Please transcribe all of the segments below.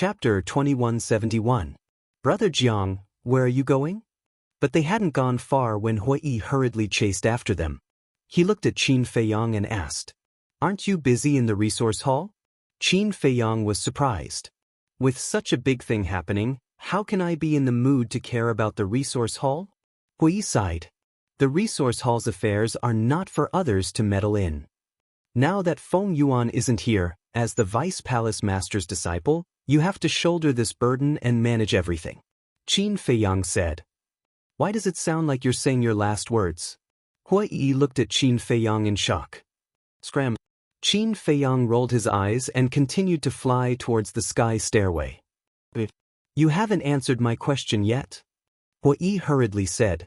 Chapter 2171. Brother Jiang, where are you going? But they hadn't gone far when Hui hurriedly chased after them. He looked at Qin Feiyang and asked, "Aren't you busy in the resource hall?" Qin Feiyang was surprised. With such a big thing happening, how can I be in the mood to care about the resource hall? Hui sighed. The resource hall's affairs are not for others to meddle in. Now that Feng Yuan isn't here, as the Vice Palace Master's disciple, you have to shoulder this burden and manage everything. Qin Feiyang said. Why does it sound like you're saying your last words? Hui looked at Qin Feiyang in shock. Scram. Qin Feiyang rolled his eyes and continued to fly towards the sky stairway. You haven't answered my question yet. Hui hurriedly said.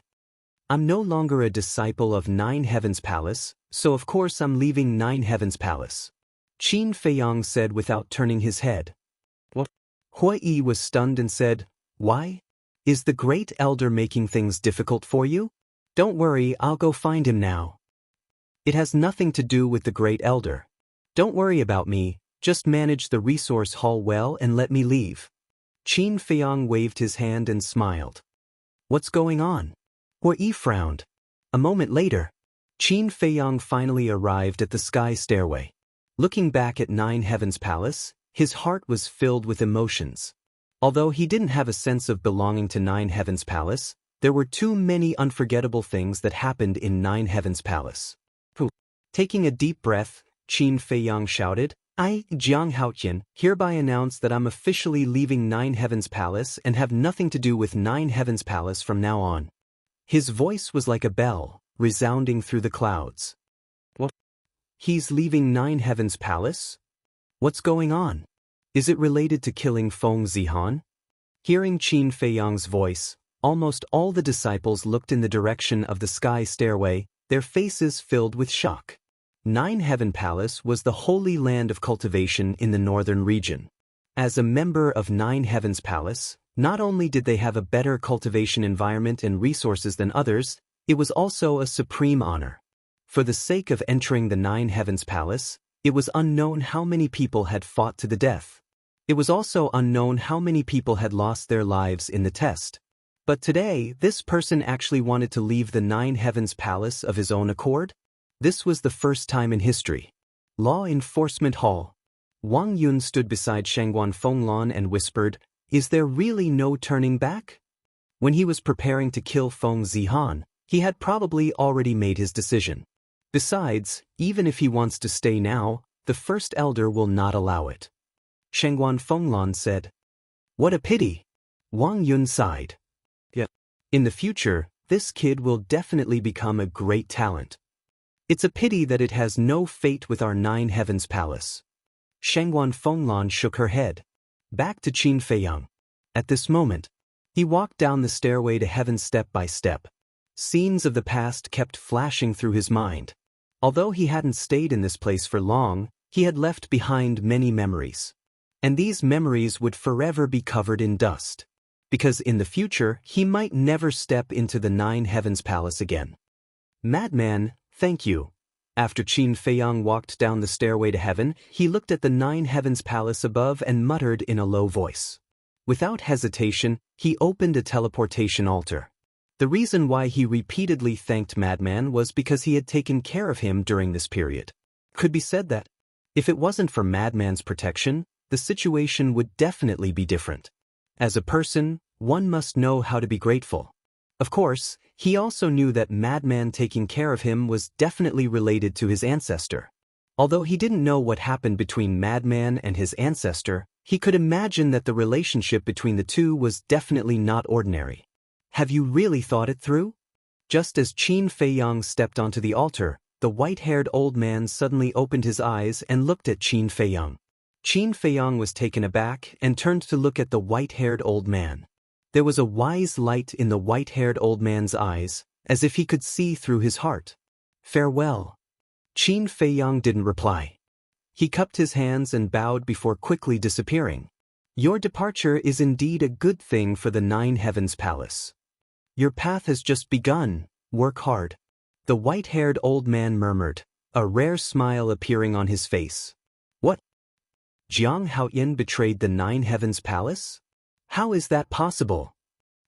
I'm no longer a disciple of Nine Heavens Palace, so of course I'm leaving Nine Heavens Palace. Qin Feiyang said without turning his head. What? Hui was stunned and said, Why? Is the Great Elder making things difficult for you? Don't worry, I'll go find him now. It has nothing to do with the Great Elder. Don't worry about me, just manage the resource hall well and let me leave. Qin Feiyang waved his hand and smiled. What's going on? Hui frowned. A moment later, Qin Feiyang finally arrived at the sky stairway. Looking back at Nine Heavens Palace, his heart was filled with emotions. Although he didn't have a sense of belonging to Nine Heavens Palace, there were too many unforgettable things that happened in Nine Heavens Palace. Taking a deep breath, Qin Feiyang shouted, I, Jiang Haotian, hereby announce that I'm officially leaving Nine Heavens Palace and have nothing to do with Nine Heavens Palace from now on. His voice was like a bell, resounding through the clouds. What? He's leaving Nine Heavens Palace? What's going on? Is it related to killing Feng Zihan? Hearing Qin Feiyang's voice, almost all the disciples looked in the direction of the sky stairway, their faces filled with shock. Nine Heaven Palace was the holy land of cultivation in the northern region. As a member of Nine Heavens Palace, not only did they have a better cultivation environment and resources than others, it was also a supreme honor. For the sake of entering the Nine Heavens Palace, it was unknown how many people had fought to the death. It was also unknown how many people had lost their lives in the test. But today, this person actually wanted to leave the Nine Heavens Palace of his own accord? This was the first time in history. Law Enforcement Hall. Wang Yun stood beside Shangguan Fenglan and whispered, Is there really no turning back? When he was preparing to kill Feng Zihan, he had probably already made his decision. Besides, even if he wants to stay now, the First Elder will not allow it. Shangguan Fenglan said. What a pity. Wang Yun sighed. Yeah. In the future, this kid will definitely become a great talent. It's a pity that it has no fate with our Nine Heavens Palace. Shangguan Fenglan shook her head. Back to Qin Feiyang. At this moment, he walked down the stairway to heaven step by step. Scenes of the past kept flashing through his mind. Although he hadn't stayed in this place for long, he had left behind many memories. And these memories would forever be covered in dust. Because in the future, he might never step into the Nine Heavens Palace again. Madman, thank you. After Qin Feiyang walked down the stairway to heaven, he looked at the Nine Heavens Palace above and muttered in a low voice. Without hesitation, he opened a teleportation altar. The reason why he repeatedly thanked Madman was because he had taken care of him during this period. Could be said that, if it wasn't for Madman's protection, the situation would definitely be different. As a person, one must know how to be grateful. Of course, he also knew that Madman taking care of him was definitely related to his ancestor. Although he didn't know what happened between Madman and his ancestor, he could imagine that the relationship between the two was definitely not ordinary. Have you really thought it through? Just as Qin Feiyang stepped onto the altar, the white-haired old man suddenly opened his eyes and looked at Qin Feiyang. Qin Feiyang was taken aback and turned to look at the white-haired old man. There was a wise light in the white-haired old man's eyes, as if he could see through his heart. Farewell. Qin Feiyang didn't reply. He cupped his hands and bowed before quickly disappearing. Your departure is indeed a good thing for the Nine Heavens Palace. Your path has just begun, work hard. The white-haired old man murmured, a rare smile appearing on his face. What? Jiang Haoyin betrayed the Nine Heavens Palace? How is that possible?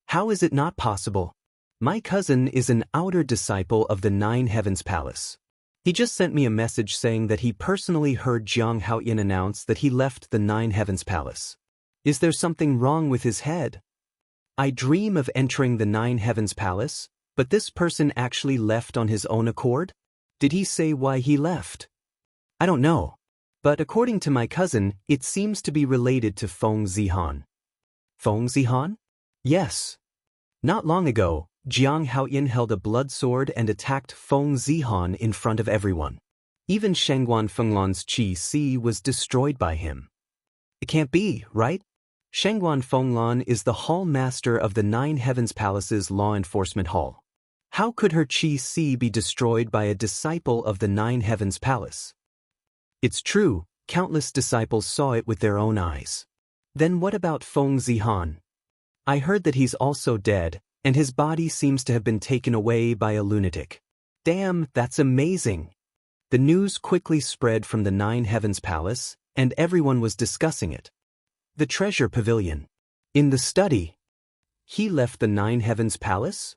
How is it not possible? My cousin is an outer disciple of the Nine Heavens Palace. He just sent me a message saying that he personally heard Jiang Haoyin announce that he left the Nine Heavens Palace. Is there something wrong with his head? I dream of entering the Nine Heavens Palace, but this person actually left on his own accord? Did he say why he left? I don't know. But according to my cousin, it seems to be related to Feng Zihan. Feng Zihan? Yes. Not long ago, Jiang Haoyin held a blood sword and attacked Feng Zihan in front of everyone. Even Shangguan Fenglan's Qi Si was destroyed by him. It can't be, right? Shangguan Fenglan is the hall master of the Nine Heavens Palace's law enforcement hall. How could her Qi Si be destroyed by a disciple of the Nine Heavens Palace? It's true, countless disciples saw it with their own eyes. Then what about Feng Zihan? I heard that he's also dead, and his body seems to have been taken away by a lunatic. Damn, that's amazing. The news quickly spread from the Nine Heavens Palace, and everyone was discussing it. The treasure pavilion. In the study. He left the Nine Heavens Palace?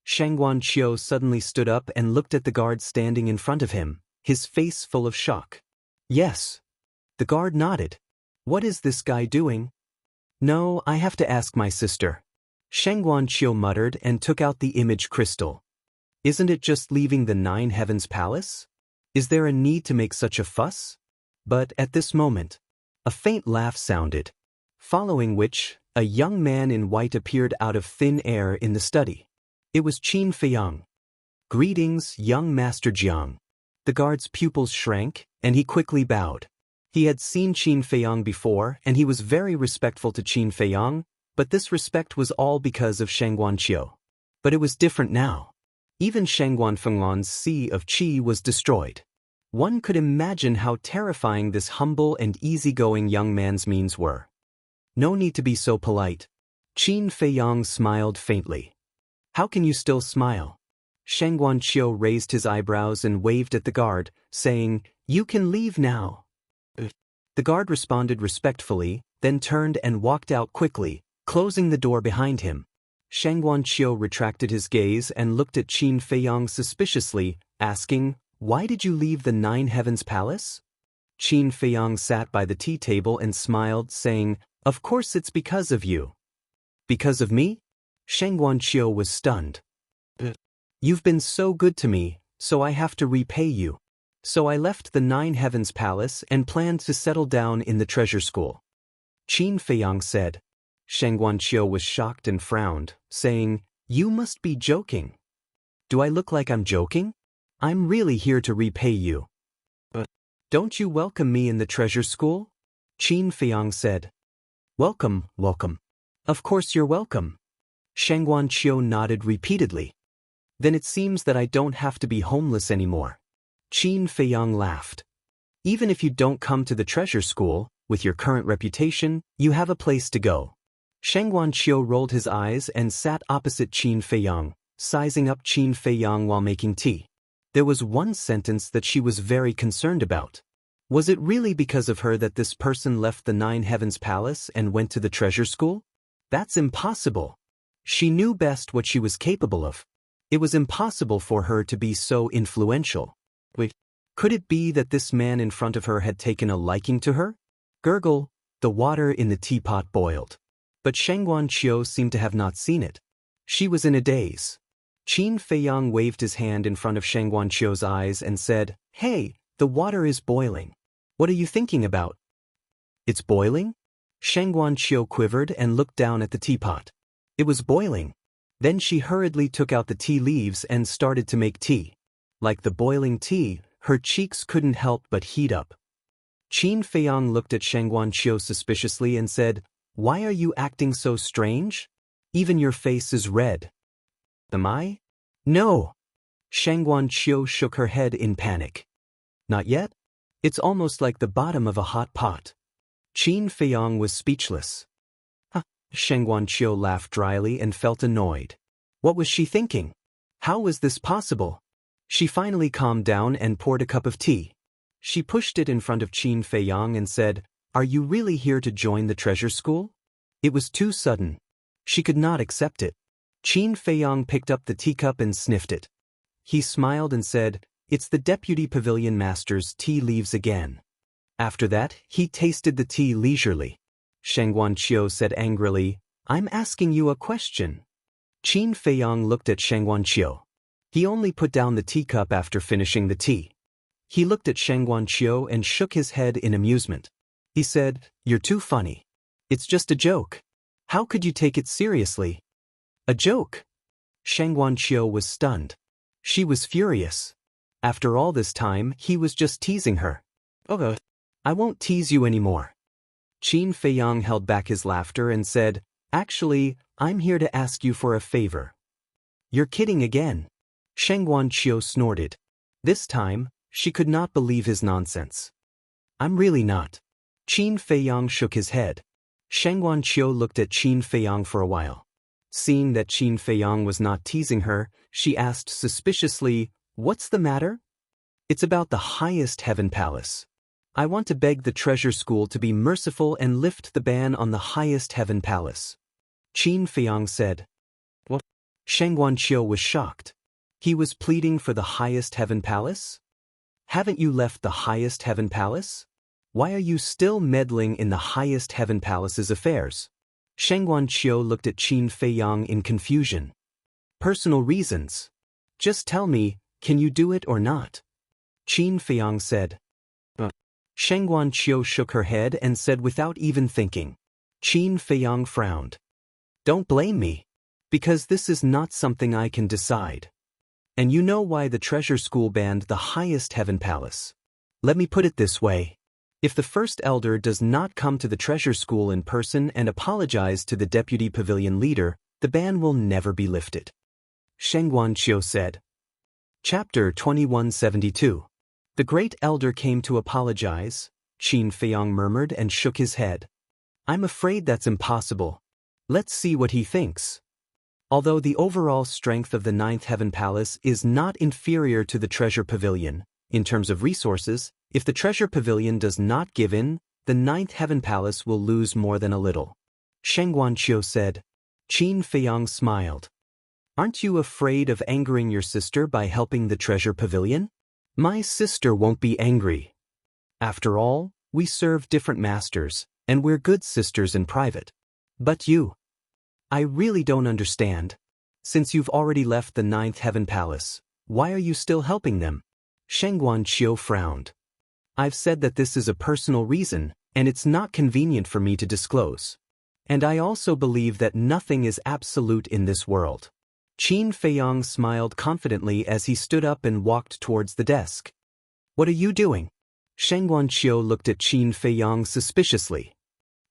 Shangguan Qiu suddenly stood up and looked at the guard standing in front of him, his face full of shock. Yes. The guard nodded. What is this guy doing? No, I have to ask my sister. Shangguan Qiu muttered and took out the image crystal. Isn't it just leaving the Nine Heavens Palace? Is there a need to make such a fuss? But at this moment, a faint laugh sounded, following which, a young man in white appeared out of thin air in the study. It was Qin Feiyang. Greetings, young Master Jiang. The guard's pupils shrank, and he quickly bowed. He had seen Qin Feiyang before, and he was very respectful to Qin Feiyang, but this respect was all because of Shangguan Qiu. But it was different now. Even Shangguan Fenglan's sea of qi was destroyed. One could imagine how terrifying this humble and easygoing young man's means were. No need to be so polite. Qin Feiyang smiled faintly. How can you still smile? Shangguan Qiu raised his eyebrows and waved at the guard, saying, You can leave now. The guard responded respectfully, then turned and walked out quickly, closing the door behind him. Shangguan Qiu retracted his gaze and looked at Qin Feiyang suspiciously, asking, Why did you leave the Nine Heavens Palace? Qin Feiyang sat by the tea table and smiled, saying, Of course it's because of you. Because of me? Shangguan Qiu was stunned. You've been so good to me, so I have to repay you. So I left the Nine Heavens Palace and planned to settle down in the treasure school. Qin Feiyang said. Shangguan Qiu was shocked and frowned, saying, You must be joking. Do I look like I'm joking? I'm really here to repay you. But don't you welcome me in the treasure school? Qin Feiyang said. Welcome, welcome. Of course you're welcome. Shangguan Qiu nodded repeatedly. Then it seems that I don't have to be homeless anymore. Qin Feiyang laughed. Even if you don't come to the treasure school, with your current reputation, you have a place to go. Shangguan Qiu rolled his eyes and sat opposite Qin Feiyang, sizing up Qin Feiyang while making tea. There was one sentence that she was very concerned about. Was it really because of her that this person left the Nine Heavens Palace and went to the treasure school? That's impossible. She knew best what she was capable of. It was impossible for her to be so influential. Wait, could it be that this man in front of her had taken a liking to her? Gurgle, the water in the teapot boiled. But Shangguan Qiu seemed to have not seen it. She was in a daze. Qin Feiyang waved his hand in front of Shangguan Qiu's eyes and said, Hey, the water is boiling. What are you thinking about? It's boiling? Shangguan Qiu quivered and looked down at the teapot. It was boiling. Then she hurriedly took out the tea leaves and started to make tea. Like the boiling tea, her cheeks couldn't help but heat up. Qin Feiyang looked at Shangguan Qiu suspiciously and said, Why are you acting so strange? Even your face is red. Am I? No. Shangguan Qiu shook her head in panic. Not yet? It's almost like the bottom of a hot pot. Qin Feiyang was speechless. Shangguan Qiu laughed dryly and felt annoyed. What was she thinking? How was this possible? She finally calmed down and poured a cup of tea. She pushed it in front of Qin Feiyang and said, Are you really here to join the treasure school? It was too sudden. She could not accept it. Qin Feiyong picked up the teacup and sniffed it. He smiled and said, "It's the deputy pavilion master's tea leaves again." After that, he tasted the tea leisurely. Sheng Guanqiu said angrily, "I'm asking you a question." Qin Feiyong looked at Sheng Guanqiu. He only put down the teacup after finishing the tea. He looked at Sheng Guanqiu and shook his head in amusement. He said, "You're too funny. It's just a joke. How could you take it seriously?" A joke? Sheng Guanqiu was stunned. She was furious. After all this time, he was just teasing her. "Oh, I won't tease you anymore." Qin Feiyong held back his laughter and said, "Actually, I'm here to ask you for a favor." "You're kidding again." Sheng Guanqiu snorted. This time, she could not believe his nonsense. "I'm really not." Qin Feiyong shook his head. Sheng Guanqiu looked at Qin Feiyong for a while. Seeing that Qin Feiyong was not teasing her, she asked suspiciously, "What's the matter?" "It's about the highest heaven palace. I want to beg the treasure school to be merciful and lift the ban on the highest heaven palace." Qin Feiyong said. "What?" Sheng Guanqiu was shocked. He was pleading for the highest heaven palace? "Haven't you left the highest heaven palace? Why are you still meddling in the highest heaven palace's affairs?" Sheng Guanqiu looked at Qin Feiyong in confusion. "Personal reasons. Just tell me, can you do it or not?" Qin Feiyong said. Sheng Guanqiu shook her head and said without even thinking. Qin Feiyong frowned. "Don't blame me. Because this is not something I can decide. And you know why the treasure school banned the highest heaven palace. Let me put it this way. If the first elder does not come to the treasure school in person and apologize to the deputy pavilion leader, the ban will never be lifted." Sheng Guanqiu said. Chapter 2172. The great elder came to apologize, Qin Feiyong murmured and shook his head. "I'm afraid that's impossible. Let's see what he thinks." Although the overall strength of the Ninth Heaven Palace is not inferior to the Treasure Pavilion, in terms of resources, if the Treasure Pavilion does not give in, the Ninth Heaven Palace will lose more than a little. Sheng Guanqiu said. Qin Feiyong smiled. "Aren't you afraid of angering your sister by helping the Treasure Pavilion?" "My sister won't be angry. After all, we serve different masters, and we're good sisters in private. But you? I really don't understand. Since you've already left the Ninth Heaven Palace, why are you still helping them?" Sheng Guanqiu frowned. "I've said that this is a personal reason, and it's not convenient for me to disclose. And I also believe that nothing is absolute in this world." Qin Feiyong smiled confidently as he stood up and walked towards the desk. "What are you doing?" Sheng Guanqiu looked at Qin Feiyong suspiciously.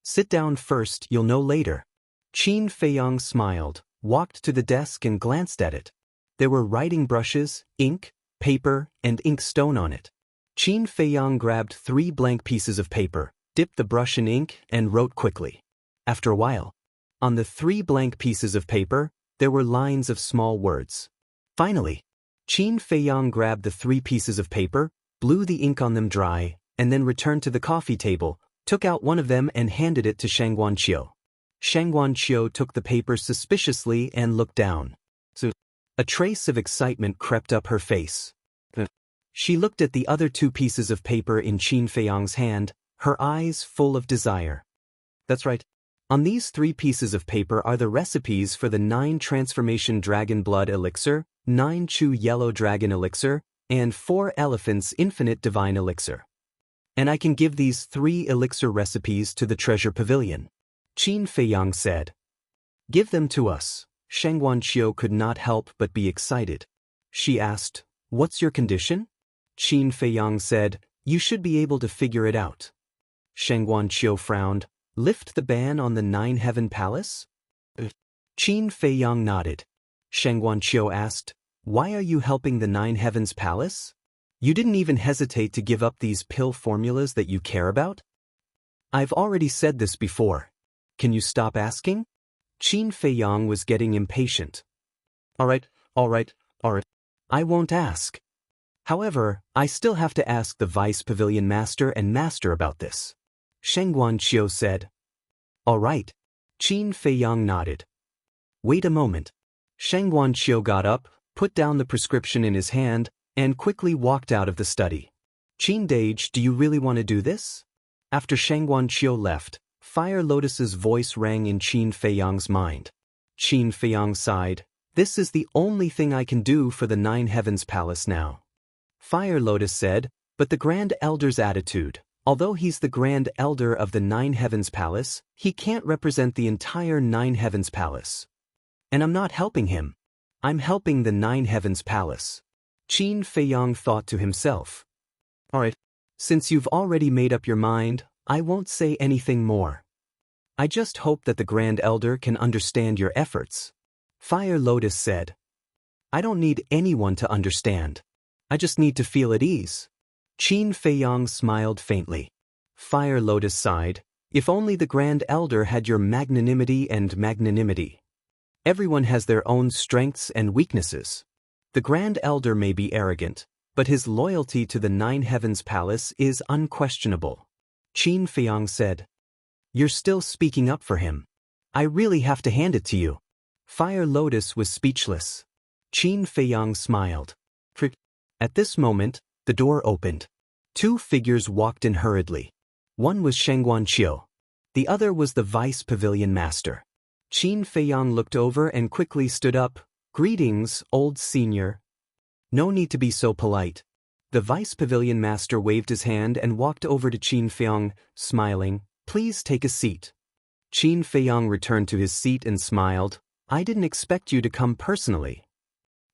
"Sit down first, you'll know later." Qin Feiyong smiled, walked to the desk and glanced at it. There were writing brushes, ink, paper, and inkstone on it. Qin Feiyong grabbed 3 blank pieces of paper, dipped the brush in ink, and wrote quickly. After a while, on the 3 blank pieces of paper, there were lines of small words. Finally, Qin Feiyong grabbed the 3 pieces of paper, blew the ink on them dry, and then returned to the coffee table, took out one of them and handed it to Sheng Guanqiu. Sheng Guanqiu took the paper suspiciously and looked down. A trace of excitement crept up her face. She looked at the other 2 pieces of paper in Qin Feiyong's hand, her eyes full of desire. "That's right. On these 3 pieces of paper are the recipes for the 9 Transformation Dragon Blood Elixir, 9 Chu Yellow Dragon Elixir, and 4 Elephants Infinite Divine Elixir. And I can give these 3 elixir recipes to the Treasure Pavilion." Qin Feiyong said. "Give them to us." Sheng Guanqiu could not help but be excited. She asked, "What's your condition?" Qin Feiyong said, "You should be able to figure it out." Sheng Guanqiu frowned. "Lift the ban on the 9 Heaven Palace?" Qin Feiyong nodded. Sheng Guanqiu asked, "Why are you helping the 9 Heavens Palace? You didn't even hesitate to give up these pill formulas that you care about?" "I've already said this before. Can you stop asking?" Qin Feiyong was getting impatient. All right. I won't ask. However, I still have to ask the Vice Pavilion Master and Master about this." Sheng Guanqiu said. All right. Qin Feiyang nodded. Wait a moment. Sheng Guanqiu got up, put down the prescription in his hand, and quickly walked out of the study. Qin Dage, do you really want to do this? After Sheng Guanqiu left, Fire Lotus's voice rang in Qin Feiyang's mind. Qin Feiyang sighed. This is the only thing I can do for the Nine Heavens Palace now. Fire Lotus said, but the Grand Elder's attitude, although he's the Grand Elder of the Nine Heavens Palace, he can't represent the entire Nine Heavens Palace. And I'm not helping him. I'm helping the Nine Heavens Palace. Qin Feiyang thought to himself. Alright, since you've already made up your mind, I won't say anything more. I just hope that the Grand Elder can understand your efforts. Fire Lotus said. I don't need anyone to understand. I just need to feel at ease. Qin Feiyang smiled faintly. Fire Lotus sighed. If only the Grand Elder had your magnanimity and magnanimity. Everyone has their own strengths and weaknesses. The Grand Elder may be arrogant, but his loyalty to the Nine Heavens Palace is unquestionable. Qin Feiyang said. You're still speaking up for him. I really have to hand it to you. Fire Lotus was speechless. Qin Feiyang smiled. At this moment, the door opened. Two figures walked in hurriedly. One was Sheng Guanqiu. The other was the Vice Pavilion Master. Qin Feiyang looked over and quickly stood up. Greetings, old senior. No need to be so polite. The Vice Pavilion Master waved his hand and walked over to Qin Feiyang, smiling. Please take a seat. Qin Feiyang returned to his seat and smiled. I didn't expect you to come personally.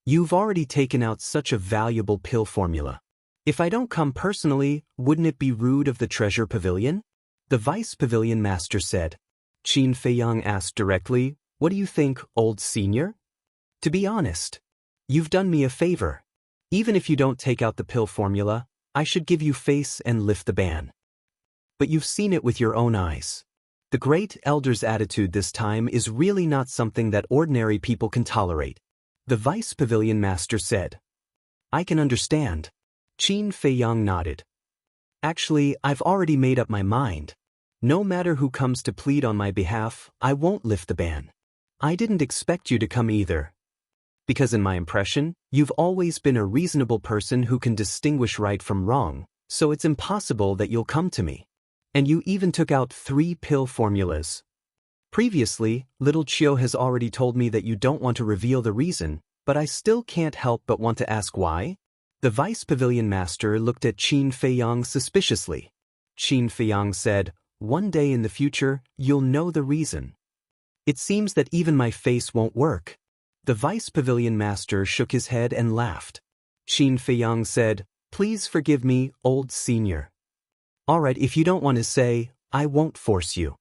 You've already taken out such a valuable pill formula. If I don't come personally, wouldn't it be rude of the Treasure Pavilion? The Vice Pavilion Master said. Qin Feiyang asked directly, what do you think, old senior? To be honest, you've done me a favor. Even if you don't take out the pill formula, I should give you face and lift the ban. But you've seen it with your own eyes. The Great Elder's attitude this time is really not something that ordinary people can tolerate. The Vice Pavilion Master said. I can understand. Qin Feiyang nodded. Actually, I've already made up my mind. No matter who comes to plead on my behalf, I won't lift the ban. I didn't expect you to come either. Because in my impression, you've always been a reasonable person who can distinguish right from wrong, so it's impossible that you'll come to me. And you even took out 3 pill formulas. Previously, Little Chiu has already told me that you don't want to reveal the reason, but I still can't help but want to ask why? The Vice Pavilion Master looked at Qin Feiyang suspiciously. Qin Feiyang said, one day in the future, you'll know the reason. It seems that even my face won't work. The Vice Pavilion Master shook his head and laughed. Qin Feiyang said, please forgive me, old senior. Alright, if you don't want to say, I won't force you.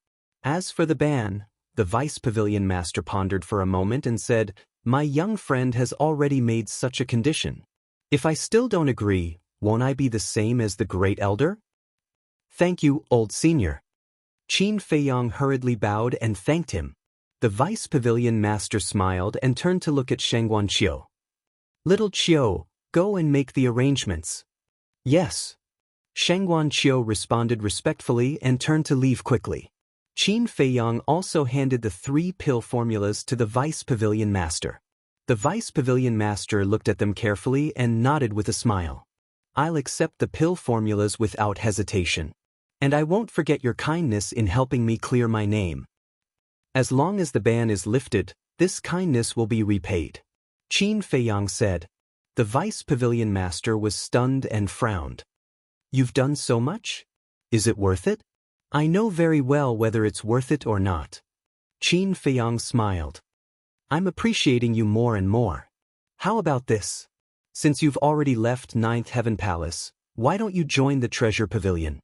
As for the ban, the Vice Pavilion Master pondered for a moment and said, my young friend has already made such a condition. If I still don't agree, won't I be the same as the Great Elder? Thank you, old senior. Qin Feiyang hurriedly bowed and thanked him. The Vice Pavilion Master smiled and turned to look at Sheng Guanqiu. Little Chiu, go and make the arrangements. Yes. Sheng Guanqiu responded respectfully and turned to leave quickly. Qin Feiyang also handed the 3 pill formulas to the Vice Pavilion Master. The Vice Pavilion Master looked at them carefully and nodded with a smile. I'll accept the pill formulas without hesitation. And I won't forget your kindness in helping me clear my name. As long as the ban is lifted, this kindness will be repaid. Qin Feiyang said. The Vice Pavilion Master was stunned and frowned. You've done so much? Is it worth it? I know very well whether it's worth it or not. Qin Feiyang smiled. I'm appreciating you more and more. How about this? Since you've already left Ninth Heaven Palace, why don't you join the Treasure Pavilion?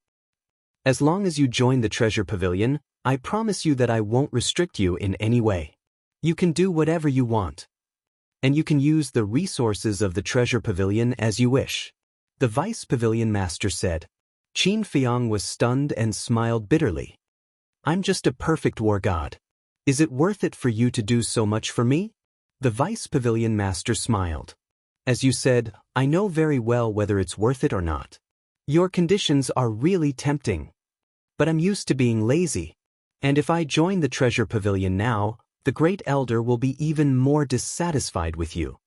As long as you join the Treasure Pavilion, I promise you that I won't restrict you in any way. You can do whatever you want. And you can use the resources of the Treasure Pavilion as you wish. The Vice Pavilion Master said. Qin Feiyang was stunned and smiled bitterly. I'm just a perfect war god. Is it worth it for you to do so much for me? The Vice Pavilion Master smiled. As you said, I know very well whether it's worth it or not. Your conditions are really tempting. but I'm used to being lazy. And if I join the treasure pavilion now, the great elder will be even more dissatisfied with you.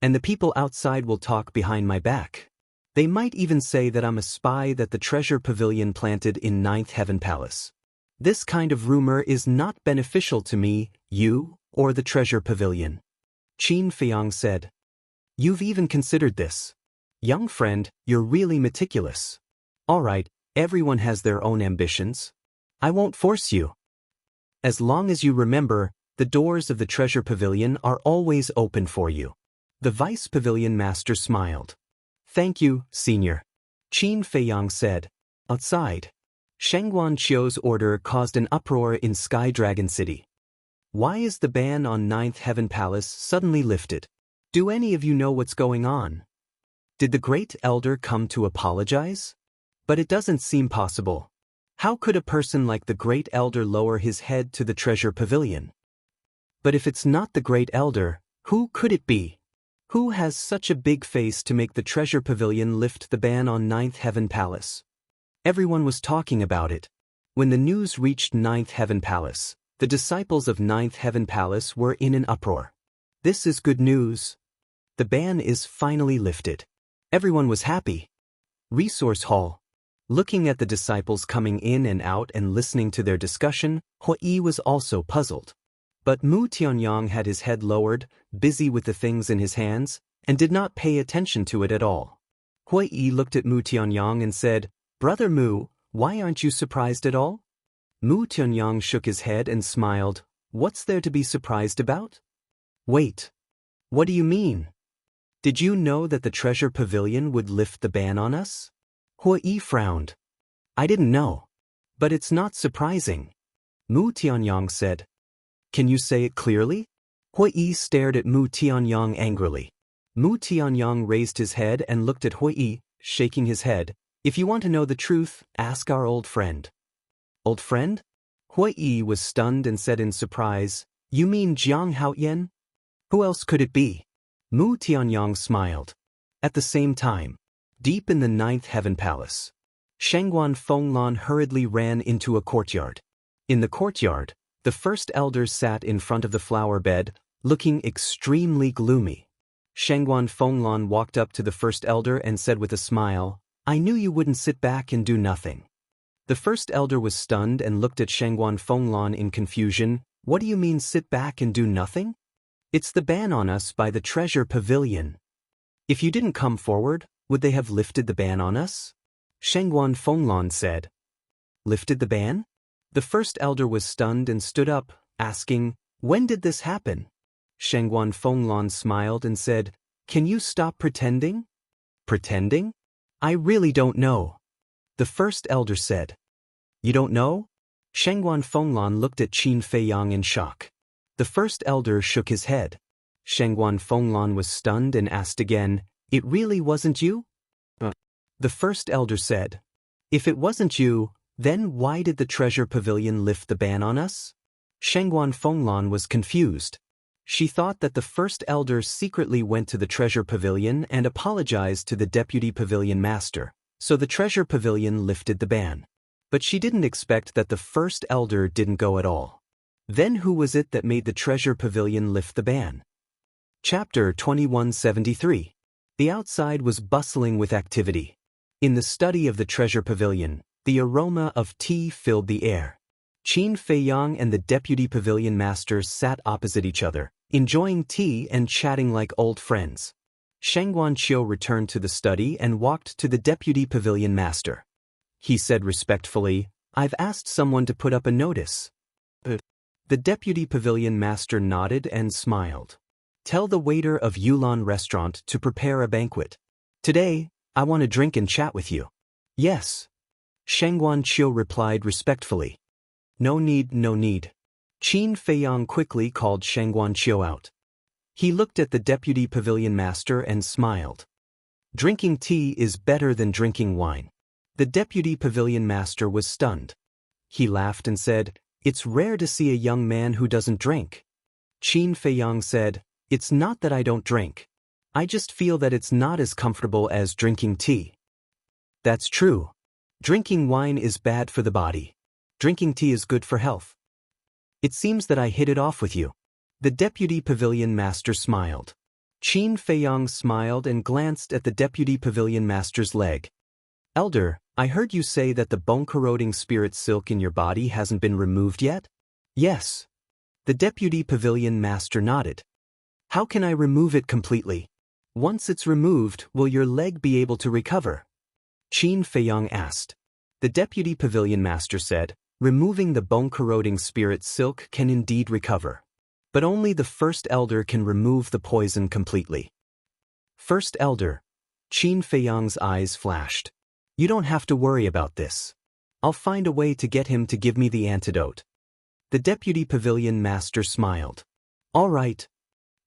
And the people outside will talk behind my back. They might even say that I'm a spy that the treasure pavilion planted in Ninth Heaven Palace. This kind of rumor is not beneficial to me, you, or the treasure pavilion. Qin Feiyang said. You've even considered this. Young friend, you're really meticulous. All right, everyone has their own ambitions. I won't force you. As long as you remember, the doors of the treasure pavilion are always open for you. The vice pavilion master smiled. Thank you, senior. Qin Feiyang said. Outside. Shengguan Qiu's order caused an uproar in Sky Dragon City. Why is the ban on Ninth Heaven Palace suddenly lifted? Do any of you know what's going on? Did the Great Elder come to apologize? But it doesn't seem possible. How could a person like the Great Elder lower his head to the treasure pavilion? But if it's not the Great Elder, who could it be? Who has such a big face to make the treasure pavilion lift the ban on Ninth Heaven Palace? Everyone was talking about it. When the news reached Ninth Heaven Palace, the disciples of Ninth Heaven Palace were in an uproar. This is good news. The ban is finally lifted. Everyone was happy. Resource Hall. Looking at the disciples coming in and out and listening to their discussion, Hui was also puzzled. But Mu Tianyang had his head lowered, busy with the things in his hands, and did not pay attention to it at all. Hui looked at Mu Tianyang and said, Brother Mu, why aren't you surprised at all? Mu Tianyang shook his head and smiled. What's there to be surprised about? Wait. What do you mean? Did you know that the treasure pavilion would lift the ban on us? Hui frowned. I didn't know. But it's not surprising. Mu Tianyang said. Can you say it clearly? Hui stared at Mu Tianyang angrily. Mu Tianyang raised his head and looked at Hui, shaking his head. If you want to know the truth, ask our old friend. Old friend? Hui was stunned and said in surprise, You mean Jiang Haoyan? Who else could it be? Mu Tianyang smiled. At the same time, deep in the Ninth Heaven Palace, Shengguan Fenglan hurriedly ran into a courtyard. In the courtyard, the first elder sat in front of the flower bed, looking extremely gloomy. Shengguan Fenglan walked up to the first elder and said with a smile, I knew you wouldn't sit back and do nothing. The first elder was stunned and looked at Shengguan Fenglan in confusion. What do you mean sit back and do nothing? It's the ban on us by the treasure pavilion. If you didn't come forward, would they have lifted the ban on us? Shengguan Fenglan said. Lifted the ban? The first elder was stunned and stood up, asking, When did this happen? Shengguan Fenglan smiled and said, Can you stop pretending? Pretending? I really don't know. The first elder said. You don't know? Shengguan Fenglan looked at Qin Feiyang in shock. The first elder shook his head. Shengguan Fenglan was stunned and asked again, It really wasn't you? The first elder said. If it wasn't you, then why did the treasure pavilion lift the ban on us? Shengguan Fenglan was confused. She thought that the first elder secretly went to the treasure pavilion and apologized to the deputy pavilion master, so the treasure pavilion lifted the ban. But she didn't expect that the first elder didn't go at all. Then who was it that made the treasure pavilion lift the ban? Chapter 2173. The outside was bustling with activity. In the study of the treasure pavilion, the aroma of tea filled the air. Qin Feiyang and the deputy pavilion master sat opposite each other, enjoying tea and chatting like old friends. Shengguan Qiu returned to the study and walked to the deputy pavilion master. He said respectfully, I've asked someone to put up a notice. The deputy pavilion master nodded and smiled. Tell the waiter of Yulan restaurant to prepare a banquet. Today, I want to drink and chat with you. Yes. Shengguan Qiu replied respectfully. No need, no need. Qin Feiyang quickly called Shengguan Qiu out. He looked at the deputy pavilion master and smiled. Drinking tea is better than drinking wine. The deputy pavilion master was stunned. He laughed and said, It's rare to see a young man who doesn't drink. Qin Feiyang said, It's not that I don't drink. I just feel that it's not as comfortable as drinking tea. That's true. Drinking wine is bad for the body. Drinking tea is good for health. It seems that I hit it off with you. The deputy pavilion master smiled. Qin Feiyang smiled and glanced at the deputy pavilion master's leg. Elder, I heard you say that the bone-corroding spirit silk in your body hasn't been removed yet? Yes. The deputy pavilion master nodded. How can I remove it completely? Once it's removed, will your leg be able to recover? Qin Feiyang asked. The deputy pavilion master said, removing the bone-corroding spirit silk can indeed recover. But only the first elder can remove the poison completely. First elder. Qin Feiyang's eyes flashed. You don't have to worry about this. I'll find a way to get him to give me the antidote. The deputy pavilion master smiled. All right.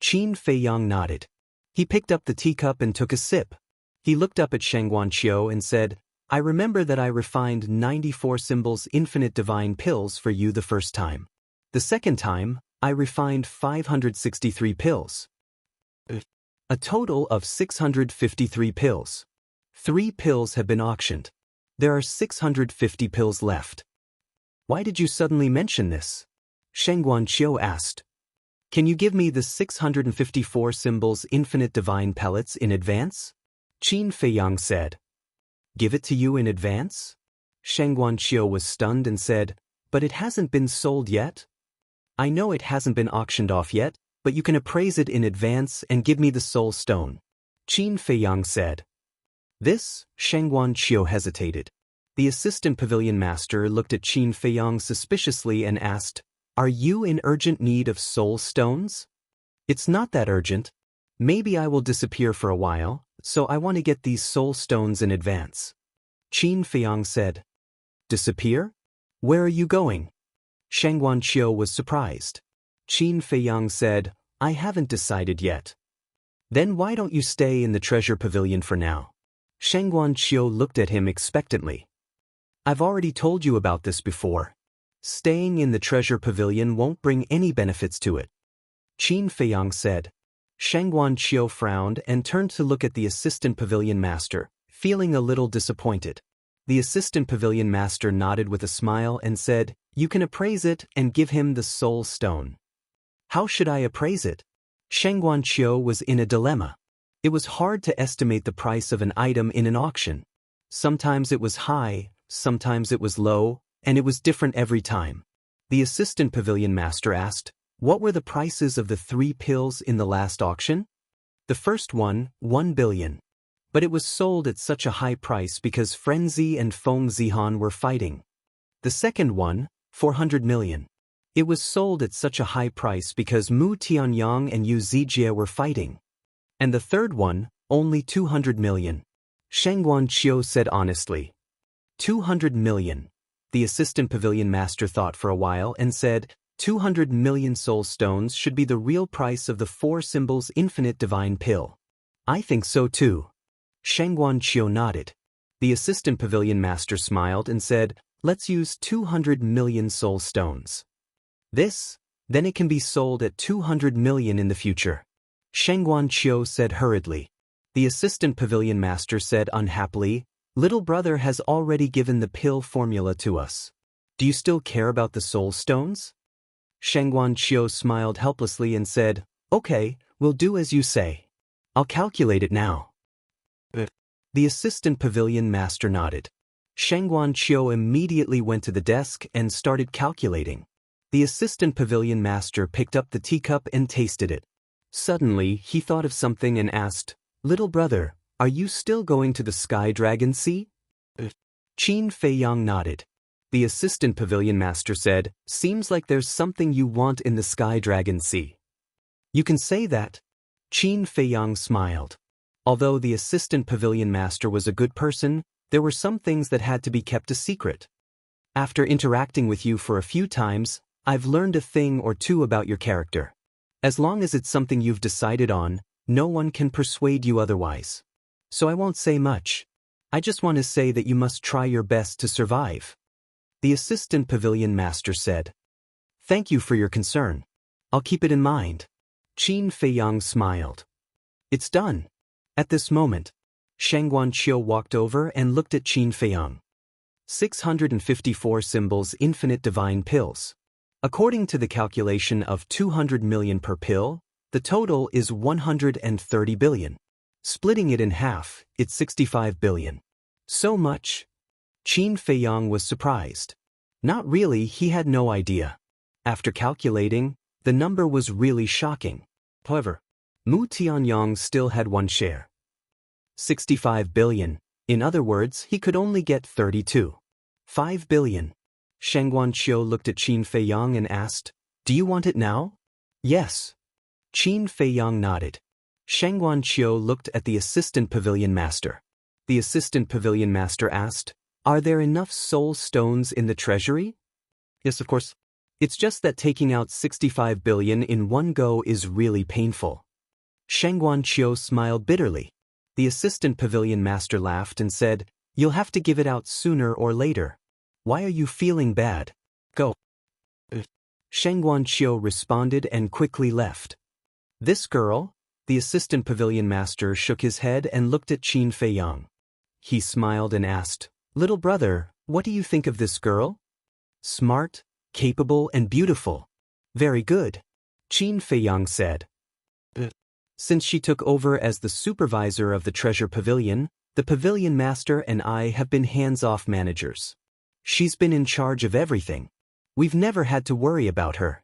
Qin Feiyang nodded. He picked up the teacup and took a sip. He looked up at Sheng Guanqiu and said, I remember that I refined 94 symbols infinite divine pills for you the first time. The second time, I refined 563 pills. A total of 653 pills. 3 pills have been auctioned. There are 650 pills left. Why did you suddenly mention this? Sheng Guanqiu asked. Can you give me the 654 symbols infinite divine pellets in advance? Qin Feiyang said. Give it to you in advance? Sheng Guanqiu was stunned and said, but it hasn't been sold yet? I know it hasn't been auctioned off yet, but you can appraise it in advance and give me the soul stone. Qin Feiyang said. This, Sheng Guanqiu hesitated. The assistant pavilion master looked at Qin Feiyang suspiciously and asked, Are you in urgent need of soul stones? It's not that urgent. Maybe I will disappear for a while, so I want to get these soul stones in advance. Qin Feiyang said. Disappear? Where are you going? Sheng Guanqiu was surprised. Qin Feiyang said, I haven't decided yet. Then why don't you stay in the treasure pavilion for now? Sheng Guanqiu looked at him expectantly. I've already told you about this before. Staying in the treasure pavilion won't bring any benefits to it. Qin Feiyang said. Sheng Guanqiu frowned and turned to look at the assistant pavilion master, feeling a little disappointed. The assistant pavilion master nodded with a smile and said, You can appraise it and give him the soul stone. How should I appraise it? Sheng Guanqiu was in a dilemma. It was hard to estimate the price of an item in an auction. Sometimes it was high, sometimes it was low, and it was different every time. The assistant pavilion master asked, What were the prices of the 3 pills in the last auction? The first one, 1 billion. But it was sold at such a high price because Frenzy and Feng Zihan were fighting. The second one, 400 million. It was sold at such a high price because Mu Tianyang and Yu Zijie were fighting. And the third one, only 200 million. Sheng Guanqiu said honestly. 200 million. The assistant pavilion master thought for a while and said, 200 million soul stones should be the real price of the 4 symbols infinite divine pill. I think so too. Sheng Guanqiu nodded. The assistant pavilion master smiled and said, Let's use 200 million soul stones. Then it can be sold at 200 million in the future. Sheng Guanqiu said hurriedly. The assistant pavilion master said unhappily, Little brother has already given the pill formula to us. Do you still care about the soul stones? Sheng Guanqiu smiled helplessly and said, Okay, we'll do as you say. I'll calculate it now. The assistant pavilion master nodded. Sheng Guanqiu immediately went to the desk and started calculating. The assistant pavilion master picked up the teacup and tasted it. Suddenly, he thought of something and asked, Little brother, are you still going to the Sky Dragon Sea? Qin Feiyang nodded. The assistant pavilion master said, Seems like there's something you want in the Sky Dragon Sea. You can say that. Qin Feiyang smiled. Although the assistant pavilion master was a good person, there were some things that had to be kept a secret. After interacting with you for a few times, I've learned a thing or two about your character. As long as it's something you've decided on, no one can persuade you otherwise. So I won't say much. I just want to say that you must try your best to survive. The assistant pavilion master said. Thank you for your concern. I'll keep it in mind. Qin Feiyang smiled. It's done. At this moment, Sheng Guanqiu walked over and looked at Qin Feiyang. 654 symbols infinite divine pills. According to the calculation of 200 million per pill, the total is 130 billion. Splitting it in half, it's 65 billion. So much? Qin Feiyang was surprised. Not really, he had no idea. After calculating, the number was really shocking. However, Mu Tianyang still had one share. 65 billion. In other words, he could only get 32.5 billion. Shang Guanqiu looked at Qin Feiyang and asked, "Do you want it now?" "Yes." Qin Feiyang nodded. Shang Guanqiu looked at the assistant pavilion master. The assistant pavilion master asked, "Are there enough soul stones in the treasury?" "Yes, of course. It's just that taking out 65 billion in one go is really painful." Shang Guanqiu smiled bitterly. The assistant pavilion master laughed and said, "You'll have to give it out sooner or later. Why are you feeling bad? Go." Shang Guanqiu responded and quickly left. "This girl?" The assistant pavilion master shook his head and looked at Qin Feiyang. He smiled and asked, "Little brother, what do you think of this girl?" "Smart, capable, and beautiful." "Very good," Qin Feiyang said. "Since she took over as the supervisor of the treasure pavilion, the pavilion master and I have been hands-off managers. She's been in charge of everything. We've never had to worry about her.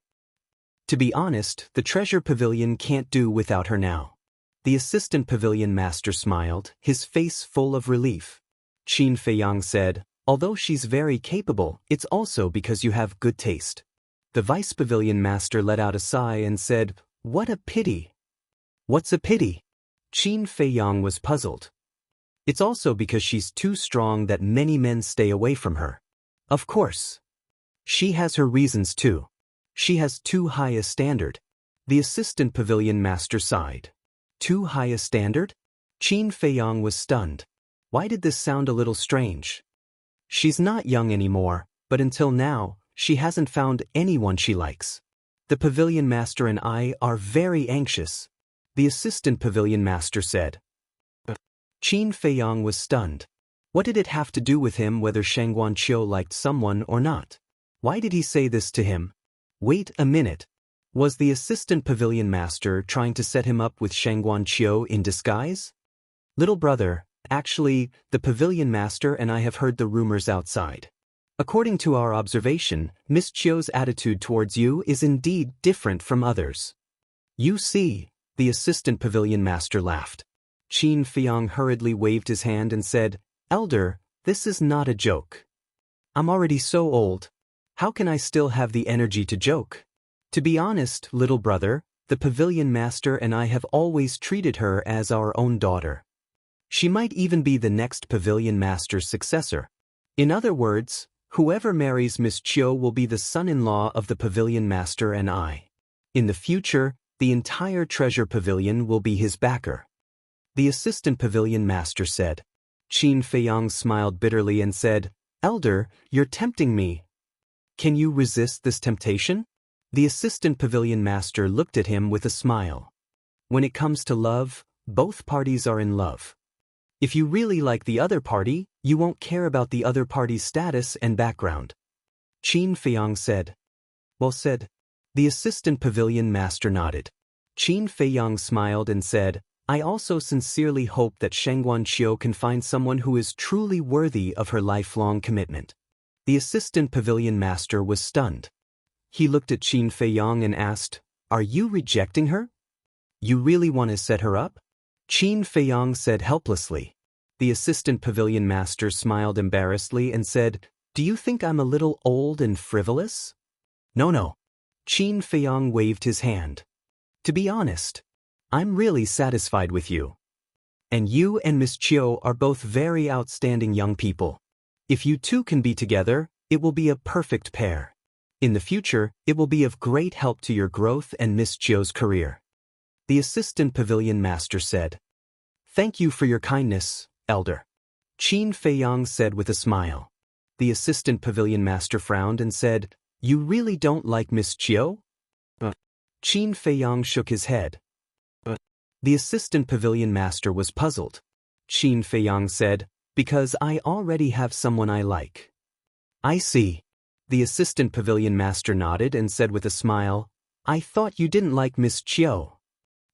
To be honest, the treasure pavilion can't do without her now." The assistant pavilion master smiled, his face full of relief. Qin Feiyang said, "Although she's very capable, it's also because you have good taste." The vice pavilion master let out a sigh and said, "What a pity." "What's a pity?" Qin Feiyang was puzzled. "It's also because she's too strong that many men stay away from her." "Of course. She has her reasons too. She has too high a standard." The assistant pavilion master sighed. Too high a standard? Qin Feiyang was stunned. Why did this sound a little strange? She's not young anymore, but until now, she hasn't found anyone she likes. The pavilion master and I are very anxious, the assistant pavilion master said. Qin Feiyang was stunned. What did it have to do with him whether Shang Guanqiu liked someone or not? Why did he say this to him? Wait a minute. Was the assistant pavilion master trying to set him up with Shang Guanqiu in disguise? Little brother, actually, the pavilion master and I have heard the rumors outside. According to our observation, Miss Qiu's attitude towards you is indeed different from others. You see, the assistant pavilion master laughed. Qin Feiyang hurriedly waved his hand and said, "Elder, this is not a joke. I'm already so old. How can I still have the energy to joke? To be honest, little brother, the pavilion master and I have always treated her as our own daughter. She might even be the next pavilion master's successor. In other words, whoever marries Miss Qiu will be the son-in-law of the pavilion master and I. In the future, the entire treasure pavilion will be his backer." The assistant pavilion master said. Qin Feiyang smiled bitterly and said, "Elder, you're tempting me. Can you resist this temptation?" The assistant pavilion master looked at him with a smile. When it comes to love, both parties are in love. If you really like the other party, you won't care about the other party's status and background. Qin Feiyang said. Well said. The assistant pavilion master nodded. Qin Feiyang smiled and said, "I also sincerely hope that Shang Guanqiu can find someone who is truly worthy of her lifelong commitment." The assistant pavilion master was stunned. He looked at Qin Feiyang and asked, "Are you rejecting her? You really want to set her up?" Qin Feiyang said helplessly. The assistant pavilion master smiled embarrassedly and said, "Do you think I'm a little old and frivolous?" No. Qin Feiyang waved his hand. "To be honest, I'm really satisfied with you. And you and Miss Qiu are both very outstanding young people. If you two can be together, it will be a perfect pair. In the future, it will be of great help to your growth and Miss Qiu's career." The assistant pavilion master said. "Thank you for your kindness, Elder," Qin Feiyang said with a smile. The assistant pavilion master frowned and said, "You really don't like Miss Qiu?" Qin Feiyang shook his head. The assistant pavilion master was puzzled. Qin Feiyang said, "Because I already have someone I like." I see. The assistant pavilion master nodded and said with a smile, I thought you didn't like Miss Chiu.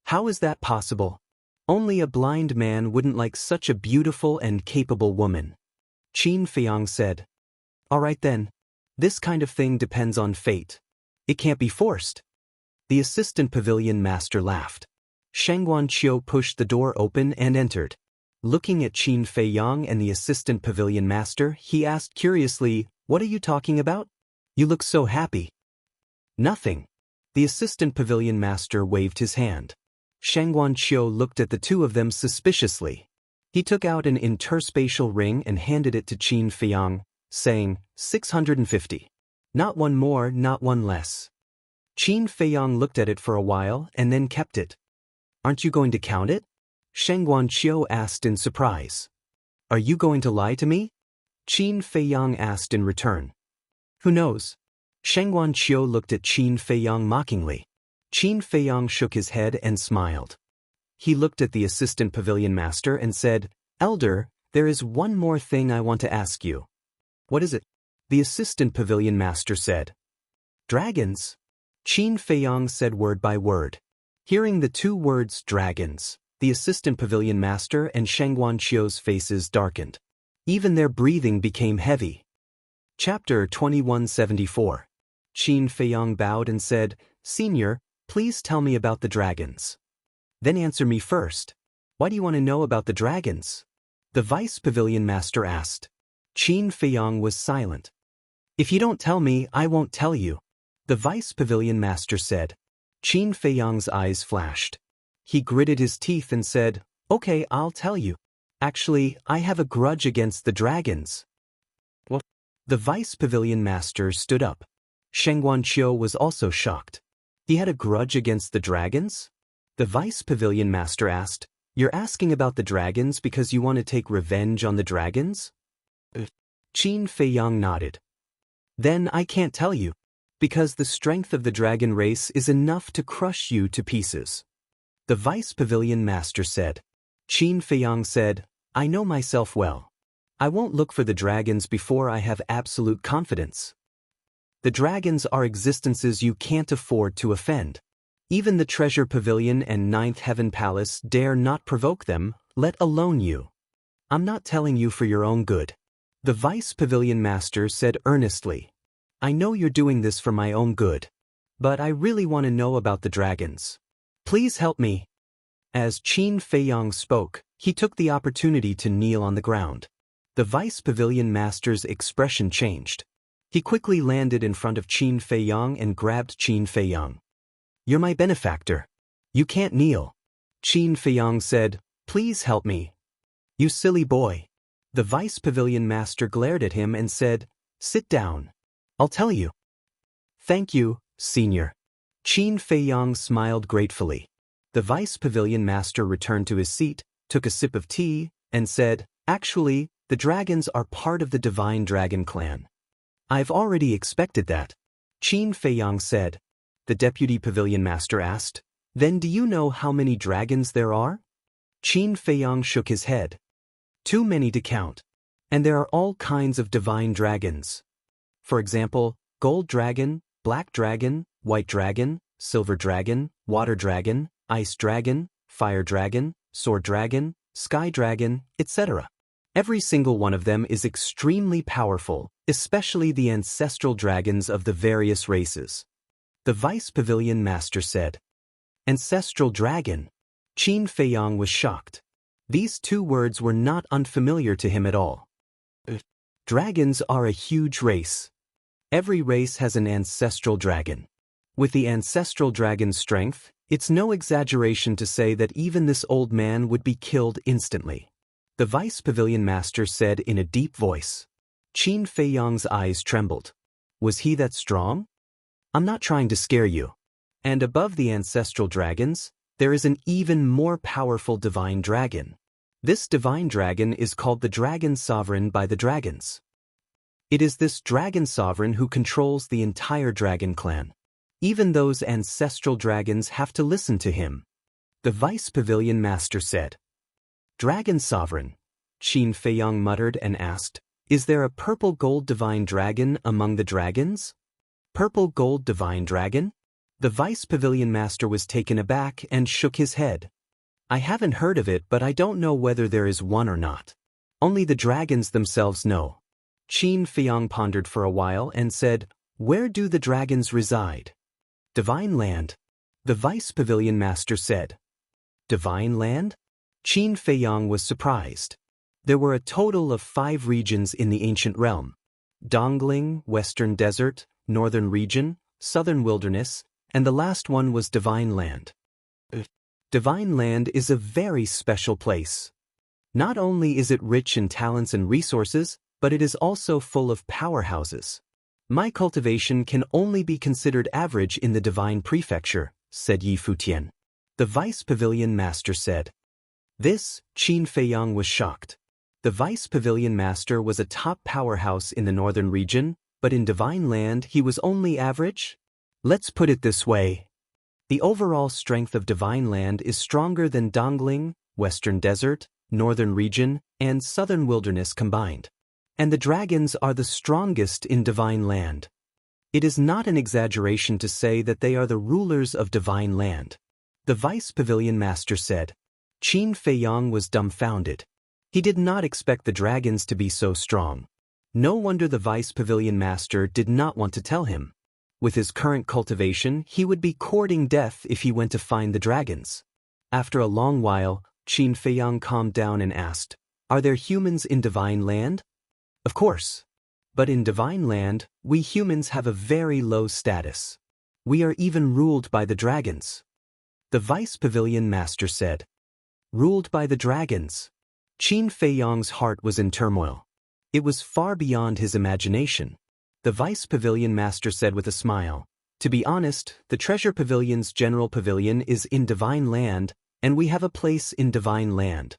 How is that possible? Only a blind man wouldn't like such a beautiful and capable woman. Qin Feiyang said. All right then. This kind of thing depends on fate. It can't be forced. The assistant pavilion master laughed. Sheng Guanqiu pushed the door open and entered. Looking at Qin Feiyang and the assistant pavilion master, he asked curiously, What are you talking about? You look so happy. Nothing. The assistant pavilion master waved his hand. Sheng Guanqiu looked at the two of them suspiciously. He took out an interspatial ring and handed it to Qin Feiyang, saying, 650. Not one more, not one less. Qin Feiyang looked at it for a while and then kept it. Aren't you going to count it? Sheng Guanqiu asked in surprise. Are you going to lie to me? Qin Feiyang asked in return. Who knows? Sheng Guanqiu looked at Qin Feiyang mockingly. Qin Feiyang shook his head and smiled. He looked at the assistant pavilion master and said, Elder, there is one more thing I want to ask you. What is it? The assistant pavilion master said. Dragons. Qin Feiyang said word by word. Hearing the two words dragons, the assistant pavilion master and Sheng Guanqiu's faces darkened. Even their breathing became heavy. Chapter 2174. Qin Feiyang bowed and said, Senior, please tell me about the dragons. Then answer me first. Why do you want to know about the dragons? The vice pavilion master asked. Qin Feiyang was silent. If you don't tell me, I won't tell you. The vice pavilion master said. Qin Feiyang's eyes flashed. He gritted his teeth and said, Okay, I'll tell you. Actually, I have a grudge against the dragons. What? The vice pavilion master stood up. Sheng Guanqiu was also shocked. He had a grudge against the dragons? The vice pavilion master asked, You're asking about the dragons because you want to take revenge on the dragons? Qin Feiyang nodded. Then I can't tell you, because the strength of the dragon race is enough to crush you to pieces. The vice pavilion master said. Qin Feiyang said, I know myself well. I won't look for the dragons before I have absolute confidence. The dragons are existences you can't afford to offend. Even the treasure pavilion and ninth heaven palace dare not provoke them, let alone you. I'm not telling you for your own good. The vice pavilion master said earnestly. I know you're doing this for my own good. But I really want to know about the dragons. Please help me. As Qin Feiyang spoke, he took the opportunity to kneel on the ground. The vice pavilion master's expression changed. He quickly landed in front of Qin Feiyang and grabbed Qin Feiyang. You're my benefactor. You can't kneel. Qin Feiyang said, Please help me. You silly boy. The vice pavilion master glared at him and said, Sit down. I'll tell you. Thank you, senior. Qin Feiyang smiled gratefully. The vice pavilion master returned to his seat, took a sip of tea, and said, Actually, the dragons are part of the divine dragon clan. I've already expected that. Qin Feiyang said. The deputy pavilion master asked, Then do you know how many dragons there are? Qin Feiyang shook his head. Too many to count. And there are all kinds of divine dragons. For example, gold dragon, black dragon, white dragon, silver dragon, water dragon, ice dragon, fire dragon, sword dragon, sky dragon, etc. Every single one of them is extremely powerful, especially the ancestral dragons of the various races. The vice pavilion master said. Ancestral dragon. Qin Feiyang was shocked. These two words were not unfamiliar to him at all. Dragons are a huge race. Every race has an ancestral dragon. With the ancestral dragon's strength, it's no exaggeration to say that even this old man would be killed instantly. The vice pavilion master said in a deep voice. Qin Feiyang's eyes trembled. Was he that strong? I'm not trying to scare you. And above the ancestral dragons, there is an even more powerful divine dragon. This divine dragon is called the Dragon Sovereign by the dragons. It is this dragon sovereign who controls the entire dragon clan. Even those ancestral dragons have to listen to him. The vice pavilion master said. Dragon sovereign, Qin Feiyang muttered and asked, Is there a purple gold divine dragon among the dragons? Purple gold divine dragon? The vice pavilion master was taken aback and shook his head. I haven't heard of it, but I don't know whether there is one or not. Only the dragons themselves know. Qin Feiyong pondered for a while and said, Where do the dragons reside? Divine land, the vice pavilion master said. Divine land? Qin Feiyong was surprised. There were a total of 5 regions in the ancient realm. Dongling, Western Desert, Northern Region, Southern Wilderness, and the last one was Divine Land. Divine Land is a very special place. Not only is it rich in talents and resources, but it is also full of powerhouses. My cultivation can only be considered average in the Divine Prefecture, said Yi Futian. The Vice Pavilion Master said. This, Qin Feiyong was shocked. The Vice Pavilion Master was a top powerhouse in the Northern Region, but in Divine Land he was only average? Let's put it this way. The overall strength of Divine Land is stronger than Dongling, Western Desert, Northern Region, and Southern Wilderness combined. And the dragons are the strongest in Divine Land. It is not an exaggeration to say that they are the rulers of Divine Land. The Vice Pavilion Master said. Qin Feiyong was dumbfounded. He did not expect the dragons to be so strong. No wonder the Vice Pavilion Master did not want to tell him. With his current cultivation, he would be courting death if he went to find the dragons. After a long while, Qin Feiyong calmed down and asked, Are there humans in Divine Land? Of course. But in Divine Land, we humans have a very low status. We are even ruled by the dragons. The Vice Pavilion Master said. Ruled by the dragons. Qin Feiyong's heart was in turmoil. It was far beyond his imagination. The Vice Pavilion Master said with a smile, To be honest, the Treasure Pavilion's General Pavilion is in Divine Land, and we have a place in Divine Land.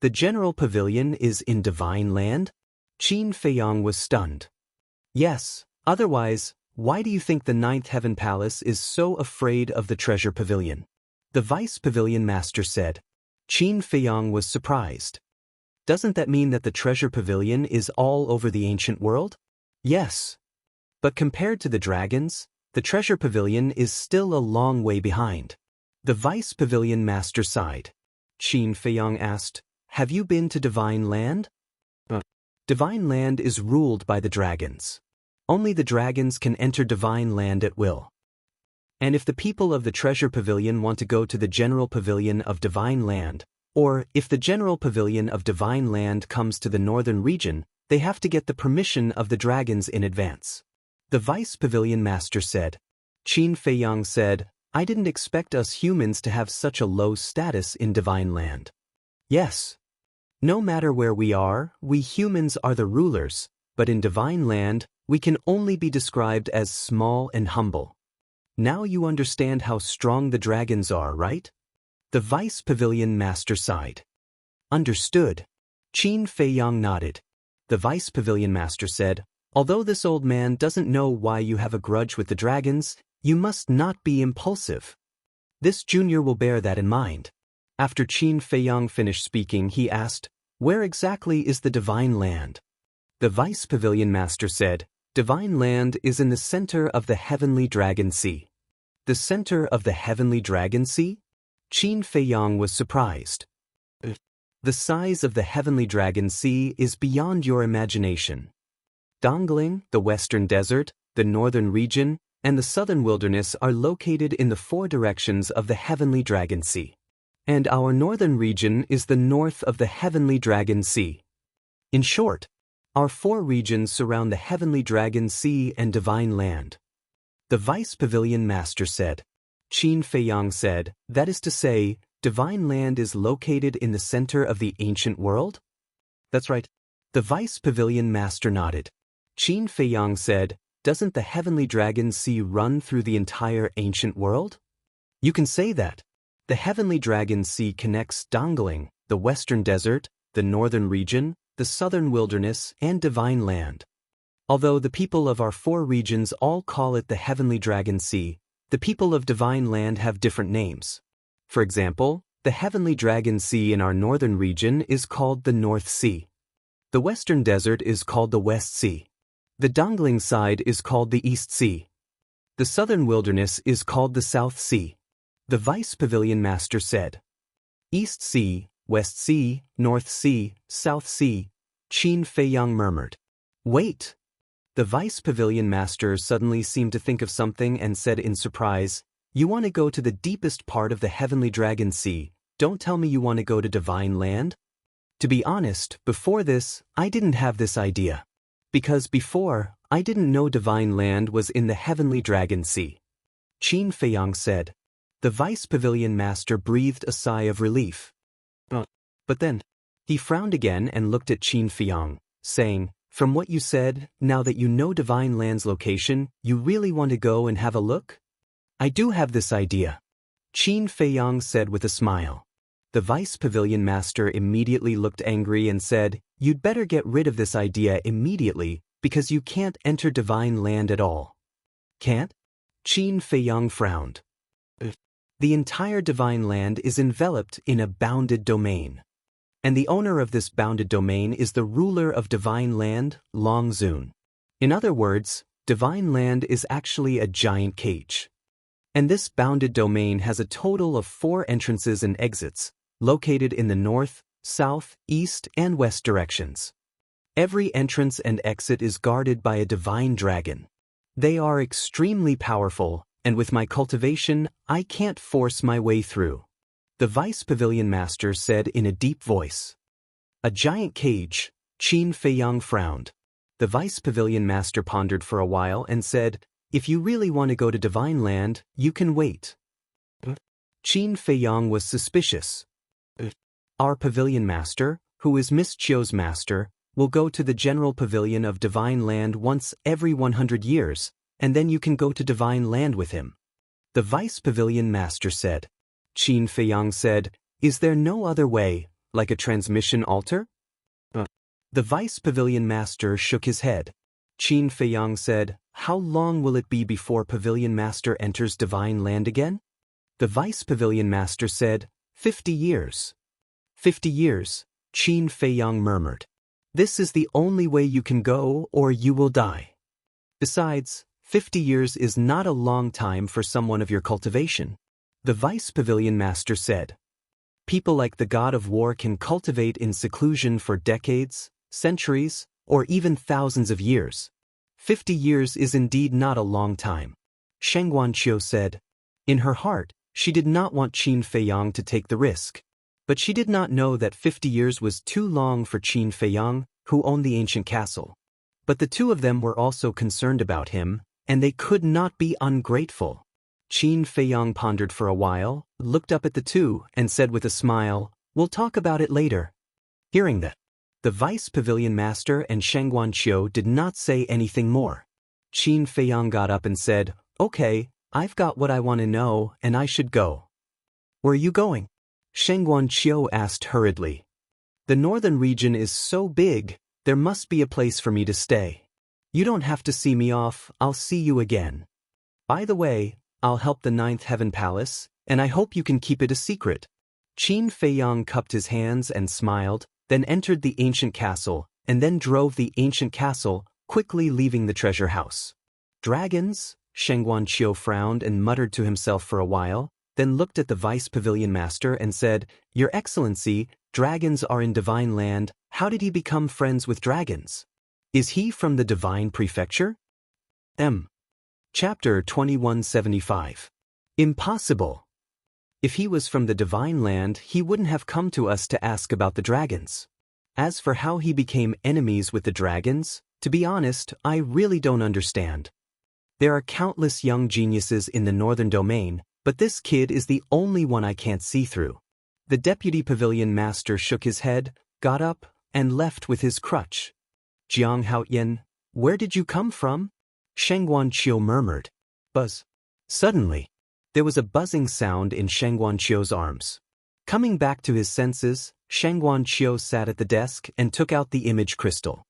The General Pavilion is in Divine Land? Qin Feiyong was stunned. Yes, otherwise, why do you think the Ninth Heaven Palace is so afraid of the Treasure Pavilion? The Vice Pavilion Master said. Qin Feiyong was surprised. Doesn't that mean that the Treasure Pavilion is all over the ancient world? Yes. But compared to the dragons, the Treasure Pavilion is still a long way behind. The Vice Pavilion Master sighed. Qin Feiyong asked, Have you been to Divine Land? Divine Land is ruled by the dragons. Only the dragons can enter Divine Land at will. And if the people of the Treasure Pavilion want to go to the General Pavilion of Divine Land, or if the General Pavilion of Divine Land comes to the Northern Region, they have to get the permission of the dragons in advance. The Vice Pavilion Master said. Qin Feiyong said, I didn't expect us humans to have such a low status in Divine Land. Yes. No matter where we are, we humans are the rulers, but in Divine Land, we can only be described as small and humble. Now you understand how strong the dragons are, right? The Vice Pavilion Master sighed. Understood. Qin Feiyong nodded. The Vice Pavilion Master said, Although this old man doesn't know why you have a grudge with the dragons, you must not be impulsive. This junior will bear that in mind. After Qin Feiyong finished speaking, he asked, Where exactly is the Divine Land? The Vice Pavilion Master said, Divine Land is in the center of the Heavenly Dragon Sea. The center of the Heavenly Dragon Sea? Qin Feiyong was surprised. The size of the Heavenly Dragon Sea is beyond your imagination. Dongling, the Western Desert, the Northern Region, and the Southern Wilderness are located in the 4 directions of the Heavenly Dragon Sea. And our Northern Region is the north of the Heavenly Dragon Sea. In short, our 4 regions surround the Heavenly Dragon Sea and Divine Land. The Vice Pavilion Master said. Qin Feiyong said, That is to say, Divine Land is located in the center of the ancient world? That's right. The Vice Pavilion Master nodded. Qin Feiyong said, Doesn't the Heavenly Dragon Sea run through the entire ancient world? You can say that. The Heavenly Dragon Sea connects Dongling, the Western Desert, the Northern Region, the Southern Wilderness, and Divine Land. Although the people of our 4 regions all call it the Heavenly Dragon Sea, the people of Divine Land have different names. For example, the Heavenly Dragon Sea in our Northern Region is called the North Sea. The western desert is called the West Sea. The dangling side is called the East Sea. The southern wilderness is called the South Sea. The vice pavilion master said. East Sea, West Sea, North Sea, South Sea, Qin Feiyang murmured. Wait! The vice pavilion master suddenly seemed to think of something and said in surprise, You want to go to the deepest part of the heavenly dragon sea, don't tell me you want to go to divine land? To be honest, before this, I didn't have this idea. Because before, I didn't know divine land was in the heavenly dragon sea. Qin Feiyang said. The vice pavilion master breathed a sigh of relief. But then, he frowned again and looked at Qin Feiyang, saying, From what you said, now that you know divine land's location, you really want to go and have a look? I do have this idea. Qin Feiyang said with a smile. The vice pavilion master immediately looked angry and said, You'd better get rid of this idea immediately, because you can't enter divine land at all. Can't? Qin Feiyang frowned. The entire divine land is enveloped in a bounded domain. And the owner of this bounded domain is the ruler of divine land, Long Zun. In other words, divine land is actually a giant cage. And this bounded domain has a total of 4 entrances and exits, located in the north, south, east, and west directions. Every entrance and exit is guarded by a divine dragon. They are extremely powerful, and with my cultivation, I can't force my way through. The vice pavilion master said in a deep voice. A giant cage, Qin Feiyang frowned. The vice pavilion master pondered for a while and said, If you really want to go to divine land, you can wait. Qin Feiyang was suspicious. Our pavilion master, who is Miss Chiu's master, will go to the general pavilion of divine land once every 100 years, and then you can go to divine land with him. The vice pavilion master said. Qin Feiyang said, Is there no other way, like a transmission altar? The vice pavilion master shook his head. Qin Feiyang said, How long will it be before pavilion master enters divine land again? The vice pavilion master said, 50 years. 50 years, Qin Feiyang murmured. This is the only way you can go or you will die. Besides, 50 years is not a long time for someone of your cultivation. The vice pavilion master said. People like the god of war can cultivate in seclusion for decades, centuries, or even thousands of years. 50 years is indeed not a long time. Sheng Guanqiu said. In her heart, she did not want Qin Feiyang to take the risk. But she did not know that 50 years was too long for Qin Feiyang, who owned the ancient castle. But the two of them were also concerned about him, and they could not be ungrateful. Qin Feiyang pondered for a while, looked up at the two, and said with a smile, We'll talk about it later. Hearing that, the vice pavilion master and Sheng Guanqiu did not say anything more. Qin Feiyang got up and said, Okay, I've got what I want to know, and I should go. Where are you going? Sheng Guanqiu asked hurriedly. The northern region is so big, there must be a place for me to stay. You don't have to see me off, I'll see you again. By the way, I'll help the 9th Heaven Palace, and I hope you can keep it a secret. Qin Feiyang cupped his hands and smiled, then entered the ancient castle, and then drove the ancient castle, quickly leaving the treasure house. Dragons? Sheng Guanqiu frowned and muttered to himself for a while, then looked at the vice pavilion master and said, Your Excellency, dragons are in divine land, how did he become friends with dragons? Is he from the divine prefecture? Chapter 2175. Impossible. If he was from the divine land, he wouldn't have come to us to ask about the dragons. As for how he became enemies with the dragons, to be honest, I really don't understand. There are countless young geniuses in the northern domain, but this kid is the only one I can't see through. The deputy pavilion master shook his head, got up, and left with his crutch. Jiang Haoyan, where did you come from? Sheng Guanqiu murmured. Buzz. Suddenly, there was a buzzing sound in Sheng Guanqiu's arms. Coming back to his senses, Sheng Guanqiu sat at the desk and took out the image crystal.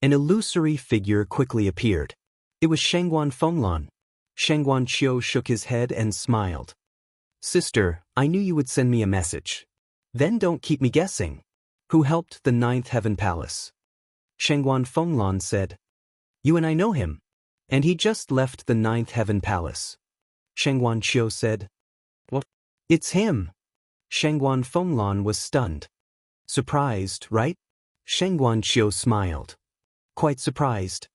An illusory figure quickly appeared. It was Sheng Guanfenglan. Sheng Guanqiu shook his head and smiled. Sister, I knew you would send me a message. Then don't keep me guessing. Who helped the 9th Heaven Palace? Shangguan Fenglan said. You and I know him. And he just left the Ninth Heaven Palace. Shangguan Qiu said. What? It's him. Shangguan Fenglan was stunned. Surprised, right? Shangguan Qiu smiled. Quite surprised.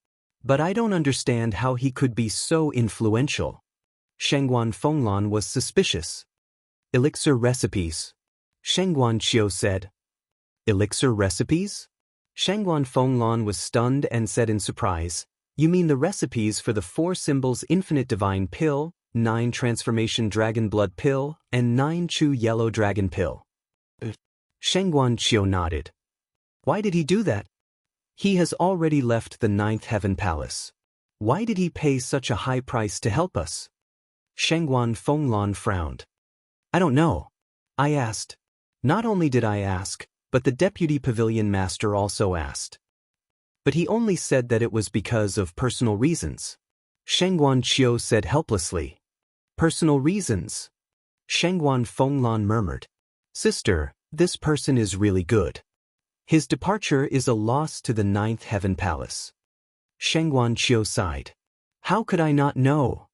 But I don't understand how he could be so influential. Shangguan Fenglan was suspicious. Elixir recipes. Shangguan Qiu said. Elixir recipes? Shangguan Fenglan was stunned and said in surprise, You mean the recipes for the 4 symbols Infinite Divine Pill, 9 Transformation Dragon Blood Pill, and 9 Chu Yellow Dragon Pill? Shangguan Qiu nodded. Why did he do that? He has already left the Ninth Heaven Palace. Why did he pay such a high price to help us? Shangguan Fenglan frowned. I don't know. I asked. Not only did I ask, but the Deputy Pavilion Master also asked. But he only said that it was because of personal reasons. Shangguan Qiu said helplessly. Personal reasons? Shangguan Fenglan murmured. Sister, this person is really good. His departure is a loss to the Ninth Heaven Palace. Shangguan Qiu sighed. How could I not know?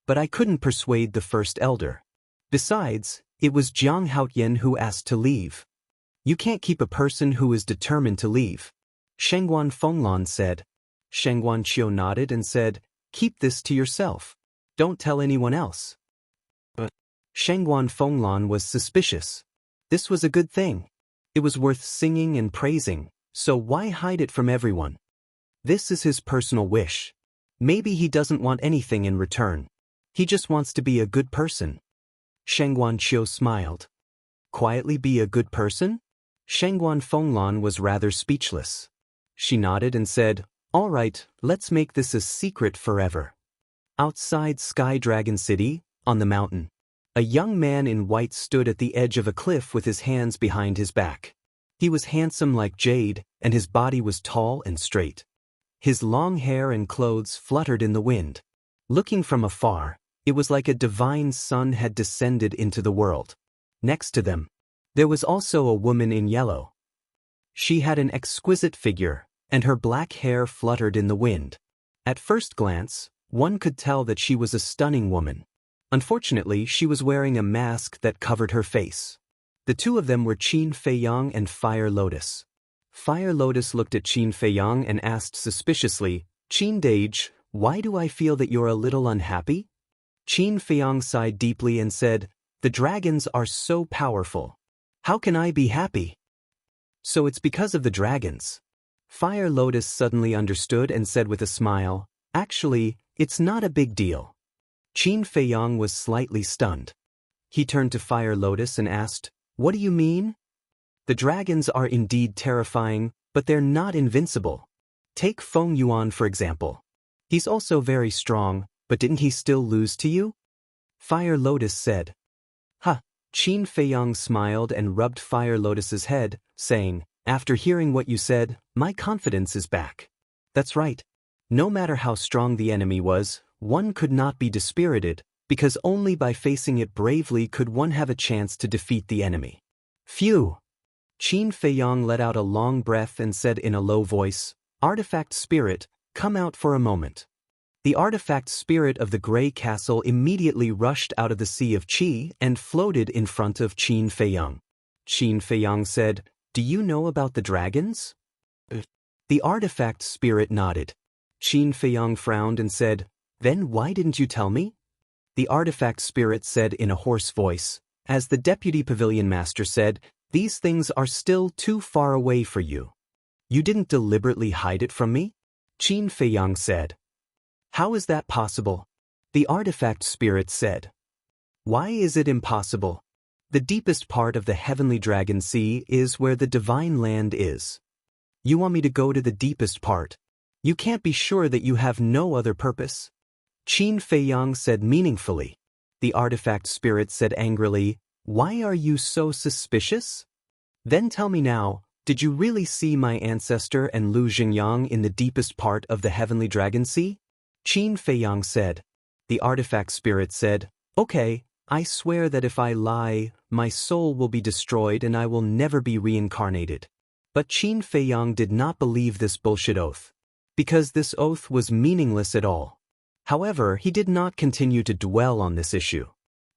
But I couldn't persuade the First Elder. Besides, it was Jiang Haotian who asked to leave. You can't keep a person who is determined to leave. Shangguan Fenglan said. Shangguan Qiu nodded and said, Keep this to yourself. Don't tell anyone else. But Shangguan Fenglan was suspicious. This was a good thing. It was worth singing and praising, so why hide it from everyone? This is his personal wish. Maybe he doesn't want anything in return. He just wants to be a good person. Shangguan Qiu smiled. Quietly be a good person? Shangguan Fenglan was rather speechless. She nodded and said, All right, let's make this a secret forever. Outside Sky Dragon City, on the mountain, a young man in white stood at the edge of a cliff with his hands behind his back. He was handsome like jade, and his body was tall and straight. His long hair and clothes fluttered in the wind. Looking from afar, it was like a divine sun had descended into the world. Next to them, there was also a woman in yellow. She had an exquisite figure, and her black hair fluttered in the wind. At first glance, one could tell that she was a stunning woman. Unfortunately, she was wearing a mask that covered her face. The two of them were Qin Feiyang and Fire Lotus. Fire Lotus looked at Qin Feiyang and asked suspiciously, Qin Dage, why do I feel that you're a little unhappy? Qin Feiyang sighed deeply and said, The dragons are so powerful. How can I be happy? So it's because of the dragons. Fire Lotus suddenly understood and said with a smile, Actually, it's not a big deal. Qin Feiyang was slightly stunned. He turned to Fire Lotus and asked, What do you mean? The dragons are indeed terrifying, but they're not invincible. Take Feng Yuan for example. He's also very strong, but didn't he still lose to you? Fire Lotus said. Ha! Qin Feiyang smiled and rubbed Fire Lotus's head, saying, After hearing what you said, my confidence is back. That's right. No matter how strong the enemy was, one could not be dispirited, because only by facing it bravely could one have a chance to defeat the enemy. Phew! Qin Feiyang let out a long breath and said in a low voice, Artifact Spirit, come out for a moment. The artifact spirit of the Grey Castle immediately rushed out of the sea of qi and floated in front of Qin Feiyang. Qin Feiyang said, Do you know about the dragons? The artifact spirit nodded. Qin Feiyang frowned and said, Then why didn't you tell me? The artifact spirit said in a hoarse voice, As the Deputy Pavilion Master said, These things are still too far away for you. You didn't deliberately hide it from me? Qin Feiyang said. How is that possible? The artifact spirit said. Why is it impossible? The deepest part of the Heavenly Dragon Sea is where the Divine Land is. You want me to go to the deepest part? You can't be sure that you have no other purpose? Qin Feiyang said meaningfully. The artifact spirit said angrily, Why are you so suspicious? Then tell me now, did you really see my ancestor and Lu Xingyang in the deepest part of the Heavenly Dragon Sea? Qin Feiyang said. The artifact spirit said, Okay, I swear that if I lie, my soul will be destroyed and I will never be reincarnated. But Qin Feiyang did not believe this bullshit oath, because this oath was meaningless at all. However, he did not continue to dwell on this issue.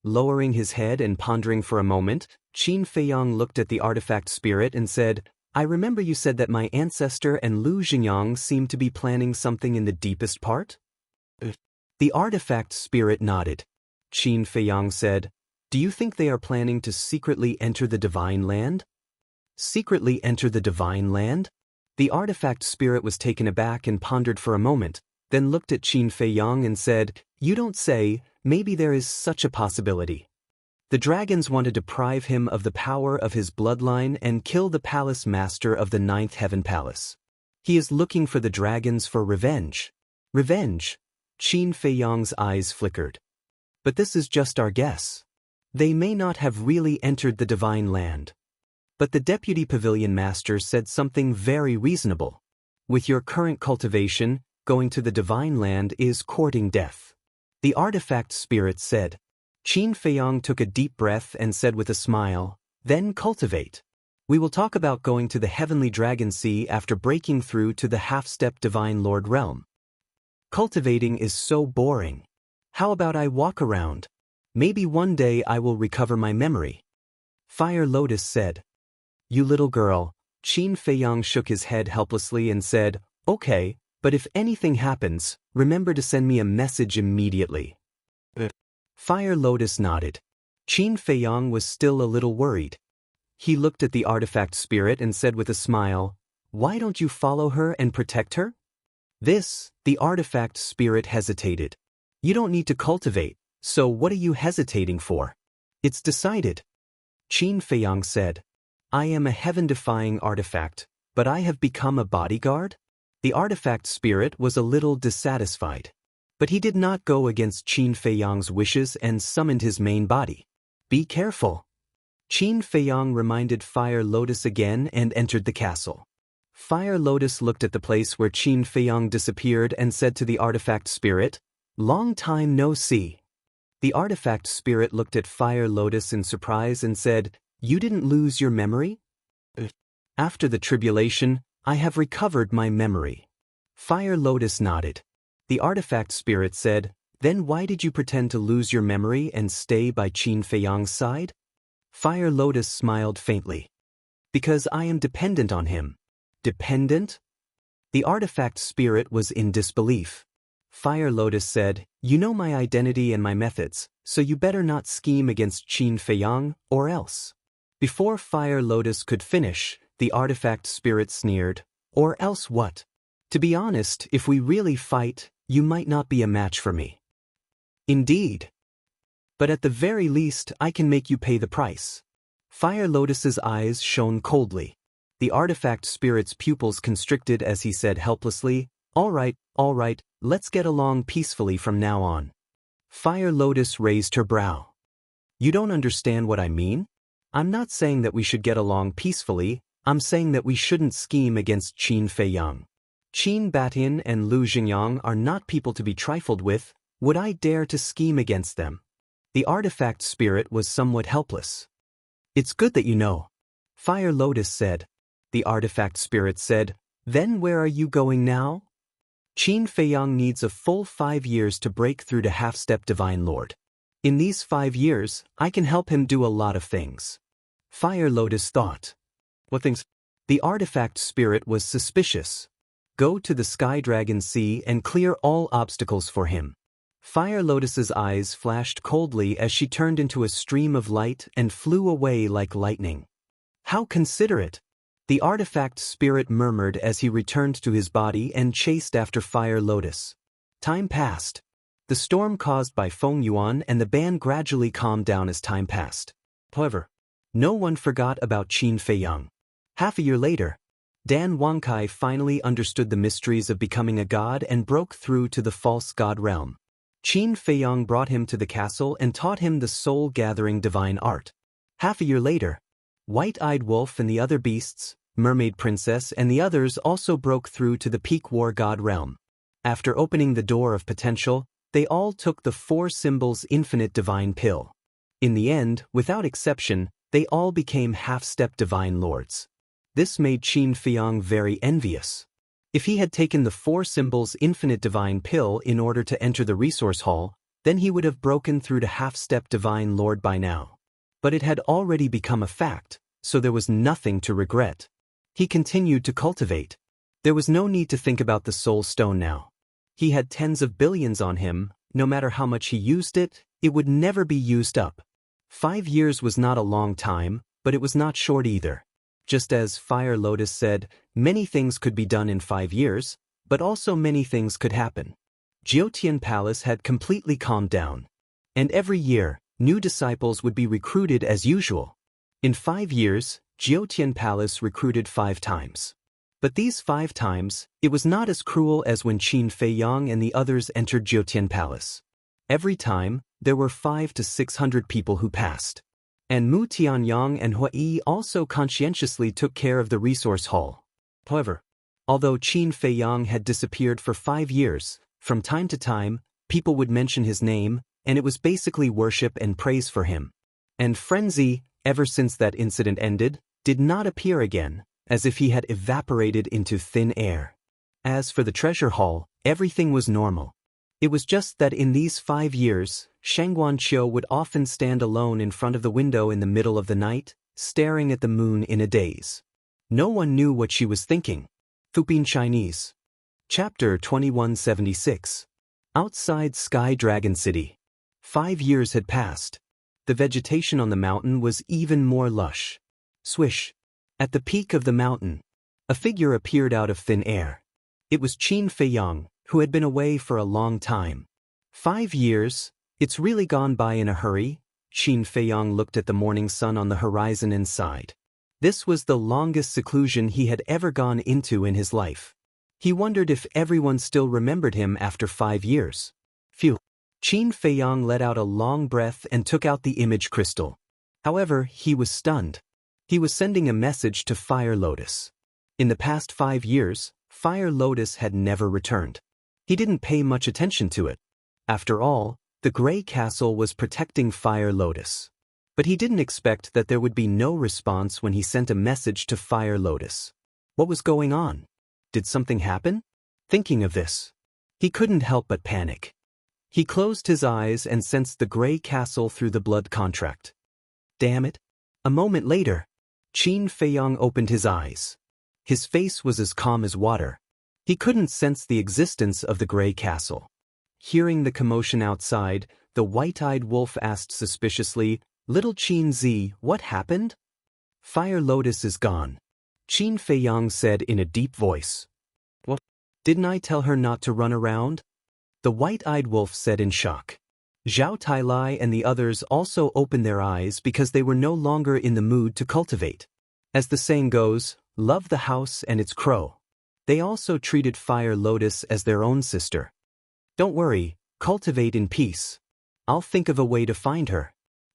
Lowering his head and pondering for a moment, Qin Feiyang looked at the artifact spirit and said, "I remember you said that my ancestor and Lu Xingyang seemed to be planning something in the deepest part?" The artifact spirit nodded. Qin Feiyang said, "Do you think they are planning to secretly enter the Divine Land?" Secretly enter the Divine Land? The artifact spirit was taken aback and pondered for a moment, then looked at Qin Feiyang and said, "You don't say, maybe there is such a possibility." The dragons want to deprive him of the power of his bloodline and kill the palace master of the Ninth Heaven Palace. He is looking for the dragons for revenge. Revenge? Qin Feiyang's eyes flickered. But this is just our guess. They may not have really entered the Divine Land. But the Deputy Pavilion Master said something very reasonable. With your current cultivation, going to the Divine Land is courting death. The artifact spirit said. Qin Feiyang took a deep breath and said with a smile, "Then cultivate. We will talk about going to the Heavenly Dragon Sea after breaking through to the half-step Divine Lord realm. Cultivating is so boring. How about I walk around? Maybe one day I will recover my memory." Fire Lotus said. "You little girl." Qin Feiyang shook his head helplessly and said, "Okay, but if anything happens, remember to send me a message immediately." Fire Lotus nodded. Qin Feiyang was still a little worried. He looked at the artifact spirit and said with a smile, "Why don't you follow her and protect her?" The artifact spirit hesitated. "You don't need to cultivate, so what are you hesitating for? It's decided." Qin Feiyang said, "I am a heaven-defying artifact, but I have become a bodyguard?" The artifact spirit was a little dissatisfied. But he did not go against Qin Feiyang's wishes and summoned his main body. "Be careful." Qin Feiyang reminded Fire Lotus again and entered the castle. Fire Lotus looked at the place where Qin Feiyang disappeared and said to the artifact spirit, "Long time no see." The artifact spirit looked at Fire Lotus in surprise and said, "You didn't lose your memory?" "After the tribulation, I have recovered my memory." Fire Lotus nodded. The artifact spirit said, "Then why did you pretend to lose your memory and stay by Qin Feiyang's side?" Fire Lotus smiled faintly. "Because I am dependent on him." "Dependent?" The artifact spirit was in disbelief. Fire Lotus said, "You know my identity and my methods, so you better not scheme against Qin Feiyang, or else." Before Fire Lotus could finish, the artifact spirit sneered, "Or else what? To be honest, if we really fight, you might not be a match for me." "Indeed. But at the very least, I can make you pay the price." Fire Lotus's eyes shone coldly. The artifact spirit's pupils constricted as he said helplessly, all right, let's get along peacefully from now on." Fire Lotus raised her brow. "You don't understand what I mean? I'm not saying that we should get along peacefully, I'm saying that we shouldn't scheme against Qin Feiyang. Qin Batian and Lu Xingyang are not people to be trifled with. Would I dare to scheme against them?" The artifact spirit was somewhat helpless. "It's good that you know." Fire Lotus said. The artifact spirit said, "Then where are you going now?" "Qin Feiyang needs a full 5 years to break through to half-step Divine Lord. In these 5 years, I can help him do a lot of things." Fire Lotus thought. "What things?" The artifact spirit was suspicious. "Go to the Sky Dragon Sea and clear all obstacles for him." Fire Lotus's eyes flashed coldly as she turned into a stream of light and flew away like lightning. "How considerate!" The artifact spirit murmured as he returned to his body and chased after Fire Lotus. Time passed. The storm caused by Feng Yuan and the band gradually calmed down as time passed. However, no one forgot about Qin Feiyang. Half a year later, Dan Wangkai finally understood the mysteries of becoming a god and broke through to the false god realm. Qin Feiyang brought him to the castle and taught him the soul-gathering divine art. Half a year later, White-Eyed Wolf and the other beasts, Mermaid Princess and the others also broke through to the peak war god realm. After opening the door of potential, they all took the 4 symbols infinite divine pill. In the end, without exception, they all became half-step divine lords. This made Qin Feiyang very envious. If he had taken the 4 symbols infinite divine pill in order to enter the resource hall, then he would have broken through to half-step divine lord by now. But it had already become a fact, so there was nothing to regret. He continued to cultivate. There was no need to think about the soul stone now. He had tens of billions on him. No matter how much he used it, it would never be used up. 5 years was not a long time, but it was not short either. Just as Fire Lotus said, many things could be done in 5 years, but also many things could happen. Jiutian Palace had completely calmed down. And every year, new disciples would be recruited as usual. In 5 years, Jiutian Palace recruited 5 times. But these 5 times, it was not as cruel as when Qin Feiyang and the others entered Jiutian Palace. Every time, there were 500 to 600 people who passed. And Mu Tianyang and Hui also conscientiously took care of the resource hall. However, although Qin Feiyang had disappeared for 5 years, from time to time, people would mention his name, and it was basically worship and praise for him. And Frenzy, ever since that incident ended, did not appear again, as if he had evaporated into thin air. As for the treasure hall, everything was normal. It was just that in these 5 years, Shangguan Qiu would often stand alone in front of the window in the middle of the night, staring at the moon in a daze. No one knew what she was thinking. Fupin Chinese. Chapter 2176. Outside Sky Dragon City. 5 years had passed. The vegetation on the mountain was even more lush. Swish. At the peak of the mountain, a figure appeared out of thin air. It was Qin Feiyang, who had been away for a long time. 5 years, it's really gone by in a hurry. Qin Feiyang looked at the morning sun on the horizon and sighed. This was the longest seclusion he had ever gone into in his life. He wondered if everyone still remembered him after 5 years. Phew. Qin Feiyang let out a long breath and took out the image crystal. However, he was stunned. He was sending a message to Fire Lotus. In the past 5 years, Fire Lotus had never returned. He didn't pay much attention to it. After all, the Grey Castle was protecting Fire Lotus. But he didn't expect that there would be no response when he sent a message to Fire Lotus. What was going on? Did something happen? Thinking of this, he couldn't help but panic. He closed his eyes and sensed the Grey Castle through the blood contract. Damn it. A moment later, Qin Feiyang opened his eyes. His face was as calm as water. He couldn't sense the existence of the Grey Castle. Hearing the commotion outside, the white-eyed wolf asked suspiciously, "Little Qin Zi, what happened?" "Fire Lotus is gone," Qin Feiyang said in a deep voice. "What? Didn't I tell her not to run around?" The white-eyed wolf said in shock. Zhao Tailai and the others also opened their eyes because they were no longer in the mood to cultivate. As the saying goes, love the house and its crow. They also treated Fire Lotus as their own sister. Don't worry, cultivate in peace. I'll think of a way to find her.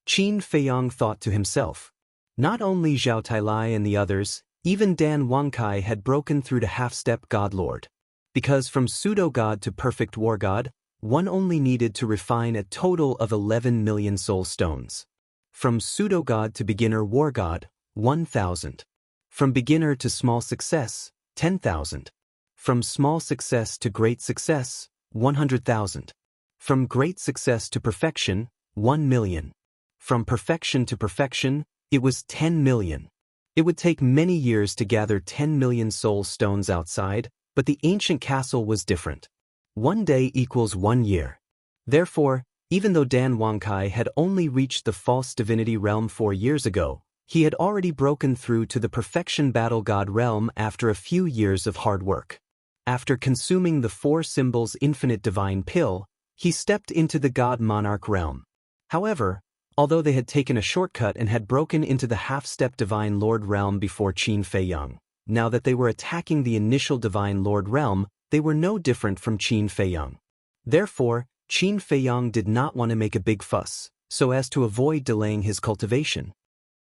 Qin Feiyang thought to himself. Not only Zhao Tailai and the others, even Dan Wangkai had broken through to half-step godlord. Because from pseudo-god to perfect war god, one only needed to refine a total of 11 million soul stones. From pseudo-god to beginner war god, 1,000. From beginner to small success, 10,000. From small success to great success, 100,000. From great success to perfection, 1 million. From perfection to perfection, it was 10 million. It would take many years to gather 10 million soul stones outside, but the ancient castle was different. 1 day equals 1 year. Therefore, even though Dan Wangkai had only reached the false divinity realm 4 years ago, he had already broken through to the perfection battle god realm after a few years of hard work. After consuming the 4 symbols infinite divine pill, he stepped into the god monarch realm. However, although they had taken a shortcut and had broken into the half-step divine lord realm before Qin Feiyang, now that they were attacking the initial divine lord realm, they were no different from Qin Feiyang. Therefore, Qin Feiyang did not want to make a big fuss, so as to avoid delaying his cultivation.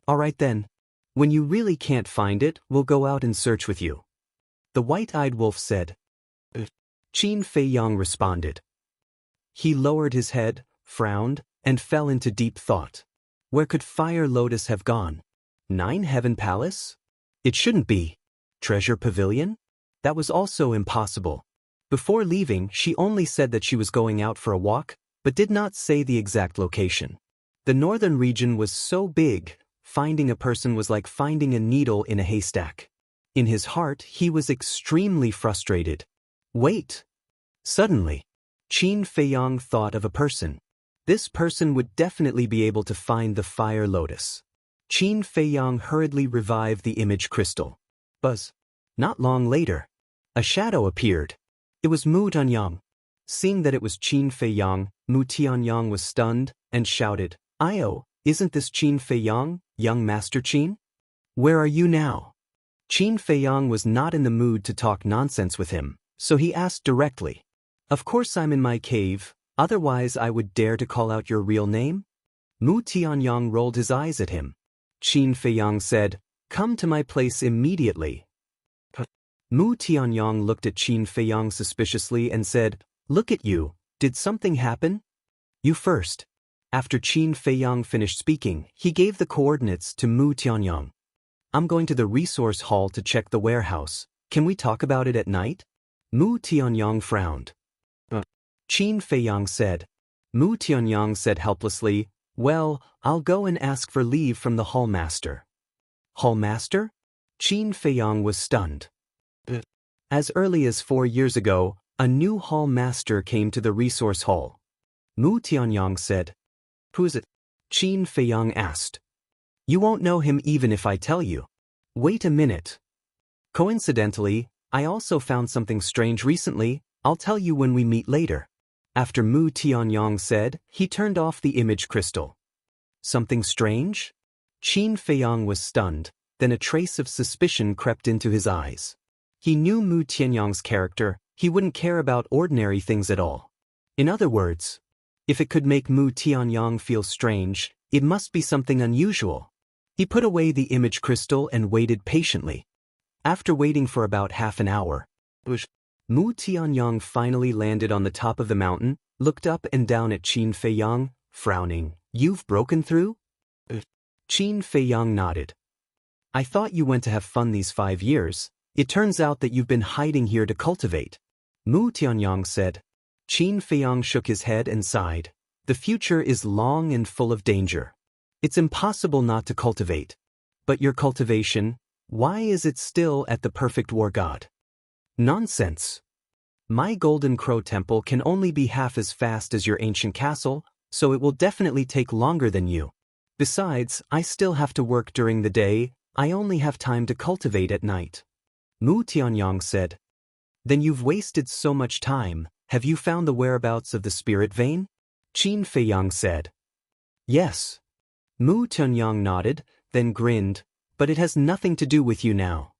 "Alright then. When you really can't find it, we'll go out and search with you," the white-eyed wolf said. Qin Feiyang responded. He lowered his head, frowned, and fell into deep thought. Where could Fire Lotus have gone? 9 Heaven Palace? It shouldn't be. Treasure Pavilion? That was also impossible. Before leaving, she only said that she was going out for a walk, but did not say the exact location. The northern region was so big, finding a person was like finding a needle in a haystack. In his heart, he was extremely frustrated. Wait! Suddenly, Qin Feiyang thought of a person. This person would definitely be able to find the fire lotus. Qin Feiyang hurriedly revived the image crystal. Buzz. Not long later, a shadow appeared. It was Mu Tianyang. Seeing that it was Qin Feiyang, Mu Tianyang was stunned and shouted, "Io, isn't this Qin Feiyang, young Master Qin? Where are you now?" Qin Feiyang was not in the mood to talk nonsense with him, so he asked directly, "Of course I'm in my cave, otherwise I would dare to call out your real name?" Mu Tianyang rolled his eyes at him. Qin Feiyang said, "Come to my place immediately." Mu Tianyang looked at Qin Feiyang suspiciously and said, "Look at you, did something happen?" "You first." After Qin Feiyang finished speaking, he gave the coordinates to Mu Tianyang. "I'm going to the resource hall to check the warehouse. Can we talk about it at night?" Mu Tianyang frowned. Qin Feiyang said. Mu Tianyang said helplessly, "Well, I'll go and ask for leave from the hallmaster." Hallmaster? Qin Feiyang was stunned. As early as 4 years ago, a new hallmaster came to the resource hall. Mu Tianyang said, "Who is it?" Qin Feiyang asked. "You won't know him even if I tell you." "Wait a minute. Coincidentally, I also found something strange recently. I'll tell you when we meet later." After Mu Tianyang said, he turned off the image crystal. Something strange? Qin Feiyang was stunned, then a trace of suspicion crept into his eyes. He knew Mu Tianyang's character, he wouldn't care about ordinary things at all. In other words, if it could make Mu Tianyang feel strange, it must be something unusual. He put away the image crystal and waited patiently. After waiting for about half an hour, Mu Tianyang finally landed on the top of the mountain, looked up and down at Qin Feiyang, frowning. "You've broken through?" Qin Feiyang nodded. "I thought you went to have fun these 5 years. It turns out that you've been hiding here to cultivate." Mu Tianyang said. Qin Feiyang shook his head and sighed. "The future is long and full of danger. It's impossible not to cultivate. But your cultivation, why is it still at the perfect war god?" "Nonsense. My Golden Crow Temple can only be half as fast as your ancient castle, so it will definitely take longer than you. Besides, I still have to work during the day, I only have time to cultivate at night." Mu Tianyang said. "Then you've wasted so much time. Have you found the whereabouts of the spirit vein?" Qin Feiyang said. "Yes." Mu Tianyang nodded, then grinned, "But it has nothing to do with you now."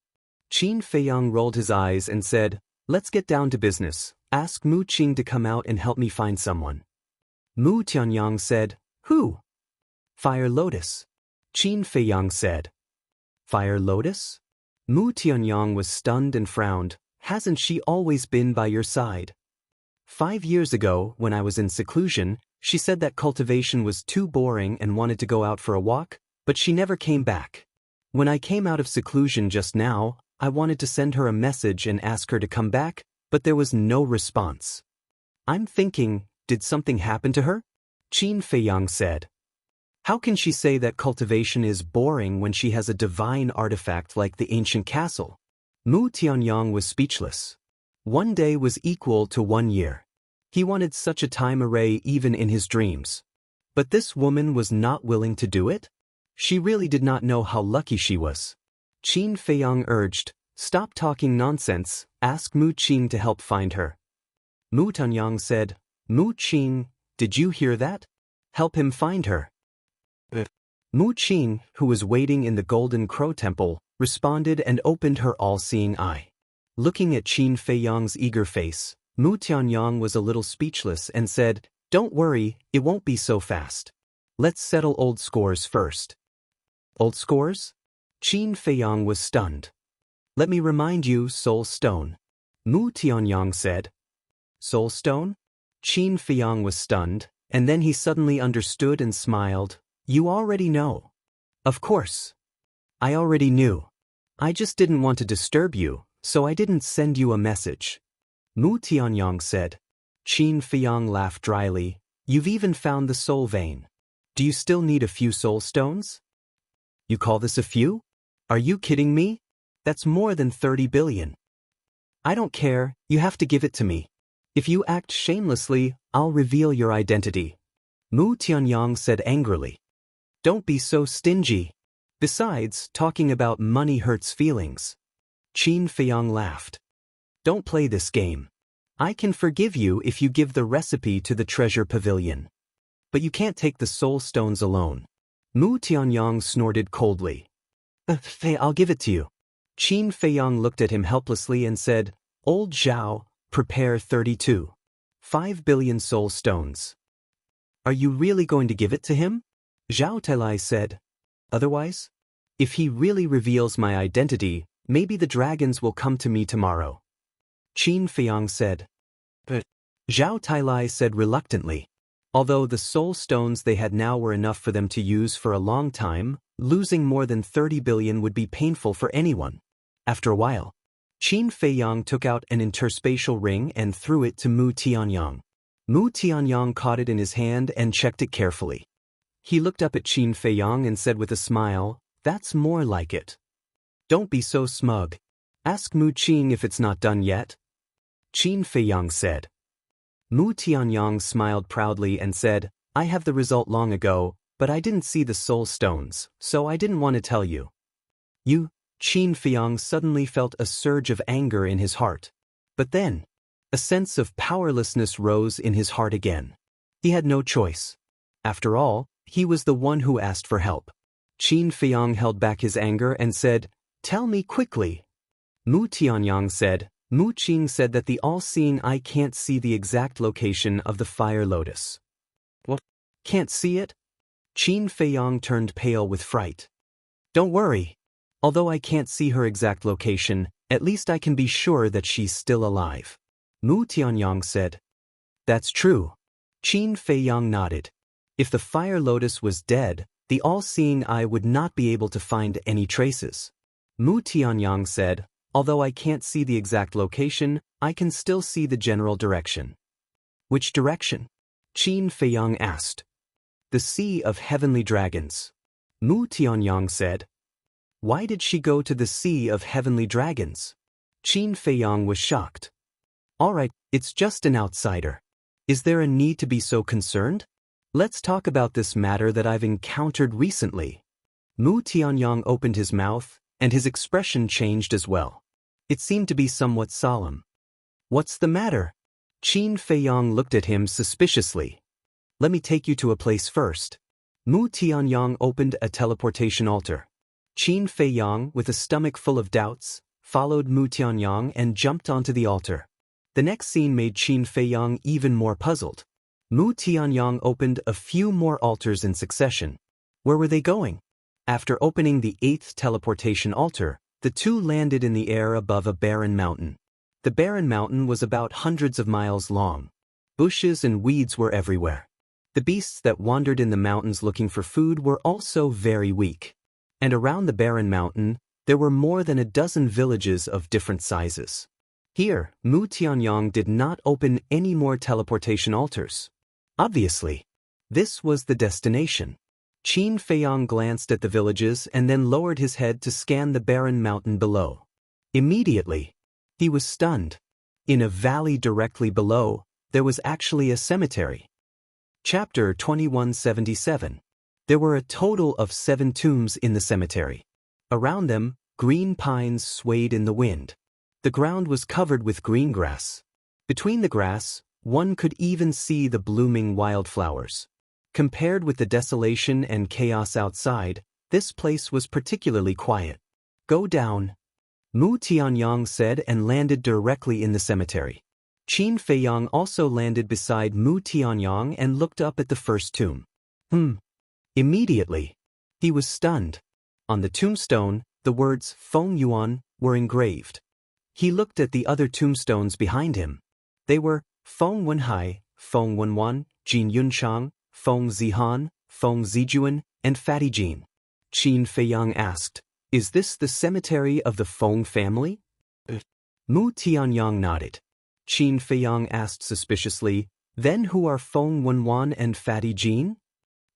Qin Feiyang rolled his eyes and said, "Let's get down to business. Ask Mu Qing to come out and help me find someone." Mu Tianyang said, "Who?" "Fire Lotus." Qin Feiyang said. "Fire Lotus?" Mu Tianyang was stunned and frowned. "Hasn't she always been by your side?" 5 years ago, when I was in seclusion, she said that cultivation was too boring and wanted to go out for a walk, but she never came back. When I came out of seclusion just now, I wanted to send her a message and ask her to come back, but there was no response. I'm thinking, did something happen to her? Qin Feiyang said. How can she say that cultivation is boring when she has a divine artifact like the ancient castle? Mu Tianyang was speechless. 1 day was equal to 1 year. He wanted such a time array even in his dreams. But this woman was not willing to do it? She really did not know how lucky she was. Qin Feiyang urged, "Stop talking nonsense, ask Mu Qing to help find her." Mu Tianyang said, "Mu Qing, did you hear that? Help him find her." Mu Qing, who was waiting in the Golden Crow Temple, responded and opened her all-seeing eye. Looking at Qin Feiyang's eager face, Mu Tianyang was a little speechless and said, "Don't worry, it won't be so fast. Let's settle old scores first." Old scores? Qin Feiyang was stunned. "Let me remind you, Soul Stone." Mu Tianyang said. Soul Stone? Qin Feiyang was stunned, and then he suddenly understood and smiled. "You already know." "Of course. I already knew." I just didn't want to disturb you, so I didn't send you a message. Mu Tianyong said. Qin Feiyong laughed dryly. You've even found the soul vein. Do you still need a few soul stones? You call this a few? Are you kidding me? That's more than 30 billion. I don't care, you have to give it to me. If you act shamelessly, I'll reveal your identity. Mu Tianyong said angrily. Don't be so stingy. Besides, talking about money hurts feelings. Qin Feiyong laughed. Don't play this game. I can forgive you if you give the recipe to the treasure pavilion. But you can't take the soul stones alone. Mu Tianyong snorted coldly. I'll give it to you. Qin Feiyong looked at him helplessly and said, Old Zhao, prepare 32. 5 billion soul stones. Are you really going to give it to him? Zhao Tailai said. Otherwise? If he really reveals my identity, maybe the dragons will come to me tomorrow. Qin Feiyong said. But Zhao Tailai said reluctantly. Although the soul stones they had now were enough for them to use for a long time, losing more than 30 billion would be painful for anyone. After a while, Qin Feiyong took out an interspatial ring and threw it to Mu Tianyong. Mu Tianyong caught it in his hand and checked it carefully. He looked up at Qin Feiyong and said with a smile, That's more like it. Don't be so smug. Ask Mu Qing if it's not done yet. Qin Feiyong said. Mu Tianyong smiled proudly and said, I have the result long ago, but I didn't see the soul stones, so I didn't want to tell you. You, Qin Feiyong suddenly felt a surge of anger in his heart. But then, a sense of powerlessness rose in his heart again. He had no choice. After all, he was the one who asked for help. Qin Feiyong held back his anger and said, Tell me quickly. Mu Tianyong said, Mu Qing said that the all-seeing eye can't see the exact location of the fire lotus. What? Can't see it? Qin Feiyong turned pale with fright. Don't worry. Although I can't see her exact location, at least I can be sure that she's still alive. Mu Tianyong said. That's true. Qin Feiyong nodded. If the fire lotus was dead, the all-seeing eye would not be able to find any traces. Mu Tianyong said, Although I can't see the exact location, I can still see the general direction. Which direction? Qin Feiyong asked. The Sea of Heavenly Dragons. Mu Tianyong said. Why did she go to the Sea of Heavenly Dragons? Qin Feiyong was shocked. All right, it's just an outsider. Is there a need to be so concerned? Let's talk about this matter that I've encountered recently. Mu Tianyong opened his mouth, and his expression changed as well. It seemed to be somewhat solemn. What's the matter? Qin Feiyong looked at him suspiciously. Let me take you to a place first. Mu Tianyong opened a teleportation altar. Qin Feiyong, with a stomach full of doubts, followed Mu Tianyong and jumped onto the altar. The next scene made Qin Feiyong even more puzzled. Mu Tianyong opened a few more altars in succession. Where were they going? After opening the 8th teleportation altar, the two landed in the air above a barren mountain. The barren mountain was about hundreds of miles long. Bushes and weeds were everywhere. The beasts that wandered in the mountains looking for food were also very weak. And around the barren mountain, there were more than a dozen villages of different sizes. Here, Mu Tianyong did not open any more teleportation altars. Obviously, this was the destination. Qin Feiyong glanced at the villages and then lowered his head to scan the barren mountain below. Immediately, he was stunned. In a valley directly below, there was actually a cemetery. Chapter 2177. There were a total of 7 tombs in the cemetery. Around them, green pines swayed in the wind. The ground was covered with green grass. Between the grass, one could even see the blooming wildflowers. Compared with the desolation and chaos outside, this place was particularly quiet. Go down. Mu Tianyong said and landed directly in the cemetery. Qin Feiyong also landed beside Mu Tianyong and looked up at the first tomb. Immediately, he was stunned. On the tombstone, the words Feng Yuan were engraved. He looked at the other tombstones behind him. They were Feng Wenhai, Feng Wenwan, Jin Yunchang, Feng Zihan, Feng Zijuan, and Fatty Jin. Qin Feiyong asked, Is this the cemetery of the Feng family? Mu Tianyang nodded. Qin Feiyang asked suspiciously, then who are Feng Wenwan and Fatty Jean?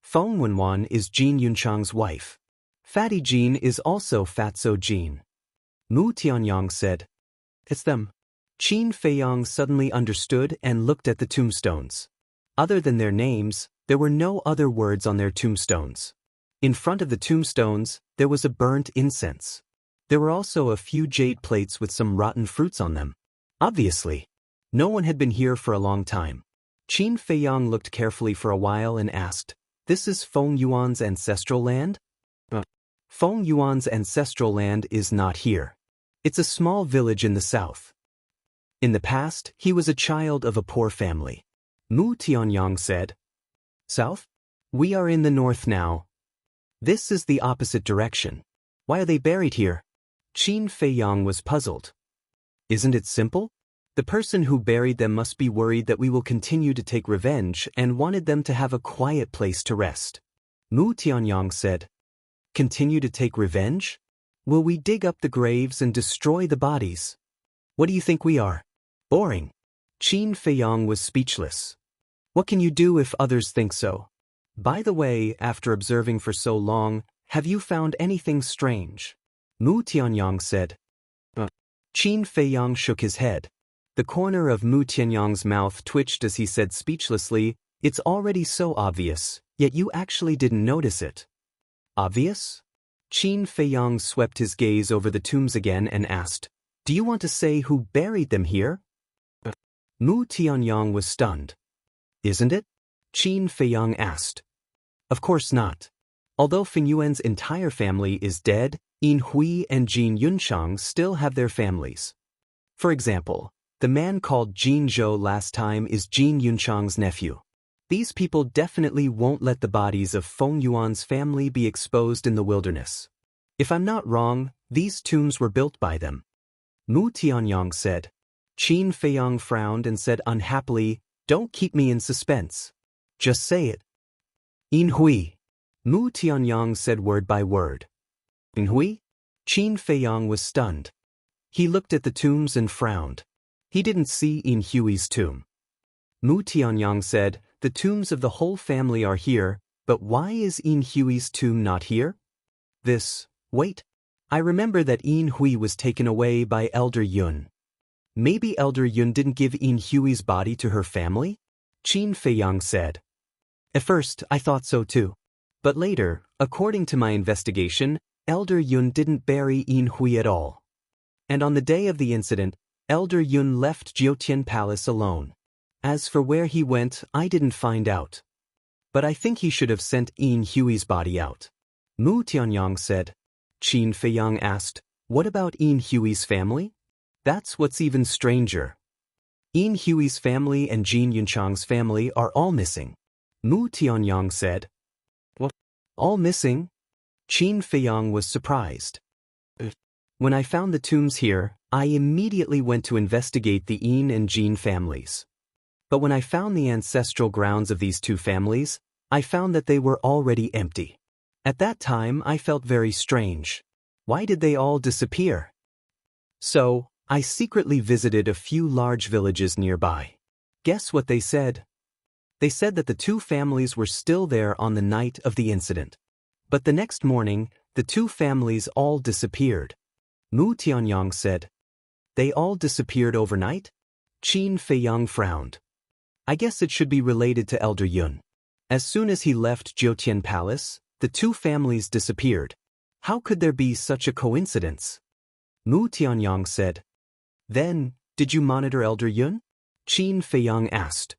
Feng Wenwan is Jean Yunchang's wife. Fatty Jean is also Fatso Jean. Mu Tianyang said, it's them. Qin Feiyang suddenly understood and looked at the tombstones. Other than their names, there were no other words on their tombstones. In front of the tombstones, there was a burnt incense. There were also a few jade plates with some rotten fruits on them. Obviously, no one had been here for a long time. Qin Feiyang looked carefully for a while and asked, this is Feng Yuan's ancestral land? Feng Yuan's ancestral land is not here. It's a small village in the south. In the past, he was a child of a poor family. Mu Tianyang said, south? We are in the north now. This is the opposite direction. Why are they buried here? Qin Feiyang was puzzled. Isn't it simple? The person who buried them must be worried that we will continue to take revenge and wanted them to have a quiet place to rest. Mu Tianyang said, continue to take revenge? Will we dig up the graves and destroy the bodies? What do you think we are? Boring. Qin Feiyang was speechless. What can you do if others think so? By the way, after observing for so long, have you found anything strange? Mu Tianyang said. Qin Feiyang shook his head. The corner of Mu Tianyang's mouth twitched as he said speechlessly, it's already so obvious, yet you actually didn't notice it. Obvious? Qin Feiyang swept his gaze over the tombs again and asked, do you want to say who buried them here? Mu Tianyang was stunned. Isn't it? Qin Feiyang asked. Of course not. Although Feng Yuan's entire family is dead, Yin Hui and Jin Yunchang still have their families. For example, the man called Jin Zhou last time is Jin Yunchang's nephew. These people definitely won't let the bodies of Feng Yuan's family be exposed in the wilderness. If I'm not wrong, these tombs were built by them. Mu Tianyang said. Qin Feiyang frowned and said unhappily, don't keep me in suspense. Just say it. Yin Hui. Mu Tianyang said word by word. Yin Hui? Qin Feiyang was stunned. He looked at the tombs and frowned. He didn't see Yin Hui's tomb. Mu Tianyang said, the tombs of the whole family are here, but why is Yin Hui's tomb not here? Wait. I remember that Yin Hui was taken away by Elder Yun. Maybe Elder Yun didn't give Yin Hui's body to her family? Qin Feiyang said. At first, I thought so too. But later, according to my investigation, Elder Yun didn't bury Yin Hui at all. And on the day of the incident, Elder Yun left Jiutian Palace alone. As for where he went, I didn't find out. But I think he should have sent Yin Hui's body out. Mu Tianyang said. Qin Feiyang asked, what about Yin Hui's family? That's what's even stranger. Yin Hui's family and Jin Yunchang's family are all missing. Mu Tianyang said. What? All missing? Qin Feiyang was surprised. When I found the tombs here, I immediately went to investigate the Yin and Jin families. But when I found the ancestral grounds of these two families, I found that they were already empty. At that time, I felt very strange. Why did they all disappear? So, I secretly visited a few large villages nearby. Guess what they said? They said that the two families were still there on the night of the incident. But the next morning, the two families all disappeared. Mu Tianyang said. They all disappeared overnight? Qin Feiyang frowned. I guess it should be related to Elder Yun. As soon as he left Jiutian Palace, the two families disappeared. How could there be such a coincidence? Mu Tianyang said. Then, did you monitor Elder Yun? Qin Feiyang asked.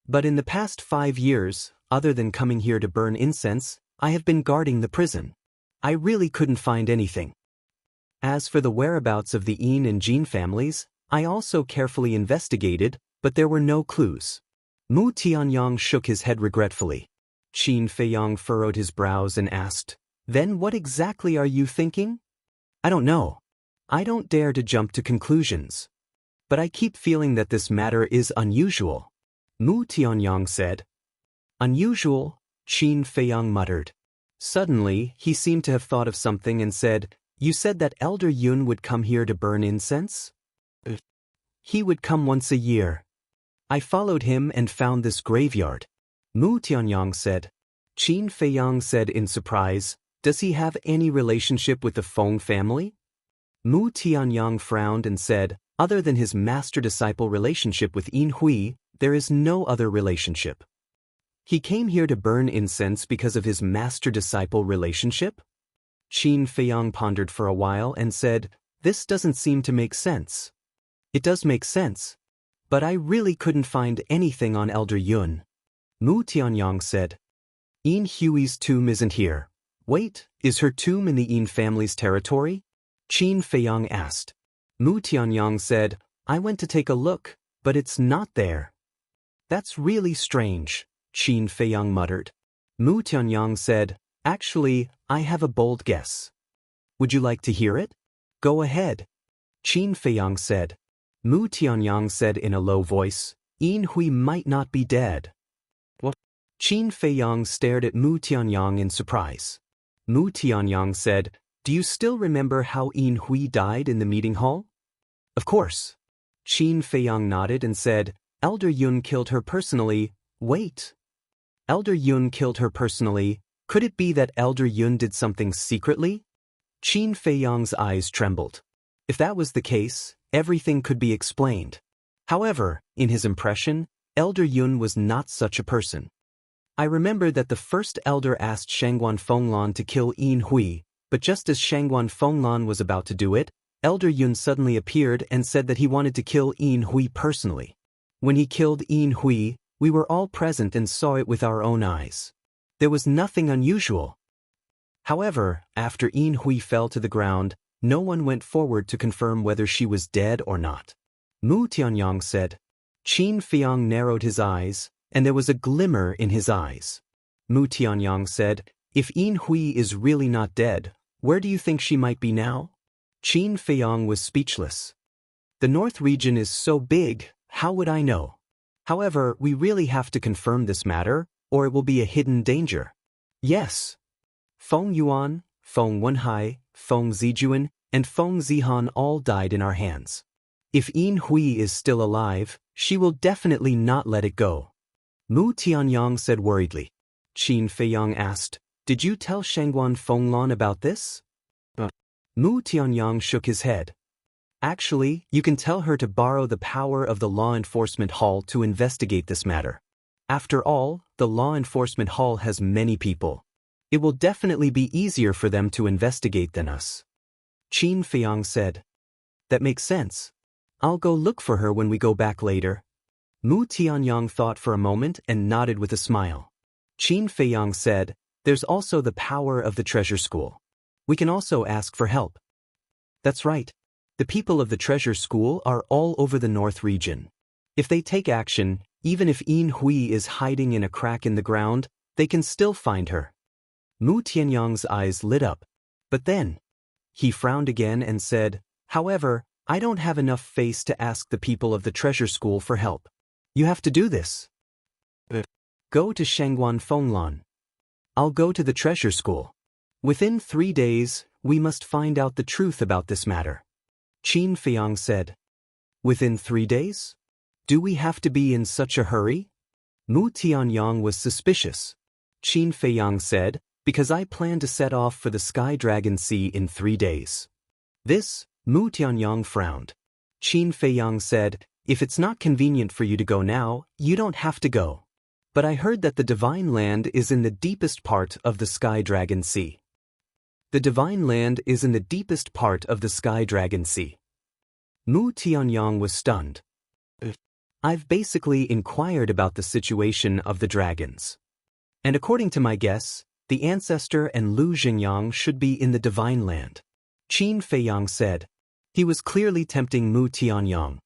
But in the past 5 years, other than coming here to burn incense, I have been guarding the prison. I really couldn't find anything. As for the whereabouts of the Yin and Jin families, I also carefully investigated, but there were no clues. Mu Tianyang shook his head regretfully. Qin Feiyang furrowed his brows and asked, then what exactly are you thinking? I don't know. I don't dare to jump to conclusions. But I keep feeling that this matter is unusual. Mu Tianyang said. Unusual? Qin Feiyang muttered. Suddenly, he seemed to have thought of something and said, "You said that Elder Yun would come here to burn incense?" "He would come once a year. I followed him and found this graveyard," Mu Tianyang said. Qin Feiyang said in surprise, "Does he have any relationship with the Feng family?" Mu Tianyang frowned and said, "Other than his master-disciple relationship with Yin Hui, there is no other relationship." "He came here to burn incense because of his master-disciple relationship?" Qin Feiyang pondered for a while and said, "This doesn't seem to make sense." "It does make sense. But I really couldn't find anything on Elder Yun." Mu Tianyang said, "Yin Hui's tomb isn't here. Wait, is her tomb in the Yin family's territory?" Qin Feiyang asked. Mu Tianyang said, "I went to take a look, but it's not there." "That's really strange," Qin Feiyang muttered. Mu Tianyang said, "Actually, I have a bold guess." "Would you like to hear it?" "Go ahead," Qin Feiyang said. Mu Tianyang said in a low voice, "Yin Hui might not be dead." "What?" Qin Feiyang stared at Mu Tianyang in surprise. Mu Tianyang said, "Do you still remember how Yin Hui died in the meeting hall?" "Of course." Qin Feiyang nodded and said, "Elder Yun killed her personally." "Wait. Elder Yun killed her personally. Could it be that Elder Yun did something secretly?" Qin Feiyang's eyes trembled. If that was the case, everything could be explained. However, in his impression, Elder Yun was not such a person. "I remember that the first elder asked Shangguan Fenglan to kill Yin Hui, but just as Shangguan Fenglan was about to do it, Elder Yun suddenly appeared and said that he wanted to kill Yin Hui personally. When he killed Yin Hui, we were all present and saw it with our own eyes. There was nothing unusual. However, after Yin Hui fell to the ground, no one went forward to confirm whether she was dead or not." Mu Tianyang said. Qin Feiyang narrowed his eyes, and there was a glimmer in his eyes. Mu Tianyang said, "If Yin Hui is really not dead, where do you think she might be now?" Qin Feiyang was speechless. "The North region is so big, how would I know? However, we really have to confirm this matter, or it will be a hidden danger." "Yes. Feng Yuan, Feng Wenhai, Feng Zijuan, and Feng Zihan all died in our hands. If Yin Hui is still alive, she will definitely not let it go." Mu Tianyang said worriedly. Qin Feiyang asked, "Did you tell Shangguan Fenglan about this?" Mu Tianyang shook his head. "Actually, you can tell her to borrow the power of the Law Enforcement Hall to investigate this matter. After all, the Law Enforcement Hall has many people. It will definitely be easier for them to investigate than us." Qin Feiyang said. "That makes sense. I'll go look for her when we go back later." Mu Tianyang thought for a moment and nodded with a smile. Qin Feiyang said, "There's also the power of the treasure school. We can also ask for help." "That's right. The people of the treasure school are all over the North region. If they take action, even if Yin Hui is hiding in a crack in the ground, they can still find her." Mu Tianyang's eyes lit up. But then, he frowned again and said, "However, I don't have enough face to ask the people of the treasure school for help. You have to do this. Go to Shangguan Fenglan. I'll go to the treasure school. Within 3 days, we must find out the truth about this matter." Qin Feiyang said. "Within 3 days? Do we have to be in such a hurry?" Mu Tianyang was suspicious. Qin Feiyang said, "Because I plan to set off for the Sky Dragon Sea in 3 days. This, Mu Tianyang frowned. Qin Feiyang said, "If it's not convenient for you to go now, you don't have to go. But I heard that the Divine Land is in the deepest part of the Sky Dragon Sea." "The Divine Land is in the deepest part of the Sky Dragon Sea." Mu Tianyang was stunned. "I've basically inquired about the situation of the dragons. And according to my guess, the ancestor and Lu Xingyang should be in the Divine Land," Qin Feiyang said. He was clearly tempting Mu Tianyang.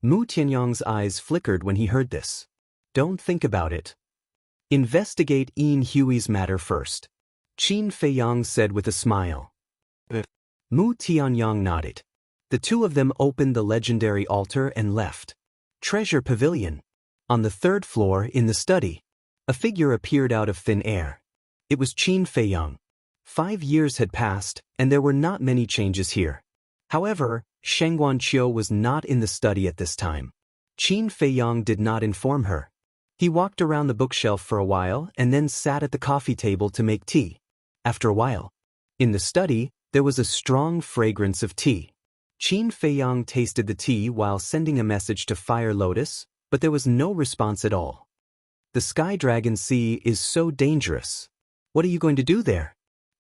Mu Tianyang's eyes flickered when he heard this. "Don't think about it. Investigate Yin Hui's matter first," Qin Feiyang said with a smile. Mu Tianyang nodded. The two of them opened the legendary altar and left. Treasure Pavilion. On the 3rd floor in the study, a figure appeared out of thin air. It was Qin Feiyang. 5 years had passed, and there were not many changes here. However, Sheng Guanqiu was not in the study at this time. Qin Feiyang did not inform her. He walked around the bookshelf for a while and then sat at the coffee table to make tea. After a while, in the study, there was a strong fragrance of tea. Qin Feiyang tasted the tea while sending a message to Fire Lotus, but there was no response at all. The Sky Dragon Sea is so dangerous. What are you going to do there?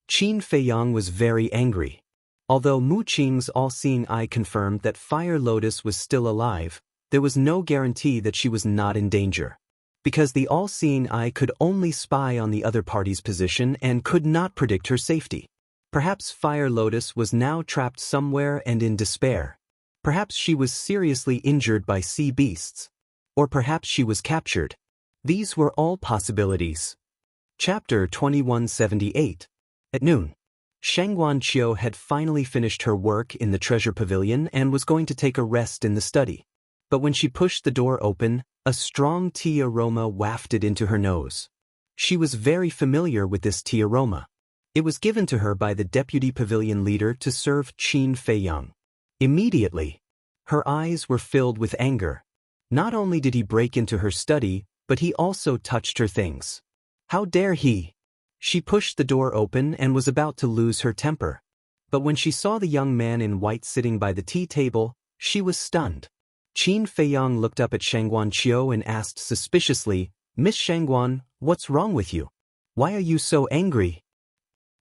Qin Feiyang was very angry. Although Mu Qing's all-seeing eye confirmed that Fire Lotus was still alive, there was no guarantee that she was not in danger. Because the all-seeing eye could only spy on the other party's position and could not predict her safety. Perhaps Fire Lotus was now trapped somewhere and in despair. Perhaps she was seriously injured by sea beasts. Or perhaps she was captured. These were all possibilities. Chapter 2178. At noon, Sheng Guanqiu had finally finished her work in the treasure pavilion and was going to take a rest in the study. But when she pushed the door open, a strong tea aroma wafted into her nose. She was very familiar with this tea aroma. It was given to her by the deputy pavilion leader to serve Qin Feiyang. Immediately, her eyes were filled with anger. Not only did he break into her study, but he also touched her things. How dare he? She pushed the door open and was about to lose her temper. But when she saw the young man in white sitting by the tea table, she was stunned. Qin Feiyang looked up at Sheng Guanqiu and asked suspiciously, "Miss Shengguan, what's wrong with you? Why are you so angry?"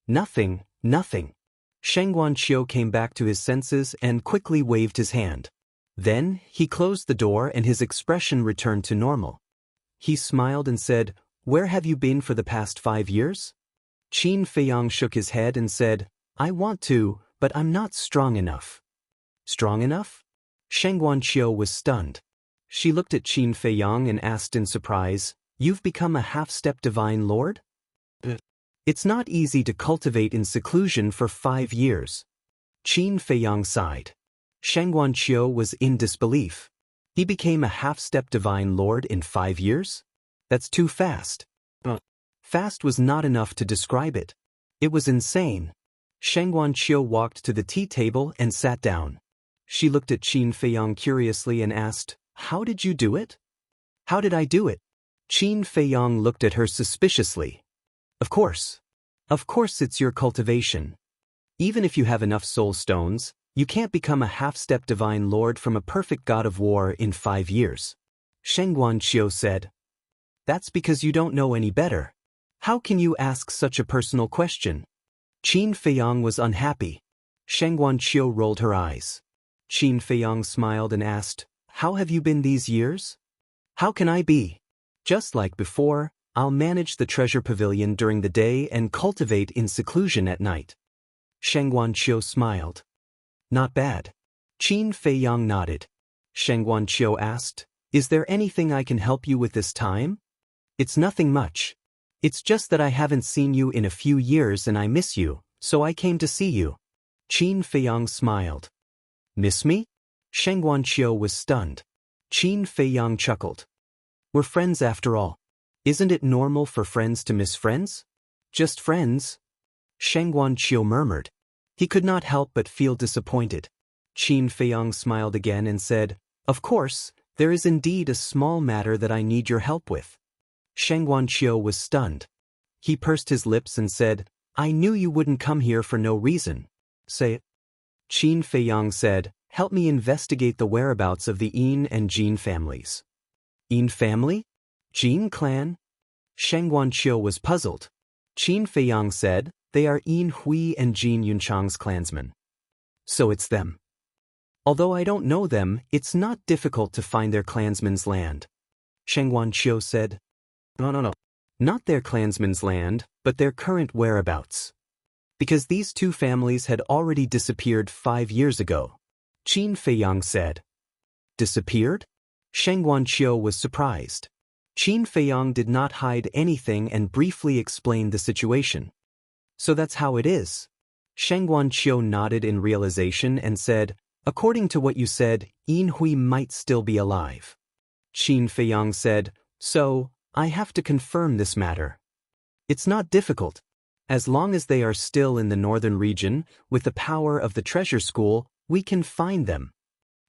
"Nothing, nothing." Sheng Guanqiu came back to his senses and quickly waved his hand. Then, he closed the door and his expression returned to normal. He smiled and said, "Where have you been for the past 5 years?" Qin Feiyang shook his head and said, "I want to, but I'm not strong enough." "Strong enough?" Sheng Guanqiu was stunned. She looked at Qin Feiyang and asked in surprise, "You've become a half-step divine lord?" "It's not easy to cultivate in seclusion for 5 years." Qin Feiyang sighed. Sheng Guanqiu was in disbelief. He became a half-step divine lord in 5 years? That's too fast. Fast was not enough to describe it. It was insane. Sheng Guanqiu walked to the tea table and sat down. She looked at Qin Feiyang curiously and asked, "How did you do it?" "How did I do it?" Qin Feiyang looked at her suspiciously. Of course it's your cultivation. Even if you have enough soul stones, you can't become a half-step divine lord from a perfect god of war in 5 years. Sheng Guanqiu said. "That's because you don't know any better. How can you ask such a personal question?" Qin Feiyang was unhappy. Sheng Guanqiu rolled her eyes. Qin Feiyang smiled and asked, "How have you been these years?" "How can I be? Just like before, I'll manage the treasure pavilion during the day and cultivate in seclusion at night." Sheng Guanqiu smiled. "Not bad." Qin Feiyang nodded. Sheng Guanqiu asked, "Is there anything I can help you with this time?" "It's nothing much. It's just that I haven't seen you in a few years and I miss you, so I came to see you." Qin Feiyang smiled. "Miss me?" Sheng Guanqiu was stunned. Qin Feiyang chuckled. "We're friends after all. Isn't it normal for friends to miss friends?" "Just friends?" Sheng Guanqiu murmured. He could not help but feel disappointed. Qin Feiyang smiled again and said, "Of course, there is indeed a small matter that I need your help with." Sheng Guanqiu was stunned. He pursed his lips and said, "I knew you wouldn't come here for no reason. Say it." Qin Feiyang said, "Help me investigate the whereabouts of the Yin and Jin families." "Yin family? Jin clan?" Sheng Guanqiu was puzzled. Qin Feiyang said, "They are Yin Hui and Jin Yunchang's clansmen." "So it's them. Although I don't know them, it's not difficult to find their clansmen's land." Sheng Guanqiu said, No. Not their clansmen's land, but their current whereabouts. Because these two families had already disappeared 5 years ago." Qin Feiyang said. "Disappeared?" Sheng Guanqiu was surprised. Qin Feiyang did not hide anything and briefly explained the situation. "So that's how it is." Sheng Guanqiu nodded in realization and said, "According to what you said, Yin Hui might still be alive." Qin Feiyang said, "So, I have to confirm this matter." It's not difficult. As long as they are still in the northern region, with the power of the treasure school, we can find them.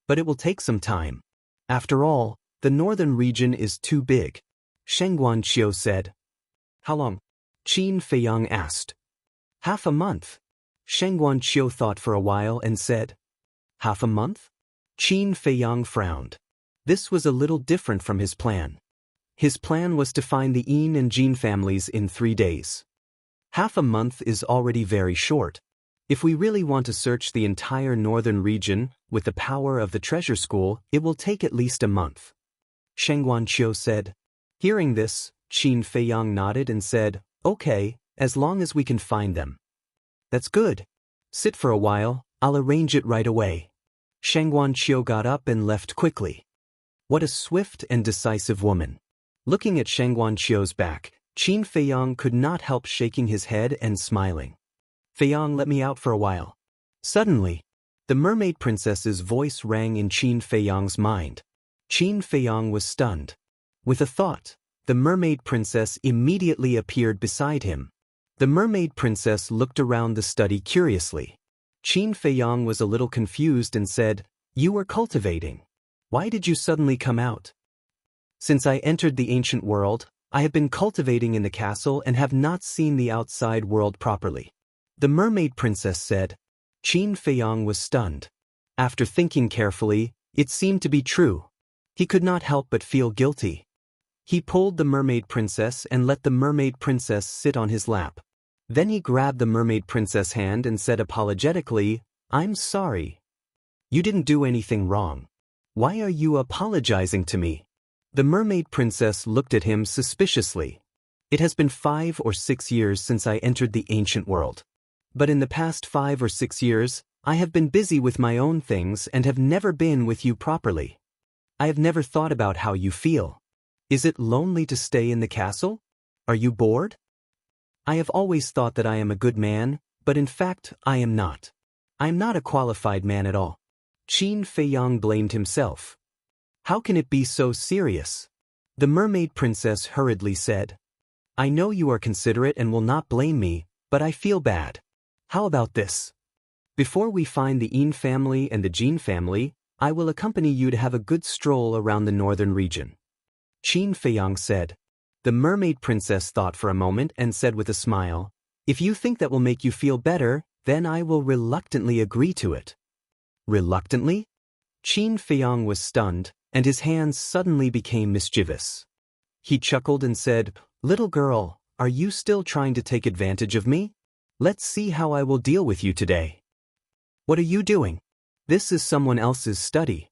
But it will take some time. After all, the northern region is too big. Sheng Guanqiu said. How long? Qin Feiyang asked. Half a month. Sheng Guanqiu thought for a while and said. Half a month? Qin Feiyang frowned. This was a little different from his plan. His plan was to find the Yin and Jin families in 3 days. Half a month is already very short. If we really want to search the entire northern region, with the power of the treasure school, it will take at least a month. Sheng Guanqiu said. Hearing this, Qin Feiyang nodded and said, Okay, as long as we can find them. That's good. Sit for a while, I'll arrange it right away. Sheng Guanqiu got up and left quickly. What a swift and decisive woman. Looking at Sheng Guanqiu's back, Qin Feiyang could not help shaking his head and smiling. Feiyang, let me out for a while. Suddenly, the mermaid princess's voice rang in Qin Feiyang's mind. Qin Feiyang was stunned. With a thought, the mermaid princess immediately appeared beside him. The mermaid princess looked around the study curiously. Qin Feiyang was a little confused and said, You were cultivating. Why did you suddenly come out? Since I entered the ancient world, I have been cultivating in the castle and have not seen the outside world properly. The mermaid princess said. Qin Feiyang was stunned. After thinking carefully, it seemed to be true. He could not help but feel guilty. He pulled the mermaid princess and let the mermaid princess sit on his lap. Then he grabbed the mermaid princess' hand and said apologetically, I'm sorry. You didn't do anything wrong. Why are you apologizing to me? The mermaid princess looked at him suspiciously. It has been 5 or 6 years since I entered the ancient world. But in the past 5 or 6 years, I have been busy with my own things and have never been with you properly. I have never thought about how you feel. Is it lonely to stay in the castle? Are you bored? I have always thought that I am a good man, but in fact, I am not. I am not a qualified man at all. Qin Feiyang blamed himself. How can it be so serious? The mermaid princess hurriedly said. I know you are considerate and will not blame me, but I feel bad. How about this? Before we find the Yin family and the Jin family, I will accompany you to have a good stroll around the northern region. Qin Feiyang said. The mermaid princess thought for a moment and said with a smile, If you think that will make you feel better, then I will reluctantly agree to it. Reluctantly? Qin Feiyang was stunned, and his hands suddenly became mischievous. He chuckled and said, Little girl, are you still trying to take advantage of me? Let's see how I will deal with you today. What are you doing? This is someone else's study.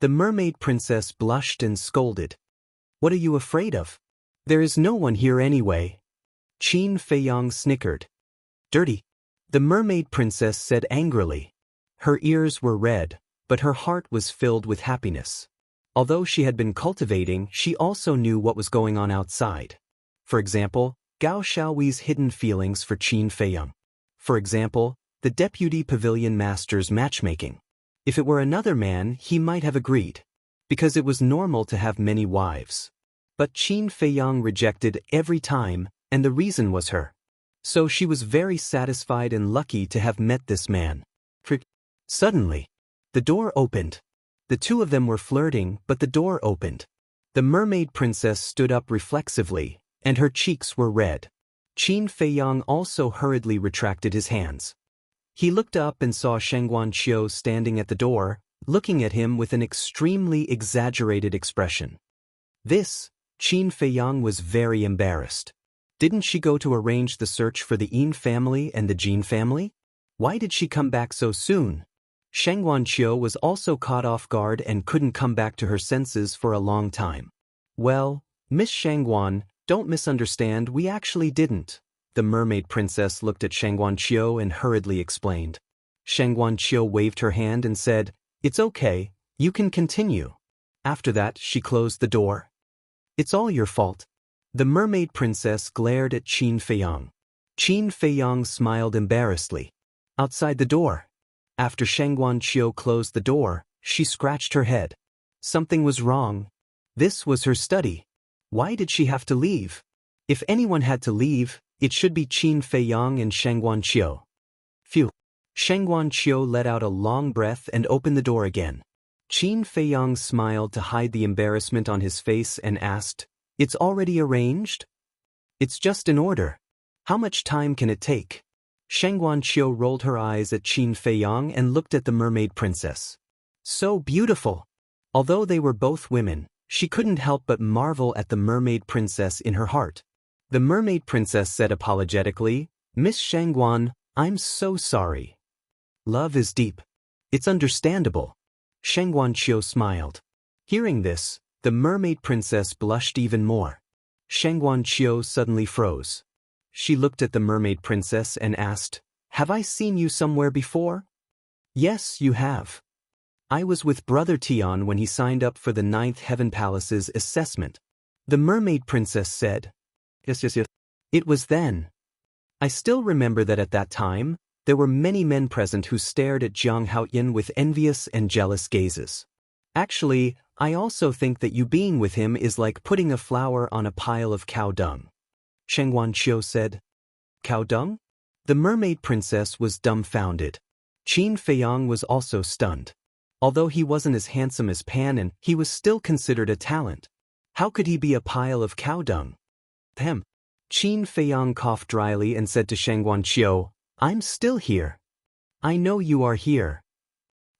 The mermaid princess blushed and scolded. What are you afraid of? There is no one here anyway. Qin Feiyang snickered. Dirty. The mermaid princess said angrily. Her ears were red, but her heart was filled with happiness. Although she had been cultivating, she also knew what was going on outside. For example, Gao Xiaohui's hidden feelings for Qin Feiyang. For example, the deputy pavilion master's matchmaking. If it were another man, he might have agreed, because it was normal to have many wives. But Qin Feiyang rejected every time, and the reason was her. So she was very satisfied and lucky to have met this man. Suddenly, the door opened. The two of them were flirting, but the door opened. The mermaid princess stood up reflexively, and her cheeks were red. Qin Feiyang also hurriedly retracted his hands. He looked up and saw Sheng Guanqiu standing at the door, looking at him with an extremely exaggerated expression. This, Qin Feiyang was very embarrassed. Didn't she go to arrange the search for the Yin family and the Jin family? Why did she come back so soon? Sheng Guanqiu was also caught off guard and couldn't come back to her senses for a long time. Well, Miss Sheng Guan, don't misunderstand, we actually didn't. The mermaid princess looked at Sheng Guanqiu and hurriedly explained. Sheng Guanqiu waved her hand and said, It's okay, you can continue. After that, she closed the door. It's all your fault. The mermaid princess glared at Qin Feiyang. Qin Feiyang smiled embarrassedly. Outside the door. After Sheng Guanqiu closed the door, she scratched her head. Something was wrong. This was her study. Why did she have to leave? If anyone had to leave, it should be Qin Feiyang and Shangguan Qiu. Phew. Shangguan Qiu let out a long breath and opened the door again. Qin Feiyang smiled to hide the embarrassment on his face and asked, "It's already arranged?" "It's just an order. How much time can it take?" Shangguan Qiu rolled her eyes at Qin Feiyang and looked at the mermaid princess. So beautiful! Although they were both women, she couldn't help but marvel at the mermaid princess in her heart. The mermaid princess said apologetically, "Miss Shangguan, I'm so sorry. Love is deep. It's understandable." Shangguan Qiu smiled. Hearing this, the mermaid princess blushed even more. Shangguan Qiu suddenly froze. She looked at the mermaid princess and asked, "Have I seen you somewhere before?" "Yes, you have. I was with Brother Tian when he signed up for the 9th Heaven Palace's assessment." The mermaid princess said. Yes. It was then. I still remember that at that time, there were many men present who stared at Jiang Haoyan with envious and jealous gazes. Actually, I also think that you being with him is like putting a flower on a pile of cow dung. Shangguan Qiu said. Cow dung? The mermaid princess was dumbfounded. Qin Feiyang was also stunned. Although he wasn't as handsome as Pan, he was still considered a talent. How could he be a pile of cow dung? Qin Feiyang coughed dryly and said to Shangguan Qiu, "I'm still here. I know you are here.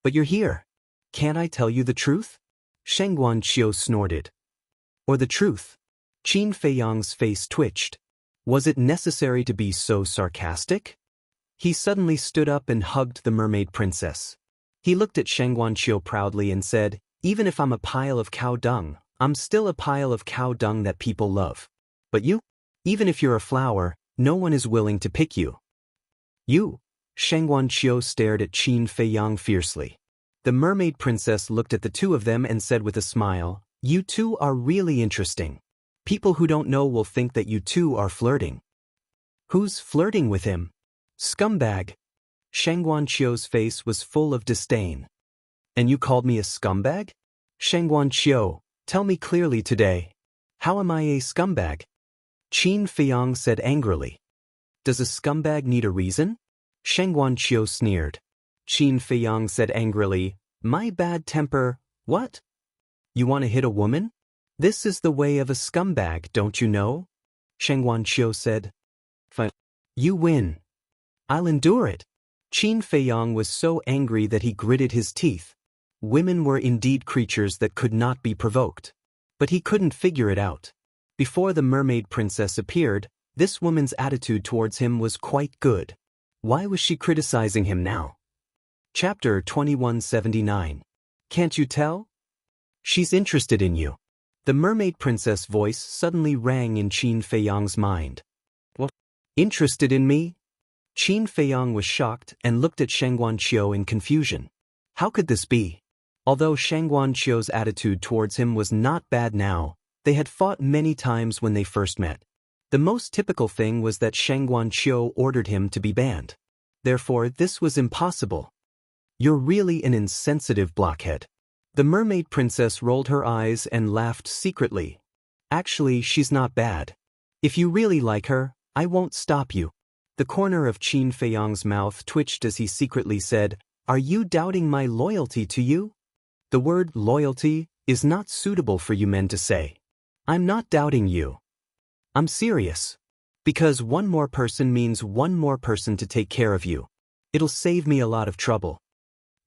But you're here. Can't I tell you the truth?" Shangguan Qiu snorted. "Or the truth?" Qin Feiyang's face twitched. Was it necessary to be so sarcastic? He suddenly stood up and hugged the mermaid princess. He looked at Shangguan Qiu proudly and said, "Even if I'm a pile of cow dung, I'm still a pile of cow dung that people love. But you? Even if you're a flower, no one is willing to pick you." "You?" Shangguan Qiu stared at Qin Feiyang fiercely. The mermaid princess looked at the two of them and said with a smile, "You two are really interesting. People who don't know will think that you two are flirting." "Who's flirting with him?" "Scumbag." Shangguan Qiu's face was full of disdain. "And you called me a scumbag?" "Shangguan Qiu, tell me clearly today. How am I a scumbag?" Qin Feiyang said angrily. "Does a scumbag need a reason?" Shangguan Qiu sneered. Qin Feiyang said angrily, "My bad temper, what? You want to hit a woman? This is the way of a scumbag, don't you know?" Shangguan Qiu said. "Fine. You win. I'll endure it." Qin Feiyang was so angry that he gritted his teeth. Women were indeed creatures that could not be provoked. But he couldn't figure it out. Before the mermaid princess appeared, this woman's attitude towards him was quite good. Why was she criticizing him now? Chapter 2179. Can't you tell? She's interested in you. The mermaid princess' voice suddenly rang in Qin Feiyang's mind. What? Interested in me? Qin Feiyang was shocked and looked at Shangguan Qiu in confusion. How could this be? Although Shangguan Qiu's attitude towards him was not bad now, they had fought many times when they first met. The most typical thing was that Shangguan Qiu ordered him to be banned. Therefore, this was impossible. "You're really an insensitive blockhead." The mermaid princess rolled her eyes and laughed secretly. "Actually, she's not bad. If you really like her, I won't stop you." The corner of Qin Feiyang's mouth twitched as he secretly said, "Are you doubting my loyalty to you?" The word loyalty is not suitable for you men to say. I'm not doubting you. I'm serious. Because one more person means one more person to take care of you. It'll save me a lot of trouble.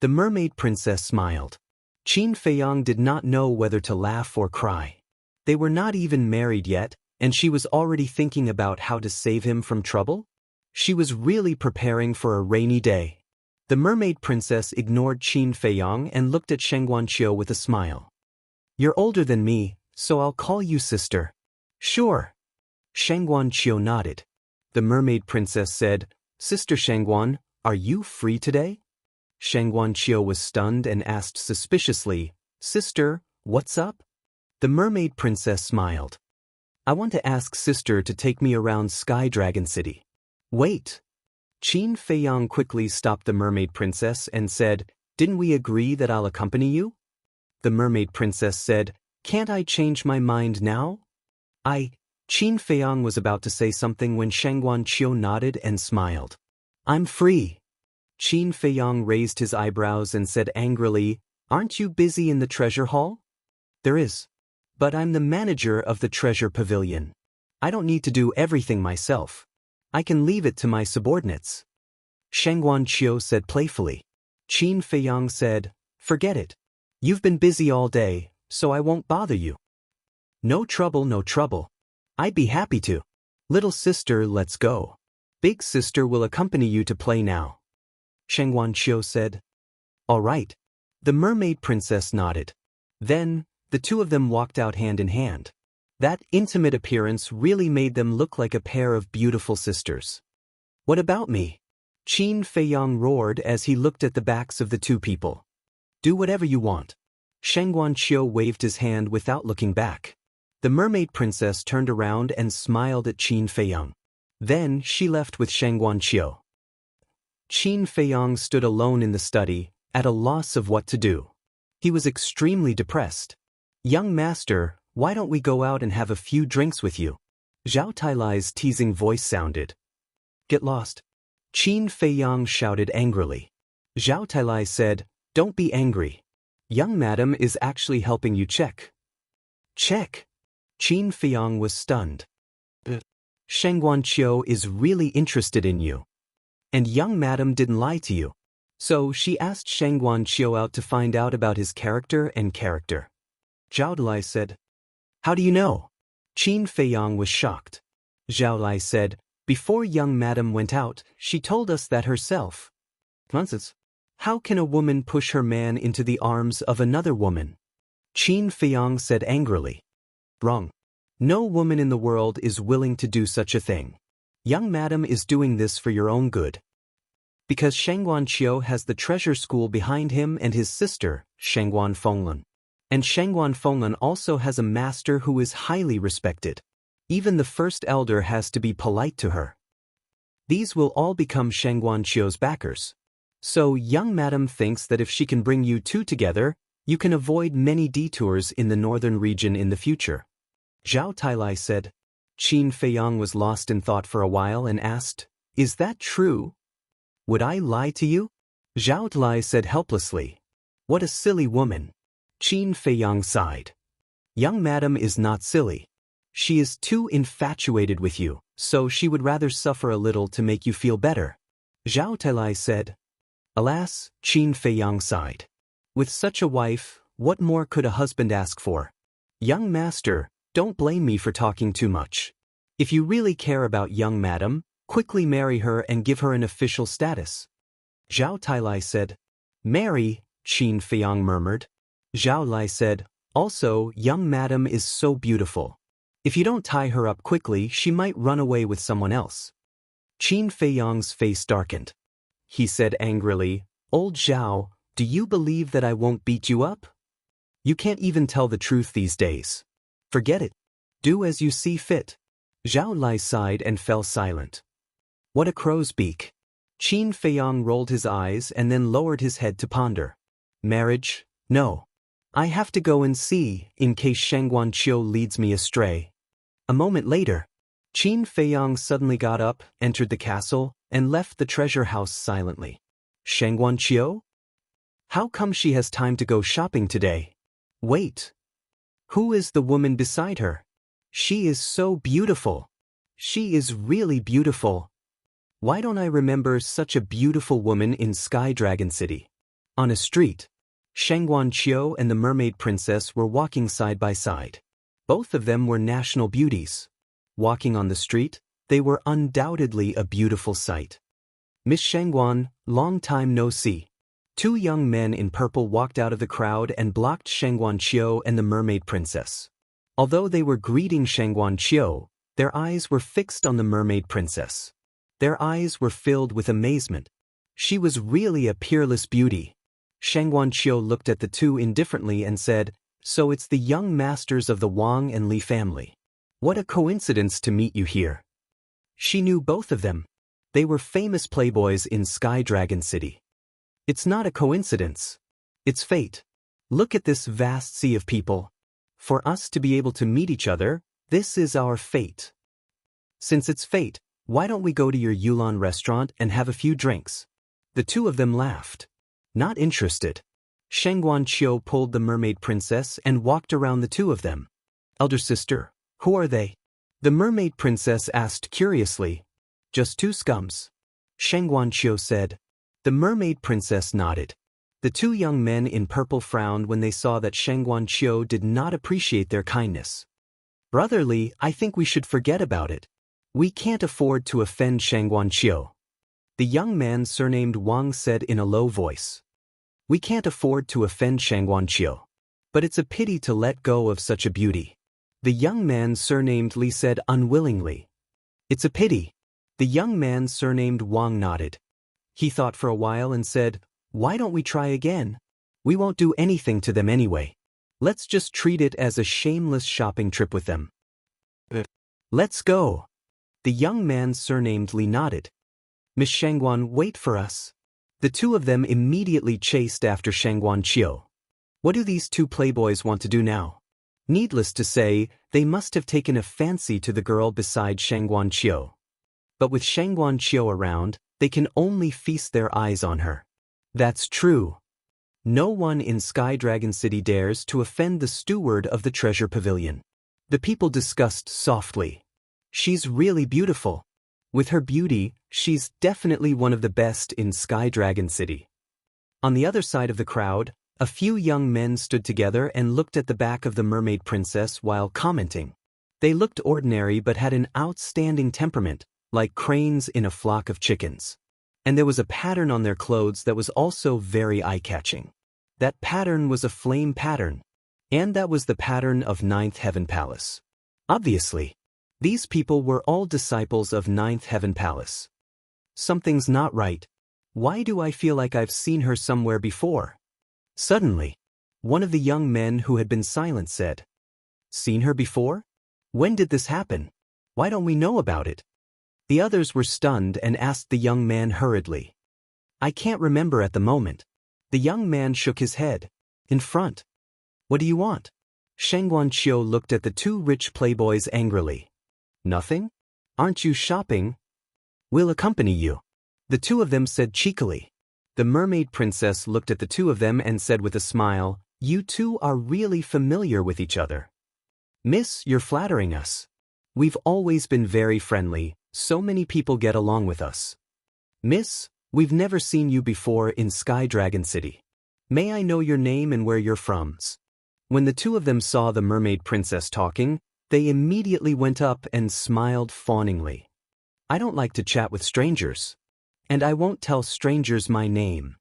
The mermaid princess smiled. Qin Feiyang did not know whether to laugh or cry. They were not even married yet, and she was already thinking about how to save him from trouble? She was really preparing for a rainy day. The mermaid princess ignored Qin Feiyang and looked at Shangguan Qiu with a smile. "You're older than me, so I'll call you sister." "Sure." Shangguan Qiu nodded. The mermaid princess said, "Sister Shangguan, are you free today?" Shangguan Qiu was stunned and asked suspiciously, "Sister, what's up?" The mermaid princess smiled. "I want to ask sister to take me around Sky Dragon City." "Wait." Qin Feiyang quickly stopped the mermaid princess and said, "Didn't we agree that I'll accompany you?" The mermaid princess said, "Can't I change my mind now?" Qin Feiyang was about to say something when Shangguan Qiu nodded and smiled. I'm free. Qin Feiyang raised his eyebrows and said angrily, Aren't you busy in the treasure hall? There is. But I'm the manager of the treasure pavilion. I don't need to do everything myself. I can leave it to my subordinates. Shangguan Qiu said playfully. Qin Feiyang said, Forget it. You've been busy all day, so I won't bother you. No trouble, no trouble. I'd be happy to. Little sister, let's go. Big sister will accompany you to play now. Shangguan Qiu said. All right. The mermaid princess nodded. Then, the two of them walked out hand in hand. That intimate appearance really made them look like a pair of beautiful sisters. What about me? Qin Feiyang roared as he looked at the backs of the two people. Do whatever you want. Shangguan Qiu waved his hand without looking back. The mermaid princess turned around and smiled at Qin Feiyang. Then she left with Shangguan Qiu. Qin Feiyang stood alone in the study, at a loss of what to do. He was extremely depressed. Young master, why don't we go out and have a few drinks with you? Zhao Tailai's teasing voice sounded. Get lost. Qin Feiyang shouted angrily. Zhao Tailai said, Don't be angry. Young madam is actually helping you check. Check? Qin Feiyang was stunned. Shangguan Qiu is really interested in you. And young madam didn't lie to you. So she asked Shangguan Qiu out to find out about his character and character. Zhao Tailai said, How do you know? Qin Feiyang was shocked. Zhao Tailai said, Before young madam went out, she told us that herself. Nonsense. How can a woman push her man into the arms of another woman? Qin Feiyang said angrily. Wrong. No woman in the world is willing to do such a thing. Young madam is doing this for your own good. Because Shangguan Qiu has the treasure school behind him and his sister, Shangguan Fenglan. And Shangguan Fenglan also has a master who is highly respected. Even the first elder has to be polite to her. These will all become Shangguan Qiu's backers. So young madam thinks that if she can bring you two together, you can avoid many detours in the northern region in the future. Zhao Tailai said. Qin Feiyang was lost in thought for a while and asked, Is that true? Would I lie to you? Zhao Tailai said helplessly. What a silly woman. Qin Feiyang sighed. Young madam is not silly. She is too infatuated with you, so she would rather suffer a little to make you feel better. Zhao Tailai said. Alas, Qin Feiyang sighed. With such a wife, what more could a husband ask for? Young master, don't blame me for talking too much. If you really care about young madam, quickly marry her and give her an official status. Zhao Tailai said. Marry, Qin Feiyang murmured. Zhao Tailai said, Also, young madam is so beautiful. If you don't tie her up quickly, she might run away with someone else. Qin Feiyang's face darkened. He said angrily, Old Zhao, do you believe that I won't beat you up? You can't even tell the truth these days. Forget it. Do as you see fit. Zhao Tailai sighed and fell silent. What a crow's beak. Qin Feiyang rolled his eyes and then lowered his head to ponder. Marriage? No. I have to go and see, in case Shangguan Qiu leads me astray. A moment later, Qin Feiyang suddenly got up, entered the castle, and left the treasure house silently. Shangguan Qiu? How come she has time to go shopping today? Wait. Who is the woman beside her? She is so beautiful. She is really beautiful. Why don't I remember such a beautiful woman in Sky Dragon City? On a street, Shangguan Qiu and the mermaid princess were walking side by side. Both of them were national beauties. Walking on the street, they were undoubtedly a beautiful sight. Miss Shangguan, long time no see. Two young men in purple walked out of the crowd and blocked Shangguan Qiu and the mermaid princess. Although they were greeting Shangguan Qiu, their eyes were fixed on the mermaid princess. Their eyes were filled with amazement. She was really a peerless beauty. Shangguan Qiu looked at the two indifferently and said, So it's the young masters of the Wang and Li family. What a coincidence to meet you here. She knew both of them. They were famous playboys in Sky Dragon City. It's not a coincidence. It's fate. Look at this vast sea of people. For us to be able to meet each other, This is our fate. Since it's fate, why don't we go to your Yulon restaurant and have a few drinks? The two of them laughed. Not interested. Shengguan Qiu pulled the mermaid princess and walked around the two of them. Elder sister, who are they? The mermaid princess asked curiously. Just two scums. Shengguan Qiu said. The mermaid princess nodded. The two young men in purple frowned when they saw that Shengguan Qiu did not appreciate their kindness. Brotherly, I think we should forget about it. We can't afford to offend Shengguan Qiu. The young man surnamed Wang said in a low voice. We can't afford to offend Shengguan Qiu. But it's a pity to let go of such a beauty. The young man surnamed Li said unwillingly. It's a pity. The young man surnamed Wang nodded. He thought for a while and said, why don't we try again? We won't do anything to them anyway. Let's just treat it as a shameless shopping trip with them. Let's go. The young man surnamed Li nodded. Miss Shengguan, wait for us. The two of them immediately chased after Shengguan Qiu. What do these two playboys want to do now? Needless to say, they must have taken a fancy to the girl beside Shengguan Qiu. But with Shengguan Qiu around, they can only feast their eyes on her. That's true. No one in Sky Dragon City dares to offend the steward of the treasure pavilion. The people discussed softly. She's really beautiful. With her beauty, she's definitely one of the best in Sky Dragon City. On the other side of the crowd, a few young men stood together and looked at the back of the mermaid princess while commenting. They looked ordinary but had an outstanding temperament, like cranes in a flock of chickens. And there was a pattern on their clothes that was also very eye-catching. That pattern was a flame pattern. And that was the pattern of Ninth Heaven Palace. Obviously, these people were all disciples of Ninth Heaven Palace. Something's not right. Why do I feel like I've seen her somewhere before? Suddenly, one of the young men who had been silent said, Seen her before? When did this happen? Why don't we know about it? The others were stunned and asked the young man hurriedly. I can't remember at the moment. The young man shook his head. In front. What do you want? Shengguan Qiu looked at the two rich playboys angrily. Nothing? Aren't you shopping? We'll accompany you. The two of them said cheekily. The mermaid princess looked at the two of them and said with a smile, You two are really familiar with each other. Miss, you're flattering us. We've always been very friendly, so many people get along with us. Miss, we've never seen you before in Sky Dragon City. May I know your name and where you're from? When the two of them saw the mermaid princess talking, they immediately went up and smiled fawningly. I don't like to chat with strangers. And I won't tell strangers my name.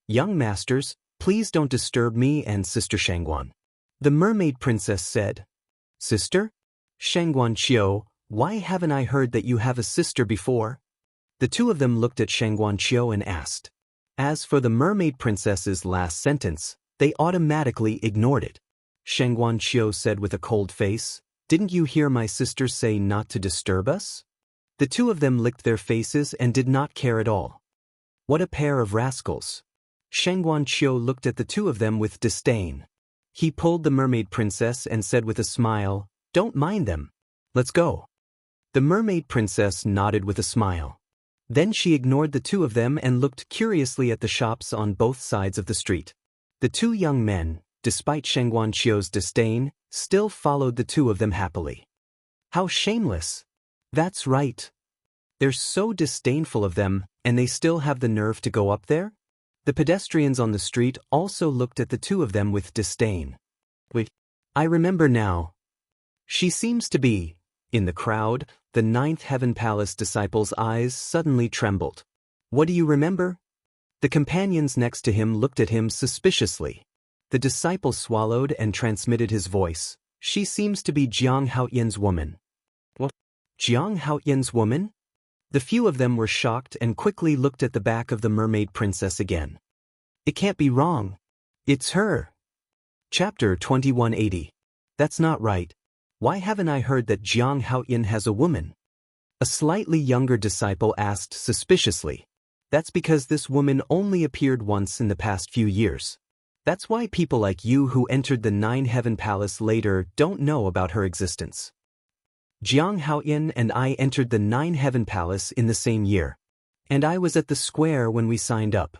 Young masters, please don't disturb me and Sister Shengguan. The mermaid princess said. Sister? Shengguan Qiu, why haven't I heard that you have a sister before? The two of them looked at Shengguan Qiu and asked. As for the mermaid princess's last sentence, they automatically ignored it. Shengguan Qiu said with a cold face, Didn't you hear my sister say not to disturb us? The two of them licked their faces and did not care at all. What a pair of rascals. Shengguan Qiu looked at the two of them with disdain. He pulled the mermaid princess and said with a smile, Don't mind them. Let's go. The mermaid princess nodded with a smile. Then she ignored the two of them and looked curiously at the shops on both sides of the street. The two young men, despite Shengguan Qiu's disdain, still followed the two of them happily. How shameless! That's right. They're so disdainful of them, and they still have the nerve to go up there? The pedestrians on the street also looked at the two of them with disdain. Wait, I remember now. She seems to be. In the crowd, the Ninth Heaven Palace disciple's eyes suddenly trembled. What do you remember? The companions next to him looked at him suspiciously. The disciple swallowed and transmitted his voice. She seems to be Jiang Haoyan's woman. What? Jiang Haoyan's woman? The few of them were shocked and quickly looked at the back of the mermaid princess again. It can't be wrong. It's her. Chapter 2180. That's not right. Why haven't I heard that Jiang Haoyan has a woman? A slightly younger disciple asked suspiciously. That's because this woman only appeared once in the past few years. That's why people like you who entered the Nine Heaven Palace later don't know about her existence. Jiang Haoyan and I entered the Nine Heaven Palace in the same year. And I was at the square when we signed up.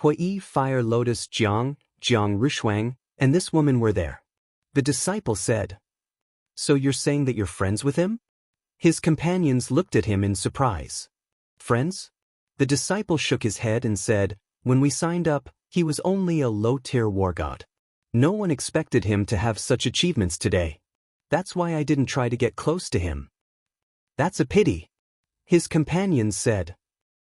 Hui Fire Lotus Jiang Rushuang, and this woman were there. The disciple said. So you're saying that you're friends with him? His companions looked at him in surprise. Friends? The disciple shook his head and said, when we signed up, he was only a low-tier war god. No one expected him to have such achievements today. That's why I didn't try to get close to him. That's a pity. His companions said.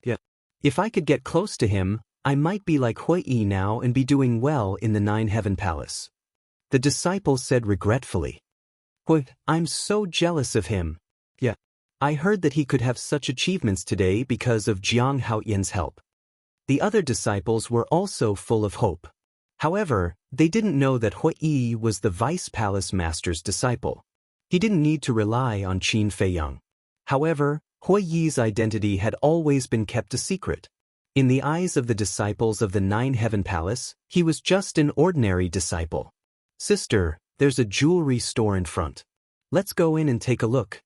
Yeah. If I could get close to him, I might be like Hui now and be doing well in the Nine Heaven Palace. The disciple said regretfully. Hui, I'm so jealous of him. Yeah. I heard that he could have such achievements today because of Jiang Haoyan's help. The other disciples were also full of hope. However, they didn't know that Hui was the Vice Palace Master's disciple. He didn't need to rely on Qin Feiyang. However, Hui's identity had always been kept a secret. In the eyes of the disciples of the Nine Heaven Palace, he was just an ordinary disciple. Sister, there's a jewelry store in front. Let's go in and take a look.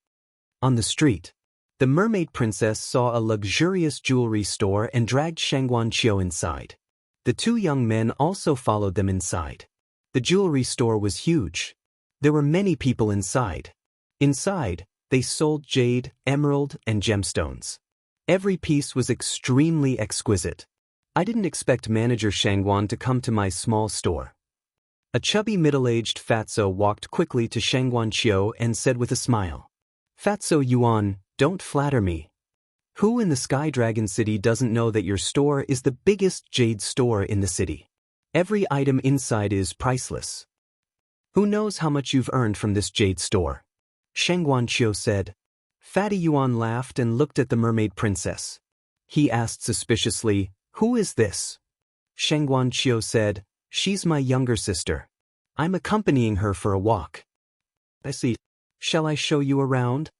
On the street, the mermaid princess saw a luxurious jewelry store and dragged Shangguan Qiu inside. The two young men also followed them inside. The jewelry store was huge. There were many people inside. Inside, they sold jade, emerald, and gemstones. Every piece was extremely exquisite. I didn't expect Manager Shangguan to come to my small store. A chubby middle-aged fatso walked quickly to Shangguan Qiu and said with a smile, Fatso Yuan, don't flatter me. Who in the Sky Dragon City doesn't know that your store is the biggest jade store in the city? Every item inside is priceless. Who knows how much you've earned from this jade store? Shangguan Qiu said. Fatty Yuan laughed and looked at the mermaid princess. He asked suspiciously, Who is this? Shangguan Qiu said, She's my younger sister. I'm accompanying her for a walk. I see. Shall I show you around?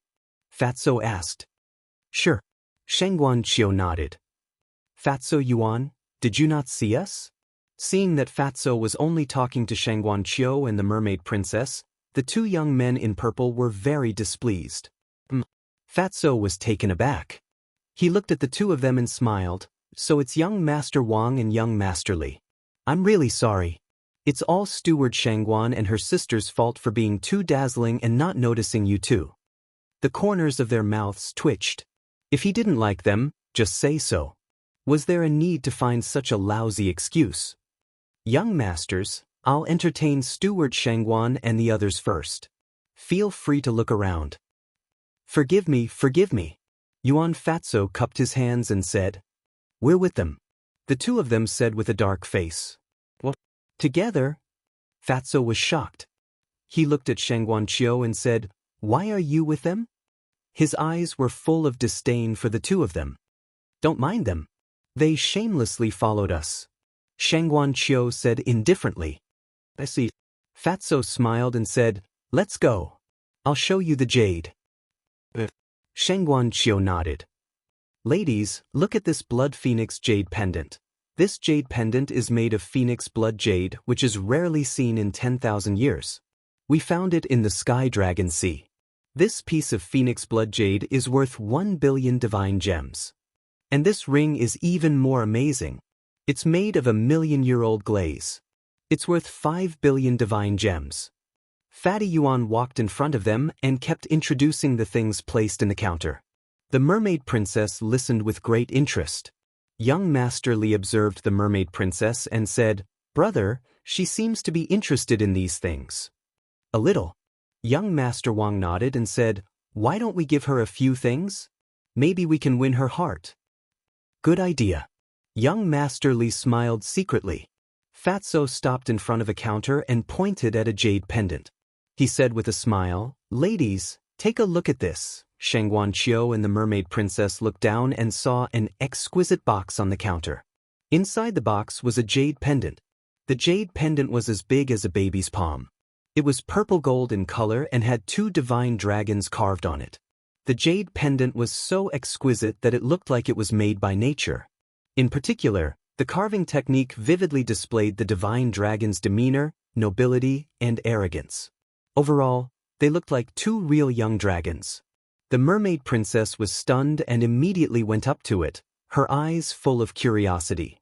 Fatso asked. Sure. Shangguan Qiu nodded. Fatso Yuan, did you not see us? Seeing that Fatso was only talking to Shangguan Qiu and the mermaid princess, the two young men in purple were very displeased. Fatso was taken aback. He looked at the two of them and smiled, so it's young Master Wang and young Master Li. I'm really sorry. It's all Steward Shangguan and her sister's fault for being too dazzling and not noticing you two. The corners of their mouths twitched. If he didn't like them, just say so. Was there a need to find such a lousy excuse? Young masters, I'll entertain Steward Shangguan and the others first. Feel free to look around. Forgive me, forgive me. Yuan Fatso cupped his hands and said, We're with them. The two of them said with a dark face. What? Together? Fatso was shocked. He looked at Shangguan Qiu and said, Why are you with them? His eyes were full of disdain for the two of them. Don't mind them. They shamelessly followed us. Shangguan Qiu said indifferently. I see. Fatso smiled and said, Let's go. I'll show you the jade. Shangguan Qiu nodded. Ladies, look at this blood phoenix jade pendant. This jade pendant is made of phoenix blood jade, which is rarely seen in 10,000 years. We found it in the Sky Dragon Sea. This piece of phoenix blood jade is worth 1 billion divine gems. And this ring is even more amazing. It's made of a million-year-old glaze. It's worth 5 billion divine gems. Fatty Yuan walked in front of them and kept introducing the things placed in the counter. The mermaid princess listened with great interest. Young Master Li observed the mermaid princess and said, Brother, she seems to be interested in these things. A little. Young Master Wang nodded and said, Why don't we give her a few things? Maybe we can win her heart. Good idea. Young Master Li smiled secretly. Fatso stopped in front of a counter and pointed at a jade pendant. He said with a smile, Ladies, take a look at this. Shangguan Qiu and the mermaid princess looked down and saw an exquisite box on the counter. Inside the box was a jade pendant. The jade pendant was as big as a baby's palm. It was purple gold in color and had 2 divine dragons carved on it. The jade pendant was so exquisite that it looked like it was made by nature. In particular, the carving technique vividly displayed the divine dragon's demeanor, nobility, and arrogance. Overall, They looked like two real young dragons. The mermaid princess was stunned and immediately went up to it, her eyes full of curiosity.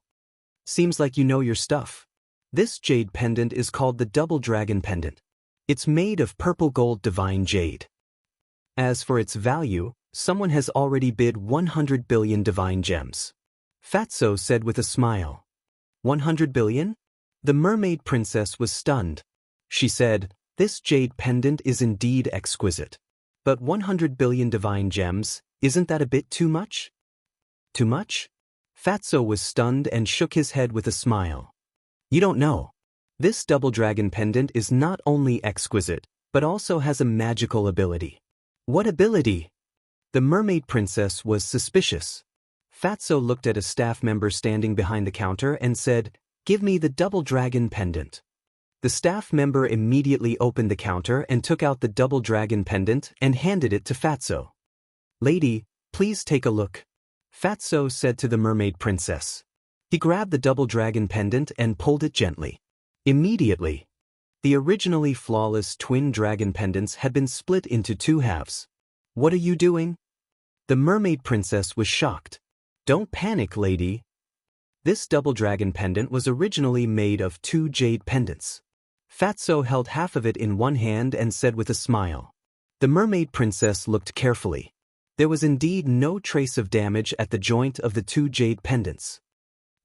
Seems like you know your stuff. This jade pendant is called the Double Dragon Pendant. It's made of purple gold divine jade. As for its value, someone has already bid 100 billion divine gems. Fatso said with a smile. 100 billion? The mermaid princess was stunned. She said, this jade pendant is indeed exquisite. But 100 billion divine gems, isn't that a bit too much? Too much? Fatso was stunned and shook his head with a smile. You don't know. This double dragon pendant is not only exquisite, but also has a magical ability. What ability? The mermaid princess was suspicious. Fatso looked at a staff member standing behind the counter and said, give me the double dragon pendant. The staff member immediately opened the counter and took out the double dragon pendant and handed it to Fatso. Lady, please take a look. Fatso said to the mermaid princess. He grabbed the double dragon pendant and pulled it gently. Immediately, the originally flawless twin dragon pendants had been split into two halves. What are you doing? The mermaid princess was shocked. Don't panic, lady. This double dragon pendant was originally made of two jade pendants. Fatso held half of it in one hand and said with a smile. The mermaid princess looked carefully. There was indeed no trace of damage at the joint of the two jade pendants.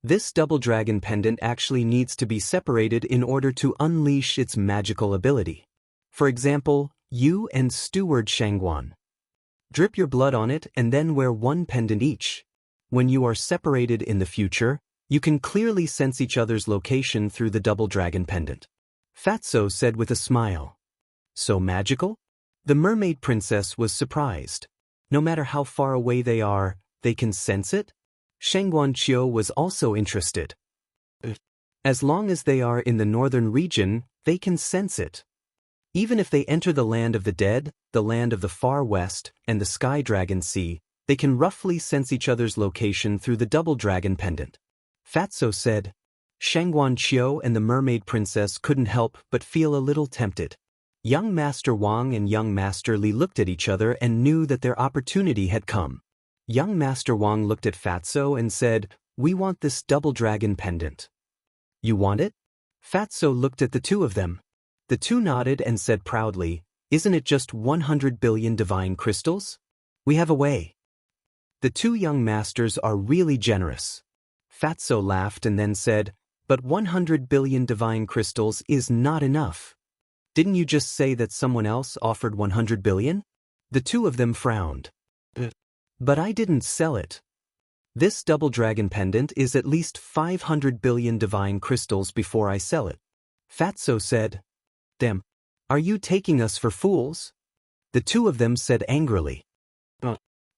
This double dragon pendant actually needs to be separated in order to unleash its magical ability. For example, you and Steward Shangguan. Drip your blood on it and then wear one pendant each. When you are separated in the future, you can clearly sense each other's location through the double dragon pendant. Fatso said with a smile. So magical? The mermaid princess was surprised. No matter how far away they are, they can sense it? Shangguan Qiu was also interested. As long as they are in the northern region, they can sense it. Even if they enter the land of the dead, the land of the far west, and the Sky Dragon Sea, they can roughly sense each other's location through the double dragon pendant. Fatso said. Shangguan Qiu and the mermaid princess couldn't help but feel a little tempted. Young Master Wang and young Master Li looked at each other and knew that their opportunity had come. Young Master Wang looked at Fatso and said, we want this double dragon pendant. You want it? Fatso looked at the two of them. The two nodded and said proudly, isn't it just 100 billion divine crystals? We have a way. The two young masters are really generous. Fatso laughed and then said, but 100 billion divine crystals is not enough. Didn't you just say that someone else offered 100 billion? The two of them frowned. But I didn't sell it. This double dragon pendant is at least 500 billion divine crystals before I sell it. Fatso said. Damn, are you taking us for fools? The two of them said angrily.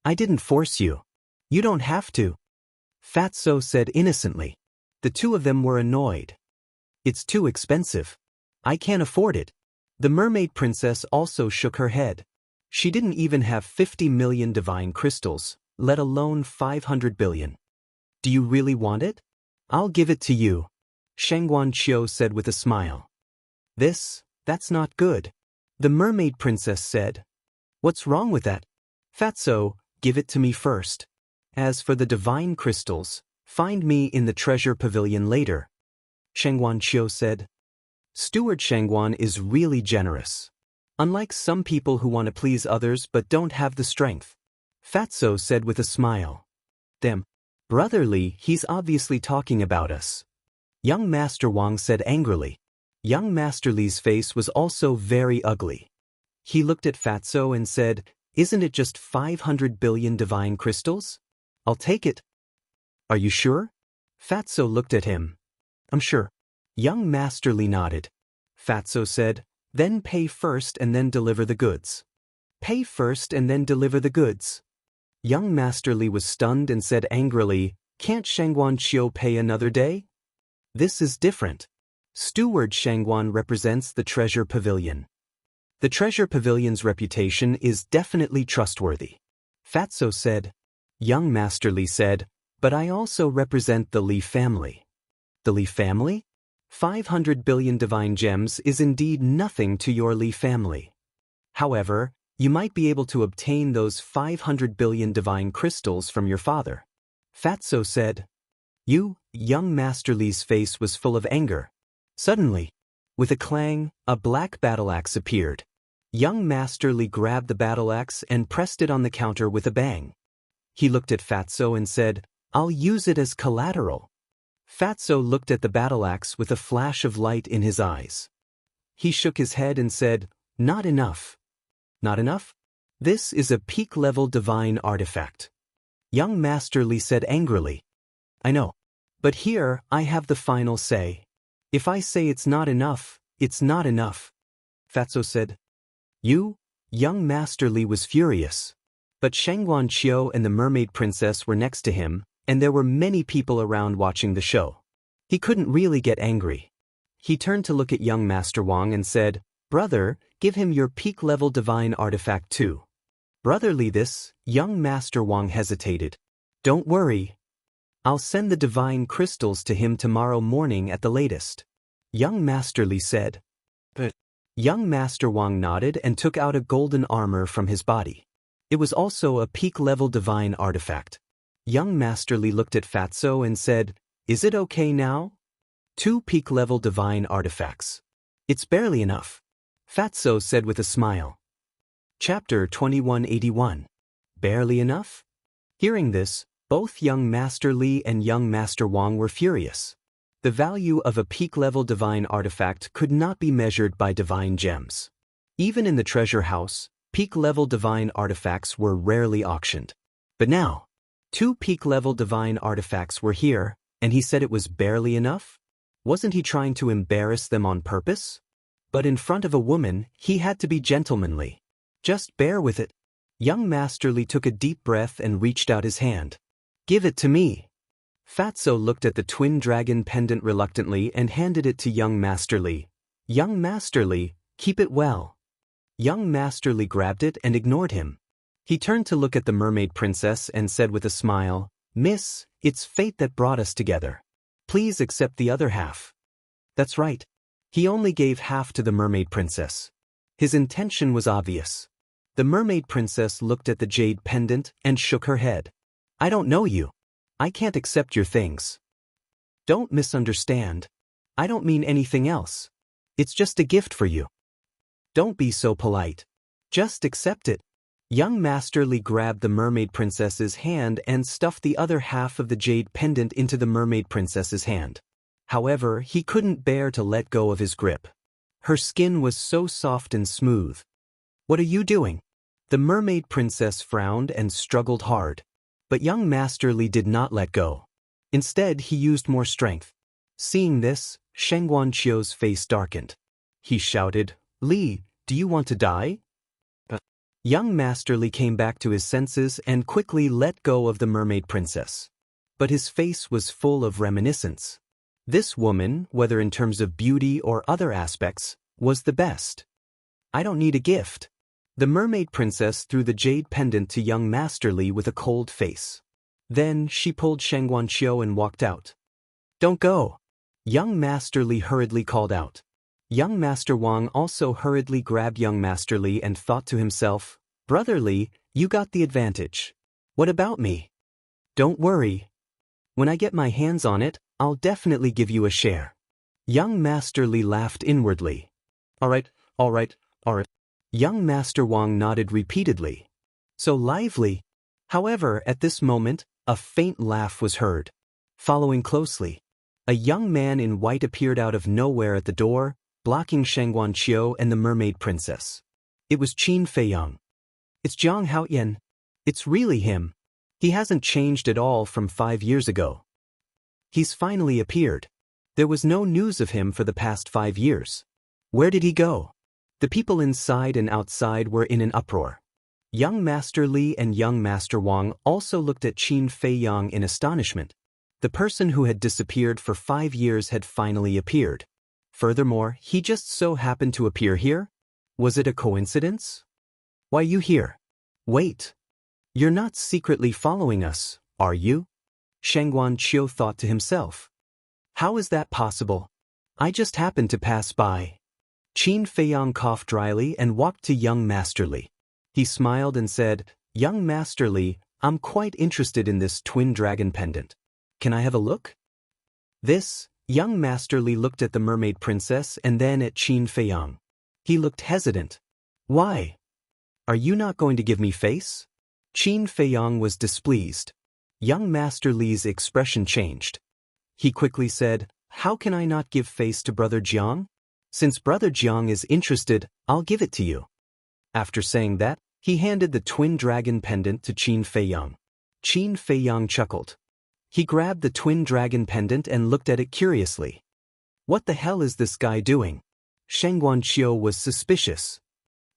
I didn't force you. You don't have to. Fatso said innocently. The two of them were annoyed. It's too expensive. I can't afford it. The mermaid princess also shook her head. She didn't even have 50 million divine crystals, let alone 500 billion. Do you really want it? I'll give it to you. Shangguan Qiu said with a smile. That's not good. The mermaid princess said. What's wrong with that? Fatso, give it to me first. As for the divine crystals, find me in the treasure pavilion later. Shangguan Qiu said. Steward Shangguan is really generous. Unlike some people who want to please others but don't have the strength. Fatso said with a smile. Damn. Brotherly, he's obviously talking about us. Young Master Wang said angrily. Young Master Li's face was also very ugly. He looked at Fatso and said, isn't it just 500 billion divine crystals? I'll take it. Are you sure? Fatso looked at him. I'm sure. Young Master Li nodded. Fatso said, then pay first and then deliver the goods. Pay first and then deliver the goods. Young Master Li was stunned and said angrily, can't Shangguan Qiu pay another day? This is different. Steward Shangguan represents the treasure pavilion. The treasure pavilion's reputation is definitely trustworthy. Fatso said. Young Master Li said, but I also represent the Li family. The Li family? 500 billion divine gems is indeed nothing to your Li family. However, you might be able to obtain those 500 billion divine crystals from your father. Fatso said. Young Master Li's face was full of anger. Suddenly, with a clang, a black battle axe appeared. Young Master Li grabbed the battle axe and pressed it on the counter with a bang. He looked at Fatso and said, "I'll use it as collateral." Fatso looked at the battle axe with a flash of light in his eyes. He shook his head and said, "Not enough." "Not enough? This is a peak-level divine artifact." Young Master Li said angrily. "I know. But here, I have the final say. If I say it's not enough, it's not enough." Fatso said. Young Master Li was furious. But Shengguan Qiu and the Mermaid Princess were next to him, and there were many people around watching the show. He couldn't really get angry. He turned to look at young Master Wang and said, "Brother, give him your peak-level divine artifact too." "Brother Li, this," young Master Wang hesitated. "Don't worry. I'll send the divine crystals to him tomorrow morning at the latest," young Master Li said. But young Master Wang nodded and took out a golden armor from his body. It was also a peak-level divine artifact. Young Master Li looked at Fatso and said, "Is it okay now?" 2 peak-level divine artifacts. It's barely enough, Fatso said with a smile. Chapter 2181. Barely enough? Hearing this, both young Master Li and young Master Wang were furious. The value of a peak-level divine artifact could not be measured by divine gems. Even in the treasure house, peak-level divine artifacts were rarely auctioned. But now, 2 peak-level divine artifacts were here, and he said it was barely enough? Wasn't he trying to embarrass them on purpose? But in front of a woman, he had to be gentlemanly. Just bear with it. Young Master Li took a deep breath and reached out his hand. "Give it to me." Fatso looked at the twin dragon pendant reluctantly and handed it to young Master Li. "Young Master Li, keep it well." Young Master Li grabbed it and ignored him. He turned to look at the Mermaid Princess and said with a smile, "Miss, it's fate that brought us together. Please accept the other half." That's right. He only gave half to the Mermaid Princess. His intention was obvious. The Mermaid Princess looked at the jade pendant and shook her head. "I don't know you. I can't accept your things." "Don't misunderstand. I don't mean anything else. It's just a gift for you. Don't be so polite. Just accept it." Young Master Li grabbed the Mermaid Princess's hand and stuffed the other half of the jade pendant into the Mermaid Princess's hand. However, he couldn't bear to let go of his grip. Her skin was so soft and smooth. "What are you doing?" The Mermaid Princess frowned and struggled hard. But young Master Li did not let go. Instead, he used more strength. Seeing this, Shengguan Qiu's face darkened. He shouted, "Li, do you want to die?" Young Master Li came back to his senses and quickly let go of the Mermaid Princess. But his face was full of reminiscence. This woman, whether in terms of beauty or other aspects, was the best. "I don't need a gift." The Mermaid Princess threw the jade pendant to young Master Li with a cold face. Then she pulled Shengguan Qiu and walked out. "Don't go!" Young Master Li hurriedly called out. Young Master Wang also hurriedly grabbed young Master Li and thought to himself, "Brother Li, you got the advantage. What about me?" "Don't worry. When I get my hands on it, I'll definitely give you a share." Young Master Li laughed inwardly. All right. Young Master Wang nodded repeatedly. So lively. However, at this moment, a faint laugh was heard. Following closely, a young man in white appeared out of nowhere at the door, blocking Shengguan Qiu and the Mermaid Princess. It was Qin Feiyang. "It's Jiang Haoyan. It's really him. He hasn't changed at all from 5 years ago. He's finally appeared. There was no news of him for the past 5 years. Where did he go?" The people inside and outside were in an uproar. Young Master Li and young Master Wang also looked at Qin Feiyang in astonishment. The person who had disappeared for 5 years had finally appeared. Furthermore, he just so happened to appear here? Was it a coincidence? "Why you here? Wait. You're not secretly following us, are you?" Shengguan Qiu thought to himself. "How is that possible? I just happened to pass by." Qin Feiyang coughed dryly and walked to young Master Li. He smiled and said, "Young Master Li, I'm quite interested in this twin dragon pendant. Can I have a look?" Young Master Li looked at the mermaid princess and then at Qin Feiyang. He looked hesitant. "Why? Are you not going to give me face?" Qin Feiyang was displeased. Young Master Li's expression changed. He quickly said, "How can I not give face to Brother Jiang? Since Brother Jiang is interested, I'll give it to you." After saying that, he handed the twin dragon pendant to Qin Feiyang. Qin Feiyang chuckled. He grabbed the twin dragon pendant and looked at it curiously. "What the hell is this guy doing?" Sheng Guanqiu was suspicious.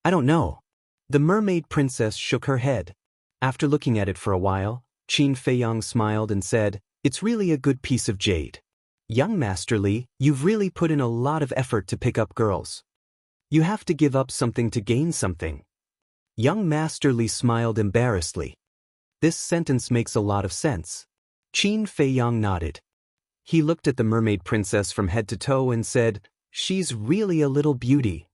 "I don't know." The mermaid princess shook her head. After looking at it for a while, Qin Feiyang smiled and said, "It's really a good piece of jade. Young Master Li, you've really put in a lot of effort to pick up girls. You have to give up something to gain something." Young Master Li smiled embarrassedly. This sentence makes a lot of sense. Qin Feiyang nodded. He looked at the mermaid princess from head to toe and said, "She's really a little beauty."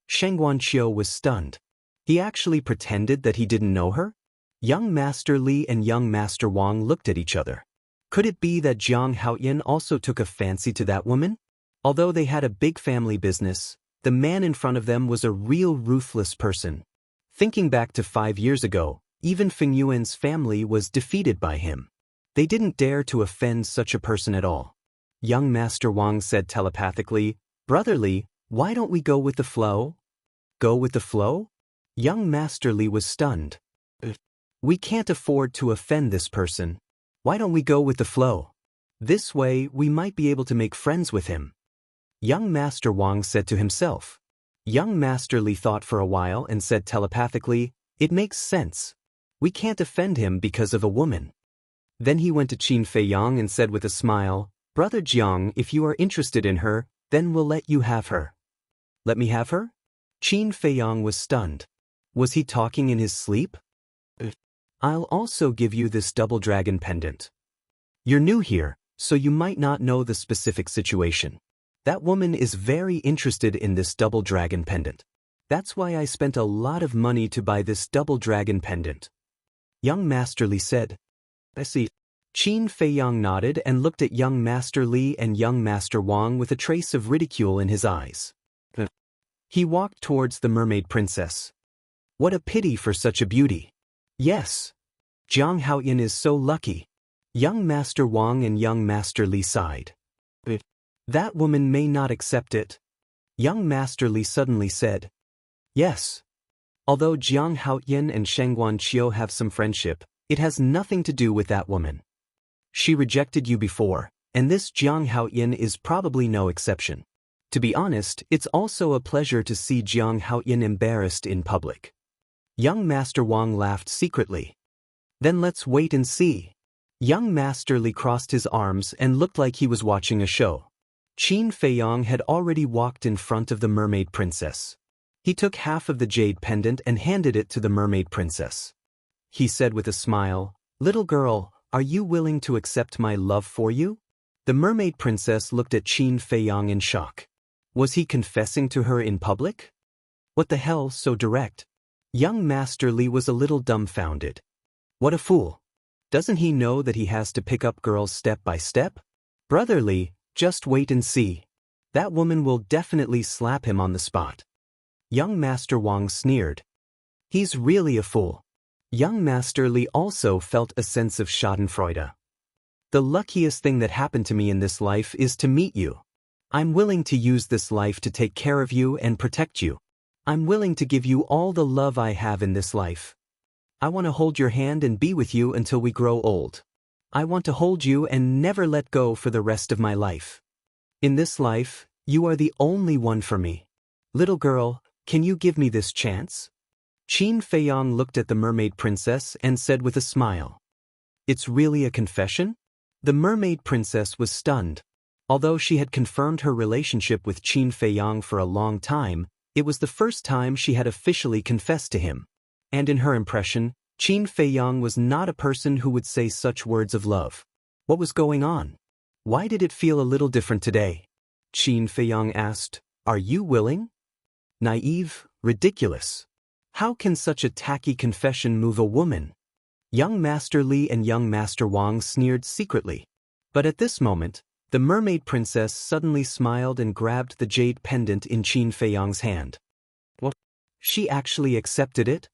Sheng Guanqiu was stunned. He actually pretended that he didn't know her? Young Master Li and young Master Wang looked at each other. Could it be that Jiang Haoyan also took a fancy to that woman? Although they had a big family business, the man in front of them was a real ruthless person. Thinking back to 5 years ago, even Feng Yuan's family was defeated by him. They didn't dare to offend such a person at all. Young Master Wang said telepathically, "Brother Li, why don't we go with the flow?" "Go with the flow?" Young Master Li was stunned. "We can't afford to offend this person. Why don't we go with the flow? This way we might be able to make friends with him." Young Master Wang said to himself. Young Master Li thought for a while and said telepathically, "It makes sense. We can't offend him because of a woman." Then he went to Qin Feiyang and said with a smile, "Brother Jiang, if you are interested in her, then we'll let you have her." "Let me have her?" Qin Feiyang was stunned. Was he talking in his sleep? "I'll also give you this double dragon pendant. You're new here, so you might not know the specific situation. That woman is very interested in this double dragon pendant. That's why I spent a lot of money to buy this double dragon pendant." Young Master Li said. "I see." Qin Feiyang nodded and looked at young Master Li and young Master Wang with a trace of ridicule in his eyes. He walked towards the mermaid princess. "What a pity for such a beauty." "Yes. Jiang Haoyan is so lucky." Young Master Wang and young Master Li sighed. "That woman may not accept it." Young Master Li suddenly said. "Yes. Although Jiang Haoyan and Sheng Guanqiu have some friendship, it has nothing to do with that woman. She rejected you before, and this Jiang Haoyan is probably no exception. To be honest, it's also a pleasure to see Jiang Haoyan embarrassed in public." Young Master Wang laughed secretly. "Then let's wait and see." Young Master Li crossed his arms and looked like he was watching a show. Qin Feiyang had already walked in front of the mermaid princess. He took half of the jade pendant and handed it to the mermaid princess. He said with a smile, "Little girl, are you willing to accept my love for you?" The mermaid princess looked at Qin Feiyang in shock. Was he confessing to her in public? What the hell, so direct? Young Master Li was a little dumbfounded. What a fool. Doesn't he know that he has to pick up girls step by step? Brother Li, just wait and see. That woman will definitely slap him on the spot. Young Master Wang sneered. He's really a fool. Young Master Li also felt a sense of schadenfreude. The luckiest thing that happened to me in this life is to meet you. I'm willing to use this life to take care of you and protect you. I'm willing to give you all the love I have in this life. I want to hold your hand and be with you until we grow old. I want to hold you and never let go for the rest of my life. In this life, you are the only one for me. Little girl, can you give me this chance?" Qin Feiyang looked at the mermaid princess and said with a smile. "It's really a confession?" The mermaid princess was stunned. Although she had confirmed her relationship with Qin Feiyang for a long time, it was the first time she had officially confessed to him. And in her impression, Qin Feiyang was not a person who would say such words of love. What was going on? Why did it feel a little different today? Qin Feiyang asked. Are you willing? Naive, ridiculous. How can such a tacky confession move a woman? Young Master Li and young Master Wang sneered secretly. But at this moment, the mermaid princess suddenly smiled and grabbed the jade pendant in Qin Feiyang's hand. What? She actually accepted it?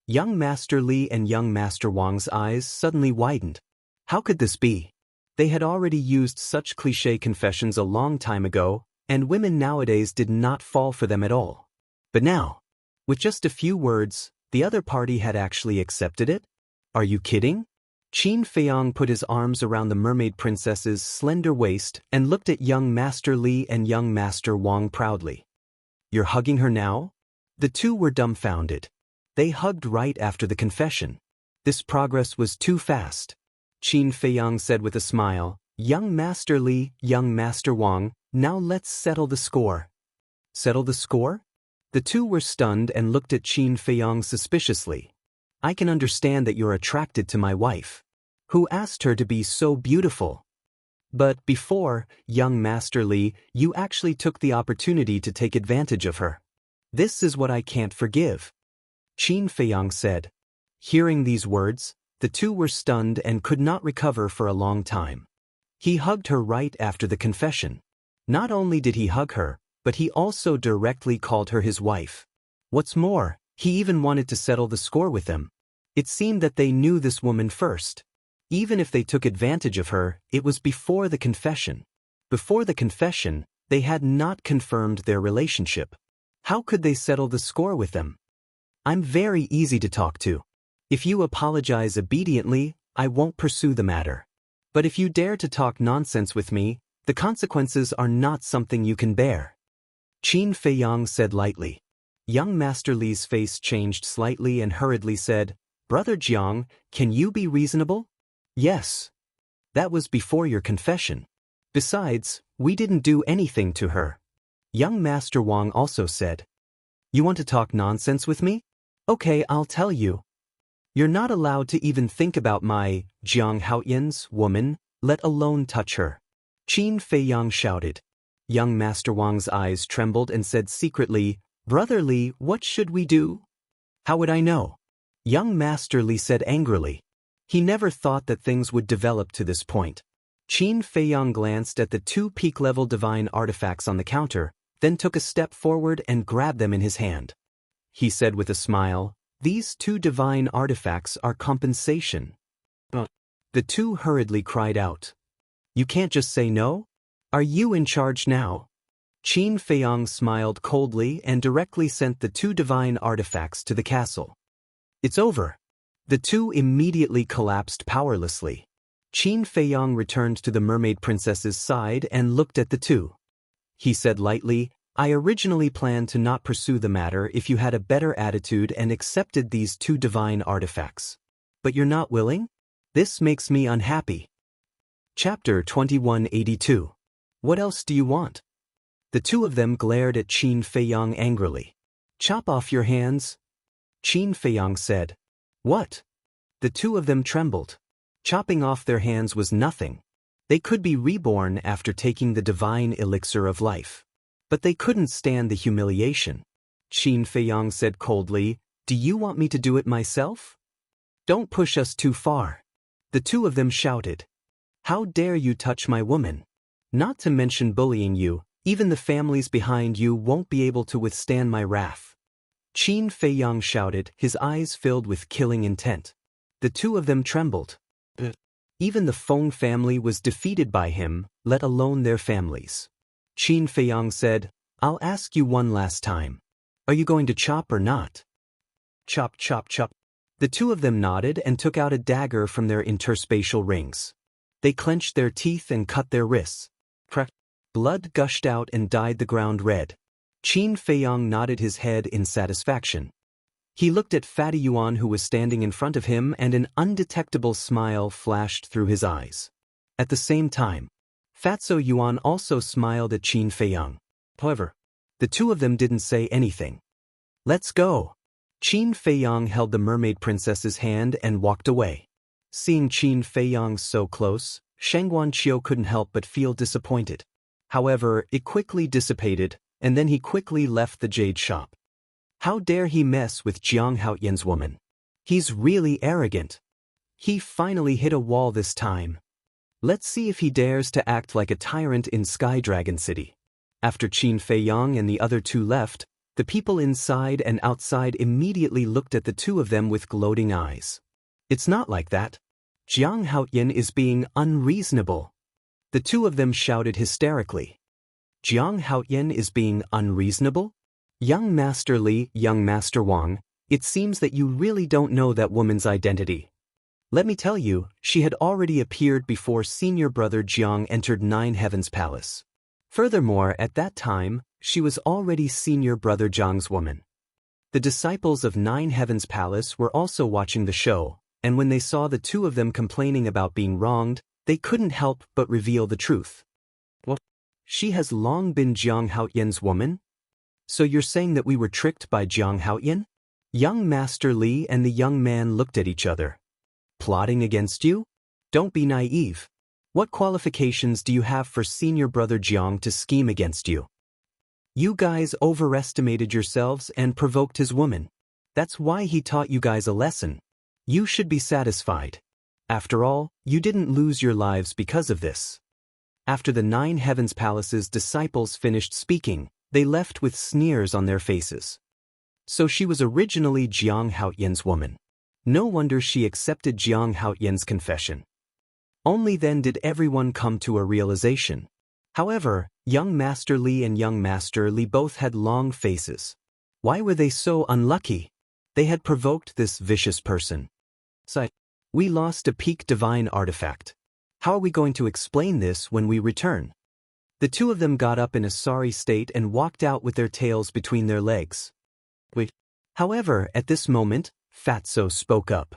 Young Master Li and young Master Wang's eyes suddenly widened. How could this be? They had already used such cliché confessions a long time ago, and women nowadays did not fall for them at all. But now, with just a few words, the other party had actually accepted it? Are you kidding? Qin Feiyang put his arms around the mermaid princess's slender waist and looked at young Master Li and young Master Wang proudly. You're hugging her now? The two were dumbfounded. They hugged right after the confession. This progress was too fast. Qin Feiyang said with a smile, Young Master Li, young Master Wang, now let's settle the score. Settle the score? The two were stunned and looked at Qin Feiyang suspiciously. I can understand that you're attracted to my wife. Who asked her to be so beautiful? But before, young Master Li, you actually took the opportunity to take advantage of her. This is what I can't forgive. Qin Feiyang said. Hearing these words, the two were stunned and could not recover for a long time. He hugged her right after the confession. Not only did he hug her, but he also directly called her his wife. What's more, he even wanted to settle the score with them. It seemed that they knew this woman first. Even if they took advantage of her, it was before the confession. Before the confession, they had not confirmed their relationship. How could they settle the score with them? I'm very easy to talk to. If you apologize obediently, I won't pursue the matter. But if you dare to talk nonsense with me, the consequences are not something you can bear. Qin Feiyang said lightly. Young Master Li's face changed slightly and hurriedly said, Brother Jiang, can you be reasonable? Yes. That was before your confession. Besides, we didn't do anything to her. Young Master Wang also said. You want to talk nonsense with me? Okay, I'll tell you. You're not allowed to even think about my Jiang Haoyan's woman, let alone touch her. Qin Feiyang shouted. Young Master Wang's eyes trembled and said secretly, Brother Li, what should we do? How would I know? Young Master Li said angrily. He never thought that things would develop to this point. Qin Feiyang glanced at the two peak-level divine artifacts on the counter, then took a step forward and grabbed them in his hand. He said with a smile, These two divine artifacts are compensation. The two hurriedly cried out. You can't just say no? Are you in charge now? Qin Feiyang smiled coldly and directly sent the two divine artifacts to the castle. It's over. The two immediately collapsed powerlessly. Qin Feiyang returned to the mermaid princess's side and looked at the two. He said lightly, I originally planned to not pursue the matter if you had a better attitude and accepted these two divine artifacts. But you're not willing? This makes me unhappy. Chapter 2182. What else do you want? The two of them glared at Qin Feiyang angrily. Chop off your hands. Qin Feiyang said. What? The two of them trembled. Chopping off their hands was nothing. They could be reborn after taking the divine elixir of life. But they couldn't stand the humiliation. Qin Feiyang said coldly, Do you want me to do it myself? Don't push us too far. The two of them shouted. How dare you touch my woman? Not to mention bullying you, even the families behind you won't be able to withstand my wrath. Qin Feiyang shouted, his eyes filled with killing intent. The two of them trembled. Even the Feng family was defeated by him, let alone their families. Qin Feiyang said, I'll ask you one last time. Are you going to chop or not? Chop, chop, chop. The two of them nodded and took out a dagger from their interspatial rings. They clenched their teeth and cut their wrists. Crack. Blood gushed out and dyed the ground red. Qin Feiyang nodded his head in satisfaction. He looked at Fatty Yuan who was standing in front of him and an undetectable smile flashed through his eyes. At the same time, Fatso Yuan also smiled at Qin Feiyang. However, the two of them didn't say anything. Let's go. Qin Feiyang held the mermaid princess's hand and walked away. Seeing Qin Feiyang so close, Sheng Guanqiu couldn't help but feel disappointed. However, it quickly dissipated, and then he quickly left the jade shop. How dare he mess with Jiang Haoyan's woman? He's really arrogant. He finally hit a wall this time. Let's see if he dares to act like a tyrant in Sky Dragon City. After Qin Feiyang and the other two left, the people inside and outside immediately looked at the two of them with gloating eyes. It's not like that. Jiang Haoyan is being unreasonable. The two of them shouted hysterically. Jiang Haoyan is being unreasonable? Young Master Li, young Master Wang, it seems that you really don't know that woman's identity. Let me tell you, she had already appeared before senior brother Jiang entered Nine Heavens Palace. Furthermore, at that time, she was already senior brother Jiang's woman. The disciples of Nine Heavens Palace were also watching the show, and when they saw the two of them complaining about being wronged, they couldn't help but reveal the truth. What? She has long been Jiang Haoyan's woman? So you're saying that we were tricked by Jiang Haoyan? Young Master Li and the young man looked at each other. Plotting against you? Don't be naive. What qualifications do you have for senior brother Jiang to scheme against you? You guys overestimated yourselves and provoked his woman. That's why he taught you guys a lesson. You should be satisfied. After all, you didn't lose your lives because of this. After the Nine Heavens Palace's disciples finished speaking, they left with sneers on their faces. So she was originally Jiang Haoyan's woman. No wonder she accepted Jiang Haoyan's confession. Only then did everyone come to a realization. However, young Master Li and young Master Li both had long faces. Why were they so unlucky? They had provoked this vicious person. So, we lost a peak divine artifact. How are we going to explain this when we return? The two of them got up in a sorry state and walked out with their tails between their legs. Wait. However, at this moment, Fatso spoke up.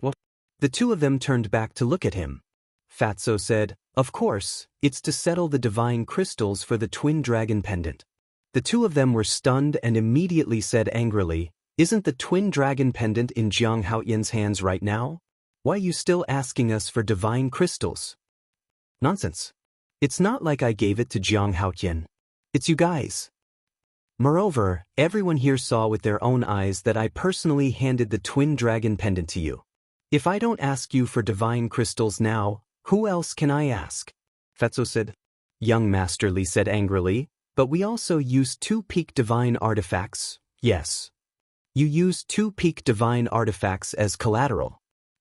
What? The two of them turned back to look at him. Fatso said, "Of course, it's to settle the divine crystals for the twin dragon pendant." The two of them were stunned and immediately said angrily, "Isn't the twin dragon pendant in Jiang Haoyan's hands right now? Why are you still asking us for divine crystals?" Nonsense. It's not like I gave it to Jiang Haoyan. It's you guys. Moreover, everyone here saw with their own eyes that I personally handed the twin dragon pendant to you. If I don't ask you for divine crystals now, who else can I ask? Fatso said. Young Master Li said angrily, "But we also used 2 peak divine artifacts, yes. You used 2 peak divine artifacts as collateral.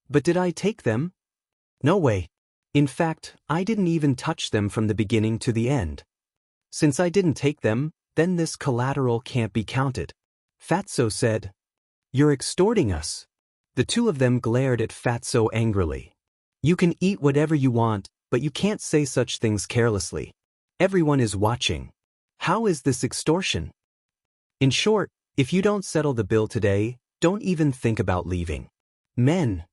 But did I take them? No way. In fact, I didn't even touch them from the beginning to the end. Since I didn't take them, then this collateral can't be counted." Fatso said. "You're extorting us." The two of them glared at Fatso angrily. "You can eat whatever you want, but you can't say such things carelessly. Everyone is watching. How is this extortion? In short, if you don't settle the bill today, don't even think about leaving." "Men!"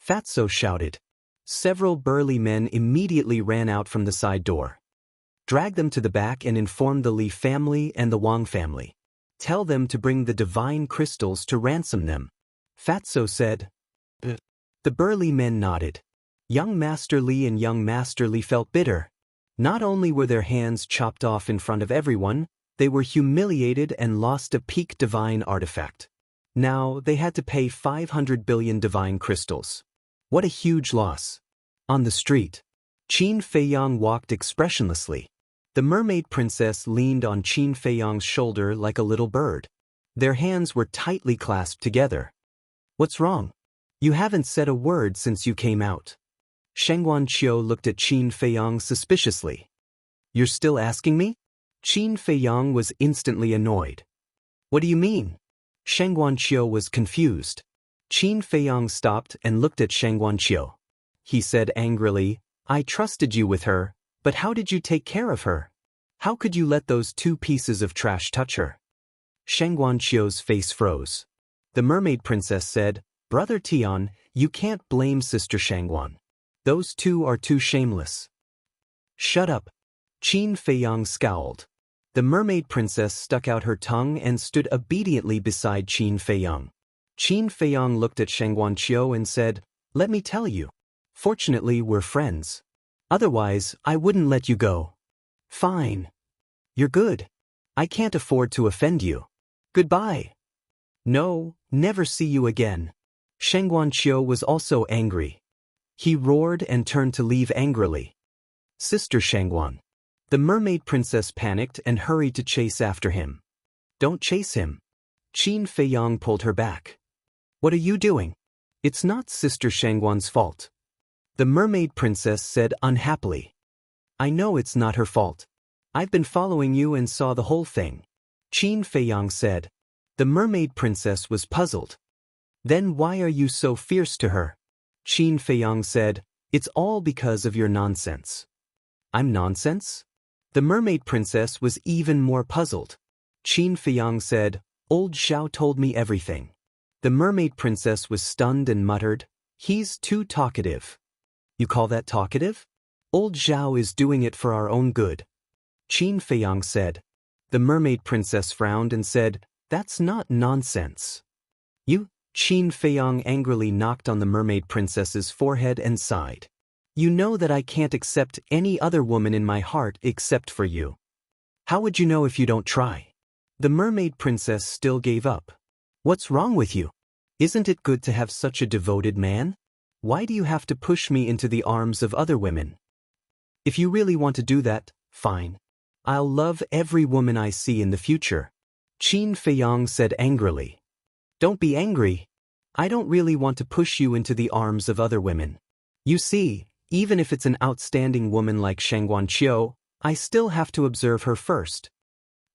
Fatso shouted. Several burly men immediately ran out from the side door. "Drag them to the back and inform the Li family and the Wang family. Tell them to bring the divine crystals to ransom them." Fatso said. The burly men nodded. Young Master Li and young Master Li felt bitter. Not only were their hands chopped off in front of everyone, they were humiliated and lost a peak divine artifact. Now they had to pay 500 billion divine crystals. What a huge loss. On the street, Qin Feiyang walked expressionlessly. The mermaid princess leaned on Qin Feiyang's shoulder like a little bird. Their hands were tightly clasped together. "What's wrong? You haven't said a word since you came out." Sheng Wanqiu looked at Qin Feiyang suspiciously. "You're still asking me?" Qin Feiyang was instantly annoyed. "What do you mean?" Sheng Wanqiu was confused. Qin Feiyang stopped and looked at Sheng Wanqiu. He said angrily, "I trusted you with her, but how did you take care of her? How could you let those 2 pieces of trash touch her?" Sheng Wanqiu's face froze. The mermaid princess said, "Brother Tian, you can't blame Sister Shangguan. Those 2 are too shameless." "Shut up." Qin Feiyang scowled. The mermaid princess stuck out her tongue and stood obediently beside Qin Feiyang. Qin Feiyang looked at Sheng Wanqiu and said, "Let me tell you. Fortunately, we're friends. Otherwise, I wouldn't let you go." "Fine. You're good. I can't afford to offend you. Goodbye. No, never see you again. Sheng Guanqiu was also angry. He roared and turned to leave angrily. Sister Shangguan. The mermaid princess panicked and hurried to chase after him. Don't chase him. Qin Feiyang pulled her back. What are you doing? It's not Sister Shangguan's fault. The mermaid princess said unhappily. I know it's not her fault. I've been following you and saw the whole thing. Qin Feiyang said. The mermaid princess was puzzled. Then why are you so fierce to her? Qin Feiyang said, it's all because of your nonsense. I'm nonsense? The mermaid princess was even more puzzled. Qin Feiyang said, Old Xiao told me everything. The mermaid princess was stunned and muttered, he's too talkative. You call that talkative? Old Xiao is doing it for our own good. Qin Feiyang said. The mermaid princess frowned and said, that's not nonsense. You? Qin Feiyang angrily knocked on the mermaid princess's forehead and sighed. You know that I can't accept any other woman in my heart except for you. How would you know if you don't try? The mermaid princess still gave up. What's wrong with you? Isn't it good to have such a devoted man? Why do you have to push me into the arms of other women? If you really want to do that, fine. I'll love every woman I see in the future. Qin Feiyang said angrily. Don't be angry. I don't really want to push you into the arms of other women. You see, even if it's an outstanding woman like Sheng Guanqiu, I still have to observe her first.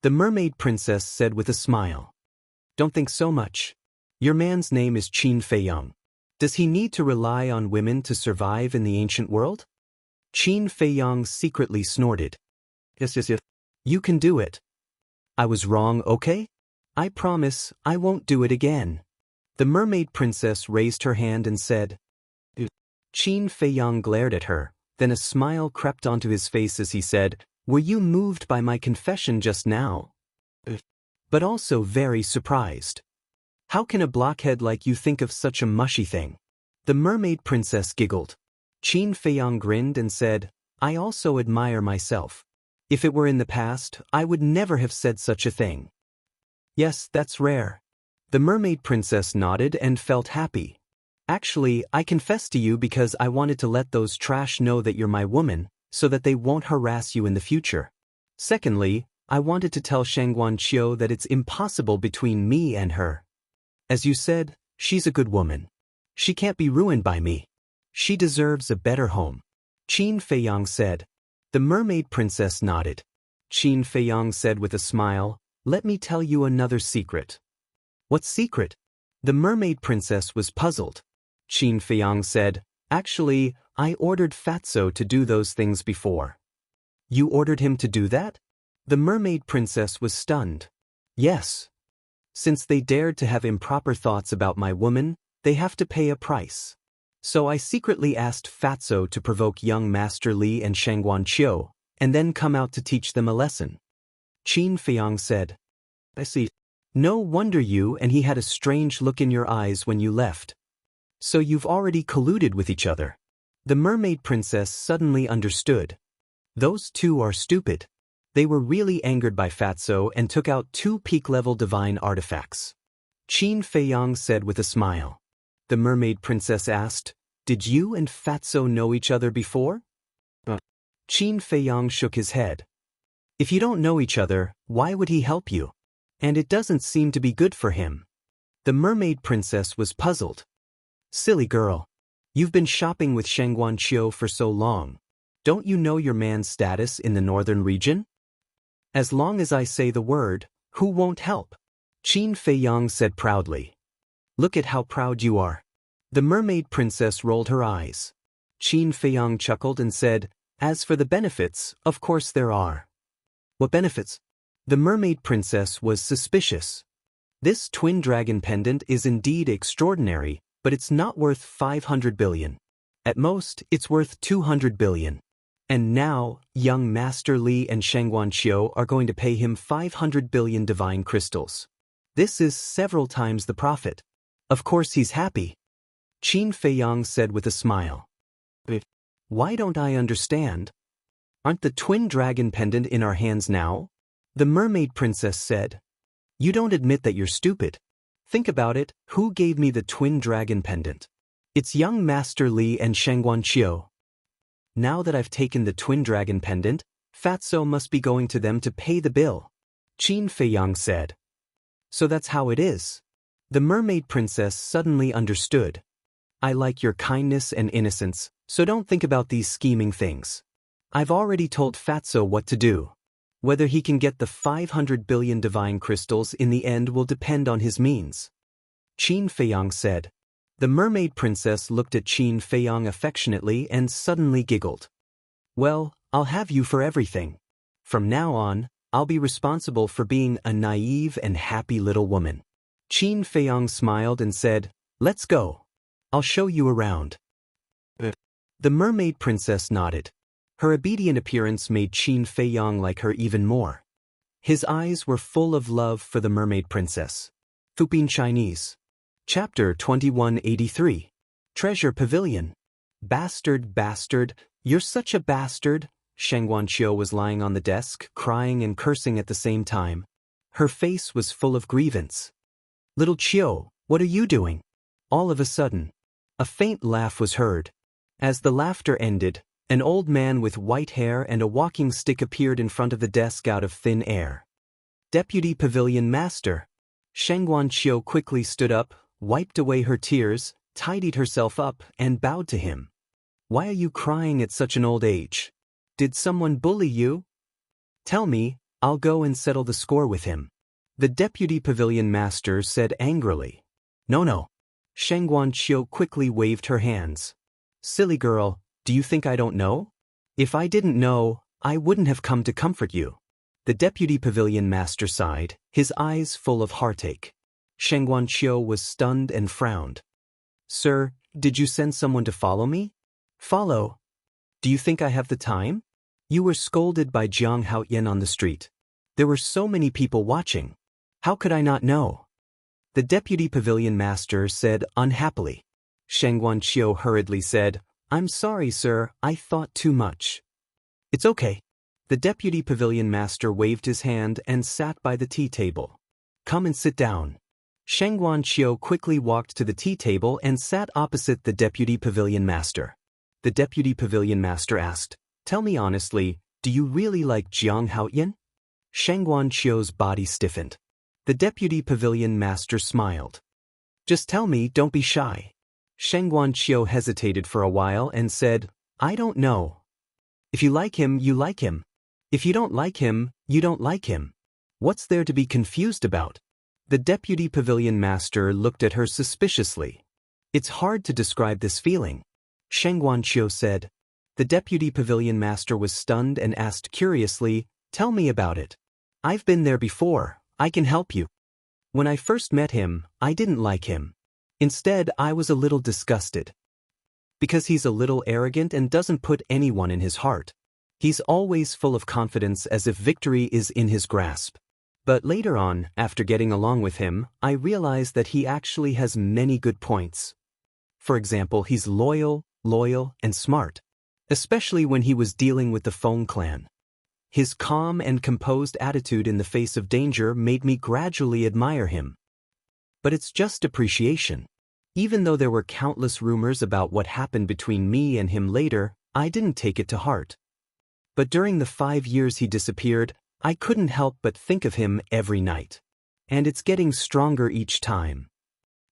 The mermaid princess said with a smile. Don't think so much. Your man's name is Qin Feiyang. Does he need to rely on women to survive in the ancient world? Qin Feiyang secretly snorted. Yes. You can do it. I was wrong, okay? I promise I won't do it again. The mermaid princess raised her hand and said. Qin Feiyang glared at her, then a smile crept onto his face as he said, Were you moved by my confession just now? But also very surprised. How can a blockhead like you think of such a mushy thing? The mermaid princess giggled. Qin Feiyang grinned and said, I also admire myself. If it were in the past, I would never have said such a thing. Yes, that's rare. The mermaid princess nodded and felt happy. Actually, I confessed to you because I wanted to let those trash know that you're my woman, so that they won't harass you in the future. Secondly, I wanted to tell Sheng Guanqiu that it's impossible between me and her. As you said, she's a good woman. She can't be ruined by me. She deserves a better home. Qin Feiyang said. The mermaid princess nodded. Qin Feiyang said with a smile, Let me tell you another secret. What secret? The mermaid princess was puzzled. Qin Feiyang said, Actually, I ordered Fatso to do those things before. You ordered him to do that? The mermaid princess was stunned. Yes. Since they dared to have improper thoughts about my woman, they have to pay a price. So I secretly asked Fatso to provoke young Master Li and Sheng Guanqiu, and then come out to teach them a lesson. Qin Feiyang said. I see. No wonder you and he had a strange look in your eyes when you left. So you've already colluded with each other. The mermaid princess suddenly understood. Those two are stupid. They were really angered by Fatso and took out 2 peak-level divine artifacts. Qin Feiyang said with a smile. The mermaid princess asked, Did you and Fatso know each other before? Qin Feiyang shook his head. If you don't know each other, why would he help you? And it doesn't seem to be good for him. The mermaid princess was puzzled. Silly girl. You've been shopping with Sheng Guanqiu for so long. Don't you know your man's status in the northern region? As long as I say the word, who won't help? Qin Feiyang said proudly. Look at how proud you are. The mermaid princess rolled her eyes. Qin Feiyang chuckled and said, As for the benefits, of course there are. What benefits? The mermaid princess was suspicious. This twin dragon pendant is indeed extraordinary, but it's not worth 500 billion. At most, it's worth 200 billion. And now, young Master Li and Sheng Guanqiu are going to pay him 500 billion divine crystals. This is several times the profit. Of course he's happy. Qin Feiyang said with a smile. Why don't I understand? Aren't the twin dragon pendant in our hands now? The mermaid princess said, "You don't admit that you're stupid. Think about it, who gave me the twin dragon pendant? It's young Master Li and Shangguanqiu. Now that I've taken the twin dragon pendant, Fatso must be going to them to pay the bill," Qin Feiyang said. "So that's how it is." The mermaid princess suddenly understood. "I like your kindness and innocence, so don't think about these scheming things. I've already told Fatso what to do. Whether he can get the 500 billion divine crystals in the end will depend on his means," Qin Feiyang said. The mermaid princess looked at Qin Feiyang affectionately and suddenly giggled. "Well, I'll have you for everything. From now on, I'll be responsible for being a naive and happy little woman." Qin Feiyang smiled and said, "Let's go. I'll show you around." The mermaid princess nodded. Her obedient appearance made Qin Feiyang like her even more. His eyes were full of love for the mermaid princess. Thuping Chinese. Chapter 2183. Treasure Pavilion. "Bastard, bastard, you're such a bastard." Shangguanqiu was lying on the desk, crying and cursing at the same time. Her face was full of grievance. "Little Qiu, what are you doing?" All of a sudden, a faint laugh was heard. As the laughter ended, an old man with white hair and a walking stick appeared in front of the desk out of thin air. "Deputy Pavilion Master." Shangguanqiu quickly stood up, wiped away her tears, tidied herself up, and bowed to him. "Why are you crying at such an old age? Did someone bully you? Tell me, I'll go and settle the score with him," the Deputy Pavilion Master said angrily. No. Shangguanqiu quickly waved her hands. "Silly girl, do you think I don't know? If I didn't know, I wouldn't have come to comfort you." The Deputy Pavilion Master sighed, his eyes full of heartache. Shangguanqiu was stunned and frowned. "Sir, did you send someone to follow me?" "Follow? Do you think I have the time? You were scolded by Jiang Haoyan on the street. There were so many people watching. How could I not know?" The Deputy Pavilion Master said unhappily. Shangguanqiu hurriedly said, "I'm sorry, sir, I thought too much." "It's okay." The Deputy Pavilion Master waved his hand and sat by the tea table. "Come and sit down." Shangguanqiu quickly walked to the tea table and sat opposite the Deputy Pavilion Master. The Deputy Pavilion Master asked, "Tell me honestly, do you really like Jiang Haoyan?" Shangguanqiu's body stiffened. The Deputy Pavilion Master smiled. "Just tell me, don't be shy." Shangguanqiu hesitated for a while and said, "I don't know. If you like him, you like him. If you don't like him, you don't like him. What's there to be confused about?" The Deputy Pavilion Master looked at her suspiciously. "It's hard to describe this feeling," Shangguanqiu said. The Deputy Pavilion Master was stunned and asked curiously, "Tell me about it. I've been there before, I can help you." "When I first met him, I didn't like him. Instead, I was a little disgusted. Because he's a little arrogant and doesn't put anyone in his heart. He's always full of confidence as if victory is in his grasp. But later on, after getting along with him, I realized that he actually has many good points. For example, he's loyal, and smart. Especially when he was dealing with the Feng clan. His calm and composed attitude in the face of danger made me gradually admire him. But it's just appreciation. Even though there were countless rumors about what happened between me and him later, I didn't take it to heart. But during the 5 years he disappeared, I couldn't help but think of him every night. And it's getting stronger each time.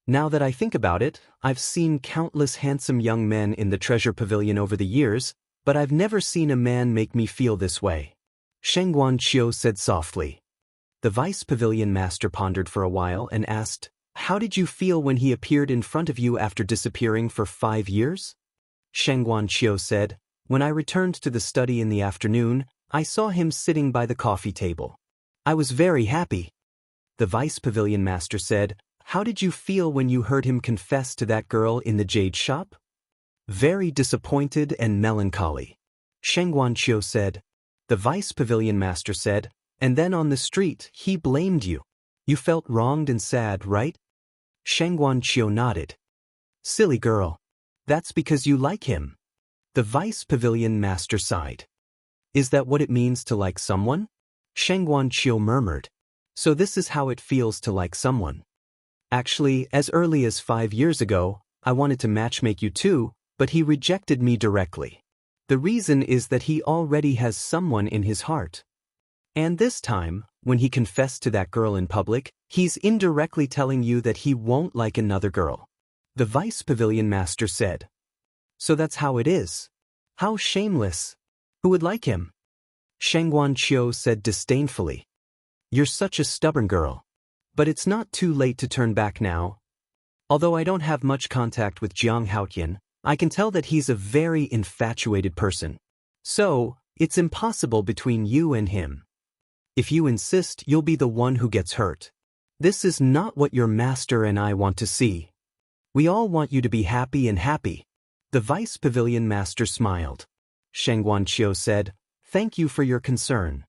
Now that I think about it, I've seen countless handsome young men in the Treasure Pavilion over the years, but I've never seen a man make me feel this way," Shangguanqiu said softly. The Vice Pavilion Master pondered for a while and asked, "How did you feel when he appeared in front of you after disappearing for 5 years?" Shangguanqiu said, "When I returned to the study in the afternoon, I saw him sitting by the coffee table. I was very happy." The Vice Pavilion Master said, "How did you feel when you heard him confess to that girl in the jade shop?" "Very disappointed and melancholy," Shangguanqiu said. The Vice Pavilion Master said, "And then on the street, he blamed you. You felt wronged and sad, right?" Shangguanqiu nodded. "Silly girl. That's because you like him." The Vice Pavilion Master sighed. "Is that what it means to like someone?" Sheng Guanqiu murmured. So this is how it feels to like someone. Actually, as early as 5 years ago, I wanted to matchmake you too, but he rejected me directly. The reason is that he already has someone in his heart. And this time, when he confessed to that girl in public, he's indirectly telling you that he won't like another girl. The vice pavilion master said. So that's how it is. How shameless. Who would like him? Sheng Guanqiu said disdainfully. You're such a stubborn girl. But it's not too late to turn back now. Although I don't have much contact with Jiang Haotian, I can tell that he's a very infatuated person. So, it's impossible between you and him. If you insist, you'll be the one who gets hurt. This is not what your master and I want to see. We all want you to be happy and happy. The vice pavilion master smiled. Sheng Guanqiu said, Thank you for your concern.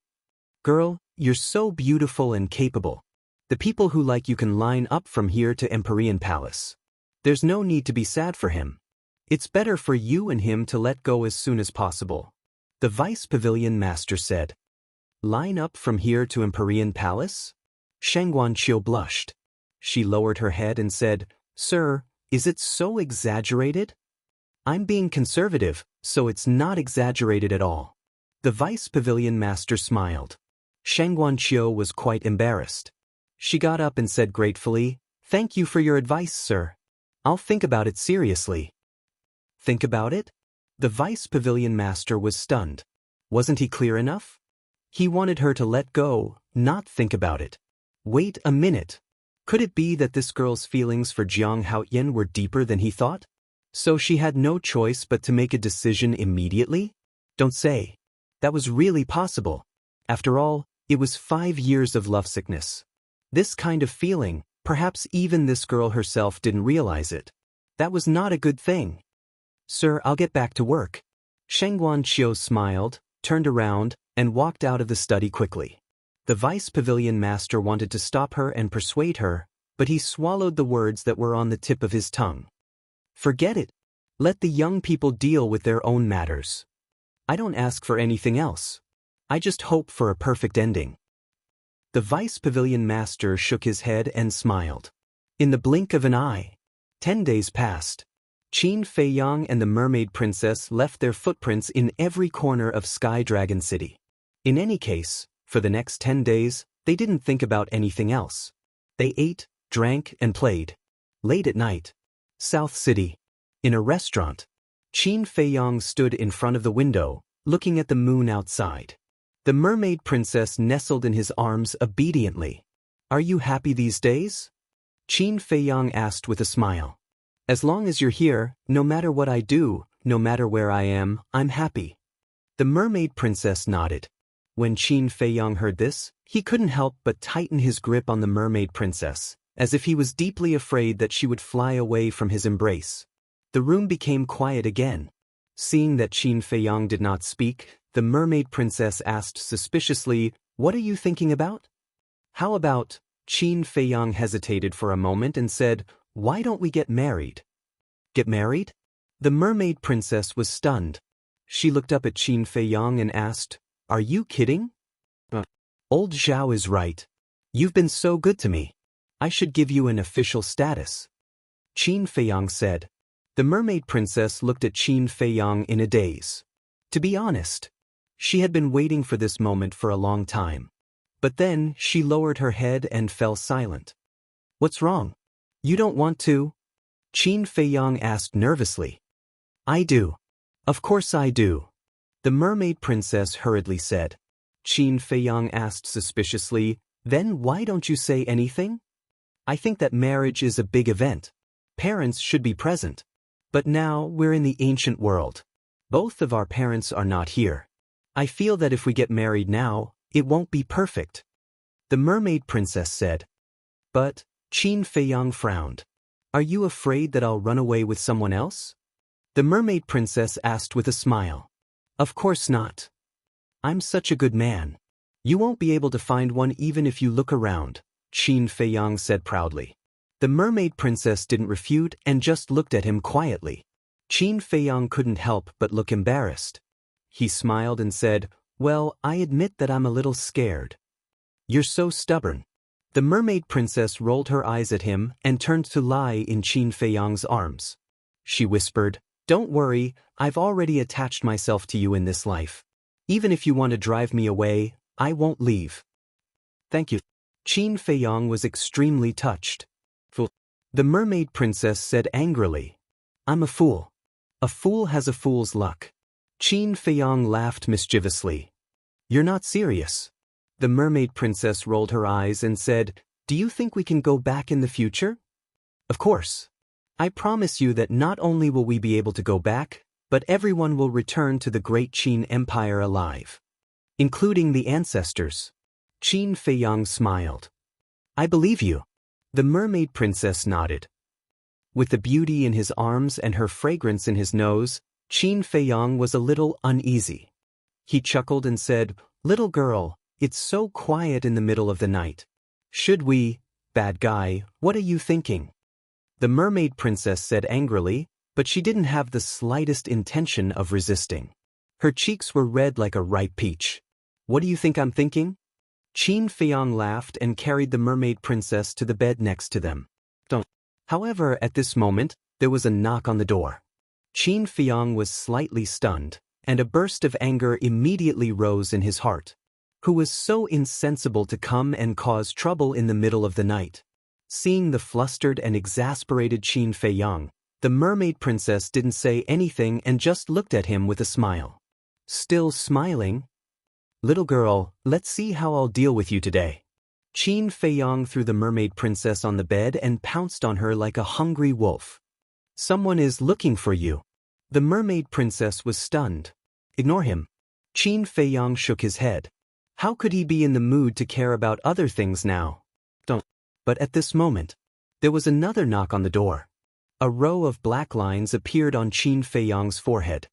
Girl, you're so beautiful and capable. The people who like you can line up from here to Empyrean Palace. There's no need to be sad for him. It's better for you and him to let go as soon as possible. The vice pavilion master said. Line up from here to Empyrean Palace? Sheng Guanqiu blushed. She lowered her head and said, Sir, is it so exaggerated? I'm being conservative, so it's not exaggerated at all. The vice pavilion master smiled. Sheng Guanqiu was quite embarrassed. She got up and said gratefully, Thank you for your advice, sir. I'll think about it seriously. Think about it? The vice pavilion master was stunned. Wasn't he clear enough? He wanted her to let go, not think about it. Wait a minute. Could it be that this girl's feelings for Jiang Haotian were deeper than he thought? So she had no choice but to make a decision immediately? Don't say. That was really possible. After all, it was 5 years of lovesickness. This kind of feeling, perhaps even this girl herself didn't realize it. That was not a good thing. Sir, I'll get back to work. Sheng Guanqiu smiled, turned around, and walked out of the study quickly. The vice pavilion master wanted to stop her and persuade her, but he swallowed the words that were on the tip of his tongue. Forget it. Let the young people deal with their own matters. I don't ask for anything else. I just hope for a perfect ending. The vice pavilion master shook his head and smiled. In the blink of an eye, 10 days passed. Qin Feiyang and the mermaid princess left their footprints in every corner of Sky Dragon City. In any case, for the next 10 days, they didn't think about anything else. They ate, drank, and played. Late at night, South City. In a restaurant, Qin Feiyang stood in front of the window, looking at the moon outside. The mermaid princess nestled in his arms obediently. Are you happy these days? Qin Feiyang asked with a smile. As long as you're here, no matter what I do, no matter where I am, I'm happy. The mermaid princess nodded. When Qin Feiyang heard this, he couldn't help but tighten his grip on the mermaid princess, as if he was deeply afraid that she would fly away from his embrace. The room became quiet again. Seeing that Qin Feiyang did not speak, the mermaid princess asked suspiciously, What are you thinking about? How about? Qin Feiyang hesitated for a moment and said, Why don't we get married? Get married? The mermaid princess was stunned. She looked up at Qin Feiyang and asked, Are you kidding? Old Zhao is right. You've been so good to me. I should give you an official status. Qin Feiyang said. The mermaid princess looked at Qin Feiyang in a daze. To be honest, she had been waiting for this moment for a long time. But then she lowered her head and fell silent. What's wrong? You don't want to? Qin Feiyang asked nervously. I do. Of course I do. The mermaid princess hurriedly said. Qin Feiyang asked suspiciously, Then why don't you say anything? I think that marriage is a big event. Parents should be present. But now we're in the ancient world. Both of our parents are not here. I feel that if we get married now, it won't be perfect. The mermaid princess said. But, Qin Feiyang frowned. Are you afraid that I'll run away with someone else? The mermaid princess asked with a smile. Of course not. I'm such a good man. You won't be able to find one even if you look around, Qin Feiyang said proudly. The mermaid princess didn't refute and just looked at him quietly. Qin Feiyang couldn't help but look embarrassed. He smiled and said, Well, I admit that I'm a little scared. You're so stubborn. The mermaid princess rolled her eyes at him and turned to lie in Qin Feiyang's arms. She whispered, "Don't worry, I've already attached myself to you in this life. Even if you want to drive me away, I won't leave." "Thank you." Qin Feiyang was extremely touched. "Fool." The mermaid princess said angrily, "I'm a fool. A fool has a fool's luck." Qin Feiyang laughed mischievously. "You're not serious." The mermaid princess rolled her eyes and said, "Do you think we can go back in the future?" "Of course. I promise you that not only will we be able to go back, but everyone will return to the great Qin Empire alive. Including the ancestors." Qin Feiyang smiled. "I believe you." The mermaid princess nodded. With the beauty in his arms and her fragrance in his nose, Qin Feiyang was a little uneasy. He chuckled and said, "Little girl, it's so quiet in the middle of the night. Should we, bad guy, what are you thinking?" The mermaid princess said angrily, but she didn't have the slightest intention of resisting. Her cheeks were red like a ripe peach. "What do you think I'm thinking?" Qin Feiyang laughed and carried the mermaid princess to the bed next to them. However, at this moment, there was a knock on the door. Qin Feiyang was slightly stunned, and a burst of anger immediately rose in his heart. Who was so insensible to come and cause trouble in the middle of the night? Seeing the flustered and exasperated Qin Feiyang, the mermaid princess didn't say anything and just looked at him with a smile. Still smiling? "Little girl, let's see how I'll deal with you today." Qin Feiyang threw the mermaid princess on the bed and pounced on her like a hungry wolf. "Someone is looking for you." The mermaid princess was stunned. "Ignore him." Qin Feiyang shook his head. How could he be in the mood to care about other things now? But at this moment, there was another knock on the door. A row of black lines appeared on Qin Feiyang's forehead.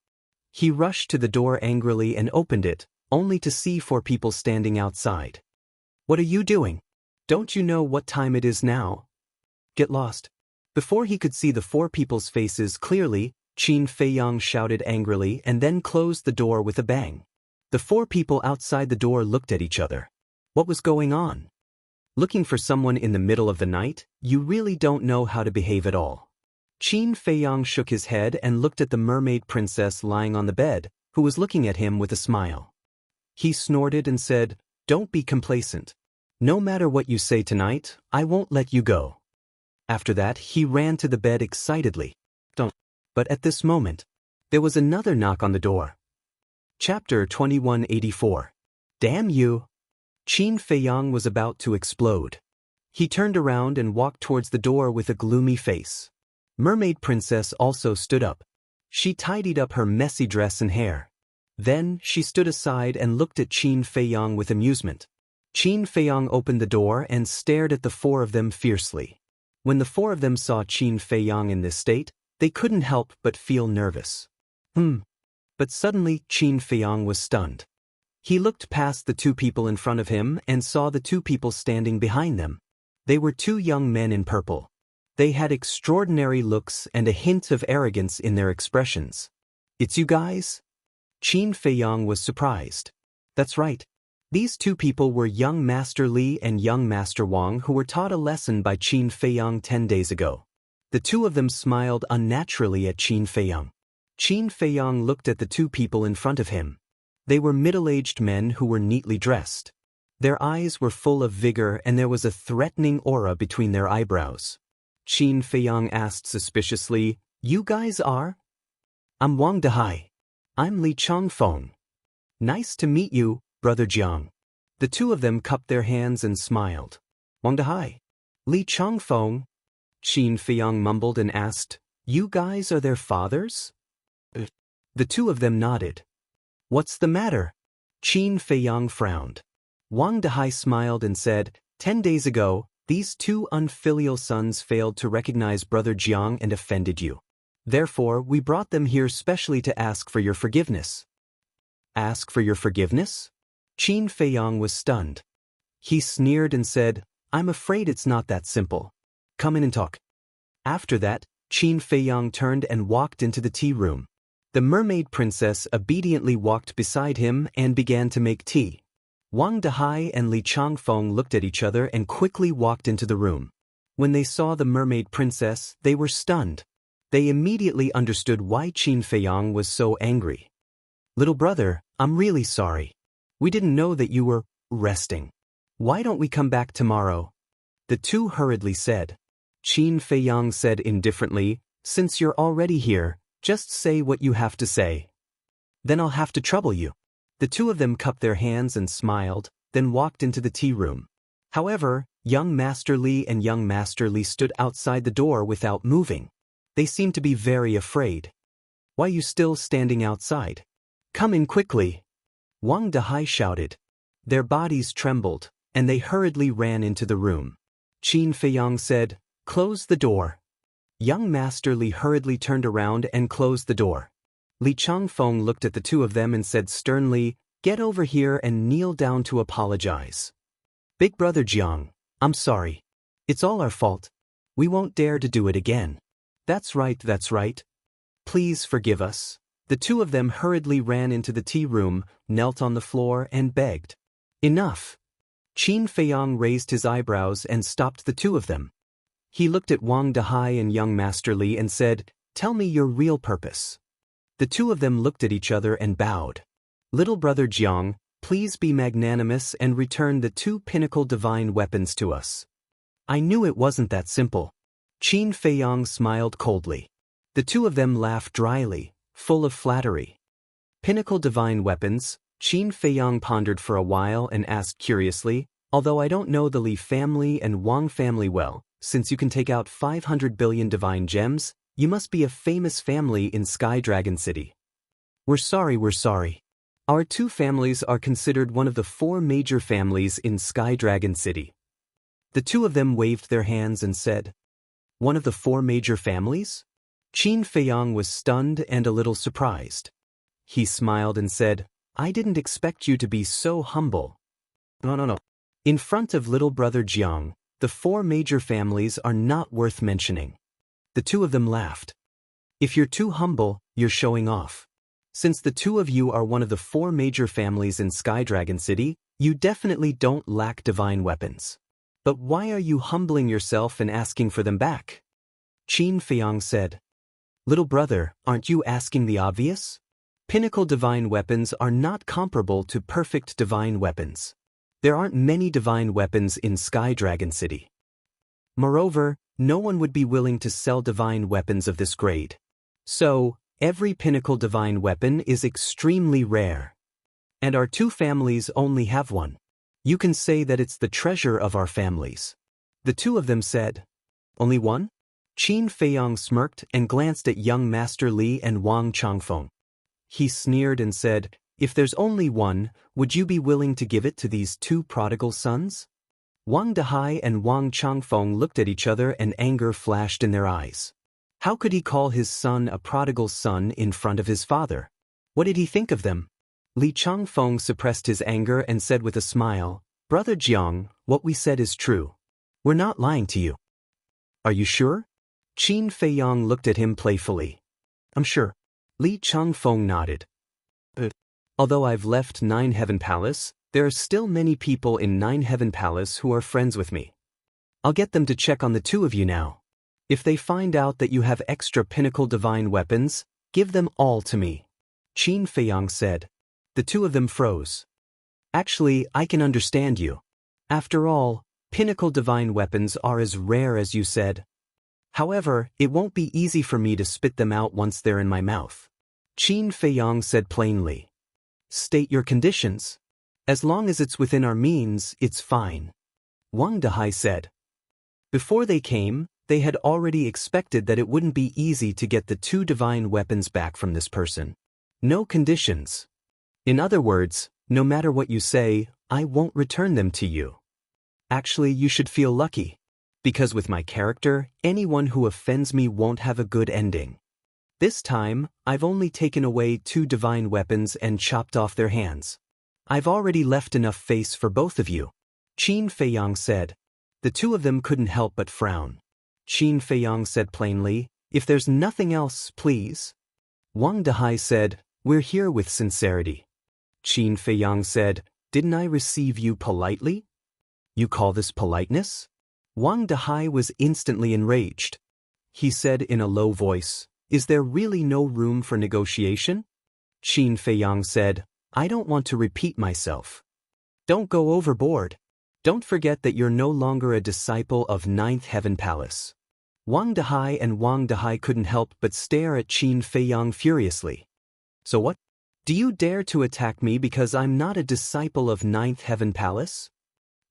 He rushed to the door angrily and opened it, only to see 4 people standing outside. "What are you doing? Don't you know what time it is now? Get lost." Before he could see the 4 people's faces clearly, Qin Feiyang shouted angrily and then closed the door with a bang. The 4 people outside the door looked at each other. What was going on? Looking for someone in the middle of the night? You really don't know how to behave at all. Qin Feiyang shook his head and looked at the mermaid princess lying on the bed, who was looking at him with a smile. He snorted and said, "Don't be complacent. No matter what you say tonight, I won't let you go." After that, he ran to the bed excitedly. But at this moment, there was another knock on the door. Chapter 2184. Damn you! Qin Feiyang was about to explode. He turned around and walked towards the door with a gloomy face. Mermaid Princess also stood up. She tidied up her messy dress and hair. Then, she stood aside and looked at Qin Feiyang with amusement. Qin Feiyang opened the door and stared at the 4 of them fiercely. When the 4 of them saw Qin Feiyang in this state, they couldn't help but feel nervous. But suddenly, Qin Feiyang was stunned. He looked past the 2 people in front of him and saw the 2 people standing behind them. They were 2 young men in purple. They had extraordinary looks and a hint of arrogance in their expressions. "It's you guys?" Qin Feiyang was surprised. That's right. These 2 people were young Master Li and young Master Wang, who were taught a lesson by Qin Feiyang 10 days ago. The 2 of them smiled unnaturally at Qin Feiyang. Qin Feiyang looked at the 2 people in front of him. They were middle-aged men who were neatly dressed. Their eyes were full of vigor and there was a threatening aura between their eyebrows. Qin Feiyang asked suspiciously, "You guys are?" "I'm Wang Dehai." "I'm Li Changfeng." "Nice to meet you, Brother Jiang." The 2 of them cupped their hands and smiled. "Wang Dehai." "Li Changfeng." Qin Feiyang mumbled and asked, "You guys are their fathers?" The 2 of them nodded. "What's the matter?" Qin Feiyang frowned. Wang Dehai smiled and said, 10 days ago, these 2 unfilial sons failed to recognize Brother Jiang and offended you. Therefore, we brought them here specially to ask for your forgiveness." "Ask for your forgiveness?" Qin Feiyang was stunned. He sneered and said, "I'm afraid it's not that simple. Come in and talk." After that, Qin Feiyang turned and walked into the tea room. The mermaid princess obediently walked beside him and began to make tea. Wang Dehai and Li Changfeng looked at each other and quickly walked into the room. When they saw the mermaid princess, they were stunned. They immediately understood why Qin Feiyang was so angry. "Little brother, I'm really sorry. We didn't know that you were resting. Why don't we come back tomorrow?" The two hurriedly said. Qin Feiyang said indifferently, "Since you're already here, just say what you have to say. Then I'll have to trouble you." The two of them cupped their hands and smiled, then walked into the tea room. However, young Master Li and young Master Li stood outside the door without moving. They seemed to be very afraid. "Why are you still standing outside? Come in quickly!" Wang Dehai shouted. Their bodies trembled, and they hurriedly ran into the room. Qin Feiyang said, "Close the door." Young Master Li hurriedly turned around and closed the door. Li Changfeng looked at the two of them and said sternly, "Get over here and kneel down to apologize." "Big brother Jiang, I'm sorry. It's all our fault. We won't dare to do it again." That's right, that's right. Please forgive us." The two of them hurriedly ran into the tea room, knelt on the floor and begged. "Enough." Qin Feiyang raised his eyebrows and stopped the two of them. He looked at Wang Dehai and young Master Li and said, "Tell me your real purpose." The two of them looked at each other and bowed. "Little brother Jiang, please be magnanimous and return the two pinnacle divine weapons to us." "I knew it wasn't that simple." Qin Feiyang smiled coldly. The two of them laughed dryly, full of flattery. "Pinnacle divine weapons?" Qin Feiyang pondered for a while and asked curiously, "Although I don't know the Li family and Wang family well, since you can take out 500 billion divine gems, you must be a famous family in Sky Dragon City." We're sorry. Our two families are considered one of the 4 major families in Sky Dragon City." The two of them waved their hands and said, "One of the 4 major families?" Qin Feiyang was stunned and a little surprised. He smiled and said, "I didn't expect you to be so humble." No. In front of little brother Jiang, the 4 major families are not worth mentioning." The two of them laughed. "If you're too humble, you're showing off. Since the two of you are one of the 4 major families in Sky Dragon City, you definitely don't lack divine weapons. But why are you humbling yourself and asking for them back?" Qin Feiyang said. "Little brother, aren't you asking the obvious? Pinnacle divine weapons are not comparable to perfect divine weapons. There aren't many divine weapons in Sky Dragon City. Moreover, no one would be willing to sell divine weapons of this grade. So, every pinnacle divine weapon is extremely rare. And our 2 families only have one. You can say that it's the treasure of our families." The two of them said, "Only one?" Qin Feiyang smirked and glanced at young Master Li and Wang Changfeng. He sneered and said, "If there's only one, would you be willing to give it to these 2 prodigal sons?" Wang Dehai and Wang Changfeng looked at each other and anger flashed in their eyes. How could he call his son a prodigal son in front of his father? What did he think of them? Li Changfeng suppressed his anger and said with a smile, "Brother Jiang, what we said is true. We're not lying to you." "Are you sure?" Qin Feiyang looked at him playfully. "I'm sure." Li Changfeng nodded. "Although I've left 9 Heaven Palace, there are still many people in 9 Heaven Palace who are friends with me. I'll get them to check on the two of you now. If they find out that you have extra pinnacle divine weapons, give them all to me." Qin Feiyang said. The two of them froze. "Actually, I can understand you. After all, pinnacle divine weapons are as rare as you said. However, it won't be easy for me to spit them out once they're in my mouth." Qin Feiyang said plainly. "State your conditions. As long as it's within our means, it's fine." Wang Dehai said. Before they came, they had already expected that it wouldn't be easy to get the 2 divine weapons back from this person. No conditions. In other words, no matter what you say, I won't return them to you. Actually, you should feel lucky. Because with my character, anyone who offends me won't have a good ending. This time, I've only taken away 2 divine weapons and chopped off their hands. I've already left enough face for both of you." Qin Feiyang said. The two of them couldn't help but frown. Qin Feiyang said plainly, "If there's nothing else, please." Wang Dahai said, "We're here with sincerity." Qin Feiyang said, "Didn't I receive you politely? You call this politeness?" Wang Dahai was instantly enraged. He said in a low voice, "Is there really no room for negotiation?" Qin Feiyang said, "I don't want to repeat myself. Don't go overboard. Don't forget that you're no longer a disciple of Ninth Heaven Palace." Wang Dahai couldn't help but stare at Qin Feiyang furiously. "So what? Do you dare to attack me because I'm not a disciple of Ninth Heaven Palace?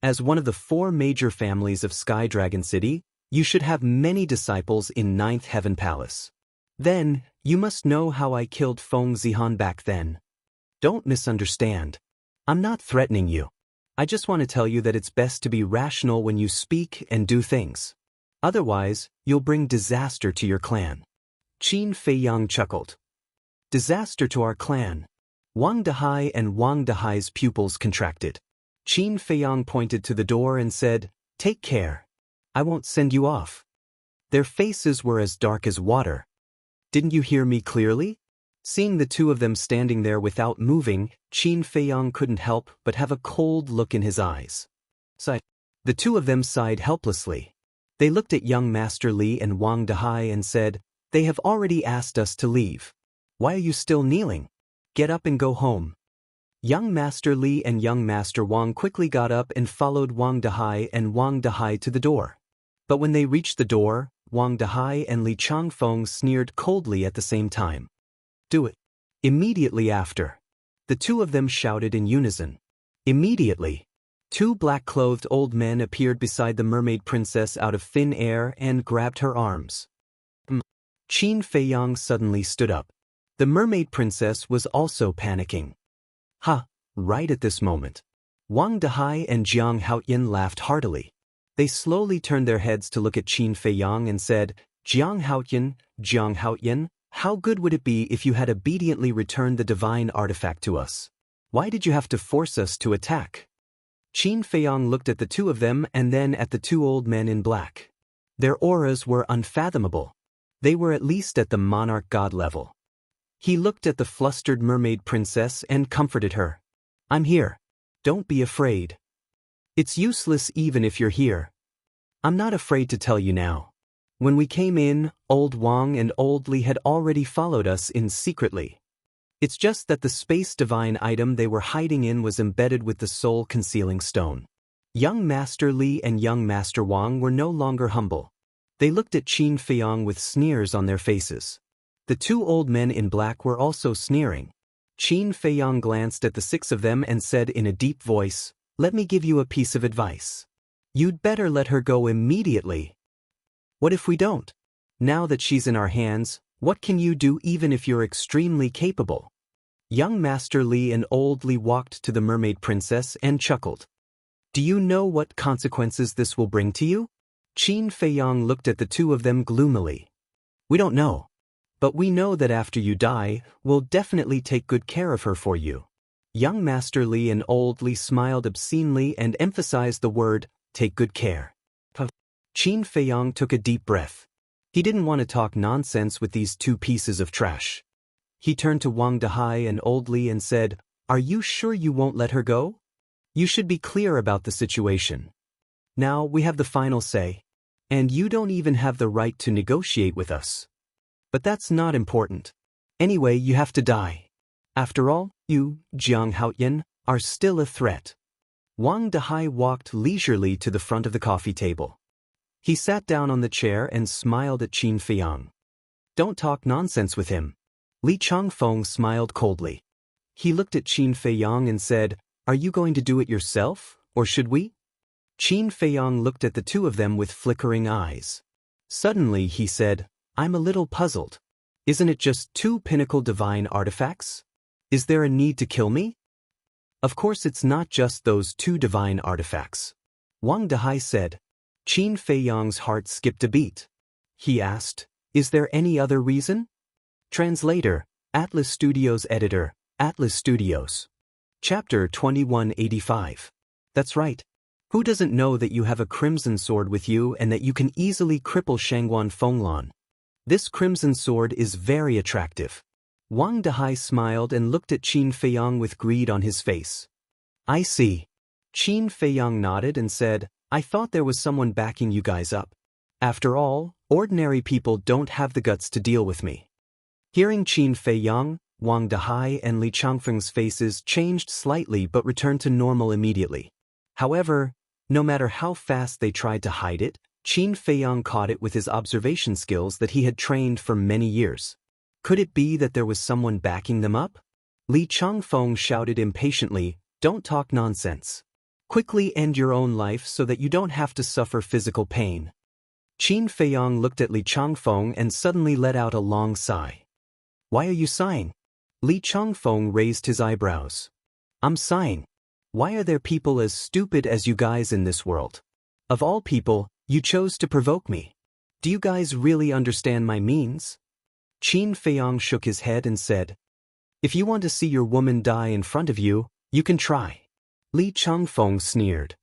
As one of the 4 major families of Sky Dragon City, you should have many disciples in Ninth Heaven Palace. Then, you must know how I killed Feng Zihan back then. Don't misunderstand. I'm not threatening you. I just want to tell you that it's best to be rational when you speak and do things. Otherwise, you'll bring disaster to your clan." Qin Feiyang chuckled. "Disaster to our clan." Wang Dahai's pupils contracted. Qin Feiyang pointed to the door and said, "Take care. I won't send you off." Their faces were as dark as water. "Didn't you hear me clearly?" Seeing the two of them standing there without moving, Qin Feiyang couldn't help but have a cold look in his eyes. The two of them sighed helplessly. They looked at young Master Li and Wang Dahai and said, "They have already asked us to leave. Why are you still kneeling? Get up and go home." Young Master Li and young Master Wang quickly got up and followed Wang Dahai to the door. But when they reached the door, Wang Dahai and Li Changfeng sneered coldly at the same time. "Do it." Immediately after, the two of them shouted in unison. Immediately, 2 black-clothed old men appeared beside the mermaid princess out of thin air and grabbed her arms. Qin Feiyang suddenly stood up. The mermaid princess was also panicking. Right at this moment, Wang Dahai and Jiang Haoyan laughed heartily. They slowly turned their heads to look at Qin Feiyang and said, Jiang Haoyan, how good would it be if you had obediently returned the divine artifact to us? Why did you have to force us to attack?" Qin Feiyang looked at the two of them and then at the 2 old men in black. Their auras were unfathomable. They were at least at the monarch god level. He looked at the flustered mermaid princess and comforted her. "I'm here. Don't be afraid. It's useless even if you're here. I'm not afraid to tell you now. When we came in, old Wang and old Li had already followed us in secretly. It's just that the space divine item they were hiding in was embedded with the soul concealing stone." Young Master Li and young Master Wang were no longer humble. They looked at Qin Feiyang with sneers on their faces. The 2 old men in black were also sneering. Qin Feiyang glanced at the 6 of them and said in a deep voice, "Let me give you a piece of advice. You'd better let her go immediately." "What if we don't? Now that she's in our hands, what can you do even if you're extremely capable?" Young Master Li and old Li walked to the mermaid princess and chuckled. "Do you know what consequences this will bring to you?" Qin Feiyang looked at the 2 of them gloomily. "We don't know. But we know that after you die, we'll definitely take good care of her for you." Young Master Li and old Li smiled obscenely and emphasized the word, "take good care." Qin Feiyang took a deep breath. He didn't want to talk nonsense with these 2 pieces of trash. He turned to Wang Dahai and old Li and said, "Are you sure you won't let her go? You should be clear about the situation. Now we have the final say, and you don't even have the right to negotiate with us. But that's not important. Anyway, you have to die. After all, you, Jiang Haoyan, are still a threat." Wang Dahai walked leisurely to the front of the coffee table. He sat down on the chair and smiled at Qin Feiyang. "Don't talk nonsense with him." Li Changfeng smiled coldly. He looked at Qin Feiyang and said, "Are you going to do it yourself, or should we?" Qin Feiyang looked at the 2 of them with flickering eyes. Suddenly he said, "I'm a little puzzled. Isn't it just 2 pinnacle divine artifacts? Is there a need to kill me?" "Of course it's not just those 2 divine artifacts," Wang Dahai said. Qin Feiyang's heart skipped a beat. He asked, "Is there any other reason?" Translator, Atlas Studios Editor, Atlas Studios. Chapter 2185. That's right. Who doesn't know that you have a crimson sword with you and that you can easily cripple Shangguan Fenglan? This crimson sword is very attractive. Wang Dahai smiled and looked at Qin Feiyang with greed on his face. I see. Qin Feiyang nodded and said, I thought there was someone backing you guys up. After all, ordinary people don't have the guts to deal with me. Hearing Qin Feiyang, Wang Dahai and Li Changfeng's faces changed slightly but returned to normal immediately. However, no matter how fast they tried to hide it, Qin Feiyang caught it with his observation skills that he had trained for many years. Could it be that there was someone backing them up? Li Changfeng shouted impatiently, Don't talk nonsense. Quickly end your own life so that you don't have to suffer physical pain. Qin Feiyang looked at Li Changfeng and suddenly let out a long sigh. Why are you sighing? Li Changfeng raised his eyebrows. I'm sighing. Why are there people as stupid as you guys in this world? Of all people, you chose to provoke me. Do you guys really understand my means? Qin Feiyang shook his head and said, If you want to see your woman die in front of you, you can try. Li Changfeng sneered.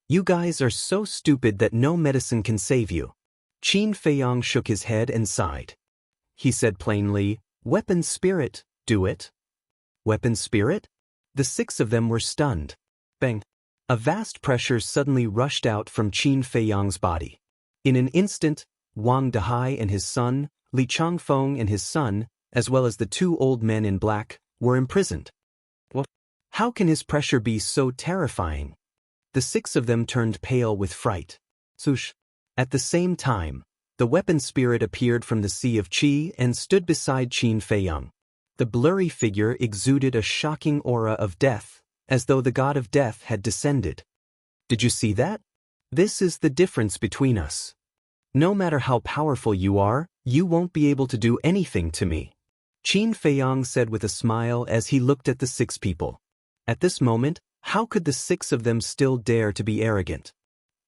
You guys are so stupid that no medicine can save you. Qin Feiyang shook his head and sighed. He said plainly, Weapon spirit, do it. Weapon spirit? The 6 of them were stunned. Bang! A vast pressure suddenly rushed out from Qin Feiyang's body. In an instant, Wang Dahai and his son, Li Changfeng and his son, as well as the 2 old men in black, were imprisoned. What? How can his pressure be so terrifying? The 6 of them turned pale with fright. Sush! At the same time, the weapon spirit appeared from the Sea of Qi and stood beside Qin Feiyang. The blurry figure exuded a shocking aura of death, as though the god of death had descended. Did you see that? This is the difference between us. No matter how powerful you are, you won't be able to do anything to me. Qin Feiyang said with a smile as he looked at the 6 people. At this moment, how could the 6 of them still dare to be arrogant?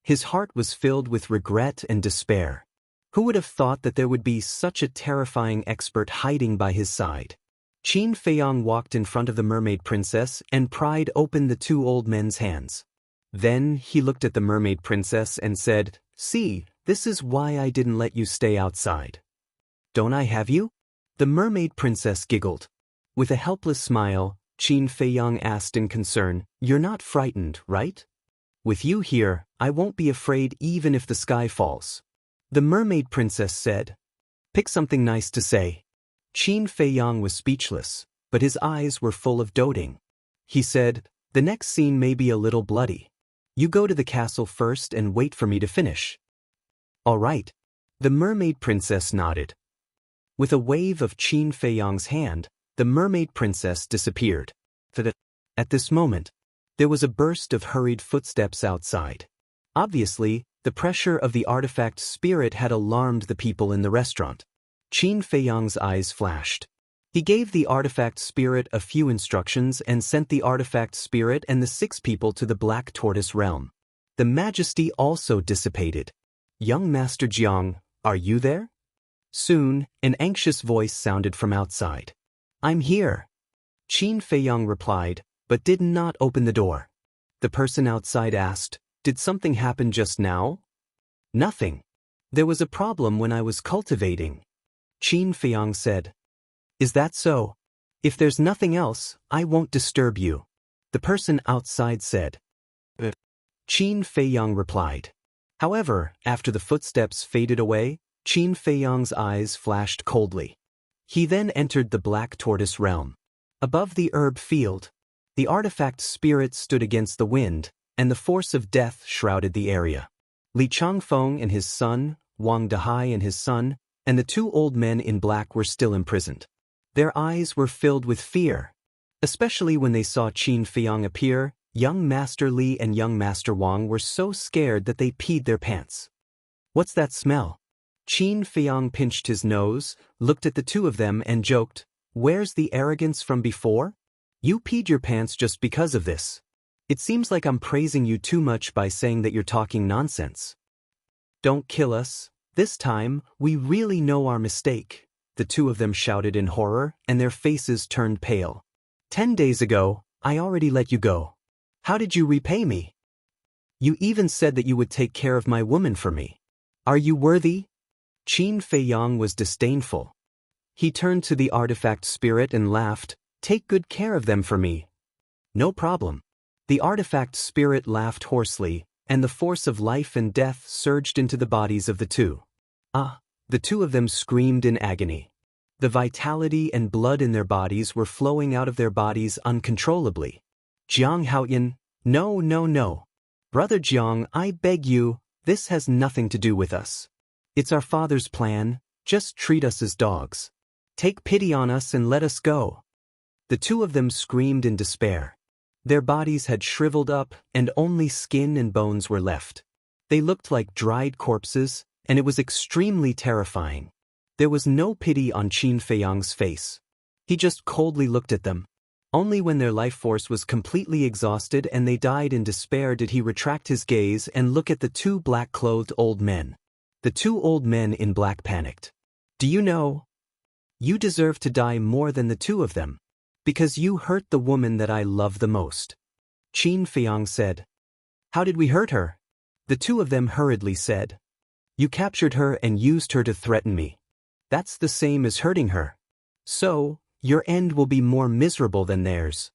His heart was filled with regret and despair. Who would have thought that there would be such a terrifying expert hiding by his side? Qin Feiyang walked in front of the mermaid princess and pried open the 2 old men's hands. Then he looked at the mermaid princess and said, See, this is why I didn't let you stay outside. Don't I have you? The mermaid princess giggled. With a helpless smile, Qin Feiyang asked in concern, You're not frightened, right? With you here, I won't be afraid even if the sky falls. The mermaid princess said, Pick something nice to say. Qin Feiyang was speechless, but his eyes were full of doting. He said, The next scene may be a little bloody. You go to the castle first and wait for me to finish. All right. The mermaid princess nodded. With a wave of Qin Feiyang's hand, the mermaid princess disappeared. At this moment, there was a burst of hurried footsteps outside. Obviously, the pressure of the artifact spirit had alarmed the people in the restaurant. Qin Feiyang's eyes flashed. He gave the artifact spirit a few instructions and sent the artifact spirit and the 6 people to the Black Tortoise realm. The majesty also dissipated. Young Master Jiang, are you there? Soon, an anxious voice sounded from outside. I'm here. Qin Feiyang replied, but did not open the door. The person outside asked, Did something happen just now? Nothing. There was a problem when I was cultivating. Qin Feiyang said. Is that so? If there's nothing else, I won't disturb you. The person outside said. Qin Feiyang replied. However, after the footsteps faded away, Qin Feiyang's eyes flashed coldly. He then entered the Black Tortoise realm. Above the herb field, the artifact spirit stood against the wind, and the force of death shrouded the area. Li Changfeng and his son, Wang Dahai and his son, and the 2 old men in black were still imprisoned. Their eyes were filled with fear. Especially when they saw Qin Feiyang appear, young Master Li and young Master Wang were so scared that they peed their pants. What's that smell? Qin Feiyang pinched his nose, looked at the 2 of them and joked, Where's the arrogance from before? You peed your pants just because of this. It seems like I'm praising you too much by saying that you're talking nonsense. Don't kill us. This time, we really know our mistake. The 2 of them shouted in horror, and their faces turned pale. 10 days ago, I already let you go. How did you repay me? You even said that you would take care of my woman for me. Are you worthy? Qin Feiyang was disdainful. He turned to the artifact spirit and laughed. Take good care of them for me. No problem. The artifact spirit laughed hoarsely, and the force of life and death surged into the bodies of the two. The two of them screamed in agony. The vitality and blood in their bodies were flowing out of their bodies uncontrollably. Jiang Haoyan, no, no, no. Brother Jiang, I beg you, this has nothing to do with us. It's our father's plan, just treat us as dogs. Take pity on us and let us go. The two of them screamed in despair. Their bodies had shriveled up, and only skin and bones were left. They looked like dried corpses, and it was extremely terrifying. There was no pity on Qin Feiyang's face. He just coldly looked at them. Only when their life force was completely exhausted and they died in despair did he retract his gaze and look at the two black-clothed old men. The two old men in black panicked. Do you know? You deserve to die more than the two of them, because you hurt the woman that I love the most. Qin Feiyang said. How did we hurt her? The two of them hurriedly said. You captured her and used her to threaten me. That's the same as hurting her. So, your end will be more miserable than theirs.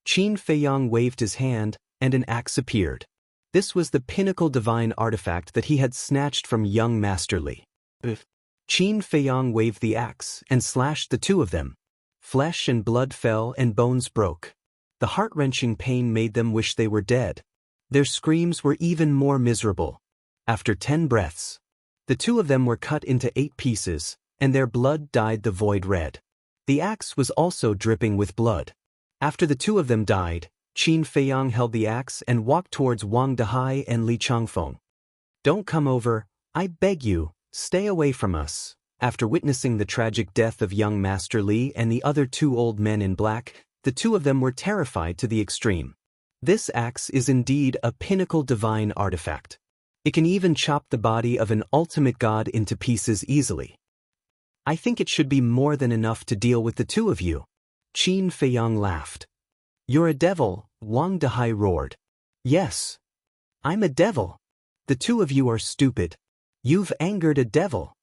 Qin Feiyang waved his hand, and an axe appeared. This was the pinnacle divine artifact that he had snatched from young Master Li. Qin Feiyang waved the axe and slashed the two of them. Flesh and blood fell and bones broke. The heart-wrenching pain made them wish they were dead. Their screams were even more miserable. After 10 breaths, the two of them were cut into 8 pieces, and their blood dyed the void red. The axe was also dripping with blood. After the two of them died, Qin Feiyang held the axe and walked towards Wang Dehai and Li Changfeng. Don't come over, I beg you, stay away from us. After witnessing the tragic death of young Master Li and the other two old men in black, the two of them were terrified to the extreme. This axe is indeed a pinnacle divine artifact. It can even chop the body of an ultimate god into pieces easily. I think it should be more than enough to deal with the two of you. Qin Feiyang laughed. You're a devil, Wang Dehai roared. Yes. I'm a devil. The two of you are stupid. You've angered a devil.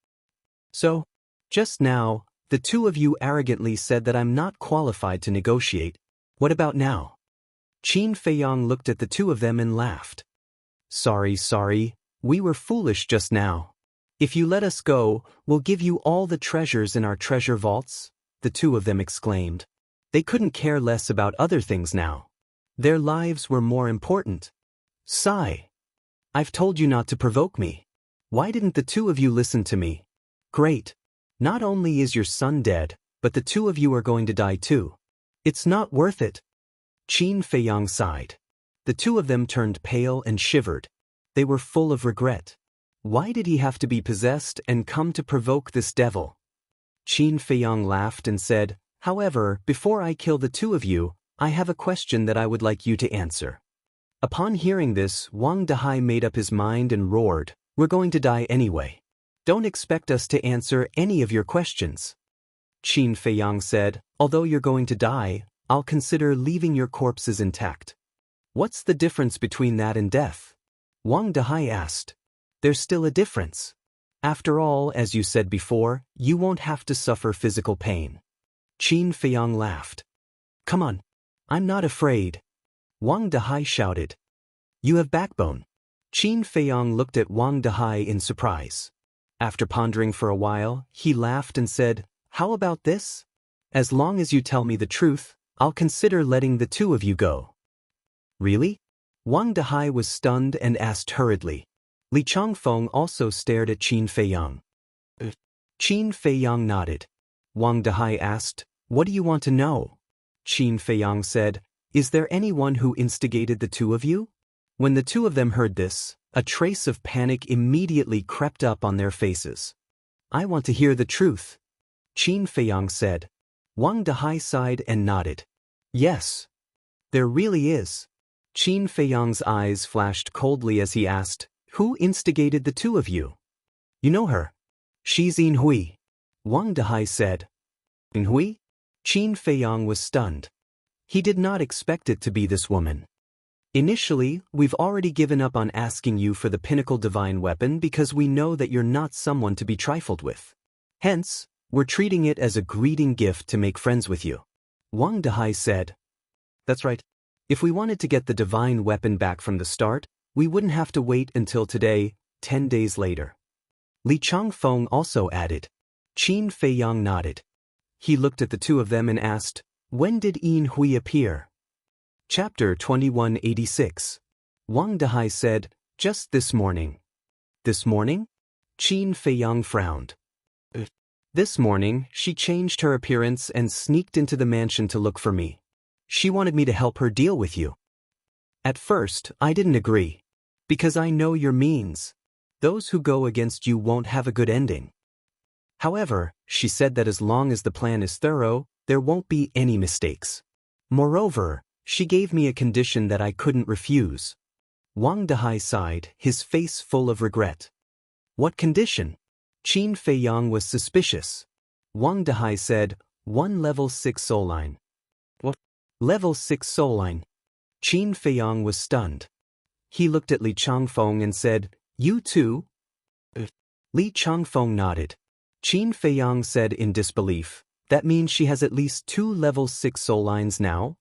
So, just now, the two of you arrogantly said that I'm not qualified to negotiate. What about now? Qin Feiyang looked at the two of them and laughed. Sorry, we were foolish just now. If you let us go, we'll give you all the treasures in our treasure vaults, the two of them exclaimed. They couldn't care less about other things now. Their lives were more important. Sigh. I've told you not to provoke me. Why didn't the two of you listen to me? Great. Not only is your son dead, but the two of you are going to die too. It's not worth it. Qin Feiyang sighed. The two of them turned pale and shivered. They were full of regret. Why did he have to be possessed and come to provoke this devil? Qin Feiyang laughed and said, However, before I kill the two of you, I have a question that I would like you to answer. Upon hearing this, Wang Dehai made up his mind and roared, We're going to die anyway. Don't expect us to answer any of your questions. Qin Feiyang said, Although you're going to die, I'll consider leaving your corpses intact. What's the difference between that and death? Wang Dehai asked. There's still a difference. After all, as you said before, you won't have to suffer physical pain. Qin Feiyang laughed. Come on. I'm not afraid. Wang Dehai shouted. You have backbone. Qin Feiyang looked at Wang Dehai in surprise. After pondering for a while, he laughed and said, How about this? As long as you tell me the truth, I'll consider letting the two of you go. Really? Wang Dehai was stunned and asked hurriedly. Li Changfeng also stared at Qin Feiyang. Qin Feiyang nodded. Wang Dehai asked, What do you want to know? Qin Feiyang said, Is there anyone who instigated the two of you? When the two of them heard this, a trace of panic immediately crept up on their faces. I want to hear the truth. Qin Feiyang said. Wang Dehai sighed and nodded. Yes. There really is. Qin Feiyang's eyes flashed coldly as he asked, Who instigated the two of you? You know her. She's Yin Hui. Wang Dehai said. Yin Hui? Qin Feiyang was stunned. He did not expect it to be this woman. Initially, we've already given up on asking you for the pinnacle divine weapon because we know that you're not someone to be trifled with. Hence, We're treating it as a greeting gift to make friends with you. Wang Dehai said. That's right. If we wanted to get the divine weapon back from the start, we wouldn't have to wait until today, 10 days later. Li Changfeng also added. Qin Feiyang nodded. He looked at the two of them and asked, when did Yin Hui appear? Chapter 2186. Wang Dehai said, just this morning. This morning? Qin Feiyang frowned. This morning, she changed her appearance and sneaked into the mansion to look for me. She wanted me to help her deal with you. At first, I didn't agree. Because I know your means. Those who go against you won't have a good ending. However, she said that as long as the plan is thorough, there won't be any mistakes. Moreover, she gave me a condition that I couldn't refuse. Wang Dehai sighed, his face full of regret. What condition? Qin Feiyang was suspicious. Wang Dehai said, 1 level 6 soul line. What? Level 6 soul line. Qin Feiyang was stunned. He looked at Li Changfeng and said, you too? Li Changfeng nodded. Qin Feiyang said in disbelief, that means she has at least 2 level 6 soul lines now?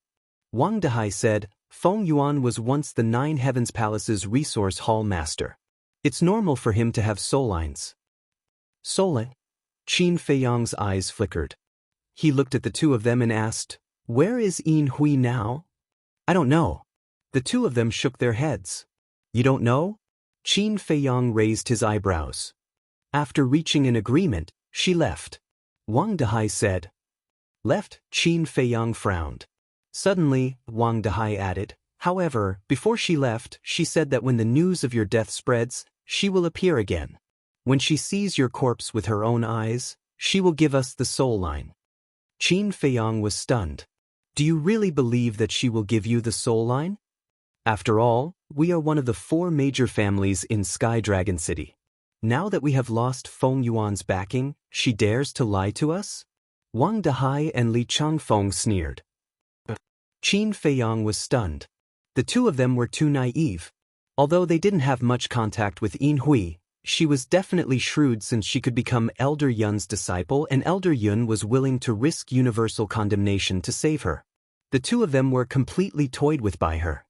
Wang Dehai said, Feng Yuan was once the 9 Heavens Palace's resource hall master. It's normal for him to have soul lines. Soul line? Qin Feiyang's eyes flickered. He looked at the two of them and asked, where is Yin Hui now? I don't know. The two of them shook their heads. You don't know? Qin Feiyang raised his eyebrows. After reaching an agreement, she left. Wang Dehai said. Left? Qin Feiyang frowned. Suddenly, Wang Dehai added, however, before she left, she said that when the news of your death spreads, she will appear again. When she sees your corpse with her own eyes, she will give us the soul line. Qin Feiyang was stunned. Do you really believe that she will give you the soul line? After all, we are one of the 4 major families in Sky Dragon City. Now that we have lost Feng Yuan's backing, she dares to lie to us? Wang Dehai and Li Changfeng sneered. Qin Feiyang was stunned. The two of them were too naive. Although they didn't have much contact with Yin Hui, she was definitely shrewd since she could become Elder Yun's disciple and Elder Yun was willing to risk universal condemnation to save her. The two of them were completely toyed with by her.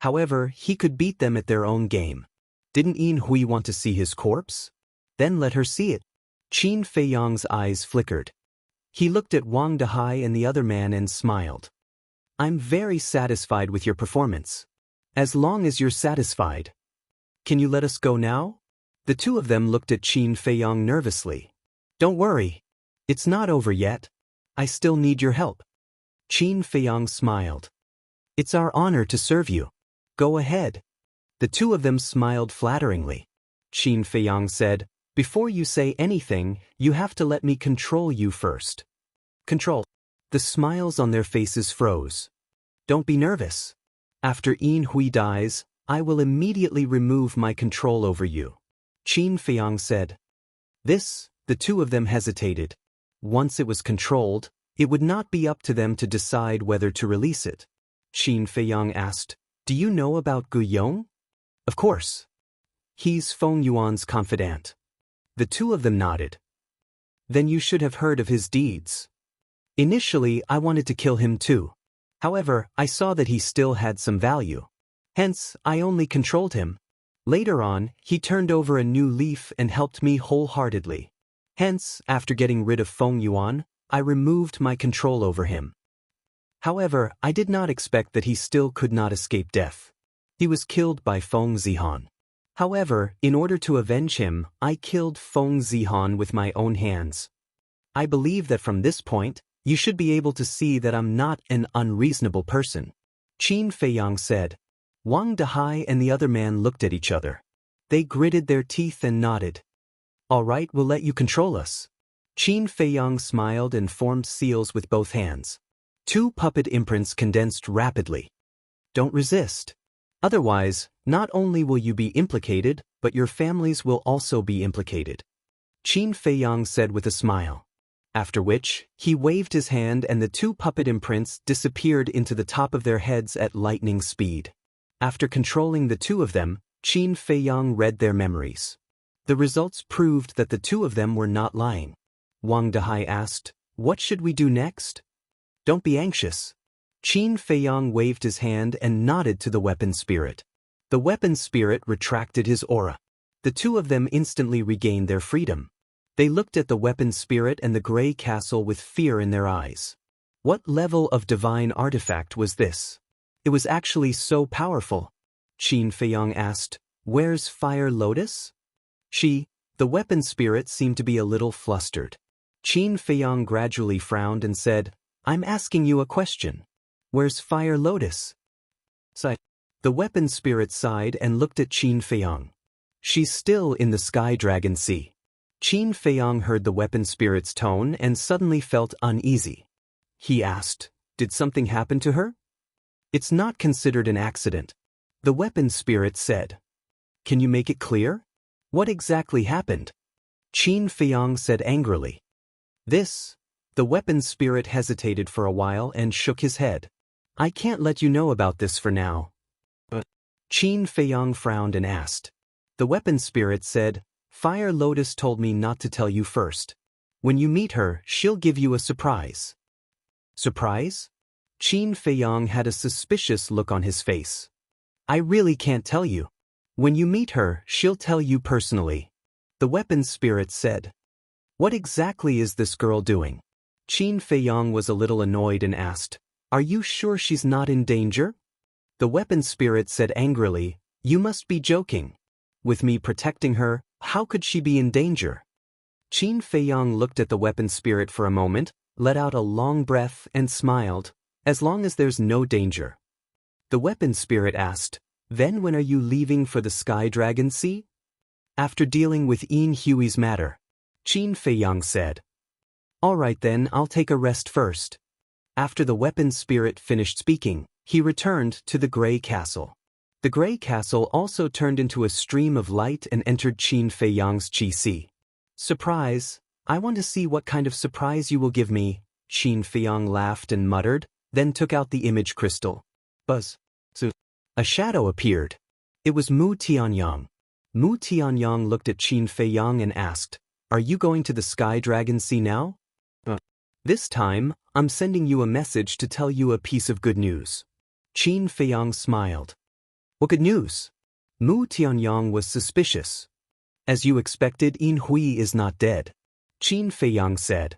However, he could beat them at their own game. Didn't Yin Hui want to see his corpse? Then let her see it. Qin Feiyang's eyes flickered. He looked at Wang Dehai and the other man and smiled. I'm very satisfied with your performance. As long as you're satisfied. Can you let us go now? The two of them looked at Qin Feiyang nervously. Don't worry. It's not over yet. I still need your help. Qin Feiyang smiled. It's our honor to serve you. Go ahead. The two of them smiled flatteringly. Qin Feiyang said, before you say anything, you have to let me control you first. Control. The smiles on their faces froze. Don't be nervous. After Yin Hui dies, I will immediately remove my control over you. Qin Feiyang said. The two of them hesitated. Once it was controlled, it would not be up to them to decide whether to release it. Qin Feiyang asked, do you know about Gu Yong? Of course. He's Feng Yuan's confidant. The two of them nodded. Then you should have heard of his deeds. Initially, I wanted to kill him too. However, I saw that he still had some value. Hence, I only controlled him. Later on, he turned over a new leaf and helped me wholeheartedly. Hence, after getting rid of Feng Yuan, I removed my control over him. However, I did not expect that he still could not escape death. He was killed by Feng Zihan. However, in order to avenge him, I killed Feng Zihan with my own hands. I believe that from this point, you should be able to see that I'm not an unreasonable person. Qin Feiyang said. Wang Dehai and the other man looked at each other. They gritted their teeth and nodded. All right, we'll let you control us. Qin Feiyang smiled and formed seals with both hands. 2 puppet imprints condensed rapidly. Don't resist. Otherwise, not only will you be implicated, but your families will also be implicated. Qin Feiyang said with a smile. After which, he waved his hand and the 2 puppet imprints disappeared into the top of their heads at lightning speed. After controlling the 2 of them, Qin Feiyang read their memories. The results proved that the 2 of them were not lying. Wang Dehai asked. What should we do next? Don't be anxious. Qin Feiyang waved his hand and nodded to the weapon spirit. The weapon spirit retracted his aura. The two of them instantly regained their freedom. They looked at the weapon spirit and the gray castle with fear in their eyes. What level of divine artifact was this? It was actually so powerful. Qin Feiyang asked, Where's Fire Lotus? The weapon spirit seemed to be a little flustered. Qin Feiyang gradually frowned and said, I'm asking you a question. Where's Fire Lotus? The weapon spirit sighed and looked at Qin Feiyang. She's still in the Sky Dragon Sea. Qin Feiyang heard the weapon spirit's tone and suddenly felt uneasy. He asked, Did something happen to her? It's not considered an accident. The weapon spirit said. Can you make it clear? What exactly happened? Qin Feiyang said angrily. The weapon spirit hesitated for a while and shook his head. I can't let you know about this for now. Qin Feiyang frowned and asked. The weapon spirit said, Fire Lotus told me not to tell you first. When you meet her, she'll give you a surprise. Surprise? Qin Feiyang had a suspicious look on his face. I really can't tell you. When you meet her, she'll tell you personally. The weapon spirit said. What exactly is this girl doing? Qin Feiyang was a little annoyed and asked, Are you sure she's not in danger? The weapon spirit said angrily, You must be joking. With me protecting her, how could she be in danger? Qin Feiyang looked at the weapon spirit for a moment, let out a long breath and smiled, As long as there's no danger. The weapon spirit asked, Then when are you leaving for the Sky Dragon Sea? After dealing with Yin Hui's matter. Qin Feiyang said. All right then, I'll take a rest first. After the weapon spirit finished speaking, he returned to the Grey Castle. The Grey Castle also turned into a stream of light and entered Qin Feiyang's Qi Si. Surprise! I want to see what kind of surprise you will give me, Qin Feiyang laughed and muttered, then took out the image crystal. Buzz. A shadow appeared. It was Mu Tianyang. Mu Tianyang looked at Qin Feiyang and asked, Are you going to the Sky Dragon Sea now? This time, I'm sending you a message to tell you a piece of good news. Qin Feiyang smiled. What good news? Mu Tianyang was suspicious. As you expected, Yin Hui is not dead. Qin Feiyang said.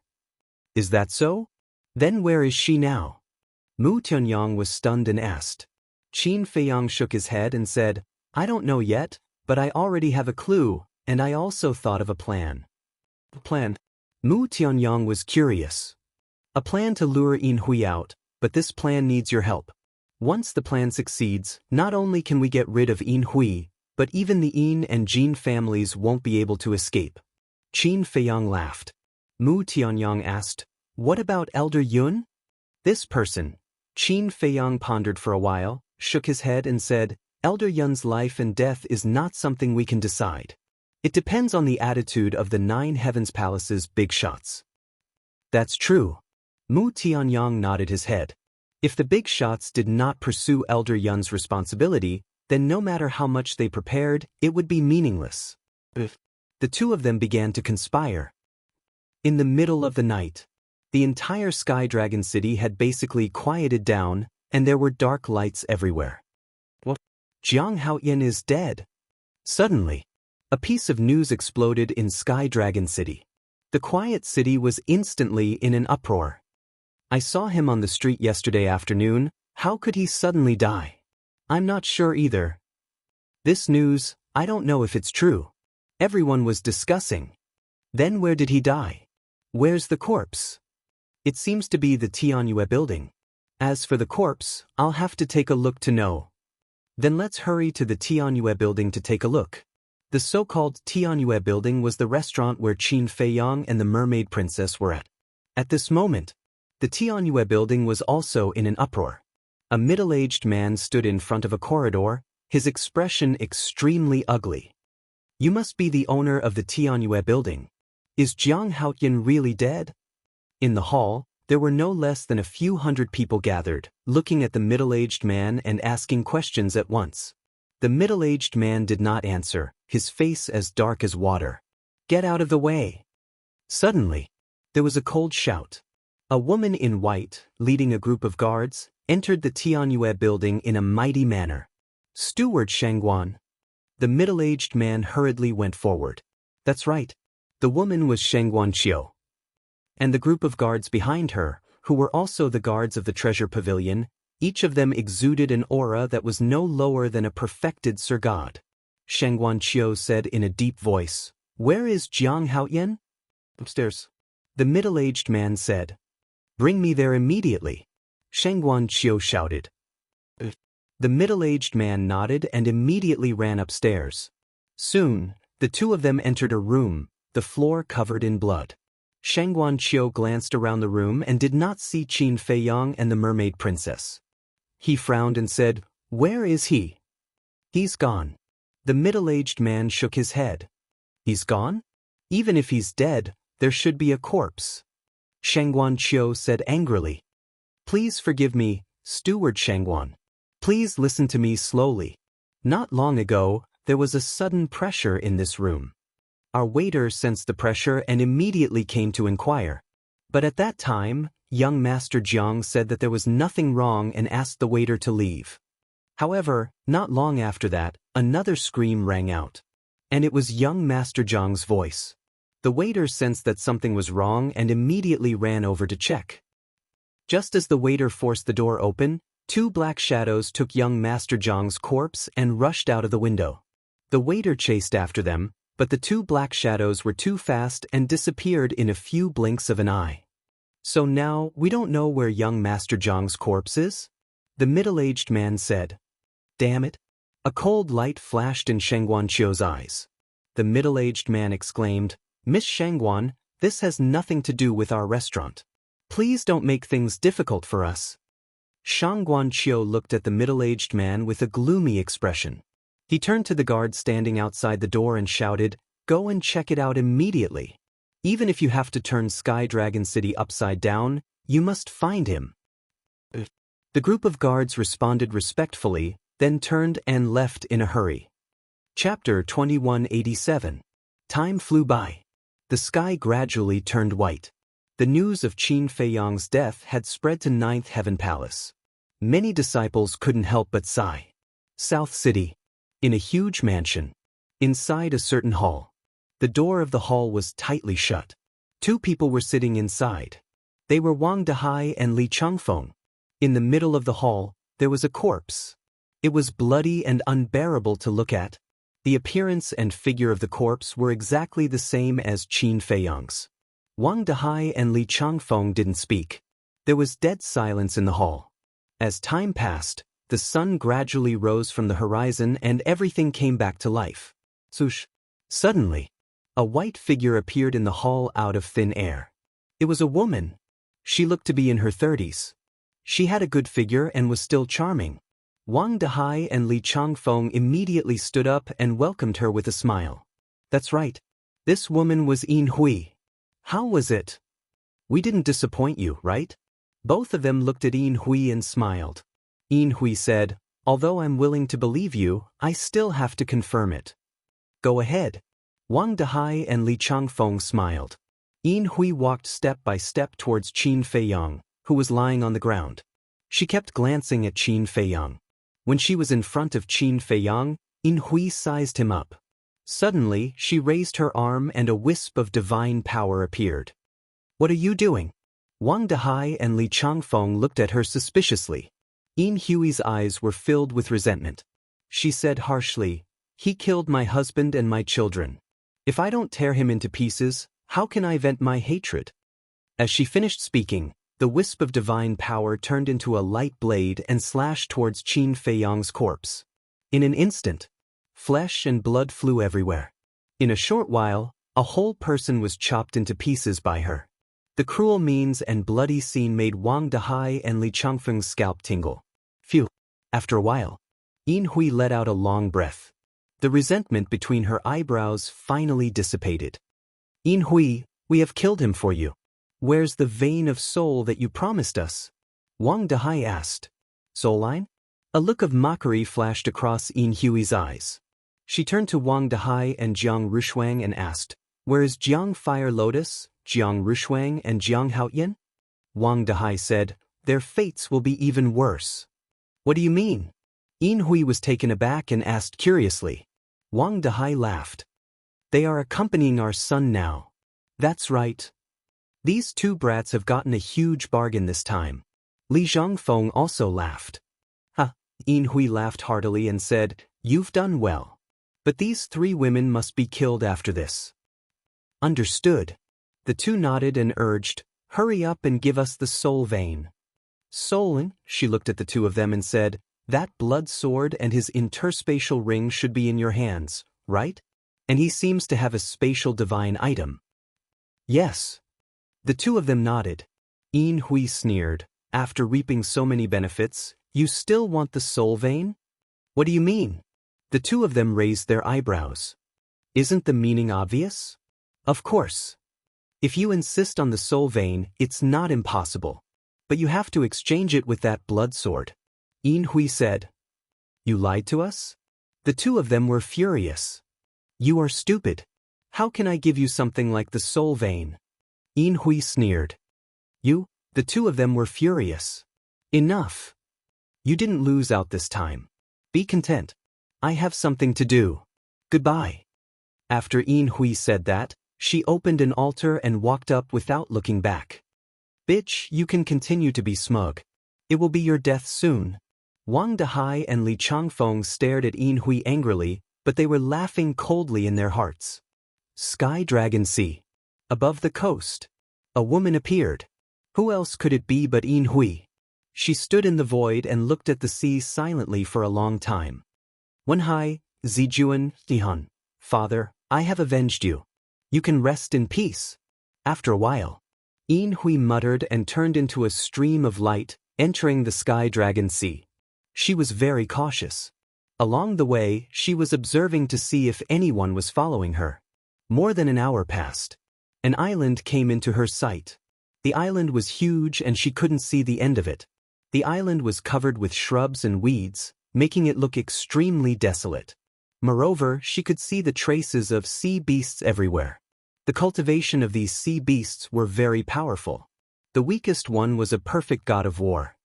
Is that so? Then where is she now? Mu Tianyang was stunned and asked. Qin Feiyang shook his head and said, I don't know yet, but I already have a clue, and I also thought of a plan. Plan? Mu Tianyang was curious. A plan to lure Yin Hui out, but this plan needs your help. Once the plan succeeds, not only can we get rid of Yin Hui, but even the Yin and Jin families won't be able to escape. Qin Feiyang laughed. Mu Tianyang asked, What about Elder Yun? This person. Qin Feiyang pondered for a while, shook his head and said, Elder Yun's life and death is not something we can decide. It depends on the attitude of the 9 Heavens Palace's big shots. That's true. Mu Tianyang nodded his head. If the big shots did not pursue Elder Yun's responsibility, then no matter how much they prepared, it would be meaningless. The two of them began to conspire. In the middle of the night, the entire Sky Dragon City had basically quieted down, and there were dark lights everywhere. What? Jiang Haoyan is dead. Suddenly, a piece of news exploded in Sky Dragon City. The quiet city was instantly in an uproar. I saw him on the street yesterday afternoon. How could he suddenly die? I'm not sure either. This news, I don't know if it's true. Everyone was discussing. Then where did he die? Where's the corpse? It seems to be the Tianyue building. As for the corpse, I'll have to take a look to know. Then let's hurry to the Tianyue building to take a look. The so-called Tianyue building was the restaurant where Qin Feiyang and the mermaid princess were at. At this moment, the Tianyue building was also in an uproar. A middle-aged man stood in front of a corridor, his expression extremely ugly. You must be the owner of the Tianyue building. Is Jiang Haoyan really dead? In the hall, there were no less than a few hundred people gathered, looking at the middle-aged man and asking questions at once. The middle-aged man did not answer, his face as dark as water. Get out of the way. Suddenly, There was a cold shout. A woman in white, leading a group of guards, entered the Tianyue building in a mighty manner. "Steward Shangguan." The middle-aged man hurriedly went forward. That's right. The woman was Shangguan Qiu. And the group of guards behind her, who were also the guards of the treasure pavilion, each of them exuded an aura that was no lower than a perfected Sir God. Shangguan Qiu said in a deep voice, "Where is Jiang Haoyan?" "Upstairs." The middle-aged man said. "Bring me there immediately." Shangguan Qiu shouted. The middle-aged man nodded and immediately ran upstairs. Soon, the two of them entered a room, the floor covered in blood. Shangguan Qiu glanced around the room and did not see Qin Feiyang and the mermaid princess. He frowned and said, "Where is he?" "He's gone." The middle-aged man shook his head. "He's gone? Even if he's dead, there should be a corpse." Shangguan Qiu said angrily. "Please forgive me, Steward Shangguan. Please listen to me slowly. Not long ago, there was a sudden pressure in this room. Our waiter sensed the pressure and immediately came to inquire. But at that time, young Master Jiang said that there was nothing wrong and asked the waiter to leave. However, not long after that, another scream rang out. And it was young Master Jiang's voice. The waiter sensed that something was wrong and immediately ran over to check. Just as the waiter forced the door open, two black shadows took young Master Jiang's corpse and rushed out of the window. The waiter chased after them, but the two black shadows were too fast and disappeared in a few blinks of an eye. "So now, we don't know where young Master Jiang's corpse is?" the middle-aged man said. "Damn it." A cold light flashed in Shangguan Qiu's eyes. The middle-aged man exclaimed, "Miss Shangguan, this has nothing to do with our restaurant. Please don't make things difficult for us." Shangguan Qiu looked at the middle-aged man with a gloomy expression. He turned to the guard standing outside the door and shouted, "Go and check it out immediately. Even if you have to turn Sky Dragon City upside down, you must find him." The group of guards responded respectfully, then turned and left in a hurry. Chapter 2187. Time flew by. The sky gradually turned white. The news of Qin Feiyang's death had spread to Ninth Heaven Palace. Many disciples couldn't help but sigh. South City. In a huge mansion. Inside a certain hall. The door of the hall was tightly shut. Two people were sitting inside. They were Wang Dehai and Li Changfeng. In the middle of the hall, there was a corpse. It was bloody and unbearable to look at. The appearance and figure of the corpse were exactly the same as Qin Feiyang's. Wang Dehai and Li Changfeng didn't speak. There was dead silence in the hall. As time passed, the sun gradually rose from the horizon and everything came back to life. Swoosh! Suddenly, a white figure appeared in the hall out of thin air. It was a woman. She looked to be in her 30s. She had a good figure and was still charming. Wang Dehai and Li Changfeng immediately stood up and welcomed her with a smile. "That's right. This woman was Yin Hui. How was it? We didn't disappoint you, right?" Both of them looked at Yin Hui and smiled. Yin Hui said, "Although I'm willing to believe you, I still have to confirm it." "Go ahead." Wang Dehai and Li Changfeng smiled. Yin Hui walked step by step towards Qin Feiyang, who was lying on the ground. She kept glancing at Qin Feiyang. When she was in front of Qin Feiyang, Yin Hui sized him up. Suddenly, she raised her arm and a wisp of divine power appeared. "What are you doing?" Wang Dehai and Li Changfeng looked at her suspiciously. Yin Hui's eyes were filled with resentment. She said harshly, "He killed my husband and my children. If I don't tear him into pieces, how can I vent my hatred?" As she finished speaking, the wisp of divine power turned into a light blade and slashed towards Qin Feiyang's corpse. In an instant, flesh and blood flew everywhere. In a short while, a whole person was chopped into pieces by her. The cruel means and bloody scene made Wang Dehai and Li Changfeng's scalp tingle. Phew. After a while, Yin Hui let out a long breath. The resentment between her eyebrows finally dissipated. "Yin Hui, we have killed him for you. Where's the vein of soul that you promised us?" Wang Dehai asked. "Soul line?" A look of mockery flashed across Yin Hui's eyes. She turned to Wang Dehai and Jiang Rushuang and asked, "Where is Jiang Fire Lotus, Jiang Rushuang and Jiang Haoyan? Wang Dehai said, their fates will be even worse. What do you mean? Yin Hui was taken aback and asked curiously. Wang Dehai laughed. They are accompanying our son now. That's right. These two brats have gotten a huge bargain this time. Li Zhangfeng also laughed. Ha! Yin Hui laughed heartily and said, you've done well. But these three women must be killed after this. Understood. The two nodded and urged, hurry up and give us the soul vein. Soul? She looked at the two of them and said, that blood sword and his interspatial ring should be in your hands, right? And he seems to have a spatial divine item. Yes. The two of them nodded. Yin Hui sneered, after reaping so many benefits, you still want the soul vein? What do you mean? The two of them raised their eyebrows. Isn't the meaning obvious? Of course. If you insist on the soul vein, it's not impossible. But you have to exchange it with that blood sword. Yin Hui said. You lied to us? The two of them were furious. You are stupid. How can I give you something like the soul vein? Yin Hui sneered. The two of them were furious. Enough. You didn't lose out this time. Be content. I have something to do. Goodbye. After Yin Hui said that, she opened an altar and walked up without looking back. Bitch, you can continue to be smug. It will be your death soon. Wang Dehai and Li Changfeng stared at Yin Hui angrily, but they were laughing coldly in their hearts. Sky Dragon Sea. Above the coast. A woman appeared. Who else could it be but Yin Hui? She stood in the void and looked at the sea silently for a long time. Wenhai, Zijuan, Tihan. Father, I have avenged you. You can rest in peace. After a while, Yin Hui muttered and turned into a stream of light, entering the Sky Dragon Sea. She was very cautious. Along the way, she was observing to see if anyone was following her. More than an hour passed. An island came into her sight. The island was huge and she couldn't see the end of it. The island was covered with shrubs and weeds, making it look extremely desolate. Moreover, she could see the traces of sea beasts everywhere. The cultivation of these sea beasts were very powerful. The weakest one was a perfect god of war.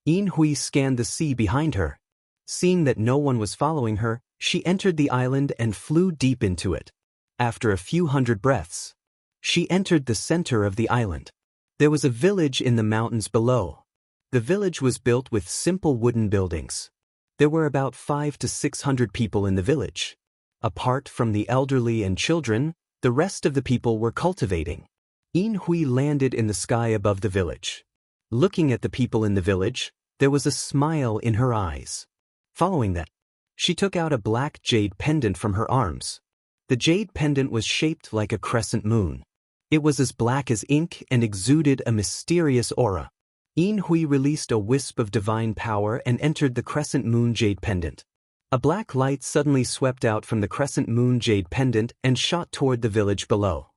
Yin Hui scanned the sea behind her. Seeing that no one was following her, she entered the island and flew deep into it. After a few hundred breaths, she entered the center of the island. There was a village in the mountains below. The village was built with simple wooden buildings. There were about 500 to 600 people in the village. Apart from the elderly and children, the rest of the people were cultivating. Yin Hui landed in the sky above the village. Looking at the people in the village, there was a smile in her eyes. Following that, she took out a black jade pendant from her arms. The jade pendant was shaped like a crescent moon. It was as black as ink and exuded a mysterious aura. Yin Hui released a wisp of divine power and entered the crescent moon jade pendant. A black light suddenly swept out from the crescent moon jade pendant and shot toward the village below.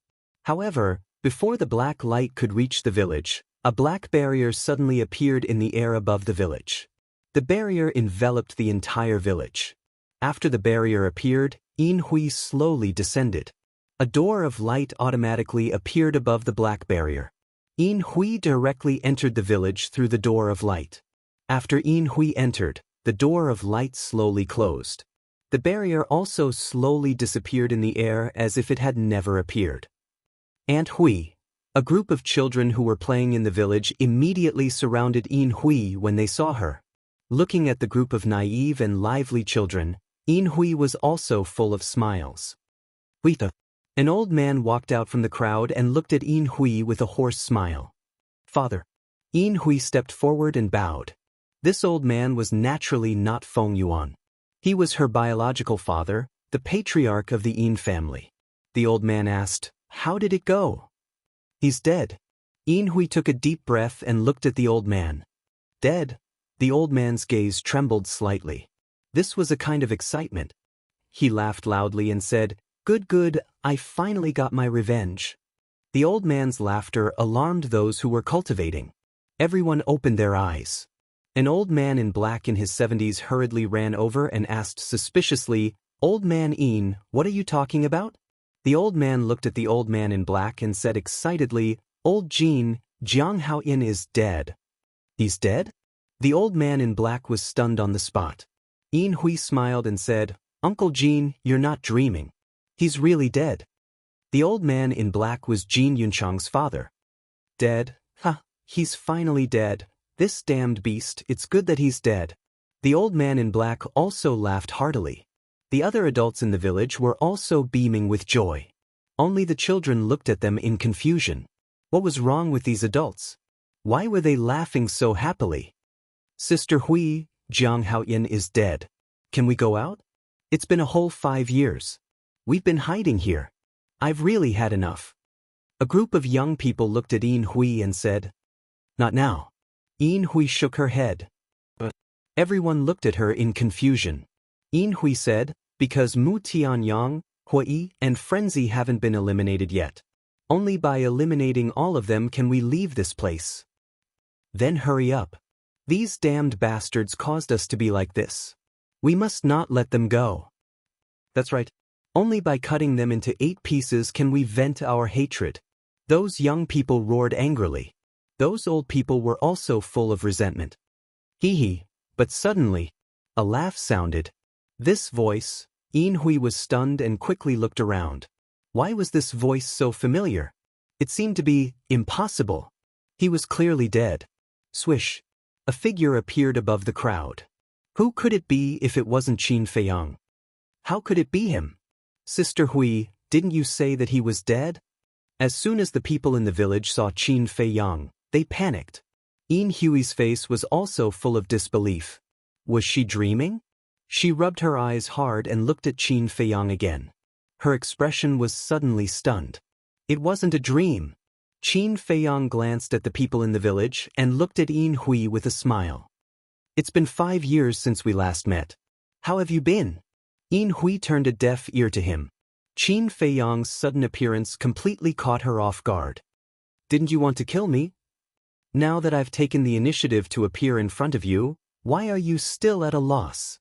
However, before the black light could reach the village, a black barrier suddenly appeared in the air above the village. The barrier enveloped the entire village. After the barrier appeared, Yin Hui slowly descended. A door of light automatically appeared above the black barrier. Yin Hui directly entered the village through the door of light. After Yin Hui entered, the door of light slowly closed. The barrier also slowly disappeared in the air as if it had never appeared. Aunt Hui. A group of children who were playing in the village immediately surrounded Yin Hui when they saw her. Looking at the group of naive and lively children, Yin Hui was also full of smiles. Huita. An old man walked out from the crowd and looked at Yin Hui with a hoarse smile. Father. Yin Hui stepped forward and bowed. This old man was naturally not Feng Yuan. He was her biological father, the patriarch of the Yin family. The old man asked, "How did it go?" "He's dead." Yin Hui took a deep breath and looked at the old man. Dead? The old man's gaze trembled slightly. This was a kind of excitement. He laughed loudly and said, Good, I finally got my revenge." The old man's laughter alarmed those who were cultivating. Everyone opened their eyes. An old man in black in his 70s hurriedly ran over and asked suspiciously, "Old man Yin, what are you talking about?" The old man looked at the old man in black and said excitedly, Old Jean, Jiang Haoyin is dead. He's dead? The old man in black was stunned on the spot. Yin Hui smiled and said, Uncle Jean, you're not dreaming. He's really dead. The old man in black was Jean Yunchang's father. Dead? Ha, he's finally dead. This damned beast, it's good that he's dead. The old man in black also laughed heartily. The other adults in the village were also beaming with joy. Only the children looked at them in confusion. What was wrong with these adults? Why were they laughing so happily? Sister Hui, Jiang Haoyin is dead. Can we go out? It's been a whole 5 years. We've been hiding here. I've really had enough. A group of young people looked at Yin Hui and said, Not now. Yin Hui shook her head. But everyone looked at her in confusion. Yin Hui said, Because Mu Tianyang, Hui, and Frenzy haven't been eliminated yet. Only by eliminating all of them can we leave this place. Then hurry up. These damned bastards caused us to be like this. We must not let them go. That's right. Only by cutting them into 8 pieces can we vent our hatred. Those young people roared angrily. Those old people were also full of resentment. Hee hee, but suddenly, a laugh sounded. This voice, Yin Hui was stunned and quickly looked around. Why was this voice so familiar? It seemed to be impossible. He was clearly dead. Swish. A figure appeared above the crowd. Who could it be if it wasn't Qin Feiyang? How could it be him? Sister Hui, didn't you say that he was dead? As soon as the people in the village saw Qin Feiyang, they panicked. Yin Hui's face was also full of disbelief. Was she dreaming? She rubbed her eyes hard and looked at Qin Feiyang again. Her expression was suddenly stunned. It wasn't a dream. Qin Feiyang glanced at the people in the village and looked at Yin Hui with a smile. It's been 5 years since we last met. How have you been? Yin Hui turned a deaf ear to him. Qin Feiyang's sudden appearance completely caught her off guard. Didn't you want to kill me? Now that I've taken the initiative to appear in front of you, why are you still at a loss?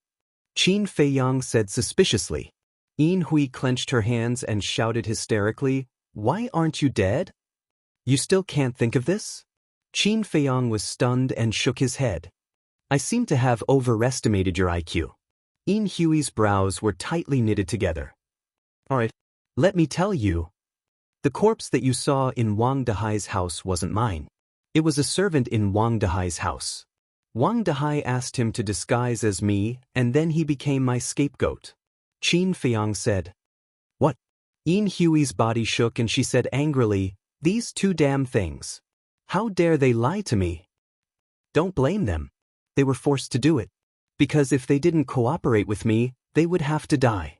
Qin Feiyang said suspiciously. Yin Hui clenched her hands and shouted hysterically, Why aren't you dead? You still can't think of this? Qin Feiyang was stunned and shook his head. I seem to have overestimated your IQ. Yin Hui's brows were tightly knitted together. All right, let me tell you. The corpse that you saw in Wang Dehai's house wasn't mine. It was a servant in Wang Dehai's house. Wang Dehai asked him to disguise as me, and then he became my scapegoat. Qin Feiyang said. What? Yin Hui's body shook and she said angrily, These 2 damn things. How dare they lie to me? Don't blame them. They were forced to do it. Because if they didn't cooperate with me, they would have to die.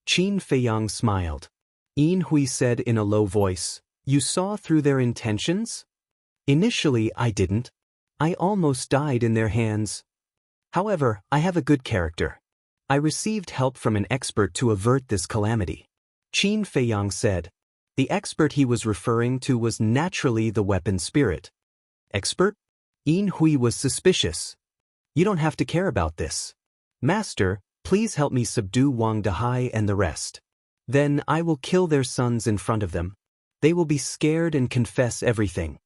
Qin Feiyang smiled. Yin Hui said in a low voice, You saw through their intentions? Initially, I didn't. I almost died in their hands. However, I have a good character. I received help from an expert to avert this calamity. Qin Feiyang said. The expert he was referring to was naturally the weapon spirit. Expert? Yin Hui was suspicious. You don't have to care about this. Master, please help me subdue Wang Dehai and the rest. Then I will kill their sons in front of them. They will be scared and confess everything.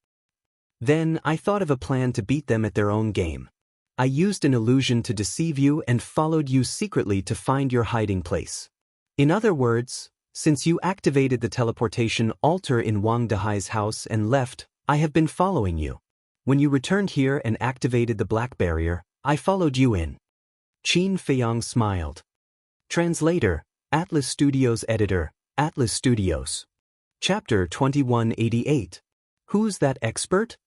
Then I thought of a plan to beat them at their own game. I used an illusion to deceive you and followed you secretly to find your hiding place. In other words, since you activated the teleportation altar in Wang Dehai's house and left, I have been following you. When you returned here and activated the black barrier, I followed you in. Qin Feiyang smiled. Translator, Atlas Studios Editor, Atlas Studios. Chapter 2188. Who's that expert?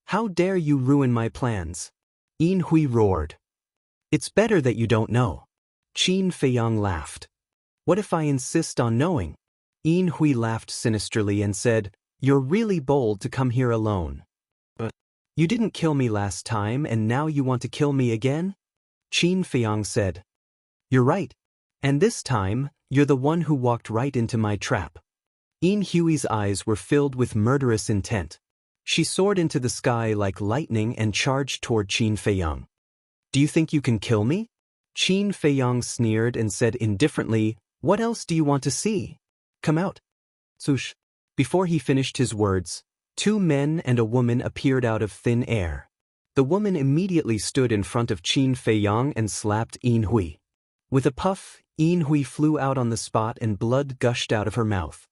How dare you ruin my plans? Yin Hui roared. It's better that you don't know. Qin Feiyang laughed. What if I insist on knowing? Yin Hui laughed sinisterly and said, You're really bold to come here alone. But you didn't kill me last time and now you want to kill me again? Qin Feiyang said. You're right. And this time, you're the one who walked right into my trap. Yin Hui's eyes were filled with murderous intent. She soared into the sky like lightning and charged toward Qin Feiyang. Do you think you can kill me? Qin Feiyang sneered and said indifferently, What else do you want to see? come out. Swoosh. Before he finished his words, 2 men and a woman appeared out of thin air. The woman immediately stood in front of Qin Feiyang and slapped Yin Hui. With a puff, Yin Hui flew out on the spot and blood gushed out of her mouth.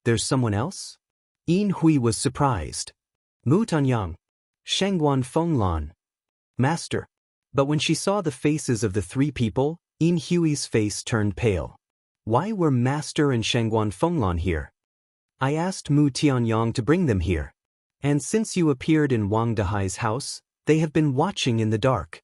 There's someone else? Yin Hui was surprised. Mu Tanyang. Shengguan Fenglan. Master. But when she saw the faces of the 3 people, Yin Hui's face turned pale. Why were Master and Shengguan Fenglan here? I asked Mu Tianyang to bring them here. And since you appeared in Wang Dehai's house, they have been watching in the dark.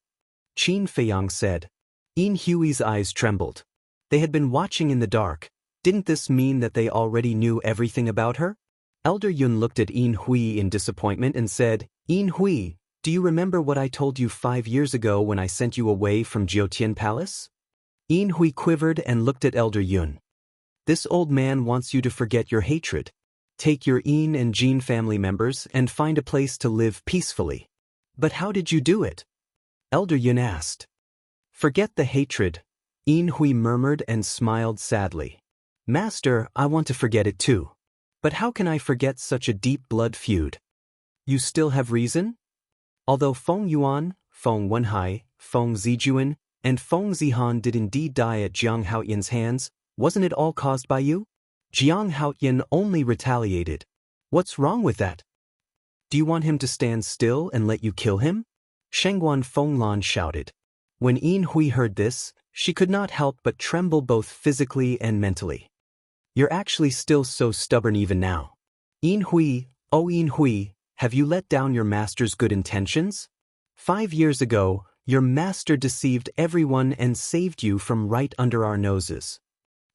Qin Feiyang said. Yin Hui's eyes trembled. They had been watching in the dark. Didn't this mean that they already knew everything about her? Elder Yun looked at Yin Hui in disappointment and said, Yin Hui, do you remember what I told you 5 years ago when I sent you away from Jiutian Palace? Yin Hui quivered and looked at Elder Yun. This old man wants you to forget your hatred. Take your Yin and Jin family members and find a place to live peacefully. But how did you do it? Elder Yun asked. Forget the hatred, Yin Hui murmured and smiled sadly. Master, I want to forget it too. But how can I forget such a deep blood feud? You still have reason? Although Feng Yuan, Feng Wenhai, Feng Zijuan, and Feng Zihan did indeed die at Jiang Haoyan's hands, wasn't it all caused by you? Jiang Haoyan only retaliated. What's wrong with that? Do you want him to stand still and let you kill him? Shengguan Fenglan shouted. When Yin Hui heard this, she could not help but tremble both physically and mentally. You're actually still so stubborn even now. Yin Hui, oh Yin Hui, have you let down your master's good intentions? 5 years ago, your master deceived everyone and saved you from right under our noses.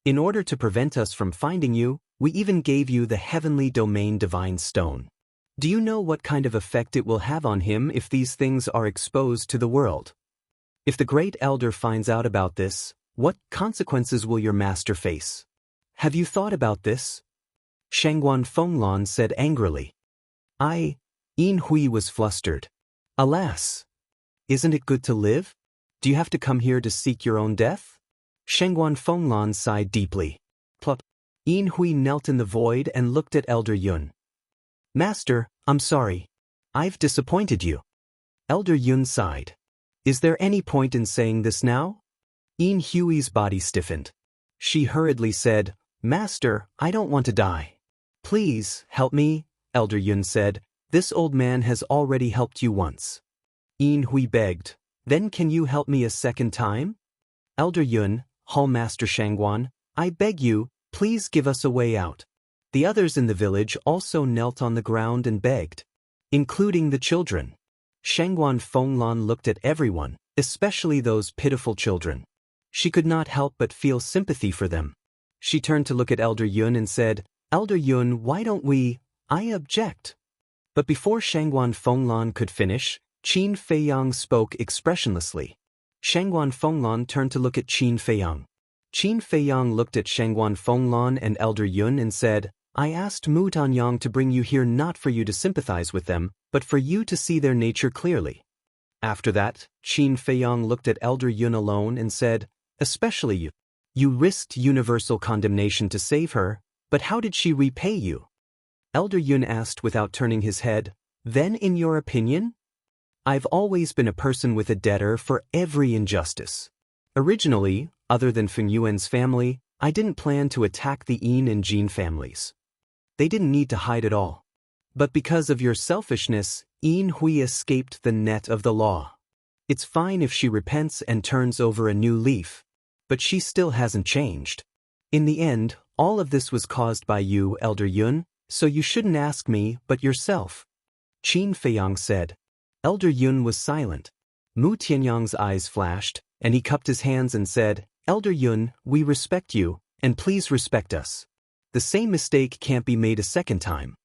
In order to prevent us from finding you, we even gave you the heavenly domain divine stone. Do you know what kind of effect it will have on him if these things are exposed to the world? If the great elder finds out about this, what consequences will your master face? Have you thought about this? Shengguan Fenglan said angrily. Yin Hui was flustered. Alas! Isn't it good to live? Do you have to come here to seek your own death? Shengguan Fenglan sighed deeply. Plop. Yin Hui knelt in the void and looked at Elder Yun. Master, I'm sorry. I've disappointed you. Elder Yun sighed. Is there any point in saying this now? Yin Hui's body stiffened. She hurriedly said, Master, I don't want to die. Please, help me, Elder Yun said. This old man has already helped you once. Yin Hui begged. Then can you help me a second time? Elder Yun, Hall Master Shengguan, I beg you, please give us a way out. The others in the village also knelt on the ground and begged, including the children. Shengguan Fenglan looked at everyone, especially those pitiful children. She could not help but feel sympathy for them. She turned to look at Elder Yun and said, Elder Yun, why don't we? I object. But before Shengguan Fenglan could finish, Qin Feiyang spoke expressionlessly. Shengguan Fenglan turned to look at Qin Feiyang. Qin Feiyang looked at Shengguan Fenglan and Elder Yun and said, I asked Mu Tanyang to bring you here not for you to sympathize with them, but for you to see their nature clearly. After that, Qin Feiyang looked at Elder Yun alone and said, Especially you. You risked universal condemnation to save her, but how did she repay you? Elder Yun asked without turning his head, Then in your opinion? I've always been a person with a debtor for every injustice. Originally, other than Feng Yuan's family, I didn't plan to attack the Yin and Jin families. They didn't need to hide it all. But because of your selfishness, Yin Hui escaped the net of the law. It's fine if she repents and turns over a new leaf. But she still hasn't changed. In the end, all of this was caused by you, Elder Yun, so you shouldn't ask me, but yourself. Qin Feiyang said. Elder Yun was silent. Mu Tianyang's eyes flashed, and he cupped his hands and said, Elder Yun, we respect you, and please respect us. The same mistake can't be made a second time.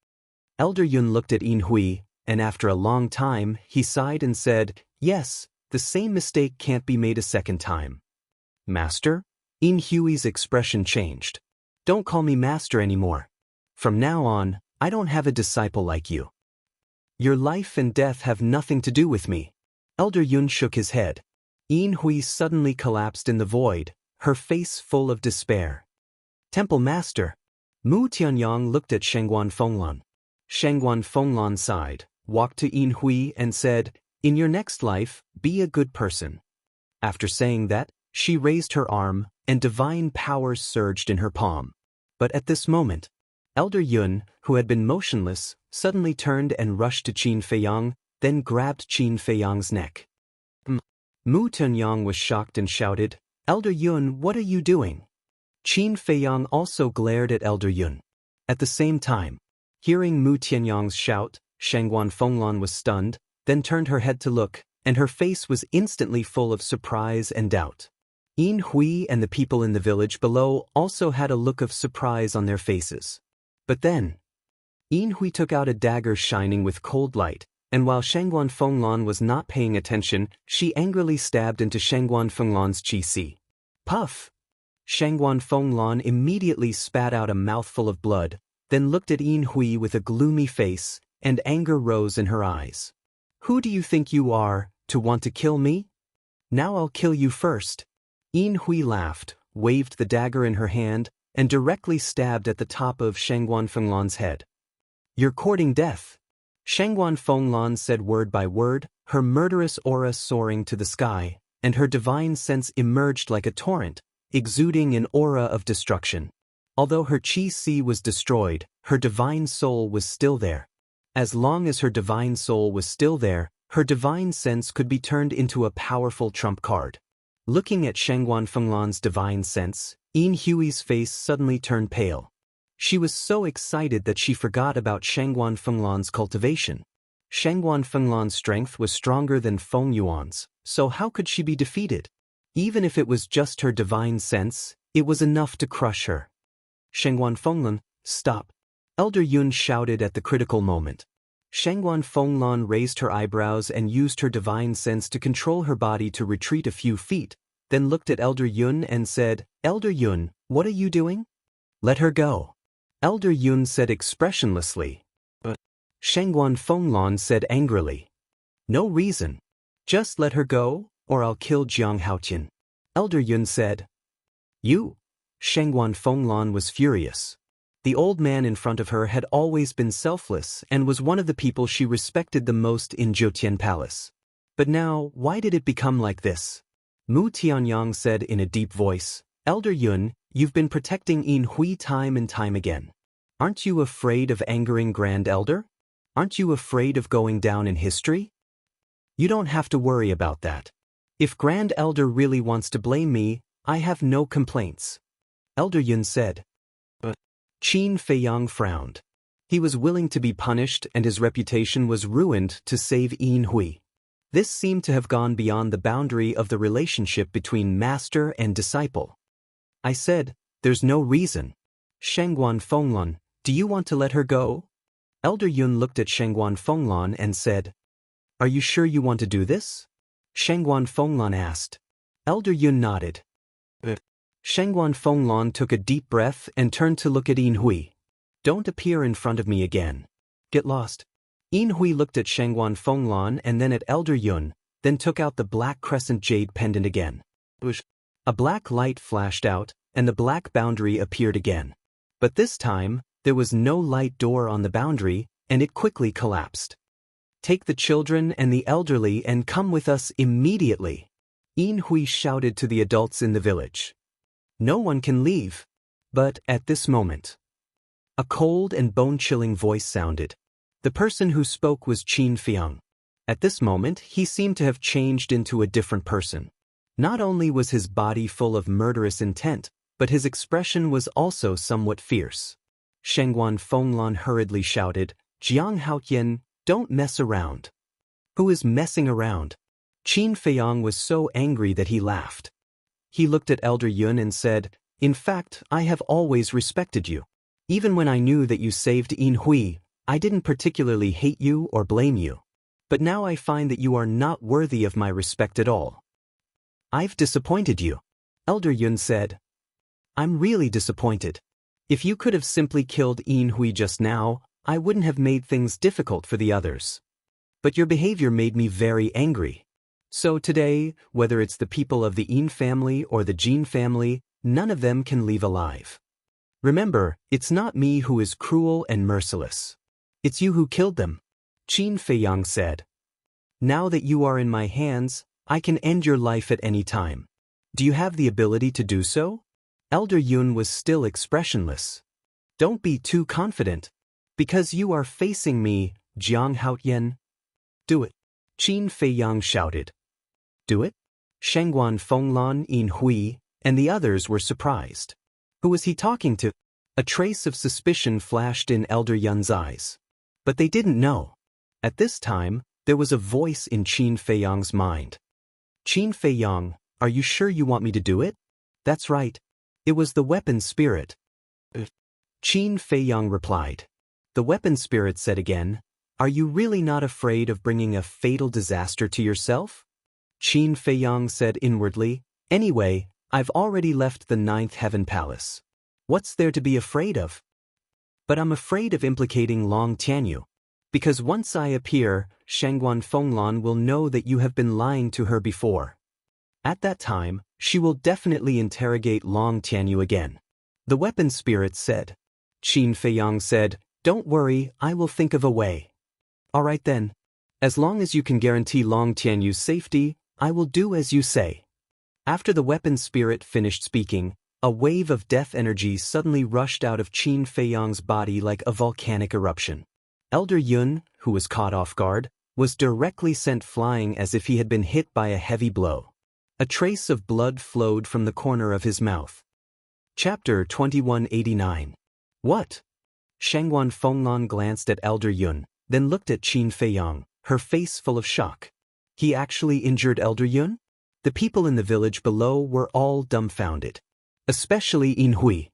Elder Yun looked at Yin Hui, and after a long time, he sighed and said, Yes, the same mistake can't be made a second time. Master? Yin Hui's expression changed. Don't call me master anymore. From now on, I don't have a disciple like you. Your life and death have nothing to do with me. Elder Yun shook his head. Yin Hui suddenly collapsed in the void, her face full of despair. Temple Master. Mu Tianyang looked at Shangguan Fenglan. Shangguan Fenglan sighed, walked to Yin Hui and said, "In your next life, be a good person." After saying that, she raised her arm, and divine power surged in her palm. But at this moment, Elder Yun, who had been motionless, suddenly turned and rushed to Qin Feiyang, then grabbed Qin Feiyang's neck. Mu Tianyang was shocked and shouted, "Elder Yun, what are you doing?" Qin Feiyang also glared at Elder Yun. At the same time, hearing Mu Tianyang's shout, Shangguan Fenglan was stunned, then turned her head to look, and her face was instantly full of surprise and doubt. Yin Hui and the people in the village below also had a look of surprise on their faces. But then, Yin Hui took out a dagger shining with cold light, and while Shangguan Fenglan was not paying attention, she angrily stabbed into Shangguan Fenglan's qi. Puff! Shangguan Fenglan immediately spat out a mouthful of blood, then looked at Yin Hui with a gloomy face, and anger rose in her eyes. "Who do you think you are, to want to kill me? Now I'll kill you first." Yin Hui laughed, waved the dagger in her hand, and directly stabbed at the top of Shangguan Fenglan's head. "You're courting death." Shangguan Fenglan said word by word, her murderous aura soaring to the sky, and her divine sense emerged like a torrent, exuding an aura of destruction. Although her qi was destroyed, her divine soul was still there. As long as her divine soul was still there, her divine sense could be turned into a powerful trump card. Looking at Shangguan Fenglan's divine sense, Yin Hui's face suddenly turned pale. She was so excited that she forgot about Shangguan Fenglan's cultivation. Shangguan Fenglan's strength was stronger than Feng Yuan's, so how could she be defeated? Even if it was just her divine sense, it was enough to crush her. "Shangguan Fenglan, stop!" Elder Yun shouted at the critical moment. Shangguan Fenglan raised her eyebrows and used her divine sense to control her body to retreat a few feet, then looked at Elder Yun and said, "Elder Yun, what are you doing?" "Let her go." Elder Yun said expressionlessly. But Shangguan Fenglan said angrily, "No reason. Just let her go, or I'll kill Jiang Haotian." Elder Yun said, "You?" Shangguan Fenglan was furious. The old man in front of her had always been selfless and was one of the people she respected the most in Jiutian Palace. But now, why did it become like this? Mu Tianyang said in a deep voice, "Elder Yun, you've been protecting Yin Hui time and time again. Aren't you afraid of angering Grand Elder? Aren't you afraid of going down in history? You don't have to worry about that. If Grand Elder really wants to blame me, I have no complaints." Elder Yun said. But Qin Feiyang frowned. He was willing to be punished and his reputation was ruined to save Yin Hui. This seemed to have gone beyond the boundary of the relationship between master and disciple. "I said, there's no reason. Shangguan Fenglan, do you want to let her go?" Elder Yun looked at Shangguan Fenglan and said, "Are you sure you want to do this?" Shangguan Fenglan asked. Elder Yun nodded. Shangguan Fenglan took a deep breath and turned to look at Yin Hui. "Don't appear in front of me again. Get lost." Yin Hui looked at Shangguan Fenglan and then at Elder Yun, then took out the black crescent jade pendant again. A black light flashed out, and the black boundary appeared again. But this time, there was no light door on the boundary, and it quickly collapsed. "Take the children and the elderly and come with us immediately," Yin Hui shouted to the adults in the village. "No one can leave." But at this moment, a cold and bone-chilling voice sounded. The person who spoke was Qin Feiyang. At this moment, he seemed to have changed into a different person. Not only was his body full of murderous intent, but his expression was also somewhat fierce. Shangguan Fenglan hurriedly shouted, "Jiang Haotian, don't mess around." "Who is messing around?" Qin Feiyang was so angry that he laughed. He looked at Elder Yun and said, "In fact, I have always respected you. Even when I knew that you saved Yin Hui, I didn't particularly hate you or blame you. But now I find that you are not worthy of my respect at all. I've disappointed you." Elder Yun said, "I'm really disappointed. If you could have simply killed Yin Hui just now, I wouldn't have made things difficult for the others. But your behavior made me very angry. So today, whether it's the people of the Yin family or the Jin family, none of them can leave alive." Remember, it's not me who is cruel and merciless. It's you who killed them, Qin Feiyang said. Now that you are in my hands, I can end your life at any time. Do you have the ability to do so? Elder Yun was still expressionless. Don't be too confident. Because you are facing me, Jiang Haoyan. Do it. Qin Feiyang shouted. Do it? Shengguan Fenglan, Yin Hui, and the others were surprised. Who was he talking to? A trace of suspicion flashed in Elder Yun's eyes. But they didn't know. At this time, there was a voice in Qin Feiyang's mind. Qin Feiyang, are you sure you want me to do it? That's right. It was the weapon spirit. Qin Feiyang replied. The weapon spirit said again, are you really not afraid of bringing a fatal disaster to yourself? Qin Feiyang said inwardly, anyway, I've already left the 9th Heaven Palace. What's there to be afraid of? But I'm afraid of implicating Long Tianyu. Because once I appear, Shangguan Fenglan will know that you have been lying to her before. At that time, she will definitely interrogate Long Tianyu again. The weapon spirit said. Qin Feiyang said, don't worry, I will think of a way. All right then. As long as you can guarantee Long Tianyu's safety, I will do as you say. After the weapon spirit finished speaking, a wave of death energy suddenly rushed out of Qin Feiyang's body like a volcanic eruption. Elder Yun, who was caught off guard, was directly sent flying as if he had been hit by a heavy blow. A trace of blood flowed from the corner of his mouth. Chapter 2189. What? Shangguan Fenglan glanced at Elder Yun, then looked at Qin Feiyang, her face full of shock. He actually injured Elder Yun? The people in the village below were all dumbfounded. Especially Yin Hui.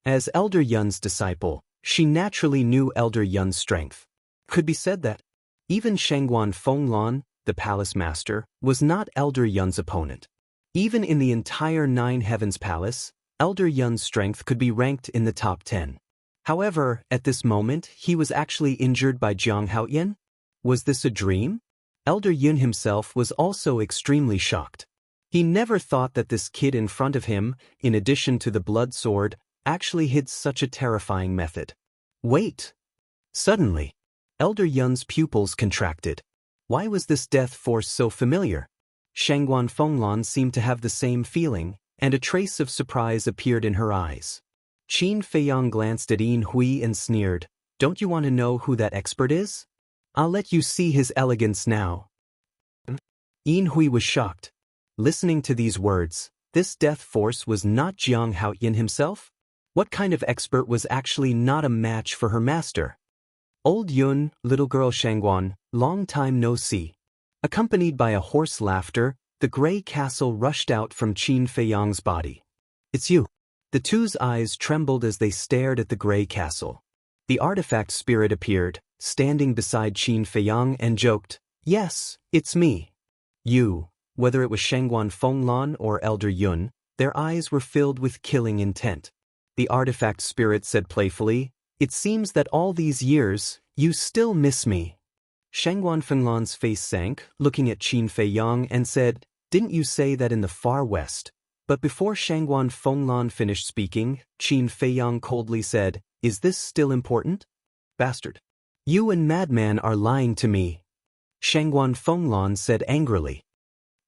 As Elder Yun's disciple, she naturally knew Elder Yun's strength. Could be said that even Shangguan Fenglan, the palace master, was not Elder Yun's opponent. Even in the entire 9 Heavens Palace, Elder Yun's strength could be ranked in the top 10. However, at this moment, he was actually injured by Jiang Haoyan. Was this a dream? Elder Yun himself was also extremely shocked. He never thought that this kid in front of him, in addition to the blood sword, actually hid such a terrifying method. Wait! Suddenly, Elder Yun's pupils contracted. Why was this death force so familiar? Shangguan Fenglan seemed to have the same feeling, and a trace of surprise appeared in her eyes. Qin Feiyang glanced at Yin Hui and sneered, don't you want to know who that expert is? I'll let you see his elegance now. Yin Hui was shocked. Listening to these words, this death force was not Jiang Haoyan himself? What kind of expert was actually not a match for her master? Old Yun, little girl Shangguan, long time no see. Accompanied by a hoarse laughter, the gray castle rushed out from Qin Feiyang's body. It's you. The two's eyes trembled as they stared at the gray castle. The artifact spirit appeared, standing beside Qin Feiyang and joked, yes, it's me. You. Whether it was Shangguan Fenglan or Elder Yun, their eyes were filled with killing intent. The artifact spirit said playfully, it seems that all these years, you still miss me. Shangguan Fenglan's face sank, looking at Qin Feiyang and said, didn't you say that in the far west? But before Shangguan Fenglan finished speaking, Qin Feiyang coldly said, is this still important? Bastard. You and madman are lying to me. Shangguan Fenglan said angrily.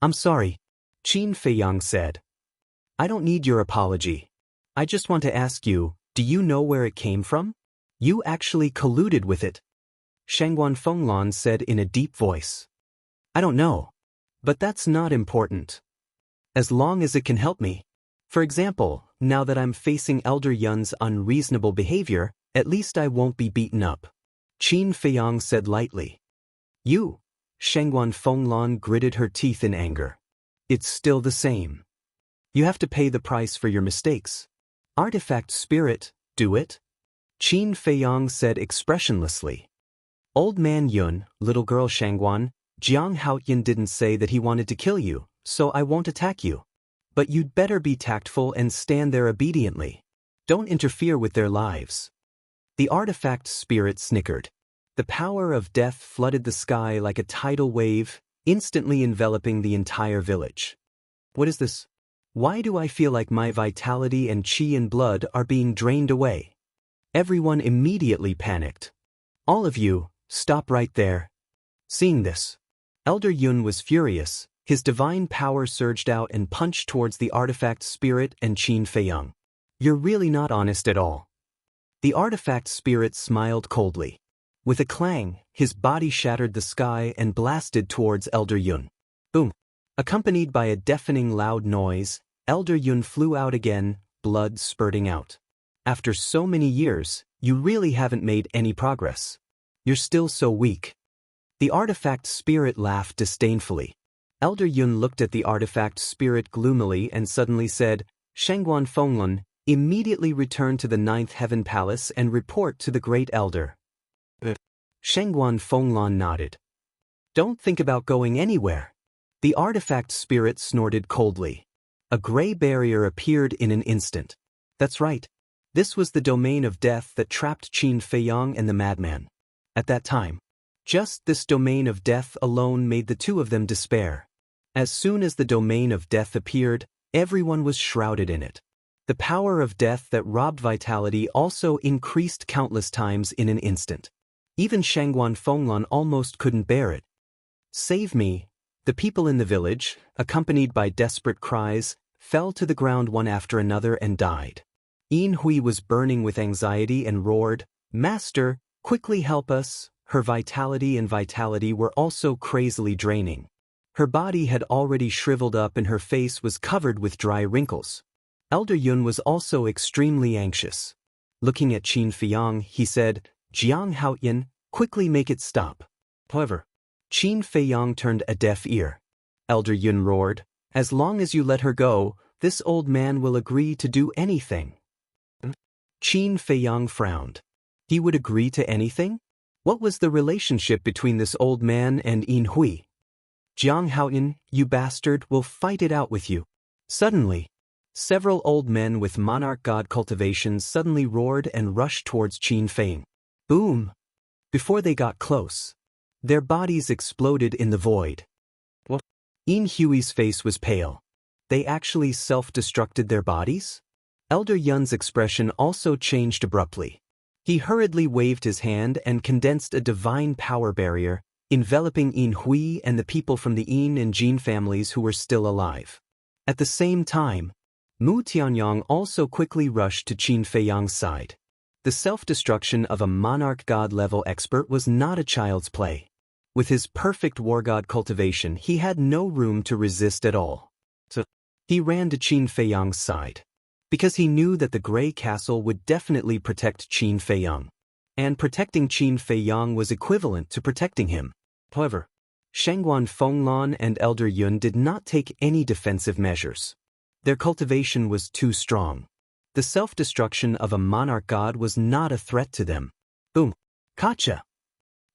I'm sorry, Qin Feiyang said. I don't need your apology. I just want to ask you, do you know where it came from? You actually colluded with it. Shangguan Fenglan said in a deep voice. I don't know. But that's not important. As long as it can help me. For example, now that I'm facing Elder Yun's unreasonable behavior, at least I won't be beaten up. Qin Feiyang said lightly. You. Shangguan Fenglan gritted her teeth in anger. It's still the same. You have to pay the price for your mistakes. Artifact spirit, do it. Qin Feiyang said expressionlessly. Old man Yun, little girl Shangguan, Jiang Haoyan didn't say that he wanted to kill you, so I won't attack you. But you'd better be tactful and stand there obediently. Don't interfere with their lives. The artifact spirit snickered. The power of death flooded the sky like a tidal wave, instantly enveloping the entire village. What is this? Why do I feel like my vitality and chi and blood are being drained away? Everyone immediately panicked. All of you, stop right there. Seeing this, Elder Yun was furious. His divine power surged out and punched towards the artifact spirit and Qin Feiyang. You're really not honest at all. The artifact spirit smiled coldly. With a clang, his body shattered the sky and blasted towards Elder Yun. Boom! Accompanied by a deafening loud noise, Elder Yun flew out again, blood spurting out. After so many years, you really haven't made any progress. You're still so weak. The artifact spirit laughed disdainfully. Elder Yun looked at the artifact spirit gloomily and suddenly said, Shangguan Fenglan, immediately return to the 9th Heaven Palace and report to the Great Elder. Shangguan Fenglan nodded. Don't think about going anywhere. The artifact spirit snorted coldly. A gray barrier appeared in an instant. That's right. This was the domain of death that trapped Qin Feiyang and the madman. At that time, just this domain of death alone made the two of them despair. As soon as the domain of death appeared, everyone was shrouded in it. The power of death that robbed vitality also increased countless times in an instant. Even Shangguan Fenglan almost couldn't bear it. Save me! The people in the village, accompanied by desperate cries, fell to the ground one after another and died. Yin Hui was burning with anxiety and roared, Master, quickly help us! Her vitality were also crazily draining. Her body had already shriveled up and her face was covered with dry wrinkles. Elder Yun was also extremely anxious. Looking at Qin Feiyang, he said, Jiang Haoyan, quickly make it stop. However, Qin Feiyang turned a deaf ear. Elder Yun roared, as long as you let her go, this old man will agree to do anything. Qin Feiyang frowned. He would agree to anything? What was the relationship between this old man and Yin Hui? Jiang Haoyan, you bastard, will fight it out with you. Suddenly, several old men with monarch god cultivations suddenly roared and rushed towards Qin Feiyang. Boom! Before they got close, their bodies exploded in the void. What? Yin Hui's face was pale. They actually self-destructed their bodies? Elder Yun's expression also changed abruptly. He hurriedly waved his hand and condensed a divine power barrier, enveloping Yin Hui and the people from the Yin and Jin families who were still alive. At the same time, Mu Tianyang also quickly rushed to Qin Feiyang's side. The self-destruction of a monarch god-level expert was not a child's play. With his perfect war god cultivation, he had no room to resist at all. So, he ran to Qin Feiyang's side. Because he knew that the Grey Castle would definitely protect Qin Feiyang. And protecting Qin Feiyang was equivalent to protecting him. However, Shangguan Fenglan and Elder Yun did not take any defensive measures. Their cultivation was too strong. The self-destruction of a monarch god was not a threat to them. Boom! Gotcha!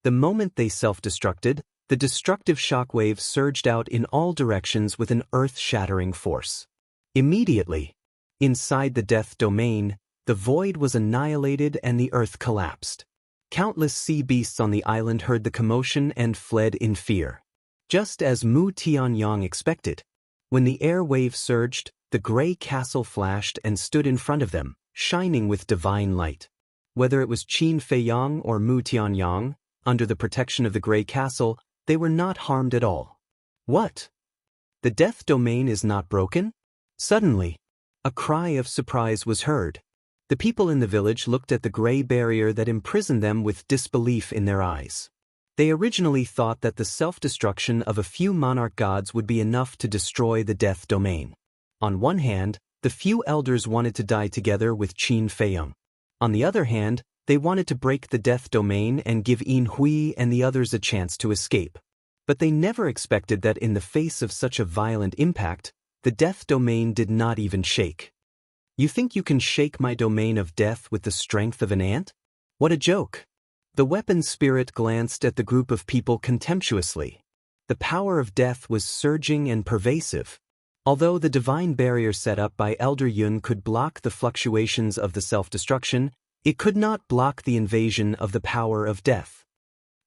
The moment they self-destructed, the destructive shockwave surged out in all directions with an earth-shattering force. Immediately, inside the death domain, the void was annihilated and the earth collapsed. Countless sea beasts on the island heard the commotion and fled in fear. Just as Mu Tianyang expected. When the air wave surged, the Grey Castle flashed and stood in front of them, shining with divine light. Whether it was Qin Feiyang or Mu Tianyang, under the protection of the Grey Castle, they were not harmed at all. What? The death domain is not broken? Suddenly, a cry of surprise was heard. The people in the village looked at the gray barrier that imprisoned them with disbelief in their eyes. They originally thought that the self-destruction of a few monarch gods would be enough to destroy the death domain. On one hand, the few elders wanted to die together with Qin Feiyang. On the other hand, they wanted to break the death domain and give Yin Hui and the others a chance to escape. But they never expected that in the face of such a violent impact, the death domain did not even shake. You think you can shake my domain of death with the strength of an ant? What a joke! The weapon spirit glanced at the group of people contemptuously. The power of death was surging and pervasive. Although the divine barrier set up by Elder Yun could block the fluctuations of the self-destruction, it could not block the invasion of the power of death.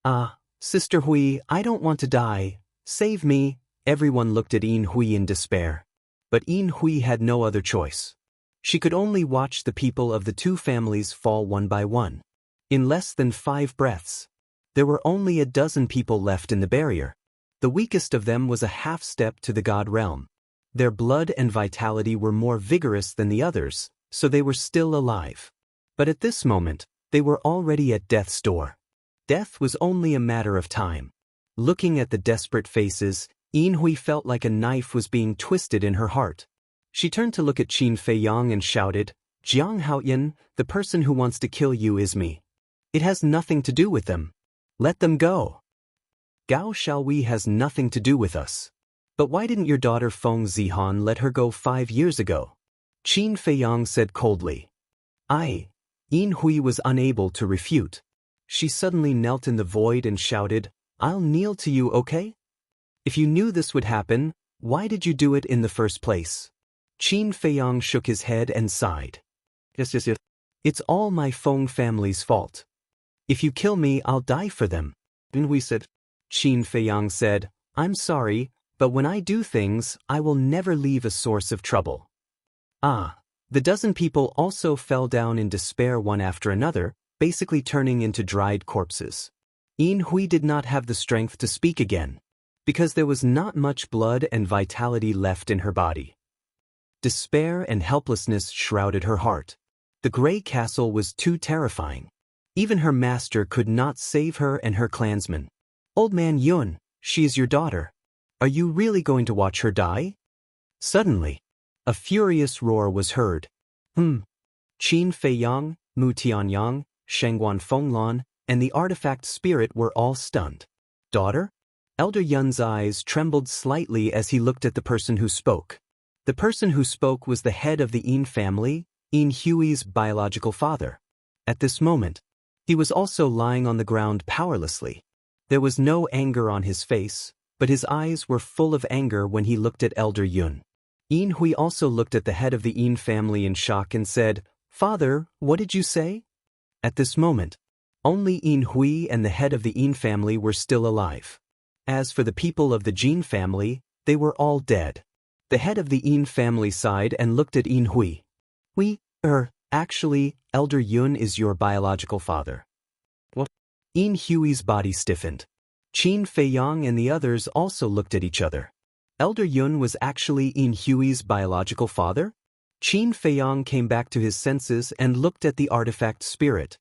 Ah, Sister Hui, I don't want to die. Save me. Everyone looked at Yin Hui in despair. But Yin Hui had no other choice. She could only watch the people of the two families fall one by one. In less than 5 breaths, there were only a dozen people left in the barrier. The weakest of them was a half-step to the god realm. Their blood and vitality were more vigorous than the others, so they were still alive. But at this moment, they were already at death's door. Death was only a matter of time. Looking at the desperate faces, Yin Hui felt like a knife was being twisted in her heart. She turned to look at Qin Feiyang and shouted, "Jiang Haoyan, the person who wants to kill you is me. It has nothing to do with them. Let them go. Gao Xiaowei has nothing to do with us. But why didn't your daughter Feng Zihan let her go 5 years ago?" Qin Feiyang said coldly. Yin Hui was unable to refute. She suddenly knelt in the void and shouted, "I'll kneel to you, okay? If you knew this would happen, why did you do it in the first place?" Qin Feiyang shook his head and sighed. Yes. It's all my Feng family's fault. If you kill me, I'll die for them." Yin Hui said. Qin Feiyang said, "I'm sorry, but when I do things, I will never leave a source of trouble." The dozen people also fell down in despair one after another, basically turning into dried corpses. Yin Hui did not have the strength to speak again, because there was not much blood and vitality left in her body. Despair and helplessness shrouded her heart. The Grey Castle was too terrifying. Even her master could not save her and her clansmen. "Old man Yun, she is your daughter. Are you really going to watch her die?" Suddenly, a furious roar was heard. Qin Feiyang, Mu Tianyang, Shengguan Fenglan, and the artifact spirit were all stunned. "Daughter?" Elder Yun's eyes trembled slightly as he looked at the person who spoke. The person who spoke was the head of the Yin family, Yin Hui's biological father. At this moment, he was also lying on the ground powerlessly. There was no anger on his face, but his eyes were full of anger when he looked at Elder Yun. Yin Hui also looked at the head of the Yin family in shock and said, "Father, what did you say?" At this moment, only Yin Hui and the head of the Yin family were still alive. As for the people of the Jin family, they were all dead. The head of the Yin family sighed and looked at Yin Hui. Actually, Elder Yun is your biological father." What? Yin Hui's body stiffened. Qin Feiyang and the others also looked at each other. Elder Yun was actually Yin Hui's biological father? Qin Feiyang came back to his senses and looked at the artifact spirit.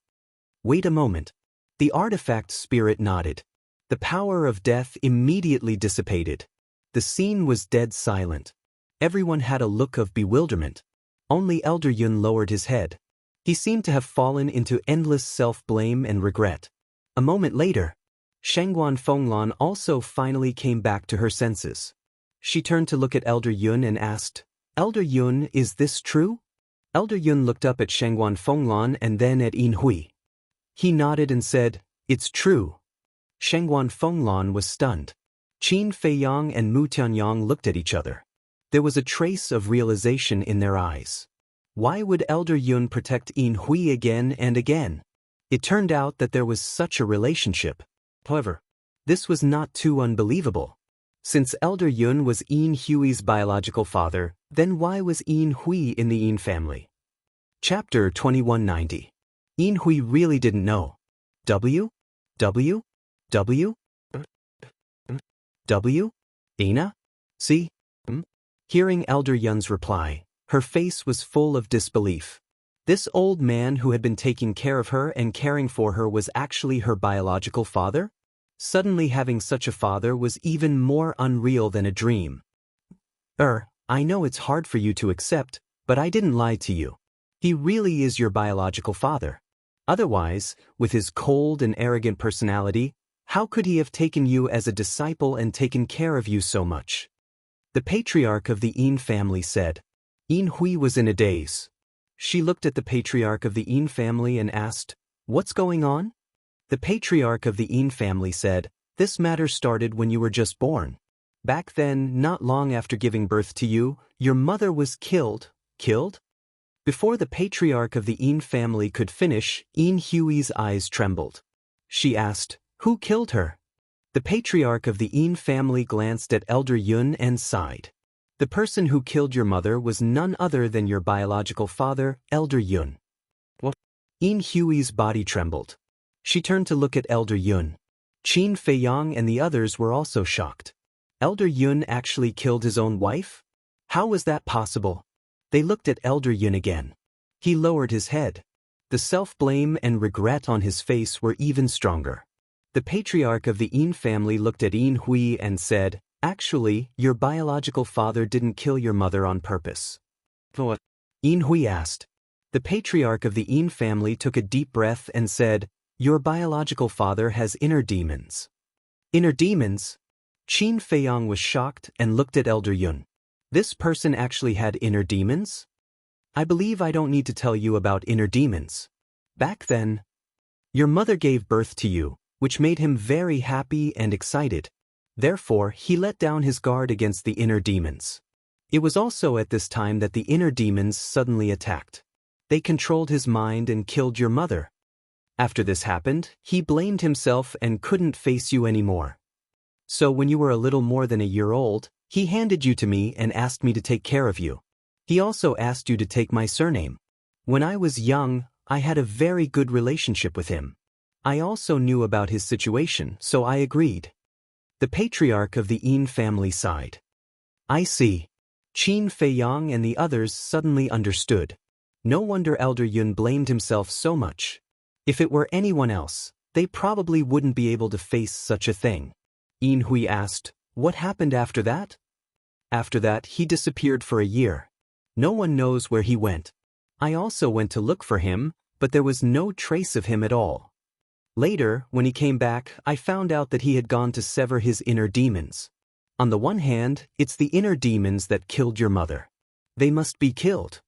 Wait a moment. The artifact spirit nodded. The power of death immediately dissipated. The scene was dead silent. Everyone had a look of bewilderment. Only Elder Yun lowered his head. He seemed to have fallen into endless self-blame and regret. A moment later, Shengguan Fenglan also finally came back to her senses. She turned to look at Elder Yun and asked, "Elder Yun, is this true?" Elder Yun looked up at Shengguan Fenglan and then at Yin Hui. He nodded and said, "It's true." Shengguan Fenglan was stunned. Qin Feiyang and Mu Tianyang looked at each other. There was a trace of realization in their eyes. Why would Elder Yun protect Yin Hui again and again? It turned out that there was such a relationship. However, this was not too unbelievable. Since Elder Yun was Yin Hui's biological father, then why was Yin Hui in the Yin family? Chapter 2190. Yin Hui really didn't know. W? Ina? See? Hearing Elder Yun's reply, her face was full of disbelief. This old man who had been taking care of her and caring for her was actually her biological father? Suddenly having such a father was even more unreal than a dream. I know it's hard for you to accept, but I didn't lie to you. He really is your biological father. Otherwise, with his cold and arrogant personality, how could he have taken you as a disciple and taken care of you so much? The patriarch of the Yin family said. Yin Hui was in a daze. She looked at the patriarch of the Yin family and asked, "What's going on?" The patriarch of the Yin family said, "This matter started when you were just born. Back then, not long after giving birth to you, your mother was killed." Killed? Before the patriarch of the Yin family could finish, Yin Hui's eyes trembled. She asked, "Who killed her?" The patriarch of the Yin family glanced at Elder Yun and sighed. The person who killed your mother was none other than your biological father, Elder Yun. What? In Hui's body trembled. She turned to look at Elder Yun. Qin Feiyang and the others were also shocked. Elder Yun actually killed his own wife? How was that possible? They looked at Elder Yun again. He lowered his head. The self-blame and regret on his face were even stronger. The patriarch of the Yin family looked at Yin Hui and said, "Actually, your biological father didn't kill your mother on purpose." What? Yin Hui asked. The patriarch of the Yin family took a deep breath and said, "Your biological father has inner demons." Inner demons? Qin Feiyang was shocked and looked at Elder Yun. This person actually had inner demons? I believe I don't need to tell you about inner demons. Back then, your mother gave birth to you, which made him very happy and excited. Therefore, he let down his guard against the inner demons. It was also at this time that the inner demons suddenly attacked. They controlled his mind and killed your mother. After this happened, he blamed himself and couldn't face you anymore. So when you were a little more than a year old, he handed you to me and asked me to take care of you. He also asked you to take my surname. When I was young, I had a very good relationship with him. I also knew about his situation, so I agreed. The patriarch of the Yin family sighed. I see. Qin Feiyang and the others suddenly understood. No wonder Elder Yun blamed himself so much. If it were anyone else, they probably wouldn't be able to face such a thing. Yin Hui asked, "What happened after that?" After that, he disappeared for a year. No one knows where he went. I also went to look for him, but there was no trace of him at all. Later, when he came back, I found out that he had gone to sever his inner demons. On the one hand, it's the inner demons that killed your mother. They must be killed.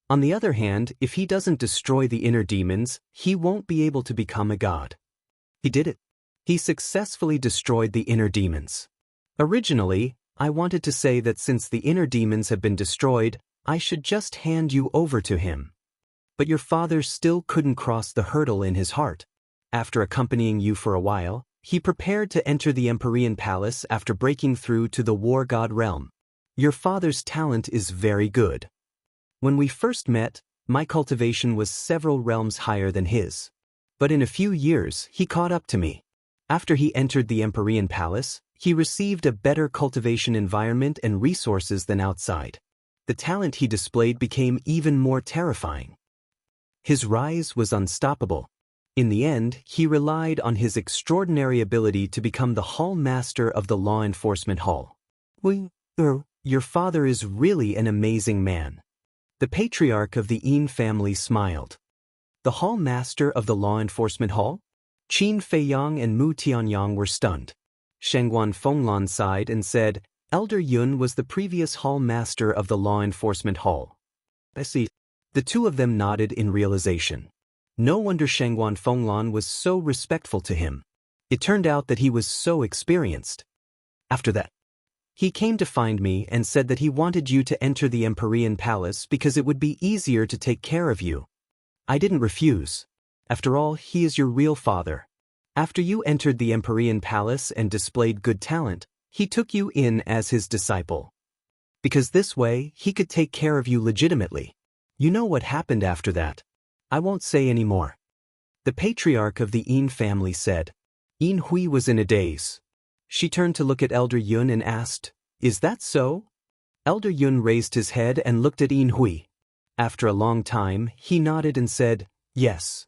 On the other hand, if he doesn't destroy the inner demons, he won't be able to become a god. He did it. He successfully destroyed the inner demons. Originally, I wanted to say that since the inner demons have been destroyed, I should just hand you over to him. But your father still couldn't cross the hurdle in his heart. After accompanying you for a while, he prepared to enter the Empyrean Palace after breaking through to the War God realm. Your father's talent is very good. When we first met, my cultivation was several realms higher than his. But in a few years, he caught up to me. After he entered the Empyrean Palace, he received a better cultivation environment and resources than outside. The talent he displayed became even more terrifying. His rise was unstoppable. In the end, he relied on his extraordinary ability to become the Hall Master of the Law Enforcement Hall. Your father is really an amazing man. The patriarch of the Yin family smiled. The Hall Master of the Law Enforcement Hall? Qin Feiyang and Mu Tianyang were stunned. Shengguan Fenglan sighed and said, Elder Yun was the previous Hall Master of the Law Enforcement Hall. I see. The two of them nodded in realization. No wonder Shengguan Fenglan was so respectful to him. It turned out that he was so experienced. After that, he came to find me and said that he wanted you to enter the Empyrean Palace because it would be easier to take care of you. I didn't refuse. After all, he is your real father. After you entered the Empyrean Palace and displayed good talent, he took you in as his disciple. Because this way, he could take care of you legitimately. You know what happened after that. I won't say any more. The patriarch of the Yin family said. Yin Hui was in a daze. She turned to look at Elder Yun and asked, Is that so? Elder Yun raised his head and looked at Yin Hui. After a long time, he nodded and said, Yes.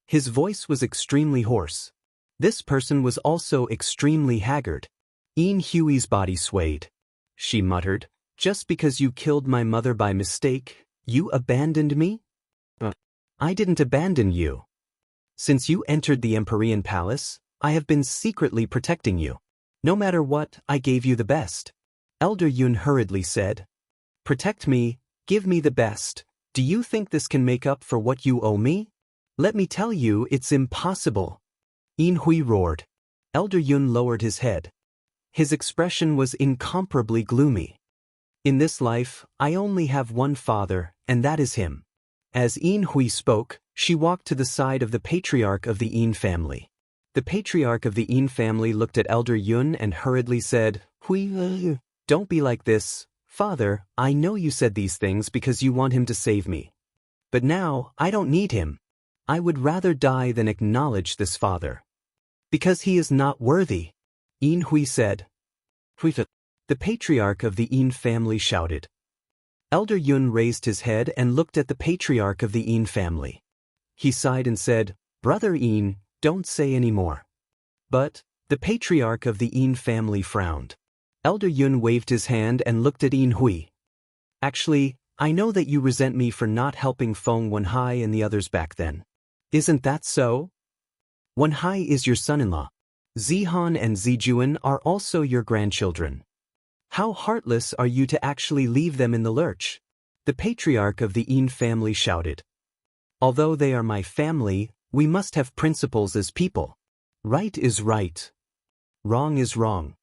His voice was extremely hoarse. This person was also extremely haggard. Yin Hui's body swayed. She muttered, Just because you killed my mother by mistake, you abandoned me? I didn't abandon you. Since you entered the Empyrean Palace, I have been secretly protecting you. No matter what, I gave you the best. Elder Yun hurriedly said. Protect me, give me the best. Do you think this can make up for what you owe me? Let me tell you, it's impossible. Yin Hui roared. Elder Yun lowered his head. His expression was incomparably gloomy. In this life, I only have one father, and that is him. As Yin Hui spoke, she walked to the side of the patriarch of the Yin family. The patriarch of the Yin family looked at Elder Yun and hurriedly said, Hui, don't be like this. Father, I know you said these things because you want him to save me. But now, I don't need him. I would rather die than acknowledge this father. Because he is not worthy. Yin Hui said. The patriarch of the Yin family shouted. Elder Yun raised his head and looked at the patriarch of the Yin family. He sighed and said, Brother Yin, don't say any more. But, the patriarch of the Yin family frowned. Elder Yun waved his hand and looked at Yin Hui. Actually, I know that you resent me for not helping Feng Wenhai and the others back then. Isn't that so? Wenhai is your son-in-law. Zihan and Zijuan are also your grandchildren. How heartless are you to actually leave them in the lurch? The patriarch of the Yin family shouted. Although they are my family, we must have principles as people. Right is right. Wrong is wrong.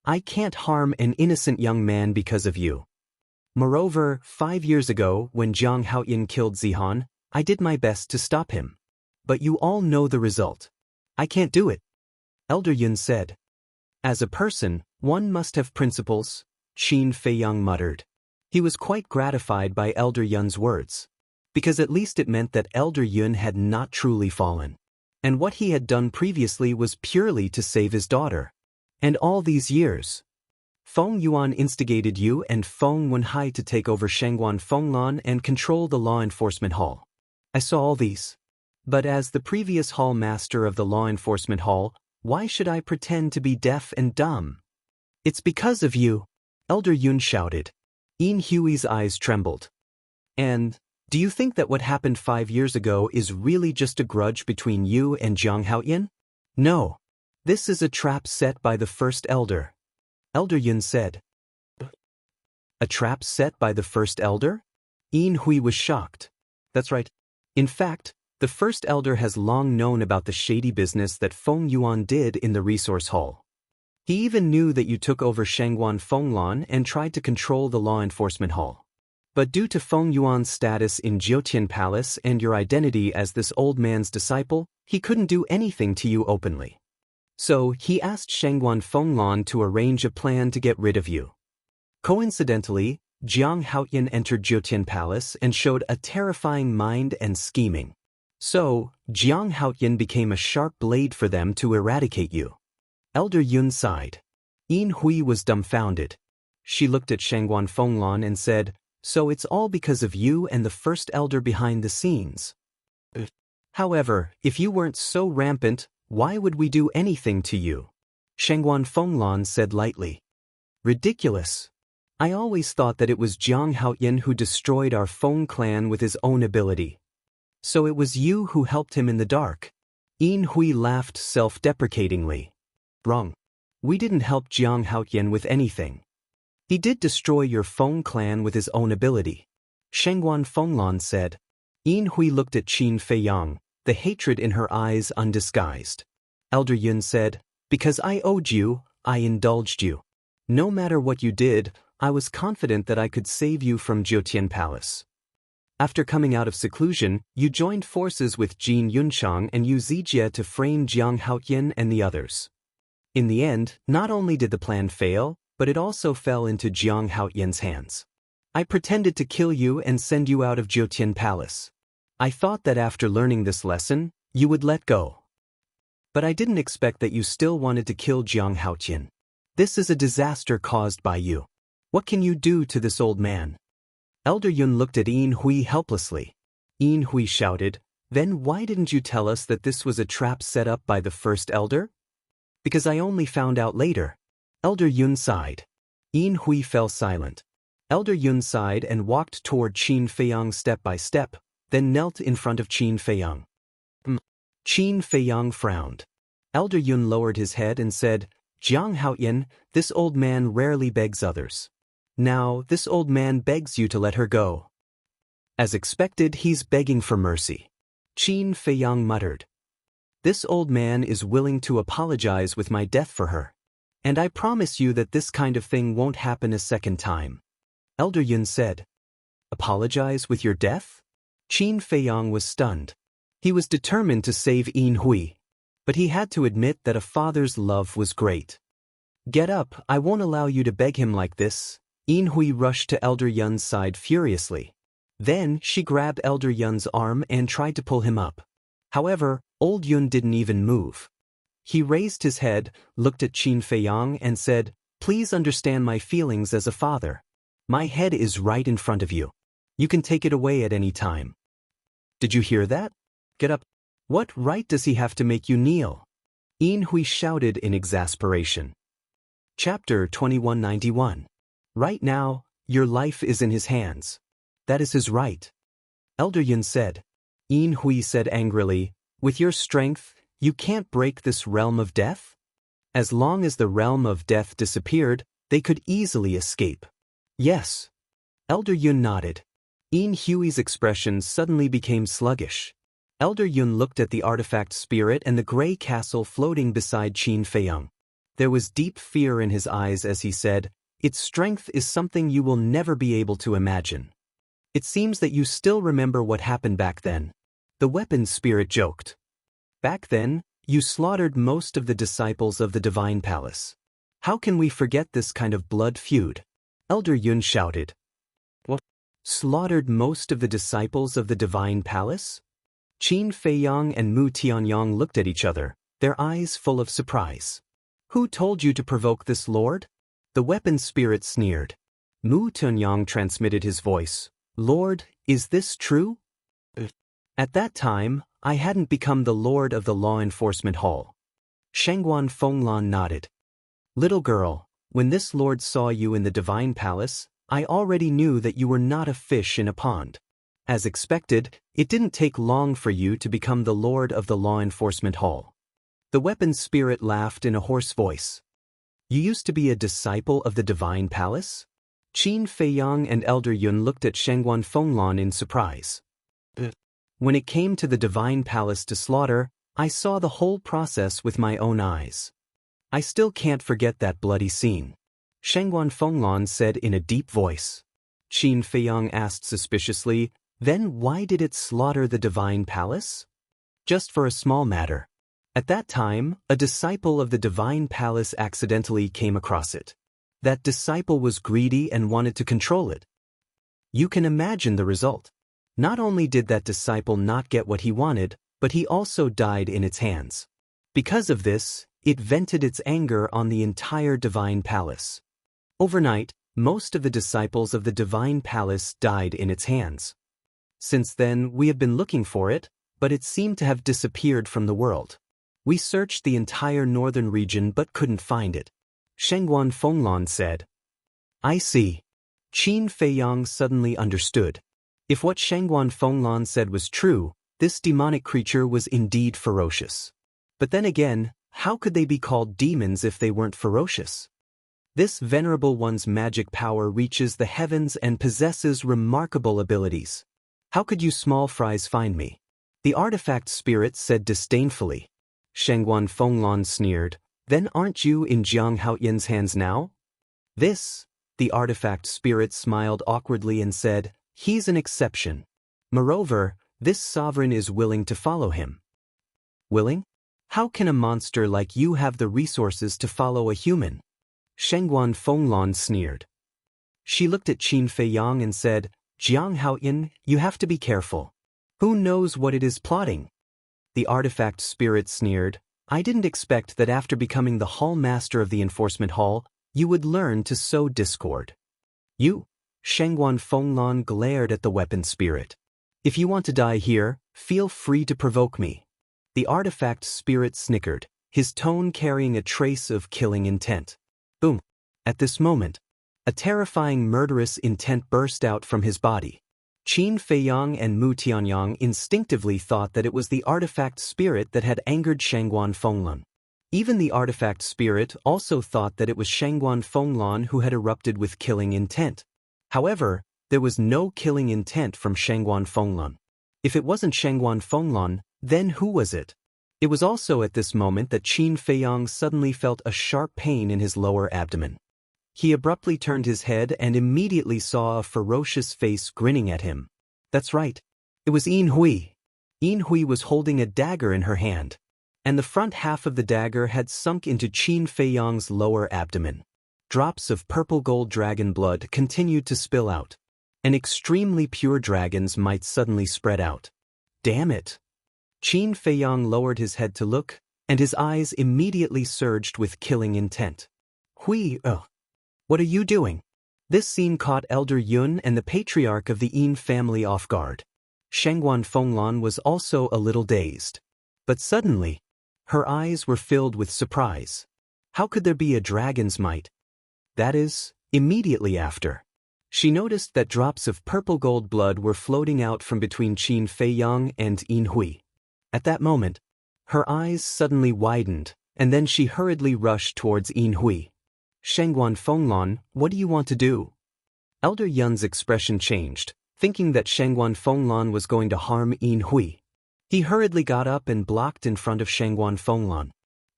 I can't harm an innocent young man because of you. Moreover, 5 years ago, when Jiang Haoyin killed Zihan, I did my best to stop him. But you all know the result. I can't do it. Elder Yun said. As a person, one must have principles, Qin Feiyang muttered. He was quite gratified by Elder Yun's words. Because at least it meant that Elder Yun had not truly fallen. And what he had done previously was purely to save his daughter. And all these years. Feng Yuan instigated you and Feng Wenhai to take over Shangguan Fenglan and control the law enforcement hall. I saw all these. But as the previous hall master of the law enforcement hall, why should I pretend to be deaf and dumb? It's because of you, Elder Yun shouted. Yin Hui's eyes trembled. And, do you think that what happened 5 years ago is really just a grudge between you and Jiang Haoyin? No. This is a trap set by the first elder. Elder Yun said. A trap set by the first elder? Yin Hui was shocked. That's right. In fact, the first elder has long known about the shady business that Feng Yuan did in the resource hall. He even knew that you took over Shangguan Fenglan and tried to control the law enforcement hall. But due to Feng Yuan's status in Jiutian Palace and your identity as this old man's disciple, he couldn't do anything to you openly. So he asked Shangguan Fenglan to arrange a plan to get rid of you. Coincidentally, Jiang Haoyin entered Jiutian Palace and showed a terrifying mind and scheming. So, Jiang Haoyin became a sharp blade for them to eradicate you. Elder Yun sighed. Yin Hui was dumbfounded. She looked at Shangguan Fenglan and said, So it's all because of you and the first elder behind the scenes. However, if you weren't so rampant, why would we do anything to you? Shangguan Fenglan said lightly. Ridiculous. I always thought that it was Jiang Haoyin who destroyed our Feng clan with his own ability. So it was you who helped him in the dark. Yin Hui laughed self-deprecatingly. Wrong. We didn't help Jiang Haoyin with anything. He did destroy your Feng clan with his own ability. Shangguan Fenglan said. Yin Hui looked at Qin Feiyang, the hatred in her eyes undisguised. Elder Yun said, Because I owed you, I indulged you. No matter what you did, I was confident that I could save you from Jiutian Palace. After coming out of seclusion, you joined forces with Jin Yunchang and Yu Zijie to frame Jiang Haoyin and the others. In the end, not only did the plan fail, but it also fell into Jiang Haoyin's hands. I pretended to kill you and send you out of Jiutian Palace. I thought that after learning this lesson, you would let go. But I didn't expect that you still wanted to kill Jiang Haoyin. This is a disaster caused by you. What can you do to this old man? Elder Yun looked at Yin Hui helplessly. Yin Hui shouted, Then why didn't you tell us that this was a trap set up by the first elder? Because I only found out later. Elder Yun sighed. Yin Hui fell silent. Elder Yun sighed and walked toward Qin Feiyang step by step, then knelt in front of Qin Feiyang. Qin Feiyang frowned. Elder Yun lowered his head and said, Jiang Haoyin, this old man rarely begs others. Now, this old man begs you to let her go. As expected, he's begging for mercy. Qin Feiyang muttered. This old man is willing to apologize with my death for her. And I promise you that this kind of thing won't happen a second time. Elder Yun said. Apologize with your death? Qin Feiyang was stunned. He was determined to save Yin Hui. But he had to admit that a father's love was great. Get up, I won't allow you to beg him like this, Yin Hui rushed to Elder Yun's side furiously. Then she grabbed Elder Yun's arm and tried to pull him up. However, old Yun didn't even move. He raised his head, looked at Qin Feiyang and said, "Please understand my feelings as a father. My head is right in front of you. You can take it away at any time." "Did you hear that? Get up." "What right does he have to make you kneel?" Yin Hui shouted in exasperation. Chapter 2191. Right now, your life is in his hands. That is his right. Elder Yun said. Yin Hui said angrily, "With your strength, you can't break this realm of death?" As long as the realm of death disappeared, they could easily escape. Yes. Elder Yun nodded. Yin Hui's expression suddenly became sluggish. Elder Yun looked at the artifact spirit and the gray castle floating beside Qin Feiyang. There was deep fear in his eyes as he said, "Its strength is something you will never be able to imagine." "It seems that you still remember what happened back then." The weapon spirit joked. "Back then, you slaughtered most of the disciples of the Divine Palace. How can we forget this kind of blood feud?" Elder Yun shouted. "What? Slaughtered most of the disciples of the Divine Palace?" Qin Feiyang and Mu Tianyang looked at each other, their eyes full of surprise. "Who told you to provoke this lord?" The weapon spirit sneered. Mu Tianyang transmitted his voice. "Lord, is this true?" At that time, I hadn't become the lord of the law enforcement hall. Shangguan Fenglan nodded. "Little girl, when this lord saw you in the Divine Palace, I already knew that you were not a fish in a pond. As expected, it didn't take long for you to become the lord of the law enforcement hall." The weapon spirit laughed in a hoarse voice. "You used to be a disciple of the Divine Palace?" Qin Feiyang and Elder Yun looked at Shangguan Fenglan in surprise. "When it came to the Divine Palace to slaughter, I saw the whole process with my own eyes. I still can't forget that bloody scene," Shangguan Fenglan said in a deep voice. Qin Feiyang asked suspiciously, "Then why did it slaughter the Divine Palace?" "Just for a small matter. At that time, a disciple of the Divine Palace accidentally came across it. That disciple was greedy and wanted to control it. You can imagine the result. Not only did that disciple not get what he wanted, but he also died in its hands. Because of this, it vented its anger on the entire Divine Palace. Overnight, most of the disciples of the Divine Palace died in its hands. Since then, we have been looking for it, but it seemed to have disappeared from the world. We searched the entire northern region but couldn't find it," Shangguan Fenglan said. "I see." Qin Feiyang suddenly understood. If what Shangguan Fenglan said was true, this demonic creature was indeed ferocious. But then again, how could they be called demons if they weren't ferocious? This venerable one's magic power reaches the heavens and possesses remarkable abilities. How could you small fries find me? The artifact spirit said disdainfully. Shangguan Fenglan sneered. Then aren't you in Jiang Haoyan's hands now? The artifact spirit smiled awkwardly and said, he's an exception. Moreover, this sovereign is willing to follow him. Willing? How can a monster like you have the resources to follow a human? Shangguan Fenglan sneered. She looked at Qin Feiyang and said, Jiang Haoyan, you have to be careful. Who knows what it is plotting? The artifact spirit sneered, I didn't expect that after becoming the hall master of the enforcement hall, you would learn to sow discord. You? Shangguan Fenglan glared at the weapon spirit. If you want to die here, feel free to provoke me. The artifact spirit snickered, his tone carrying a trace of killing intent. Boom. At this moment, a terrifying murderous intent burst out from his body. Qin Feiyang and Mu Tianyang instinctively thought that it was the artifact spirit that had angered Shangguan Fenglan. Even the artifact spirit also thought that it was Shangguan Fenglan who had erupted with killing intent. However, there was no killing intent from Shangguan Fenglan. If it wasn't Shangguan Fenglan, then who was it? It was also at this moment that Qin Feiyang suddenly felt a sharp pain in his lower abdomen. He abruptly turned his head and immediately saw a ferocious face grinning at him. That's right. It was Yin Hui. Yin Hui was holding a dagger in her hand, and the front half of the dagger had sunk into Qin Feiyang's lower abdomen. drops of purple gold dragon blood continued to spill out. And extremely pure dragons might suddenly spread out. Damn it! Qin Feiyang lowered his head to look, and his eyes immediately surged with killing intent. Hui, what are you doing? This scene caught Elder Yun and the patriarch of the Yin family off guard. Shangguan Fenglan was also a little dazed. But suddenly, her eyes were filled with surprise. How could there be a dragon's might? That is, immediately after. She noticed that drops of purple gold blood were floating out from between Qin Feiyang and Yin Hui. At that moment, her eyes suddenly widened, and then she hurriedly rushed towards Yin Hui. Shangguan Fenglan, what do you want to do? Elder Yun's expression changed, thinking that Shangguan Fenglan was going to harm Yin Hui. He hurriedly got up and blocked in front of Shangguan Fenglan.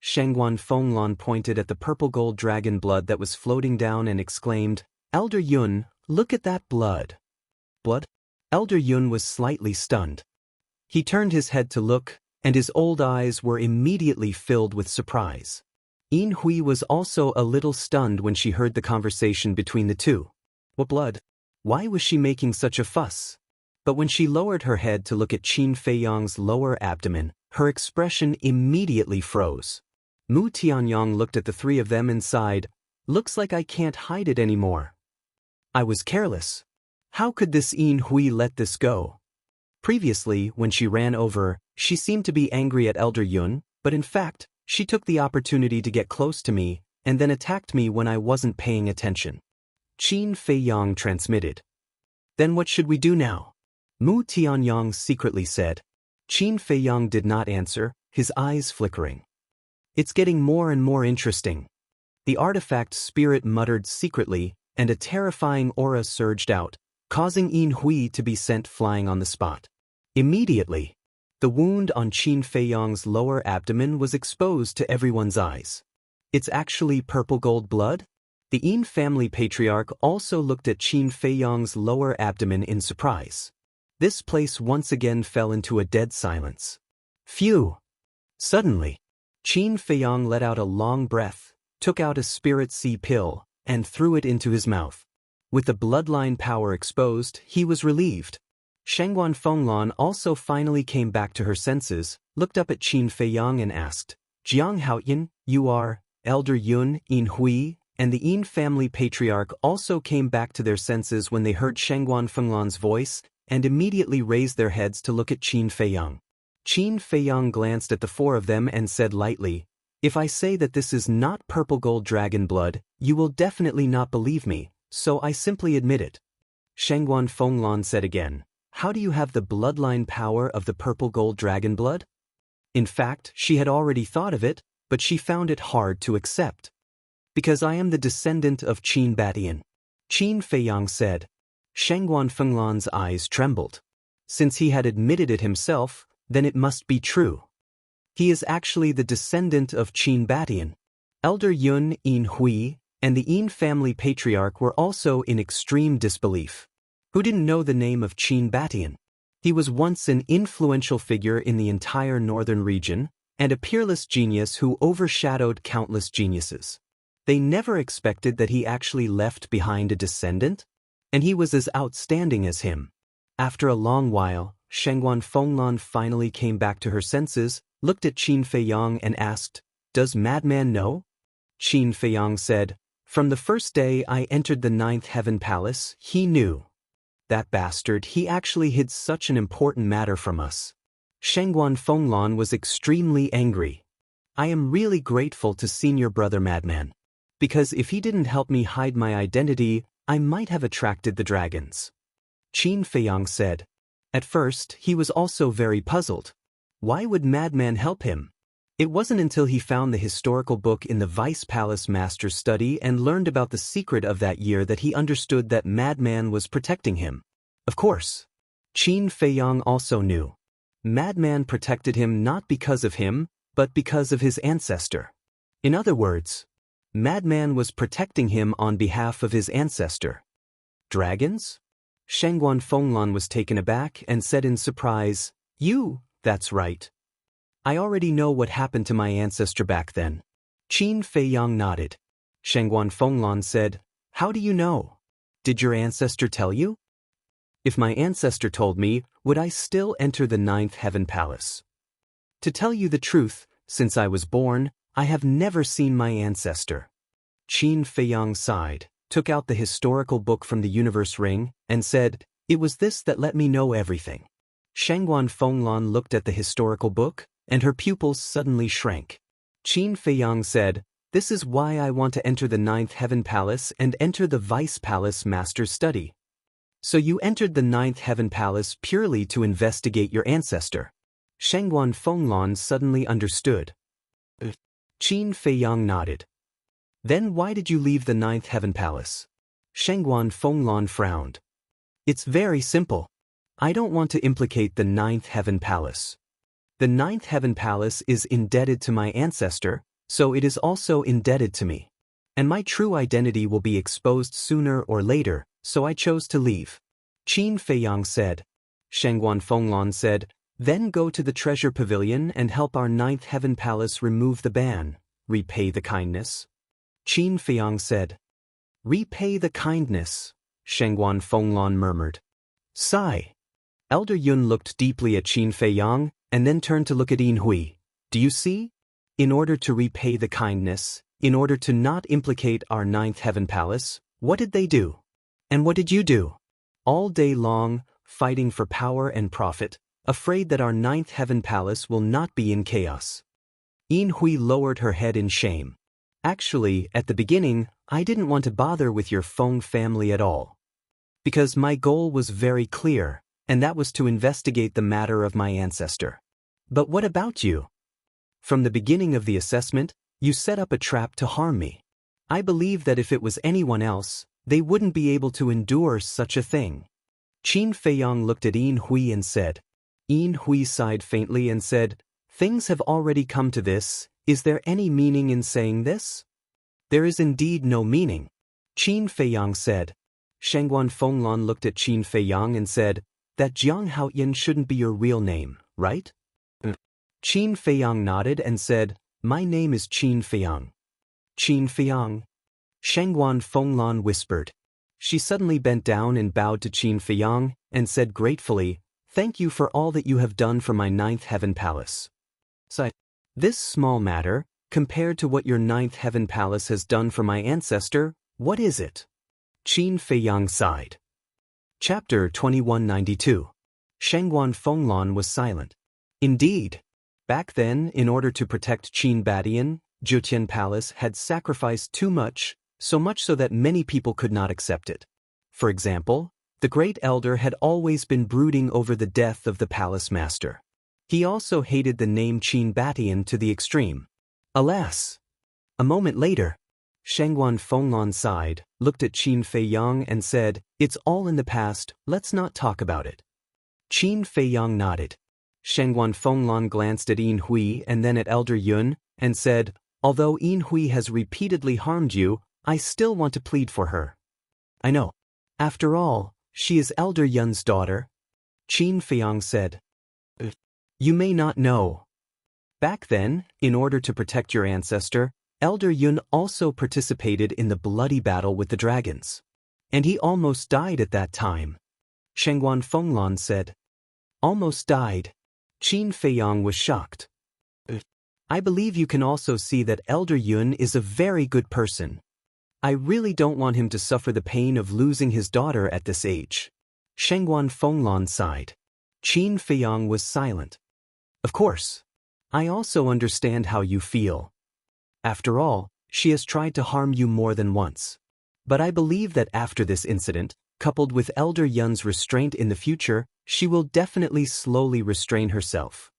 Shangguan Fenglan pointed at the purple gold dragon blood that was floating down and exclaimed, Elder Yun, look at that blood. Blood? Elder Yun was slightly stunned. He turned his head to look, and his old eyes were immediately filled with surprise. Yin Hui was also a little stunned when she heard the conversation between the two. What blood? Why was she making such a fuss? But when she lowered her head to look at Qin Feiyang's lower abdomen, her expression immediately froze. Mu Tianyang looked at the three of them and sighed, looks like I can't hide it anymore. I was careless. How could this Yin Hui let this go? Previously, when she ran over, she seemed to be angry at Elder Yun, but in fact, she took the opportunity to get close to me, and then attacked me when I wasn't paying attention. Qin Feiyang transmitted. Then what should we do now? Mu Tianyang secretly said. Qin Feiyang did not answer, his eyes flickering. It's getting more and more interesting. The artifact spirit muttered secretly, and a terrifying aura surged out, causing Yin Hui to be sent flying on the spot. Immediately, the wound on Qin Feiyang's lower abdomen was exposed to everyone's eyes. It's actually purple gold blood? The Yin family patriarch also looked at Qin Feiyang's lower abdomen in surprise. This place once again fell into a dead silence. Phew! Suddenly, Qin Feiyang let out a long breath, took out a spirit sea pill, and threw it into his mouth. With the bloodline power exposed, he was relieved. Shangguan Fenglan also finally came back to her senses, looked up at Qin Feiyang and asked, Jiang Haoyin, you are, Elder Yun, Yin Hui, and the Yin family patriarch also came back to their senses when they heard Shangguan Fenglan's voice, and immediately raised their heads to look at Qin Feiyang. Qin Feiyang glanced at the four of them and said lightly, if I say that this is not purple gold dragon blood, you will definitely not believe me, so I simply admit it. Shangguan Fenglan said again, how do you have the bloodline power of the purple gold dragon blood? In fact, she had already thought of it, but she found it hard to accept. Because I am the descendant of Qin Batian. Qin Feiyang said. Shangguan Fenglan's eyes trembled. Since he had admitted it himself, then it must be true. He is actually the descendant of Qin Batian. Elder Yun, Yin Hui, and the Yin family patriarch were also in extreme disbelief. Who didn't know the name of Qin Batian? He was once an influential figure in the entire northern region, and a peerless genius who overshadowed countless geniuses. They never expected that he actually left behind a descendant, and he was as outstanding as him. After a long while, Shangguan Fenglan finally came back to her senses, looked at Qin Feiyang and asked, does Madman know? Qin Feiyang said, from the first day I entered the 9th Heaven Palace, he knew. That bastard, he actually hid such an important matter from us. Shangguan Fenglan was extremely angry. I am really grateful to Senior Brother Madman. Because if he didn't help me hide my identity, I might have attracted the dragons. Qin Feiyang said. At first, he was also very puzzled. Why would Madman help him? It wasn't until he found the historical book in the Vice Palace Master's study and learned about the secret of that year that he understood that Madman was protecting him. Of course. Qin Feiyang also knew. Madman protected him not because of him, but because of his ancestor. In other words, Madman was protecting him on behalf of his ancestor. Dragons? Shangguan Fenglan was taken aback and said in surprise, that's right. I already know what happened to my ancestor back then. Qin Feiyang nodded. Shangguan Fenglan said, "How do you know? Did your ancestor tell you?" "If my ancestor told me, would I still enter the ninth heaven palace? To tell you the truth, since I was born, I have never seen my ancestor." Qin Feiyang sighed, took out the historical book from the universe ring, and said, "It was this that let me know everything." Shangguan Fenglan looked at the historical book, and her pupils suddenly shrank. Qin Feiyang said, "This is why I want to enter the ninth heaven palace and enter the vice palace master's study." "So you entered the ninth heaven palace purely to investigate your ancestor?" Shangguan Fenglan suddenly understood. Qin Feiyang nodded. "Then why did you leave the ninth heaven palace?" Shangguan Fenglan frowned. "It's very simple. I don't want to implicate the ninth heaven palace. The ninth heaven palace is indebted to my ancestor, so it is also indebted to me. And my true identity will be exposed sooner or later, so I chose to leave." Qin Feiyang said. Shangguan Fenglan said, "Then go to the treasure pavilion and help our ninth heaven palace remove the ban, repay the kindness." Qin Feiyang said. "Repay the kindness," Shangguan Fenglan murmured. "Sigh." Elder Yun looked deeply at Qin Feiyang, and then turned to look at Yin Hui. "Do you see? In order to repay the kindness, in order to not implicate our ninth heaven palace, what did they do? And what did you do? All day long, fighting for power and profit, afraid that our ninth heaven palace will not be in chaos." Yin Hui lowered her head in shame. "Actually, at the beginning, I didn't want to bother with your Feng family at all. Because my goal was very clear, and that was to investigate the matter of my ancestor. But what about you? From the beginning of the assessment, you set up a trap to harm me. I believe that if it was anyone else, they wouldn't be able to endure such a thing." Qin Feiyang looked at Yin Hui and said. Yin Hui sighed faintly and said, "Things have already come to this. Is there any meaning in saying this?" "There is indeed no meaning," Qin Feiyang said. Shangguan Fenglan looked at Qin Feiyang and said, "That Jiang Haoyan shouldn't be your real name, right?" Qin Feiyang nodded and said, "My name is Qin Feiyang." "Qin Feiyang?" Shangguan Fenglan whispered. She suddenly bent down and bowed to Qin Feiyang and said gratefully, "Thank you for all that you have done for my ninth heaven palace." "This small matter, compared to what your ninth heaven palace has done for my ancestor, what is it?" Qin Feiyang sighed. Chapter 2192. Shangguan Fenglan was silent. Indeed, back then, in order to protect Qin Badian, Zhoutian Palace had sacrificed too much, so much so that many people could not accept it. For example, the great elder had always been brooding over the death of the palace master. He also hated the name Qin Badian to the extreme. Alas! A moment later, Shangguan Fenglan sighed, looked at Qin Feiyang and said, "It's all in the past, let's not talk about it." Qin Feiyang nodded. Shangguan Fenglan glanced at Yin Hui and then at Elder Yun, and said, "Although Yin Hui has repeatedly harmed you, I still want to plead for her. I know. After all, she is Elder Yun's daughter." Qin Feiyang said, "You may not know. Back then, in order to protect your ancestor, Elder Yun also participated in the bloody battle with the dragons. And he almost died at that time." Shangguan Fenglan said. "Almost died?" Qin Feiyang was shocked. "I believe you can also see that Elder Yun is a very good person. I really don't want him to suffer the pain of losing his daughter at this age." Shangguan Fenglan sighed. Qin Feiyang was silent. "Of course. I also understand how you feel. After all, she has tried to harm you more than once. But I believe that after this incident, coupled with Elder Yun's restraint in the future, she will definitely slowly restrain herself.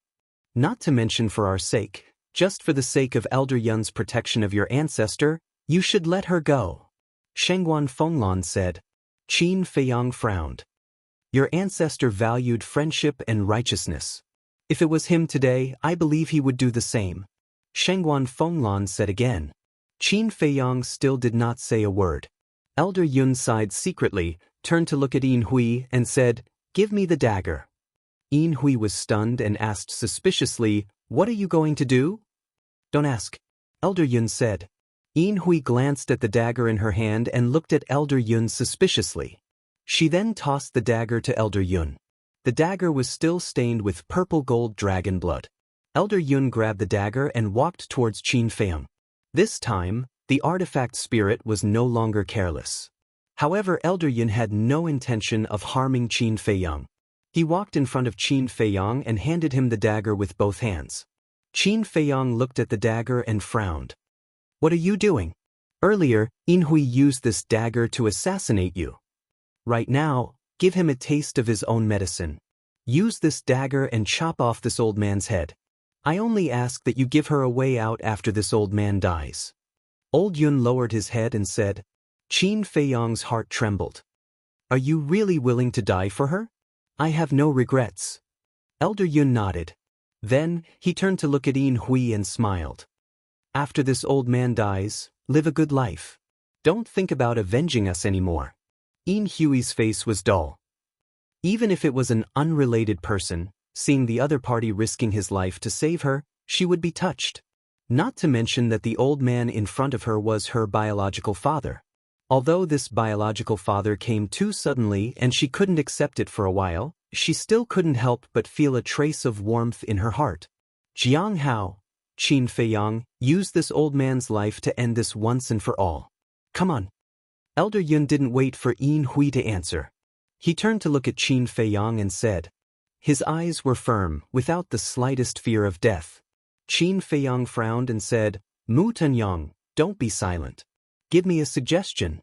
Not to mention for our sake, just for the sake of Elder Yun's protection of your ancestor, you should let her go." Shangguan Fenglan said. Qin Feiyang frowned. "Your ancestor valued friendship and righteousness. If it was him today, I believe he would do the same." Shangguan Fenglan said again. Qin Feiyang still did not say a word. Elder Yun sighed secretly, turned to look at Yin Hui and said, "Give me the dagger." Yin Hui was stunned and asked suspiciously, "What are you going to do?" "Don't ask," Elder Yun said. Yin Hui glanced at the dagger in her hand and looked at Elder Yun suspiciously. She then tossed the dagger to Elder Yun. The dagger was still stained with purple gold dragon blood. Elder Yun grabbed the dagger and walked towards Qin Feiyang. This time, the artifact spirit was no longer careless. However, Elder Yun had no intention of harming Qin Feiyang. He walked in front of Qin Feiyang and handed him the dagger with both hands. Qin Feiyang looked at the dagger and frowned. "What are you doing? Earlier, Yin Hui used this dagger to assassinate you. Right now, give him a taste of his own medicine. Use this dagger and chop off this old man's head. I only ask that you give her a way out after this old man dies." Old Yun lowered his head and said. Qin Feiyang's heart trembled. "Are you really willing to die for her? I have no regrets." Elder Yun nodded. Then, he turned to look at Yin Hui and smiled. "After this old man dies, live a good life. Don't think about avenging us anymore." Yin Hui's face was dull. Even if it was an unrelated person, seeing the other party risking his life to save her, she would be touched. Not to mention that the old man in front of her was her biological father. Although this biological father came too suddenly and she couldn't accept it for a while, she still couldn't help but feel a trace of warmth in her heart. "Jiang Hao, Qin Feiyang, use this old man's life to end this once and for all. Come on." Elder Yun didn't wait for Yin Hui to answer. He turned to look at Qin Feiyang and said. His eyes were firm, without the slightest fear of death. Qin Feiyang frowned and said, "Mu Tianyang, don't be silent. Give me a suggestion."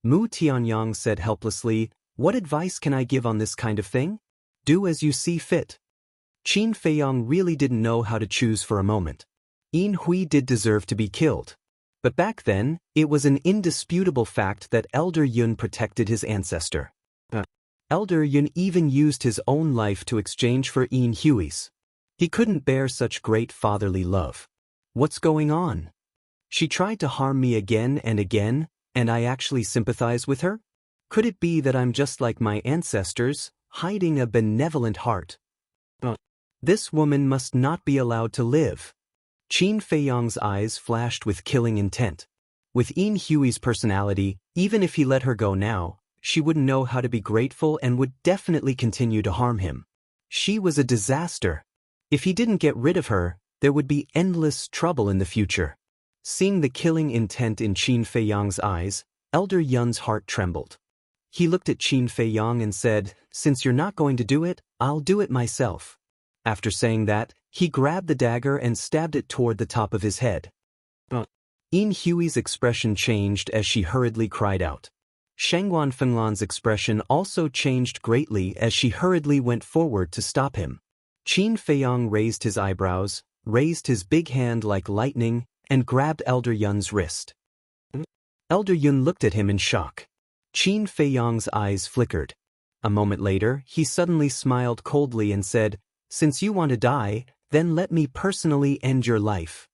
Mu Tianyang said helplessly, "What advice can I give on this kind of thing? Do as you see fit." Qin Feiyang really didn't know how to choose for a moment. Yin Hui did deserve to be killed. But back then, it was an indisputable fact that Elder Yun protected his ancestor. Elder Yun even used his own life to exchange for Yin Hui's. He couldn't bear such great fatherly love. What's going on? She tried to harm me again and again, and I actually sympathize with her? Could it be that I'm just like my ancestors, hiding a benevolent heart? This woman must not be allowed to live. Qin Feiyang's eyes flashed with killing intent. With Yin Hui's personality, even if he let her go now, she wouldn't know how to be grateful and would definitely continue to harm him. She was a disaster. If he didn't get rid of her, there would be endless trouble in the future. Seeing the killing intent in Qin Feiyang's eyes, Elder Yun's heart trembled. He looked at Qin Feiyang and said, "Since you're not going to do it, I'll do it myself." After saying that, he grabbed the dagger and stabbed it toward the top of his head. Yin Hui's expression changed as she hurriedly cried out. Shangguan Fenglan's expression also changed greatly as she hurriedly went forward to stop him. Qin Feiyang raised his eyebrows, raised his big hand like lightning, and grabbed Elder Yun's wrist. Elder Yun looked at him in shock. Qin Feiyang's eyes flickered. A moment later, he suddenly smiled coldly and said, "Since you want to die, then let me personally end your life."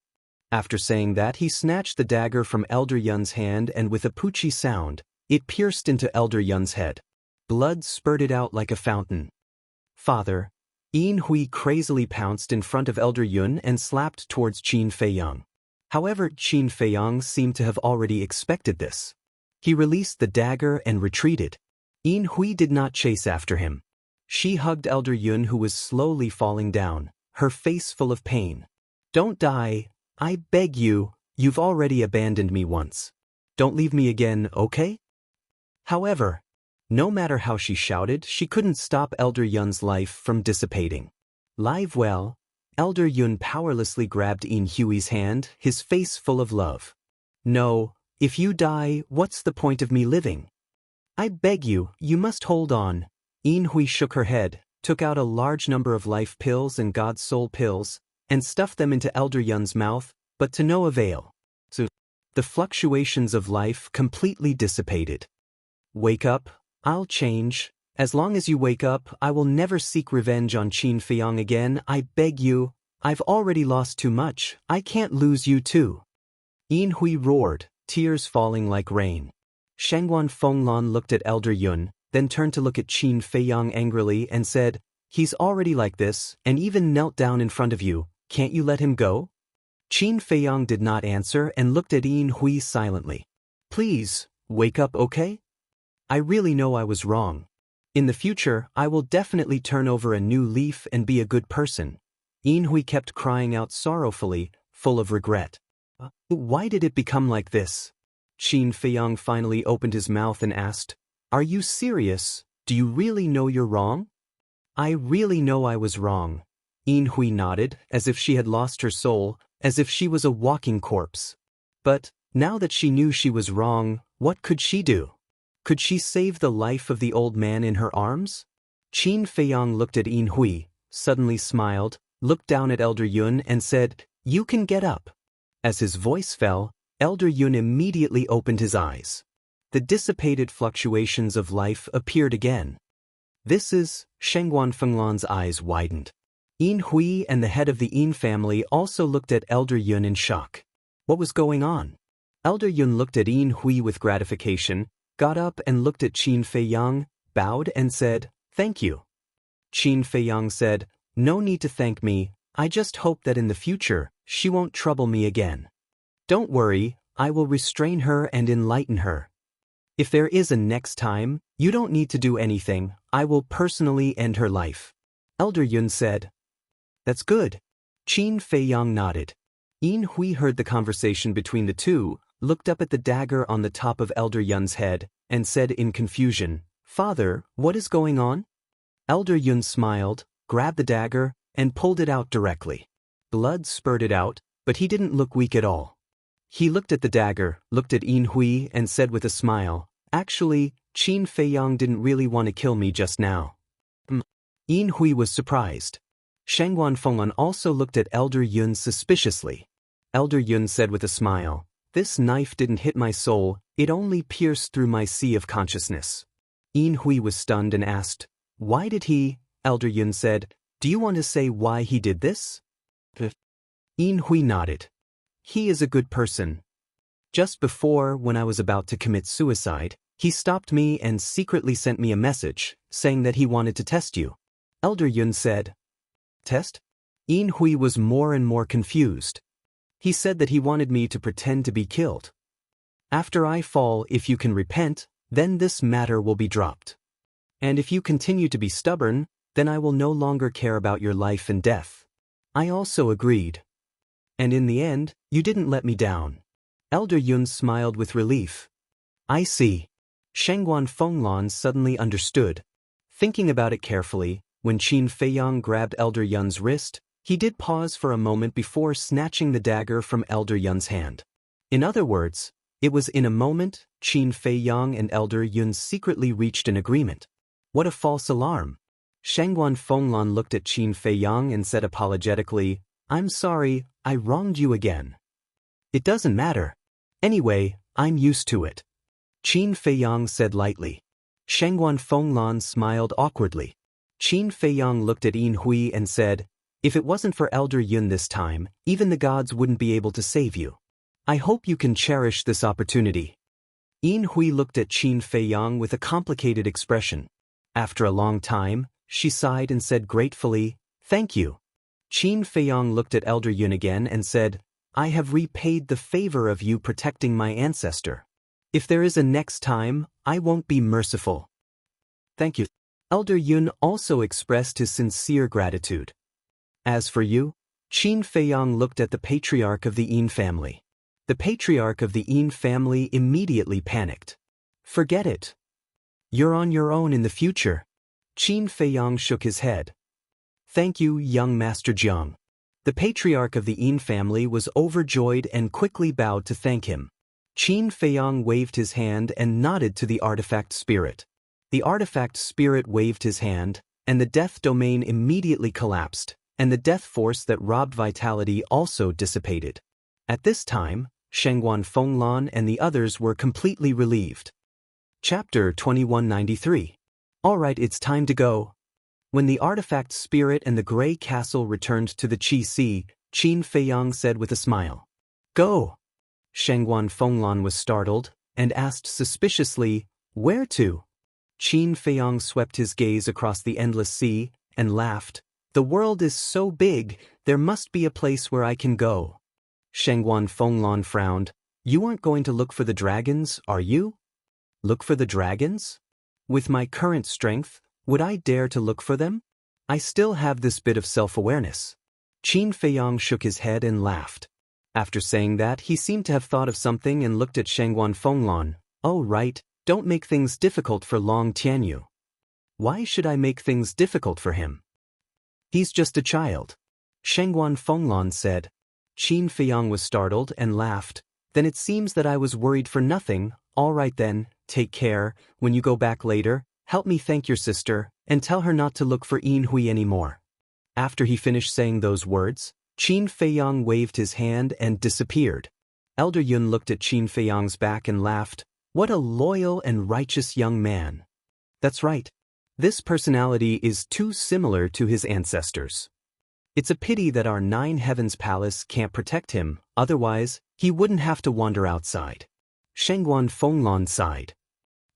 After saying that, he snatched the dagger from Elder Yun's hand and with a poochie sound, it pierced into Elder Yun's head. Blood spurted out like a fountain. "Father." Yin Hui crazily pounced in front of Elder Yun and slapped towards Qin Feiyang. However, Qin Feiyang seemed to have already expected this. He released the dagger and retreated. Yin Hui did not chase after him. She hugged Elder Yun, who was slowly falling down, her face full of pain. "Don't die, I beg you, you've already abandoned me once. Don't leave me again, okay?" However, no matter how she shouted, she couldn't stop Elder Yun's life from dissipating. Live well, Elder Yun powerlessly grabbed Yin Hui's hand, his face full of love. "No, if you die, what's the point of me living? I beg you, you must hold on." Yin Hui shook her head, took out a large number of life pills and God's soul pills, and stuffed them into Elder Yun's mouth, but to no avail. So, the fluctuations of life completely dissipated. "Wake up, I'll change. As long as you wake up, I will never seek revenge on Qin Feiyang again, I beg you. I've already lost too much, I can't lose you too." Yin Hui roared, tears falling like rain. Shangguan Fenglan looked at Elder Yun, then turned to look at Qin Feiyang angrily and said, "He's already like this, and even knelt down in front of you, can't you let him go?" Qin Feiyang did not answer and looked at Yin Hui silently. Please, wake up, okay? I really know I was wrong. In the future, I will definitely turn over a new leaf and be a good person. Yin Hui kept crying out sorrowfully, full of regret. Why did it become like this? Qin Feiyang finally opened his mouth and asked, Are you serious? Do you really know you're wrong? I really know I was wrong. Yin Hui nodded, as if she had lost her soul, as if she was a walking corpse. But, now that she knew she was wrong, what could she do? Could she save the life of the old man in her arms? Qin Feiyang looked at Yin Hui, suddenly smiled, looked down at Elder Yun and said, You can get up. As his voice fell, Elder Yun immediately opened his eyes. The dissipated fluctuations of life appeared again. This is, Shengguan Fenglan's eyes widened. Yin Hui and the head of the Yin family also looked at Elder Yun in shock. What was going on? Elder Yun looked at Yin Hui with gratification, got up and looked at Qin Feiyang, bowed and said, Thank you. Qin Feiyang said, No need to thank me, I just hope that in the future, she won't trouble me again. Don't worry, I will restrain her and enlighten her. If there is a next time, you don't need to do anything, I will personally end her life. Elder Yun said. That's good. Qin Feiyang nodded. Yin Hui heard the conversation between the two, looked up at the dagger on the top of Elder Yun's head, and said in confusion, Father, what is going on? Elder Yun smiled, grabbed the dagger, and pulled it out directly. Blood spurted out, but he didn't look weak at all. He looked at the dagger, looked at Yin Hui, and said with a smile, Actually, Qin Feiyang didn't really want to kill me just now. Yin Hui was surprised. Shengguan Fenglan also looked at Elder Yun suspiciously. Elder Yun said with a smile, This knife didn't hit my soul, it only pierced through my sea of consciousness. Yin Hui was stunned and asked, Why did he? Elder Yun said, Do you want to say why he did this? Yin Hui nodded. He is a good person. Just before, when I was about to commit suicide, he stopped me and secretly sent me a message, saying that he wanted to test you. Elder Yun said, Test? Yin Hui was more and more confused. He said that he wanted me to pretend to be killed. After I fall, if you can repent, then this matter will be dropped. And if you continue to be stubborn, then I will no longer care about your life and death. I also agreed. And in the end, you didn't let me down. Elder Yun smiled with relief. I see. Shengguan Fenglan suddenly understood. Thinking about it carefully, when Qin Feiyang grabbed Elder Yun's wrist, he did pause for a moment before snatching the dagger from Elder Yun's hand. In other words, it was in a moment, Qin Feiyang and Elder Yun secretly reached an agreement. What a false alarm. Shengguan Fenglan looked at Qin Feiyang and said apologetically, I'm sorry, I wronged you again. It doesn't matter. Anyway, I'm used to it. Qin Feiyang said lightly. Shengguan Fenglan smiled awkwardly. Qin Feiyang looked at Yin Hui and said, If it wasn't for Elder Yun this time, even the gods wouldn't be able to save you. I hope you can cherish this opportunity. Yin Hui looked at Qin Feiyang with a complicated expression. After a long time, she sighed and said gratefully, Thank you. Qin Feiyang looked at Elder Yun again and said, I have repaid the favor of you protecting my ancestor. If there is a next time, I won't be merciful. Thank you. Elder Yun also expressed his sincere gratitude. As for you, Qin Feiyang looked at the patriarch of the Yin family. The patriarch of the Yin family immediately panicked. Forget it. You're on your own in the future. Qin Feiyang shook his head. Thank you, young Master Jiang. The patriarch of the Yin family was overjoyed and quickly bowed to thank him. Qin Feiyang waved his hand and nodded to the artifact spirit. The artifact spirit waved his hand, and the death domain immediately collapsed, and the death force that robbed vitality also dissipated. At this time, Shengguan Fenglan and the others were completely relieved. Chapter 2193. Alright, it's time to go. When the artifact spirit and the Grey Castle returned to the Qi Sea, Qin Feiyang said with a smile. Go! Shengguan Fenglan was startled, and asked suspiciously, Where to? Qin Feiyang swept his gaze across the endless sea, and laughed. The world is so big, there must be a place where I can go. Shangguan Fenglan frowned. You aren't going to look for the dragons, are you? Look for the dragons? With my current strength, would I dare to look for them? I still have this bit of self-awareness. Qin Feiyang shook his head and laughed. After saying that, he seemed to have thought of something and looked at Shangguan Fenglan. Oh right, don't make things difficult for Long Tianyu. Why should I make things difficult for him? He's just a child. Shangguan Fenglan said. Qin Feiyang was startled and laughed. Then it seems that I was worried for nothing. All right then, take care. When you go back later, help me thank your sister, and tell her not to look for Yin Hui anymore. After he finished saying those words, Qin Feiyang waved his hand and disappeared. Elder Yun looked at Qin Feiyang's back and laughed. What a loyal and righteous young man. That's right. This personality is too similar to his ancestors. It's a pity that our Nine Heavens Palace can't protect him, otherwise, he wouldn't have to wander outside. Shangguan Fenglan sighed.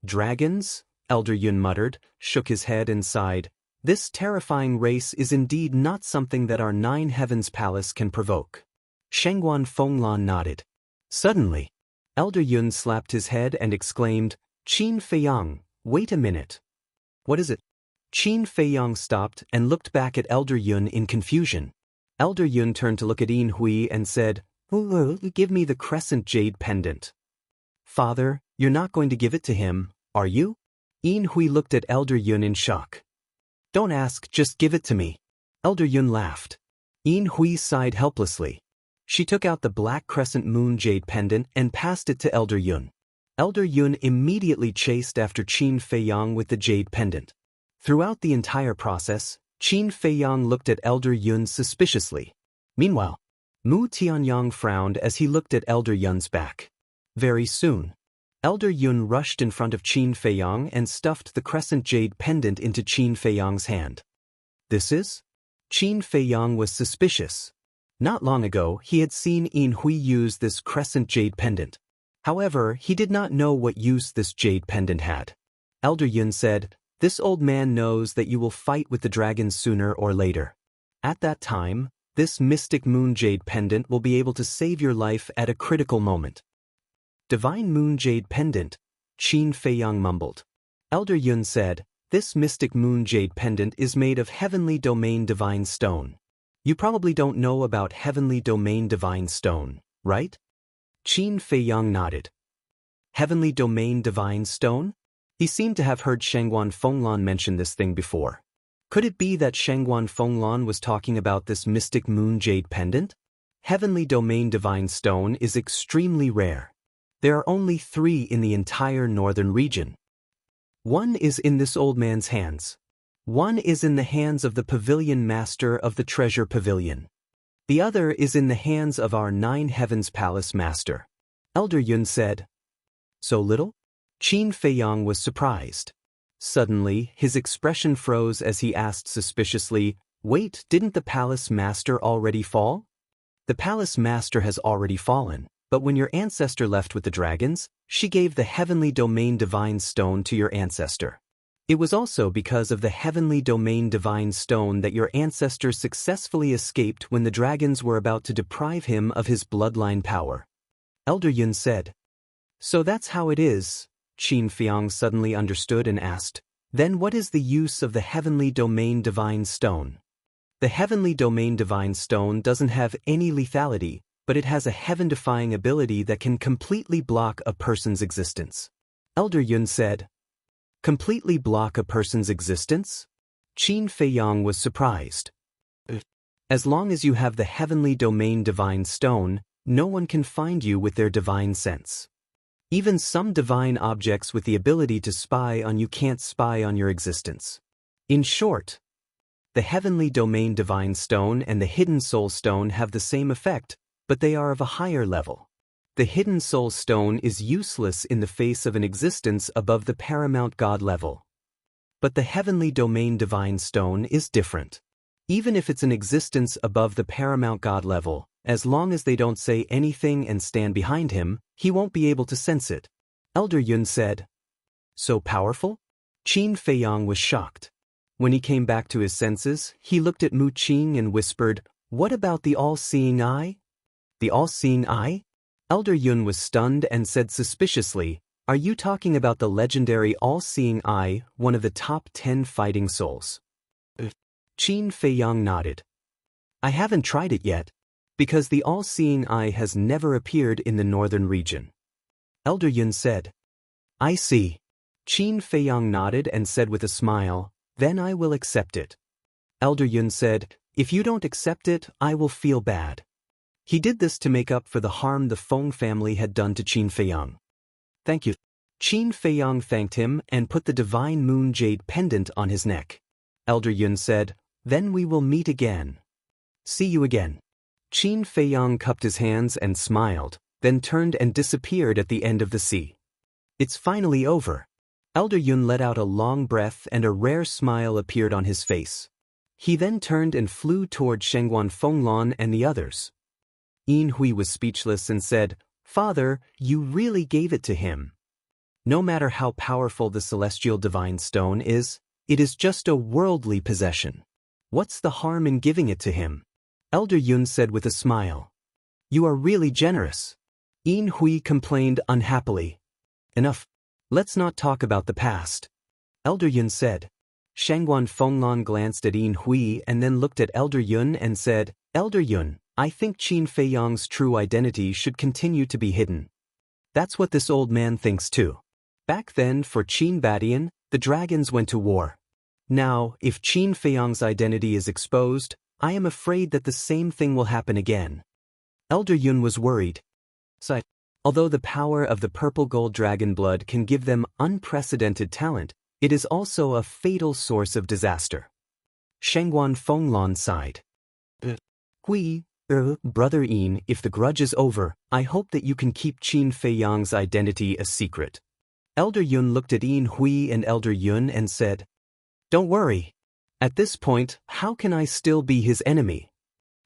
Dragons? Elder Yun muttered, shook his head and sighed. This terrifying race is indeed not something that our Nine Heavens Palace can provoke. Shangguan Fenglan nodded. Suddenly, Elder Yun slapped his head and exclaimed, Qin Feiyang, wait a minute. What is it? Qin Feiyang stopped and looked back at Elder Yun in confusion. Elder Yun turned to look at Yin Hui and said, Give me the crescent jade pendant. Father, you're not going to give it to him, are you? Yin Hui looked at Elder Yun in shock. Don't ask, just give it to me. Elder Yun laughed. Yin Hui sighed helplessly. She took out the black crescent moon jade pendant and passed it to Elder Yun. Elder Yun immediately chased after Qin Feiyang with the jade pendant. Throughout the entire process, Qin Feiyang looked at Elder Yun suspiciously. Meanwhile, Mu Tianyang frowned as he looked at Elder Yun's back. Very soon, Elder Yun rushed in front of Qin Feiyang and stuffed the crescent jade pendant into Qin Feiyang's hand. This is? Qin Feiyang was suspicious. Not long ago, he had seen Yin Hui use this crescent jade pendant. However, he did not know what use this jade pendant had. Elder Yun said, This old man knows that you will fight with the dragons sooner or later. At that time, this mystic moon jade pendant will be able to save your life at a critical moment. Divine moon jade pendant, Qin Feiyang mumbled. Elder Yun said, This mystic moon jade pendant is made of heavenly domain divine stone. You probably don't know about heavenly domain divine stone, right? Qin Feiyang nodded. Heavenly domain divine stone? He seemed to have heard Shangguan Fenglan mention this thing before. Could it be that Shangguan Fenglan was talking about this mystic moon jade pendant? Heavenly domain divine stone is extremely rare. There are only 3 in the entire northern region. One is in this old man's hands. One is in the hands of the pavilion master of the treasure pavilion. The other is in the hands of our Nine Heavens Palace master. Elder Yun said. So little? Qin Feiyang was surprised. Suddenly, his expression froze as he asked suspiciously, Wait, didn't the palace master already fall? The palace master has already fallen, but when your ancestor left with the dragons, she gave the heavenly domain divine stone to your ancestor. It was also because of the heavenly domain divine stone that your ancestor successfully escaped when the dragons were about to deprive him of his bloodline power. Elder Yun said. So that's how it is, Qin Feiyang suddenly understood and asked. Then what is the use of the heavenly domain divine stone? The heavenly domain divine stone doesn't have any lethality, but it has a heaven-defying ability that can completely block a person's existence. Elder Yun said. Completely block a person's existence? Qin Feiyang was surprised. As long as you have the heavenly domain divine stone, no one can find you with their divine sense. Even some divine objects with the ability to spy on you can't spy on your existence. In short, the heavenly domain divine stone and the hidden soul stone have the same effect, but they are of a higher level. The hidden soul stone is useless in the face of an existence above the paramount God level. But the heavenly domain divine stone is different. Even if it's an existence above the paramount God level, as long as they don't say anything and stand behind him, he won't be able to sense it. Elder Yun said. So powerful? Qin Feiyang was shocked. When he came back to his senses, he looked at Mu Qing and whispered, What about the all-seeing eye? The all-seeing eye? Elder Yun was stunned and said suspiciously, "Are you talking about the legendary all-seeing eye, one of the top 10 fighting souls?" Qin Feiyang nodded. "I haven't tried it yet, because the all-seeing eye has never appeared in the northern region." Elder Yun said. "I see." Qin Feiyang nodded and said with a smile, "Then I will accept it." Elder Yun said, "If you don't accept it, I will feel bad." He did this to make up for the harm the Feng family had done to Qin Feiyang. "Thank you." Qin Feiyang thanked him and put the divine moon jade pendant on his neck. Elder Yun said, "Then we will meet again. See you again." Qin Feiyang cupped his hands and smiled, then turned and disappeared at the end of the sea. "It's finally over." Elder Yun let out a long breath and a rare smile appeared on his face. He then turned and flew toward Shengguan Fenglan and the others. Yin Hui was speechless and said, "Father, you really gave it to him. No matter how powerful the celestial divine stone is, it is just a worldly possession. What's the harm in giving it to him?" Elder Yun said with a smile. "You are really generous." Yin Hui complained unhappily. "Enough. Let's not talk about the past." Elder Yun said. Shangguan Fenglan glanced at Yin Hui and then looked at Elder Yun and said, "Elder Yun, I think Qin Feiyang's true identity should continue to be hidden." That's what this old man thinks too. Back then, for Qin Badian, the dragons went to war. Now, if Qin Feiyang's identity is exposed, I am afraid that the same thing will happen again. Elder Yun was worried. Although the power of the purple gold dragon blood can give them unprecedented talent, it is also a fatal source of disaster. Shengguan Fenglan sighed. Brother Yin, if the grudge is over, I hope that you can keep Qin Feiyang's identity a secret." Elder Yun looked at Yin Hui and Elder Yun and said, "Don't worry. At this point, how can I still be his enemy?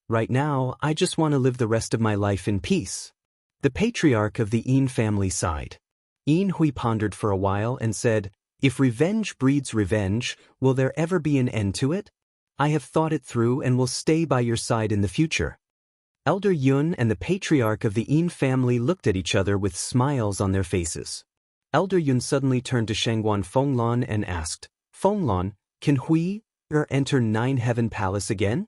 Right now, I just want to live the rest of my life in peace." The patriarch of the Yin family sighed. Yin Hui pondered for a while and said, "If revenge breeds revenge, will there ever be an end to it? I have thought it through and will stay by your side in the future." Elder Yun and the patriarch of the Yin family looked at each other with smiles on their faces. Elder Yun suddenly turned to Shangguan Fenglan and asked, "Fenglan, can Hui enter Nine Heaven Palace again?"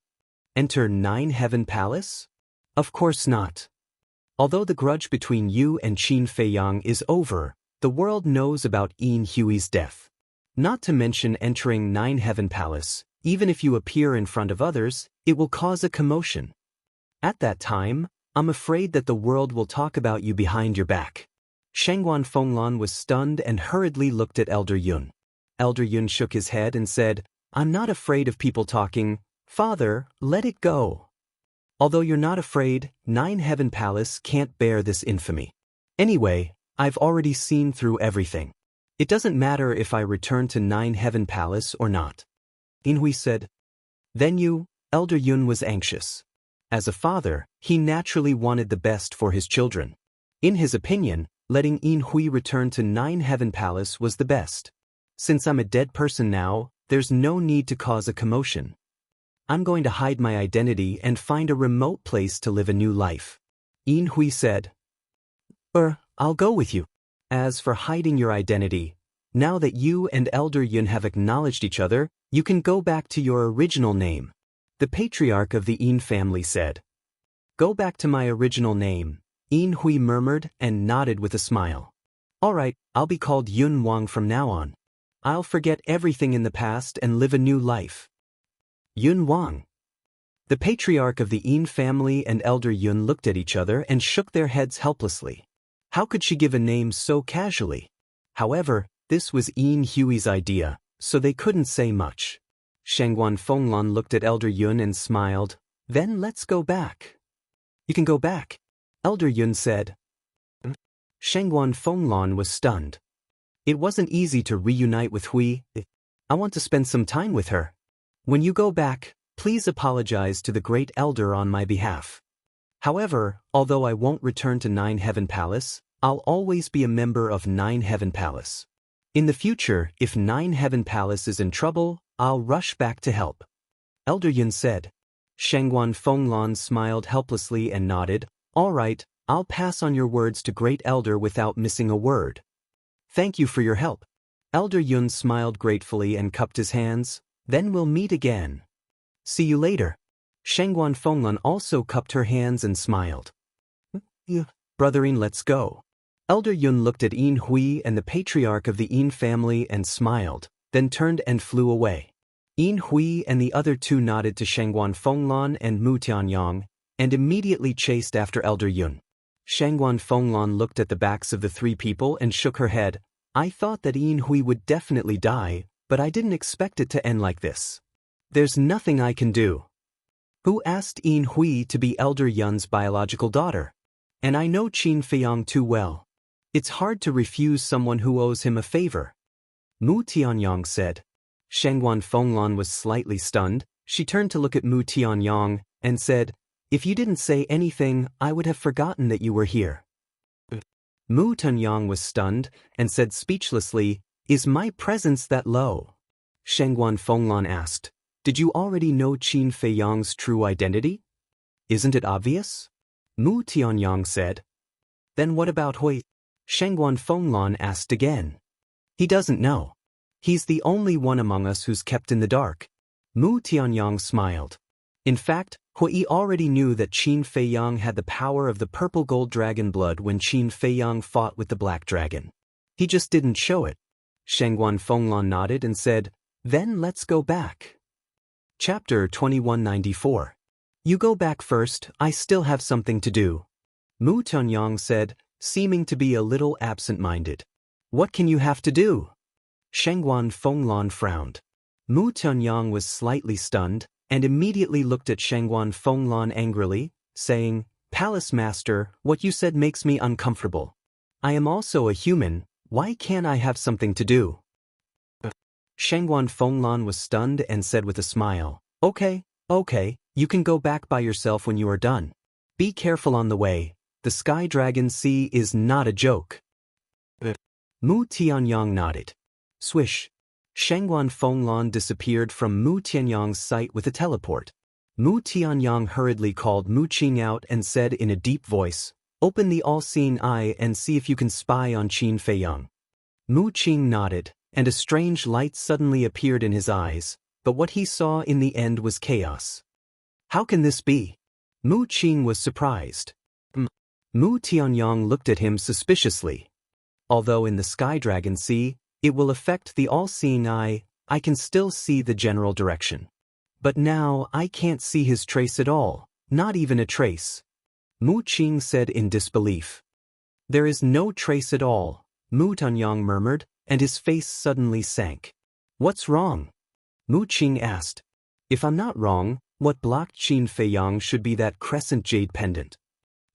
"Enter Nine Heaven Palace? Of course not. Although the grudge between you and Qin Feiyang is over, the world knows about Yin Hui's death. Not to mention entering Nine Heaven Palace, even if you appear in front of others, it will cause a commotion. At that time, I'm afraid that the world will talk about you behind your back." Shangguan Fenglan was stunned and hurriedly looked at Elder Yun. Elder Yun shook his head and said, "I'm not afraid of people talking. Father, let it go. Although you're not afraid, Nine Heaven Palace can't bear this infamy. Anyway, I've already seen through everything. It doesn't matter if I return to Nine Heaven Palace or not." Yin Hui said. "Then you?" Elder Yun was anxious. As a father, he naturally wanted the best for his children. In his opinion, letting Yin Hui return to Nine Heaven Palace was the best. "Since I'm a dead person now, there's no need to cause a commotion. I'm going to hide my identity and find a remote place to live a new life." Yin Hui said. I'll go with you. As for hiding your identity, now that you and Elder Yun have acknowledged each other, you can go back to your original name." The patriarch of the Yin family said. "Go back to my original name," Yin Hui murmured and nodded with a smile. "All right, I'll be called Yun Wang from now on. I'll forget everything in the past and live a new life." Yun Wang. The patriarch of the Yin family and Elder Yun looked at each other and shook their heads helplessly. How could she give a name so casually? However, this was Yin Hui's idea, so they couldn't say much. Shangguan Fenglan looked at Elder Yun and smiled. "Then let's go back." "You can go back," Elder Yun said. Shangguan Fenglan was stunned. "It wasn't easy to reunite with Hui. I want to spend some time with her. When you go back, please apologize to the Great Elder on my behalf. However, although I won't return to Nine Heaven Palace, I'll always be a member of Nine Heaven Palace. In the future, if Nine Heaven Palace is in trouble, I'll rush back to help." Elder Yun said. Shangguan Fenglan smiled helplessly and nodded. All right, I'll pass on your words to Great Elder without missing a word. Thank you for your help. Elder Yun smiled gratefully and cupped his hands. Then we'll meet again. See you later. Shengguan Fenglan also cupped her hands and smiled. Brotherine, let's go. Elder Yun looked at Yin Hui and the patriarch of the Yin family and smiled, then turned and flew away. Yin Hui and the other two nodded to Shengguan Fenglan and Mu Tianyang, and immediately chased after Elder Yun. Shengguan Fenglan looked at the backs of the three people and shook her head. I thought that Yin Hui would definitely die, but I didn't expect it to end like this. There's nothing I can do. Who asked Yin Hui to be Elder Yun's biological daughter? And I know Qin Feiyang too well. It's hard to refuse someone who owes him a favor. Mu Tianyang said. Shengguan Fenglan was slightly stunned. She turned to look at Mu Tianyang and said, If you didn't say anything, I would have forgotten that you were here. Mu Tianyang was stunned and said speechlessly, Is my presence that low? Shengguan Fenglan asked, Did you already know Qin Feiyang's true identity? Isn't it obvious? Mu Tianyang said. Then what about Hui? Shengguan Fenglan asked again. He doesn't know. He's the only one among us who's kept in the dark. Mu Tianyang smiled. In fact, Hui already knew that Qin Feiyang had the power of the purple gold dragon blood when Qin Feiyang fought with the black dragon. He just didn't show it. Shengguan Fenglan nodded and said, Then let's go back. Chapter 2194. You go back first, I still have something to do. Mu Tianyang said, seeming to be a little absent-minded. What can you have to do? Shengguan Fenglan frowned. Mu Tianyang was slightly stunned, and immediately looked at Shengguan Fenglan angrily, saying, Palace Master, what you said makes me uncomfortable. I am also a human, why can't I have something to do? Shengguan Fenglan was stunned and said with a smile, Okay, you can go back by yourself when you are done. Be careful on the way, the Sky Dragon Sea is not a joke. Mu Tianyang nodded. Swish. Shengguan Fenglan disappeared from Mu Tianyang's sight with a teleport. Mu Tianyang hurriedly called Mu Qing out and said in a deep voice, Open the all-seeing eye and see if you can spy on Qin Feiyang. Mu Qing nodded, and a strange light suddenly appeared in his eyes, but what he saw in the end was chaos. How can this be? Mu Qing was surprised. Mu Tianyang looked at him suspiciously. Although in the Sky Dragon Sea, it will affect the all-seeing eye, I can still see the general direction. But now I can't see his trace at all, not even a trace. Mu Qing said in disbelief. There is no trace at all, Mu Tianyang murmured, and his face suddenly sank. What's wrong? Mu Qing asked. If I'm not wrong, what blocked Qin Feiyang should be that crescent jade pendant.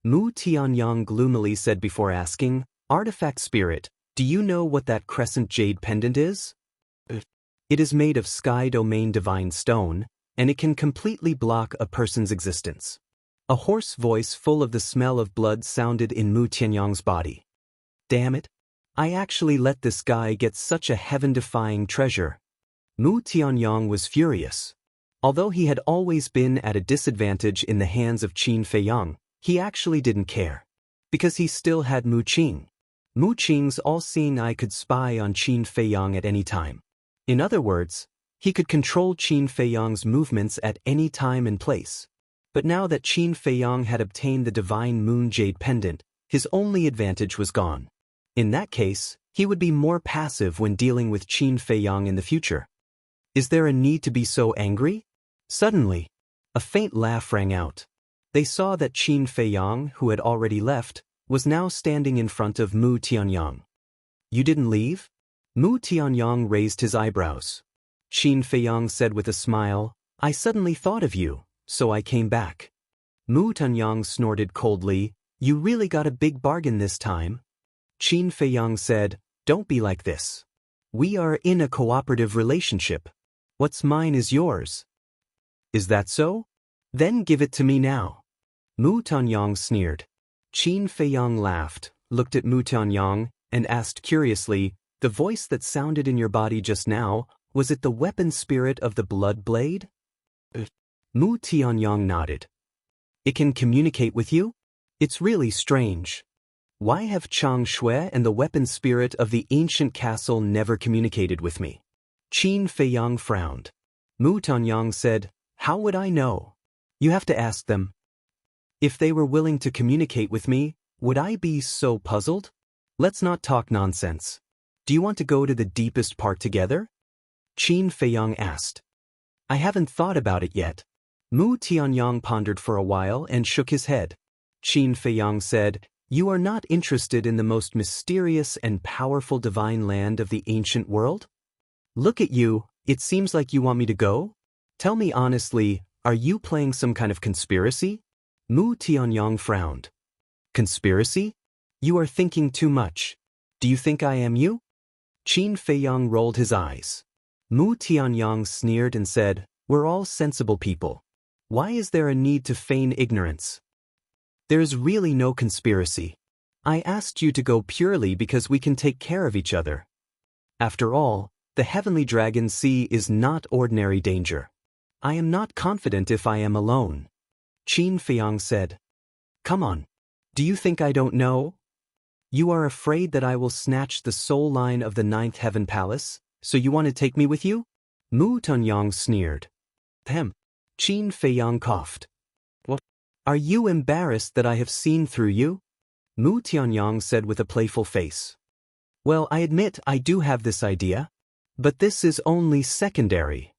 Mu Tianyang gloomily said before asking, Artifact Spirit, do you know what that crescent jade pendant is? It is made of Sky Domain Divine Stone, and it can completely block a person's existence. A hoarse voice full of the smell of blood sounded in Mu Tianyang's body. Damn it! I actually let this guy get such a heaven-defying treasure. Mu Tianyang was furious. Although he had always been at a disadvantage in the hands of Qin Feiyang, he actually didn't care. Because he still had Mu Qing. Mu Qing's all-seeing eye could spy on Qin Feiyang at any time. In other words, he could control Qin Feiyang's movements at any time and place. But now that Qin Feiyang had obtained the Divine Moon Jade Pendant, his only advantage was gone. In that case, he would be more passive when dealing with Qin Feiyang in the future. Is there a need to be so angry? Suddenly, a faint laugh rang out. They saw that Qin Feiyang, who had already left, was now standing in front of Mu Tianyang. You didn't leave? Mu Tianyang raised his eyebrows. Qin Feiyang said with a smile, I suddenly thought of you, so I came back. Mu Tianyang snorted coldly, You really got a big bargain this time. Qin Feiyang said, Don't be like this. We are in a cooperative relationship. What's mine is yours. Is that so? Then give it to me now. Mu Tianyang sneered. Qin Feiyang laughed, looked at Mu Tianyang, and asked curiously, The voice that sounded in your body just now, was it the weapon spirit of the blood blade? Mu Tianyang nodded. It can communicate with you? It's really strange. Why have Chang Shui and the weapon spirit of the ancient castle never communicated with me? Qin Feiyang frowned. Mu Tanyang said, "How would I know? You have to ask them. If they were willing to communicate with me, would I be so puzzled? Let's not talk nonsense. Do you want to go to the deepest part together?" Qin Feiyang asked. "I haven't thought about it yet." Mu Tianyang pondered for a while and shook his head. Qin Feiyang said, "You are not interested in the most mysterious and powerful divine land of the ancient world? Look at you, it seems like you want me to go? Tell me honestly, are you playing some kind of conspiracy?" Mu Tianyang frowned. "Conspiracy? You are thinking too much. Do you think I am you?" Qin Feiyang rolled his eyes. Mu Tianyang sneered and said, "We're all sensible people. Why is there a need to feign ignorance? There's really no conspiracy. I asked you to go purely because we can take care of each other. After all, the Heavenly Dragon Sea is not ordinary danger. I am not confident if I am alone." Qin Feiyang said, "Come on. Do you think I don't know? You are afraid that I will snatch the soul line of the Ninth Heaven Palace, so you want to take me with you?" Mu Tunyang sneered. "Hem." Qin Feiyang coughed. "What? Are you embarrassed that I have seen through you?" Mu Tianyang said with a playful face. "Well, I admit I do have this idea. But this is only secondary.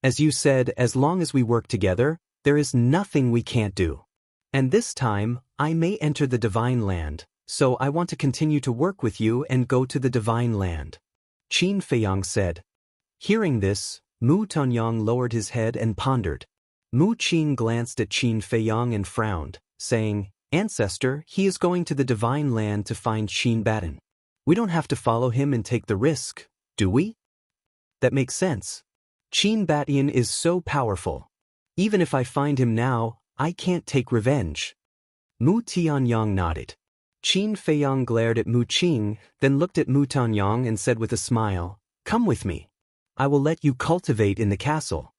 As you said, as long as we work together, there is nothing we can't do. And this time, I may enter the Divine Land, so I want to continue to work with you and go to the Divine Land," Qin Feiyang said. Hearing this, Mu Tunyang lowered his head and pondered. Mu Qin glanced at Qin Feiyang and frowned, saying, "Ancestor, he is going to the Divine Land to find Qin Batin. We don't have to follow him and take the risk, do we?" "That makes sense. Qin Batin is so powerful. Even if I find him now, I can't take revenge." Mu Tianyang nodded. Qin Feiyang glared at Mu Qing, then looked at Mu Tanyang and said with a smile, "Come with me. I will let you cultivate in the castle."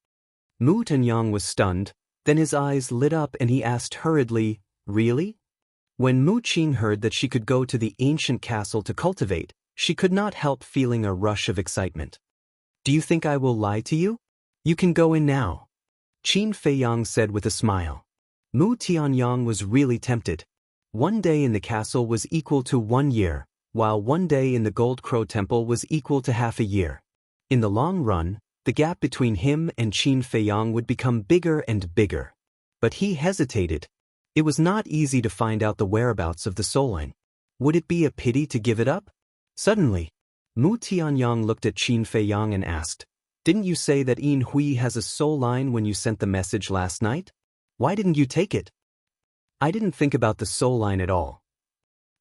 Mu Tanyang was stunned, then his eyes lit up and he asked hurriedly, "Really?" When Mu Qing heard that she could go to the ancient castle to cultivate, she could not help feeling a rush of excitement. "Do you think I will lie to you? You can go in now," Qin Feiyang said with a smile. Mu Tianyang was really tempted. One day in the castle was equal to 1 year, while 1 day in the Gold Crow Temple was equal to half a year. In the long run, the gap between him and Qin Feiyang would become bigger and bigger. But he hesitated. It was not easy to find out the whereabouts of the soul line. Would it be a pity to give it up? Suddenly, Mu Tianyang looked at Qin Feiyang and asked, "Didn't you say that Yin Hui has a soul line when you sent the message last night? Why didn't you take it?" "I didn't think about the soul line at all.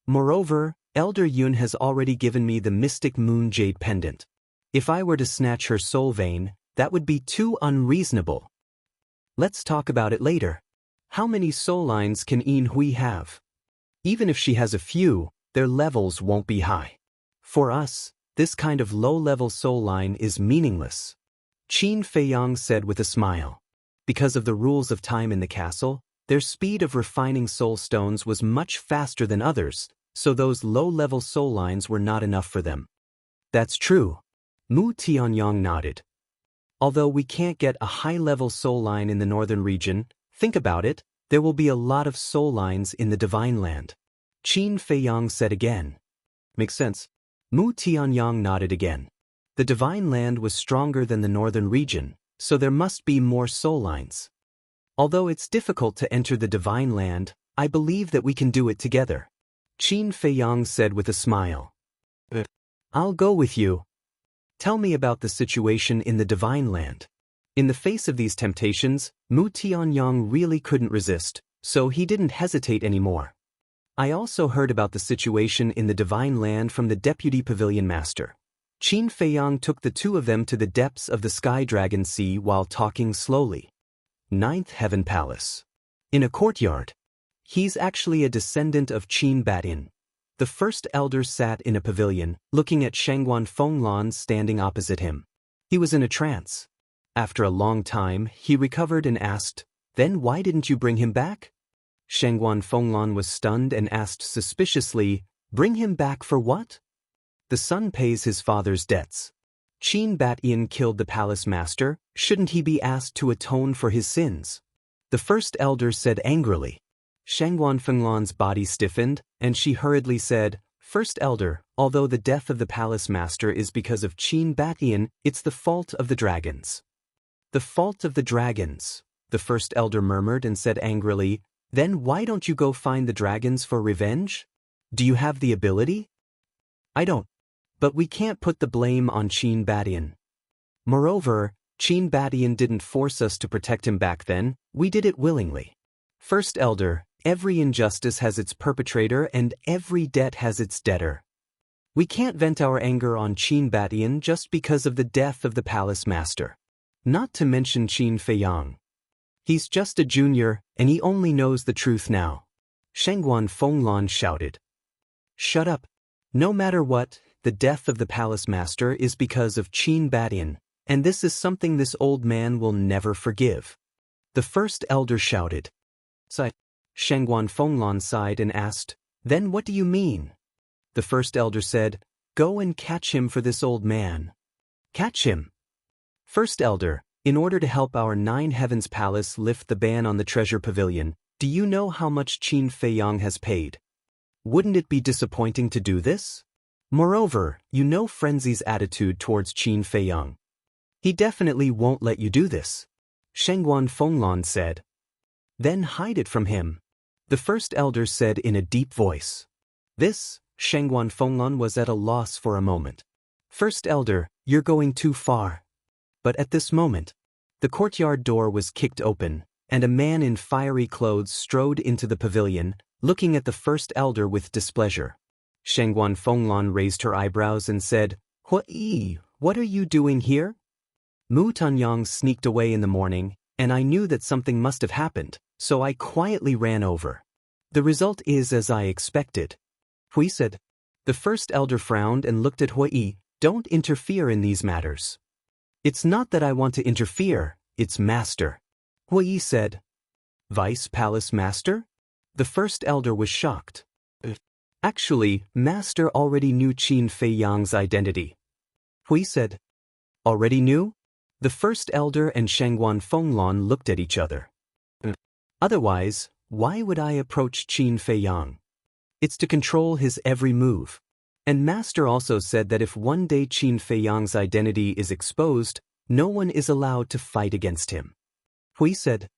Moreover, Elder Yun has already given me the mystic moon jade pendant. If I were to snatch her soul vein, that would be too unreasonable. Let's talk about it later. How many soul lines can Yin Hui have? Even if she has a few, their levels won't be high. For us, this kind of low-level soul line is meaningless," Qin Feiyang said with a smile. Because of the rules of time in the castle, their speed of refining soul stones was much faster than others, so those low-level soul lines were not enough for them. "That's true," Mu Tianyang nodded. "Although we can't get a high-level soul line in the northern region, think about it, there will be a lot of soul lines in the Divine Land," Qin Feiyang said again. "Makes sense." Mu Tianyang nodded again. The Divine Land was stronger than the northern region, so there must be more soul lines. "Although it's difficult to enter the Divine Land, I believe that we can do it together," Qin Feiyang said with a smile. "I'll go with you. Tell me about the situation in the Divine Land." In the face of these temptations, Mu Tianyang really couldn't resist, so he didn't hesitate anymore. "I also heard about the situation in the Divine Land from the Deputy Pavilion Master." Qin Feiyang took the two of them to the depths of the Sky Dragon Sea while talking slowly. Ninth Heaven Palace. In a courtyard. He's actually a descendant of Qin Batin. The first elder sat in a pavilion, looking at Shangguan Fenglan standing opposite him. He was in a trance. After a long time, he recovered and asked, "Then why didn't you bring him back?" Shangguan Fenglan was stunned and asked suspiciously, bring him back for what? The son pays his father's debts. Qin Batian killed the palace master, shouldn't he be asked to atone for his sins? The first elder said angrily. Shangguan Fenglan's body stiffened, and she hurriedly said, First elder, although the death of the palace master is because of Qin Batian, it's the fault of the dragons. The fault of the dragons, the first elder murmured and said angrily, then why don't you go find the dragons for revenge? Do you have the ability? I don't. But we can't put the blame on Qin Batian. Moreover, Qin Batian didn't force us to protect him back then, we did it willingly. First elder, every injustice has its perpetrator and every debt has its debtor. We can't vent our anger on Qin Batian just because of the death of the palace master. Not to mention Qin Feiyang. He's just a junior, and he only knows the truth now. Shangguan Fenglan shouted. Shut up. No matter what, the death of the palace master is because of Qin Batian, and this is something this old man will never forgive. The first elder shouted. Shangguan Fenglan sighed and asked, then what do you mean? The first elder said, go and catch him for this old man. Catch him. First elder, in order to help our Nine Heavens Palace lift the ban on the treasure pavilion, do you know how much Qin Feiyang has paid? Wouldn't it be disappointing to do this? Moreover, you know Frenzy's attitude towards Qin Feiyang. He definitely won't let you do this. Shangguan Fenglan said. Then hide it from him. The first elder said in a deep voice. This, Shangguan Fenglan was at a loss for a moment. First elder, you're going too far. But at this moment, the courtyard door was kicked open, and a man in fiery clothes strode into the pavilion, looking at the first elder with displeasure. Shangguan Fenglan raised her eyebrows and said, Hui, what are you doing here? Mu Tanyang sneaked away in the morning, and I knew that something must have happened, so I quietly ran over. The result is as I expected. Hui said. The first elder frowned and looked at Hui, don't interfere in these matters. It's not that I want to interfere, it's master. Hui said. Vice Palace Master? The first elder was shocked. Actually, Master already knew Qin Feiyang's identity. Hui said. Already knew? The first elder and Shangguan Fenglan looked at each other. Otherwise, why would I approach Qin Feiyang? It's to control his every move. And Master also said that if one day Qin Feiyang's identity is exposed, no one is allowed to fight against him. Hui said.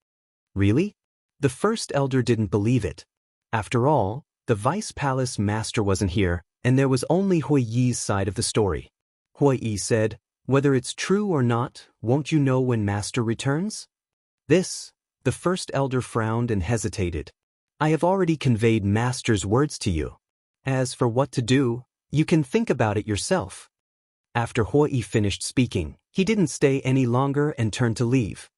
Really? The first elder didn't believe it. After all, the Vice Palace Master wasn't here, and there was only Hui Yi's side of the story. Hui Yi said, whether it's true or not, won't you know when Master returns? This, the first elder frowned and hesitated. I have already conveyed Master's words to you. As for what to do, you can think about it yourself. After Hui Yi finished speaking, he didn't stay any longer and turned to leave.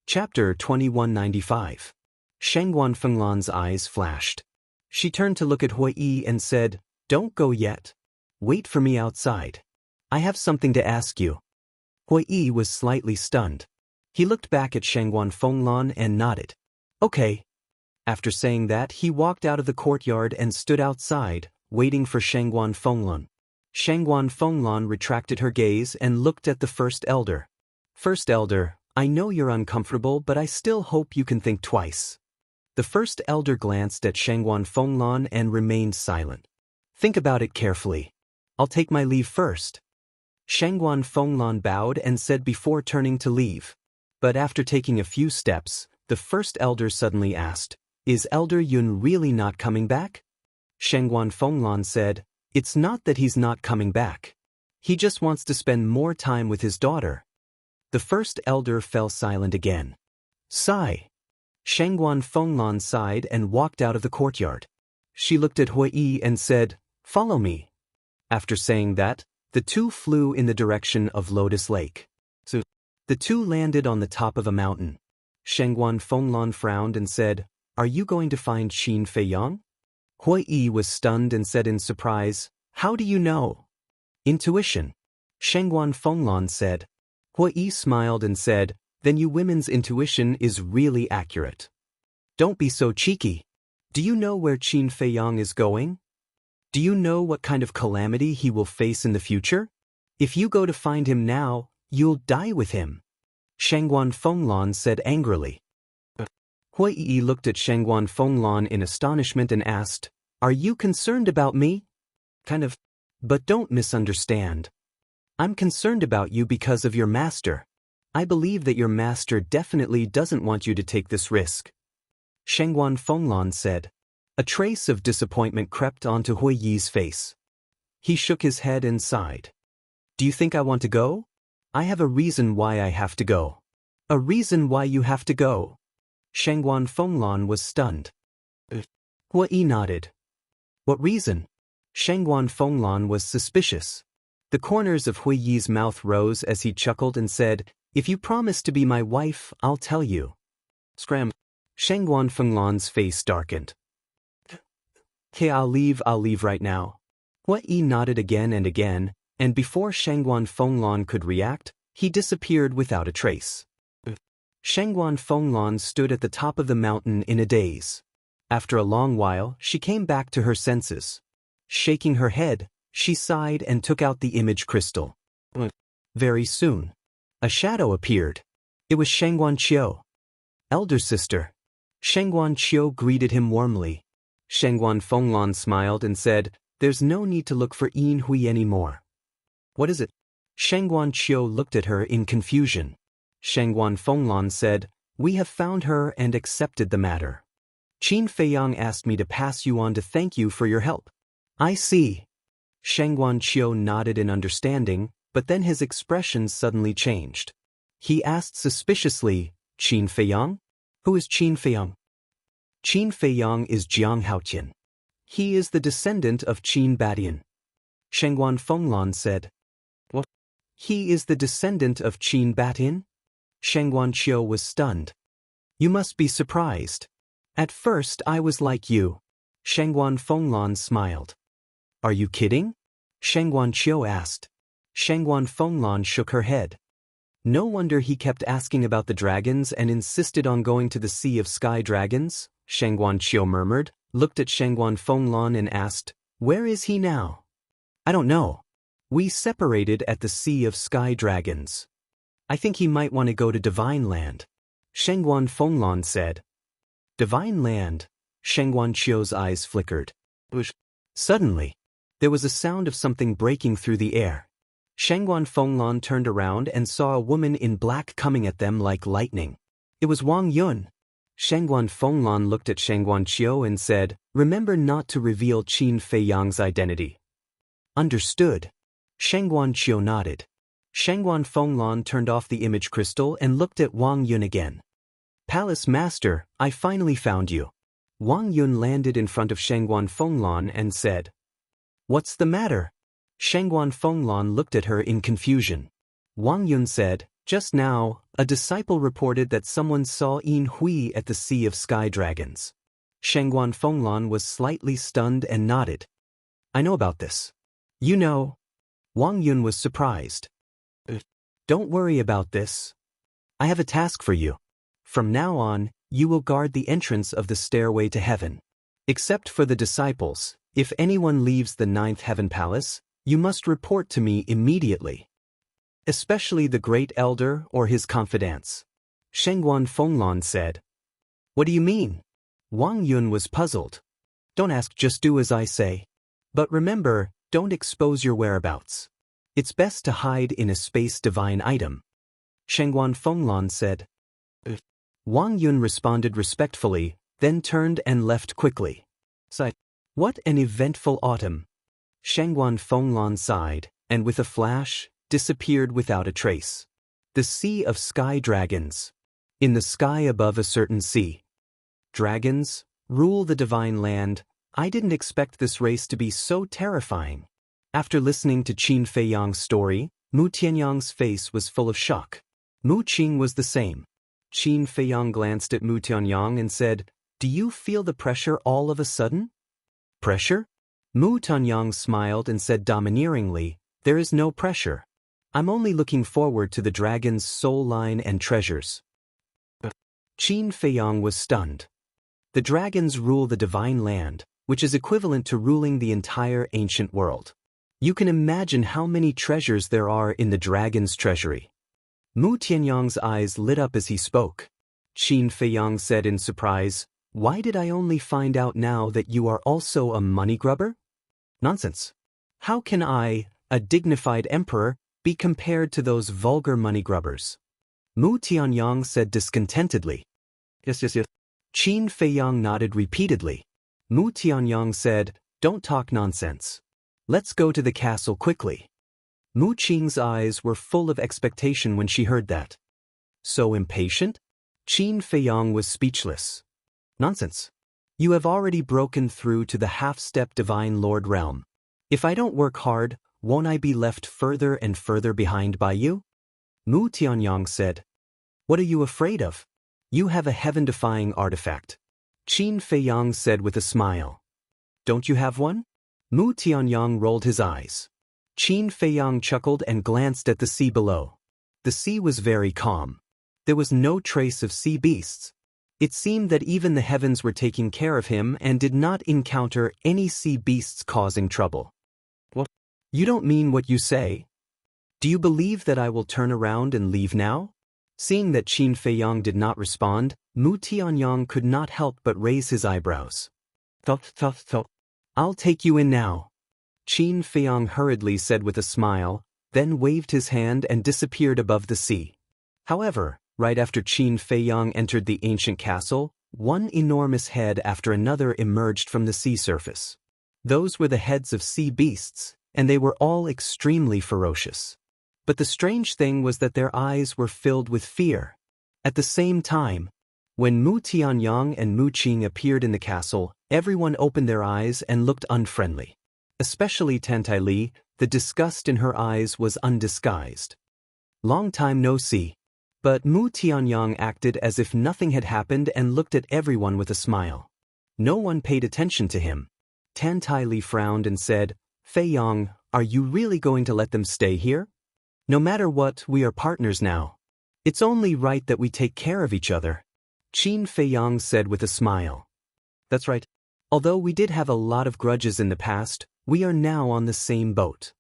Chapter 2195. Shangguan Fenglan's eyes flashed. She turned to look at Hui Yi and said, don't go yet. Wait for me outside. I have something to ask you. Hui Yi was slightly stunned. He looked back at Shangguan Fenglan and nodded. Okay. After saying that, he walked out of the courtyard and stood outside, waiting for Shangguan Fenglan. Shangguan Fenglan retracted her gaze and looked at the first elder. First elder, I know you're uncomfortable, but I still hope you can think twice. The first elder glanced at Shangguan Fenglan and remained silent. Think about it carefully. I'll take my leave first. Shangguan Fenglan bowed and said before turning to leave. But after taking a few steps, the first elder suddenly asked, is Elder Yun really not coming back? Shangguan Fenglan said, it's not that he's not coming back. He just wants to spend more time with his daughter. The first elder fell silent again. Sigh. Shangguan Fenglan sighed and walked out of the courtyard. She looked at Hui Yi and said, follow me. After saying that, the two flew in the direction of Lotus Lake. So, the two landed on the top of a mountain. Shangguan Fenglan frowned and said, are you going to find Qin Feiyang? Hui Yi was stunned and said in surprise, how do you know? Intuition. Shangguan Fenglan said. Hui Yi smiled and said, then you women's intuition is really accurate. Don't be so cheeky. Do you know where Qin Feiyang is going? Do you know what kind of calamity he will face in the future? If you go to find him now, you'll die with him. Shangguan Fenglan said angrily. Hui Yi looked at Shangguan Fenglan in astonishment and asked, "Are you concerned about me?" "Kind of. But don't misunderstand. I'm concerned about you because of your master. I believe that your master definitely doesn't want you to take this risk." Shangguan Fenglan said. A trace of disappointment crept onto Hui Yi's face. He shook his head and sighed. "Do you think I want to go? I have a reason why I have to go." "A reason why you have to go?" Shangguan Fenglan was stunned. Hui Yi nodded. "What reason?" Shangguan Fenglan was suspicious. The corners of Hui Yi's mouth rose as he chuckled and said, "If you promise to be my wife, I'll tell you." Scram. Shangguan Fenglan's face darkened. "Okay, I'll leave right now." Hui Yi nodded again and again, and before Shangguan Fenglan could react, he disappeared without a trace. Shangguan Fenglan stood at the top of the mountain in a daze. After a long while, she came back to her senses. Shaking her head, she sighed and took out the image crystal. Very soon, a shadow appeared. It was Shangguan Qiu. "Elder sister." Shangguan Qiu greeted him warmly. Shangguan Fenglan smiled and said, "There's no need to look for Yin Hui anymore." "What is it?" Shangguan Qiu looked at her in confusion. Shangguan Fenglan said, "We have found her and accepted the matter. Qin Feiyang asked me to pass you on to thank you for your help." "I see." Shangguan Qiu nodded in understanding, but then his expression suddenly changed. He asked suspiciously, "Qin Feiyang? Who is Qin Feiyang?" "Qin Feiyang is Jiang Haotian. He is the descendant of Qin Badian." Shangguan Fenglan said. "What? He is the descendant of Qin Badian?" Shangguan Qiu was stunned. "You must be surprised. At first I was like you." Shangguan Fenglan smiled. "Are you kidding?" Shangguan Qiu asked. Shangguan Fenglan shook her head. "No wonder he kept asking about the dragons and insisted on going to the Sea of Sky Dragons," Shangguan Qiu murmured, looked at Shangguan Fenglan and asked, "Where is he now?" "I don't know. We separated at the Sea of Sky Dragons. I think he might want to go to Divine Land," Shangguan Fenglan said. "Divine Land?" Shangguan Qiu's eyes flickered. Suddenly, there was a sound of something breaking through the air. Shangguan Fenglan turned around and saw a woman in black coming at them like lightning. It was Wang Yun. Shangguan Fenglan looked at Shangguan Qiu and said, "Remember not to reveal Qin Feiyang's identity." "Understood." Shangguan Qiu nodded. Shangguan Fenglan turned off the image crystal and looked at Wang Yun again. "Palace Master, I finally found you." Wang Yun landed in front of Shangguan Fenglan and said, "What's the matter?" Shangguan Fenglan looked at her in confusion. Wang Yun said, "Just now, a disciple reported that someone saw Yin Hui at the Sea of Sky Dragons." Shangguan Fenglan was slightly stunned and nodded. "I know about this." "You know?" Wang Yun was surprised. "Don't worry about this. I have a task for you. From now on, you will guard the entrance of the stairway to heaven. Except for the disciples, if anyone leaves the 9th Heaven Palace, you must report to me immediately. Especially the Great Elder or his confidants." Shangguan Fenglan said. "What do you mean?" Wang Yun was puzzled. "Don't ask, just do as I say. But remember, don't expose your whereabouts. It's best to hide in a space divine item." Shangguan Fenglan said. Wang Yun responded respectfully, then turned and left quickly. Sighed. "What an eventful autumn." Shangguan Fenglan sighed, and with a flash, disappeared without a trace. The Sea of Sky Dragons. In the sky above a certain sea. Dragons, rule the divine land. I didn't expect this race to be so terrifying. After listening to Qin Feiyang's story, Mu Tianyang's face was full of shock. Mu Qing was the same. Qin Feiyang glanced at Mu Tianyang and said, "Do you feel the pressure all of a sudden?" "Pressure?" Mu Tianyang smiled and said domineeringly, "There is no pressure. I'm only looking forward to the dragon's soul line and treasures." Qin Feiyang was stunned. The dragons rule the divine land, which is equivalent to ruling the entire ancient world. You can imagine how many treasures there are in the dragon's treasury. Mu Tianyang's eyes lit up as he spoke. Qin Feiyang said in surprise, "Why did I only find out now that you are also a money grubber?" Nonsense. How can I, a dignified emperor, be compared to those vulgar money grubbers? Mu Tianyang said discontentedly. Yes. Qin Feiyang nodded repeatedly. Mu Tianyang said, "Don't talk nonsense. Let's go to the castle quickly." Mu Qing's eyes were full of expectation when she heard that. So impatient? Qin Feiyang was speechless. Nonsense. You have already broken through to the half-step divine lord realm. If I don't work hard, won't I be left further and further behind by you? Mu Tianyang said. What are you afraid of? You have a heaven-defying artifact. Qin Feiyang said with a smile. Don't you have one? Mu Tianyang rolled his eyes. Qin Feiyang chuckled and glanced at the sea below. The sea was very calm. There was no trace of sea beasts. It seemed that even the heavens were taking care of him and did not encounter any sea beasts causing trouble. What? You don't mean what you say? Do you believe that I will turn around and leave now? Seeing that Qin Feiyang did not respond, Mu Tianyang could not help but raise his eyebrows. I'll take you in now. Qin Feiyang hurriedly said with a smile, then waved his hand and disappeared above the sea. However, right after Qin Feiyang entered the ancient castle, one enormous head after another emerged from the sea surface. Those were the heads of sea beasts, and they were all extremely ferocious. But the strange thing was that their eyes were filled with fear. At the same time, when Mu Tianyang and Mu Qing appeared in the castle, everyone opened their eyes and looked unfriendly. Especially Tantai Li, the disgust in her eyes was undisguised. Long time no see. But Mu Tianyang acted as if nothing had happened and looked at everyone with a smile. No one paid attention to him. Tantai Li frowned and said, Feiyang, are you really going to let them stay here? No matter what, we are partners now. It's only right that we take care of each other. Qin Feiyang said with a smile. That's right. Although we did have a lot of grudges in the past, we are now on the same boat.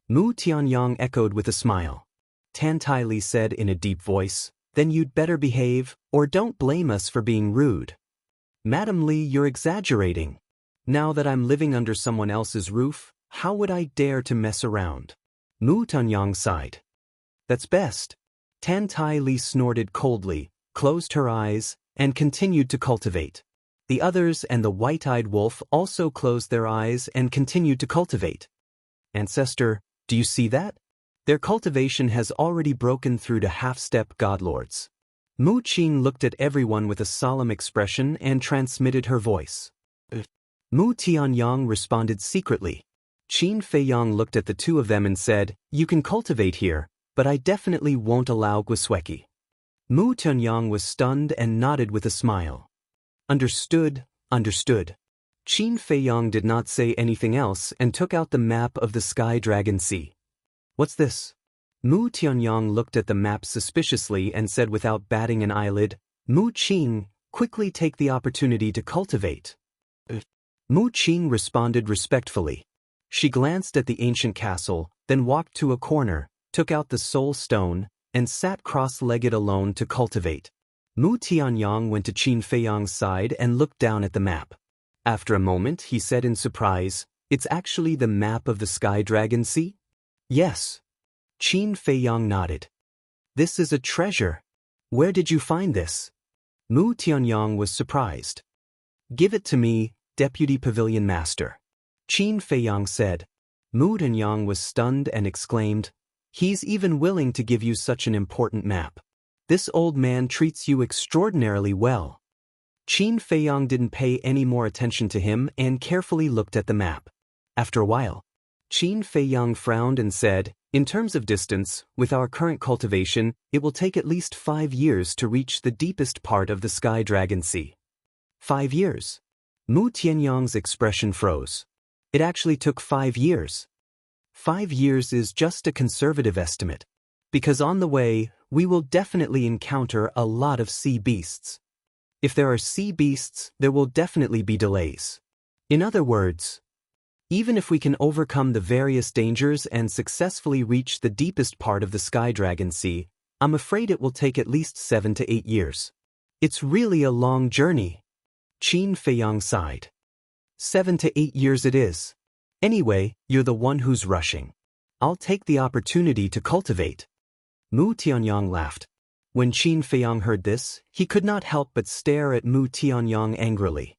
Mu Tianyang echoed with a smile. Tantai Li said in a deep voice, then you'd better behave, or don't blame us for being rude. Madam Li, you're exaggerating. Now that I'm living under someone else's roof, how would I dare to mess around? Mu Tianyang sighed. That's best. Tantai Li snorted coldly, closed her eyes, and continued to cultivate. The others and the white-eyed wolf also closed their eyes and continued to cultivate. Ancestor, do you see that? Their cultivation has already broken through to half-step godlords. Mu Qing looked at everyone with a solemn expression and transmitted her voice. Mu Tianyang responded secretly. Qin Feiyang looked at the two of them and said, You can cultivate here, but I definitely won't allow Gwisweki. Mu Tianyang was stunned and nodded with a smile. Understood, understood. Qin Feiyang did not say anything else and took out the map of the Sky Dragon Sea. What's this? Mu Tianyang looked at the map suspiciously and said without batting an eyelid, Mu Qing, quickly take the opportunity to cultivate. Mu Qing responded respectfully. She glanced at the ancient castle, then walked to a corner, took out the soul stone, and sat cross-legged alone to cultivate. Mu Tianyang went to Qin Feiyang's side and looked down at the map. After a moment, he said in surprise, It's actually the map of the Sky Dragon Sea? Yes. Qin Feiyang nodded. This is a treasure. Where did you find this? Mu Tianyang was surprised. Give it to me, Deputy Pavilion Master. Qin Feiyang said. Mu Tianyang was stunned and exclaimed, He's even willing to give you such an important map. This old man treats you extraordinarily well. Qin Feiyang didn't pay any more attention to him and carefully looked at the map. After a while, Qin Feiyang frowned and said, In terms of distance, with our current cultivation, it will take at least 5 years to reach the deepest part of the Sky Dragon Sea. 5 years. Mu Tianyang's expression froze. It actually took 5 years. 5 years is just a conservative estimate. Because on the way, we will definitely encounter a lot of sea beasts. If there are sea beasts, there will definitely be delays. In other words, even if we can overcome the various dangers and successfully reach the deepest part of the Sky Dragon Sea, I'm afraid it will take at least 7 to 8 years. It's really a long journey. Qin Feiyang sighed. 7 to 8 years it is. Anyway, you're the one who's rushing. I'll take the opportunity to cultivate. Mu Tianyang laughed. When Qin Feiyang heard this, he could not help but stare at Mu Tianyang angrily.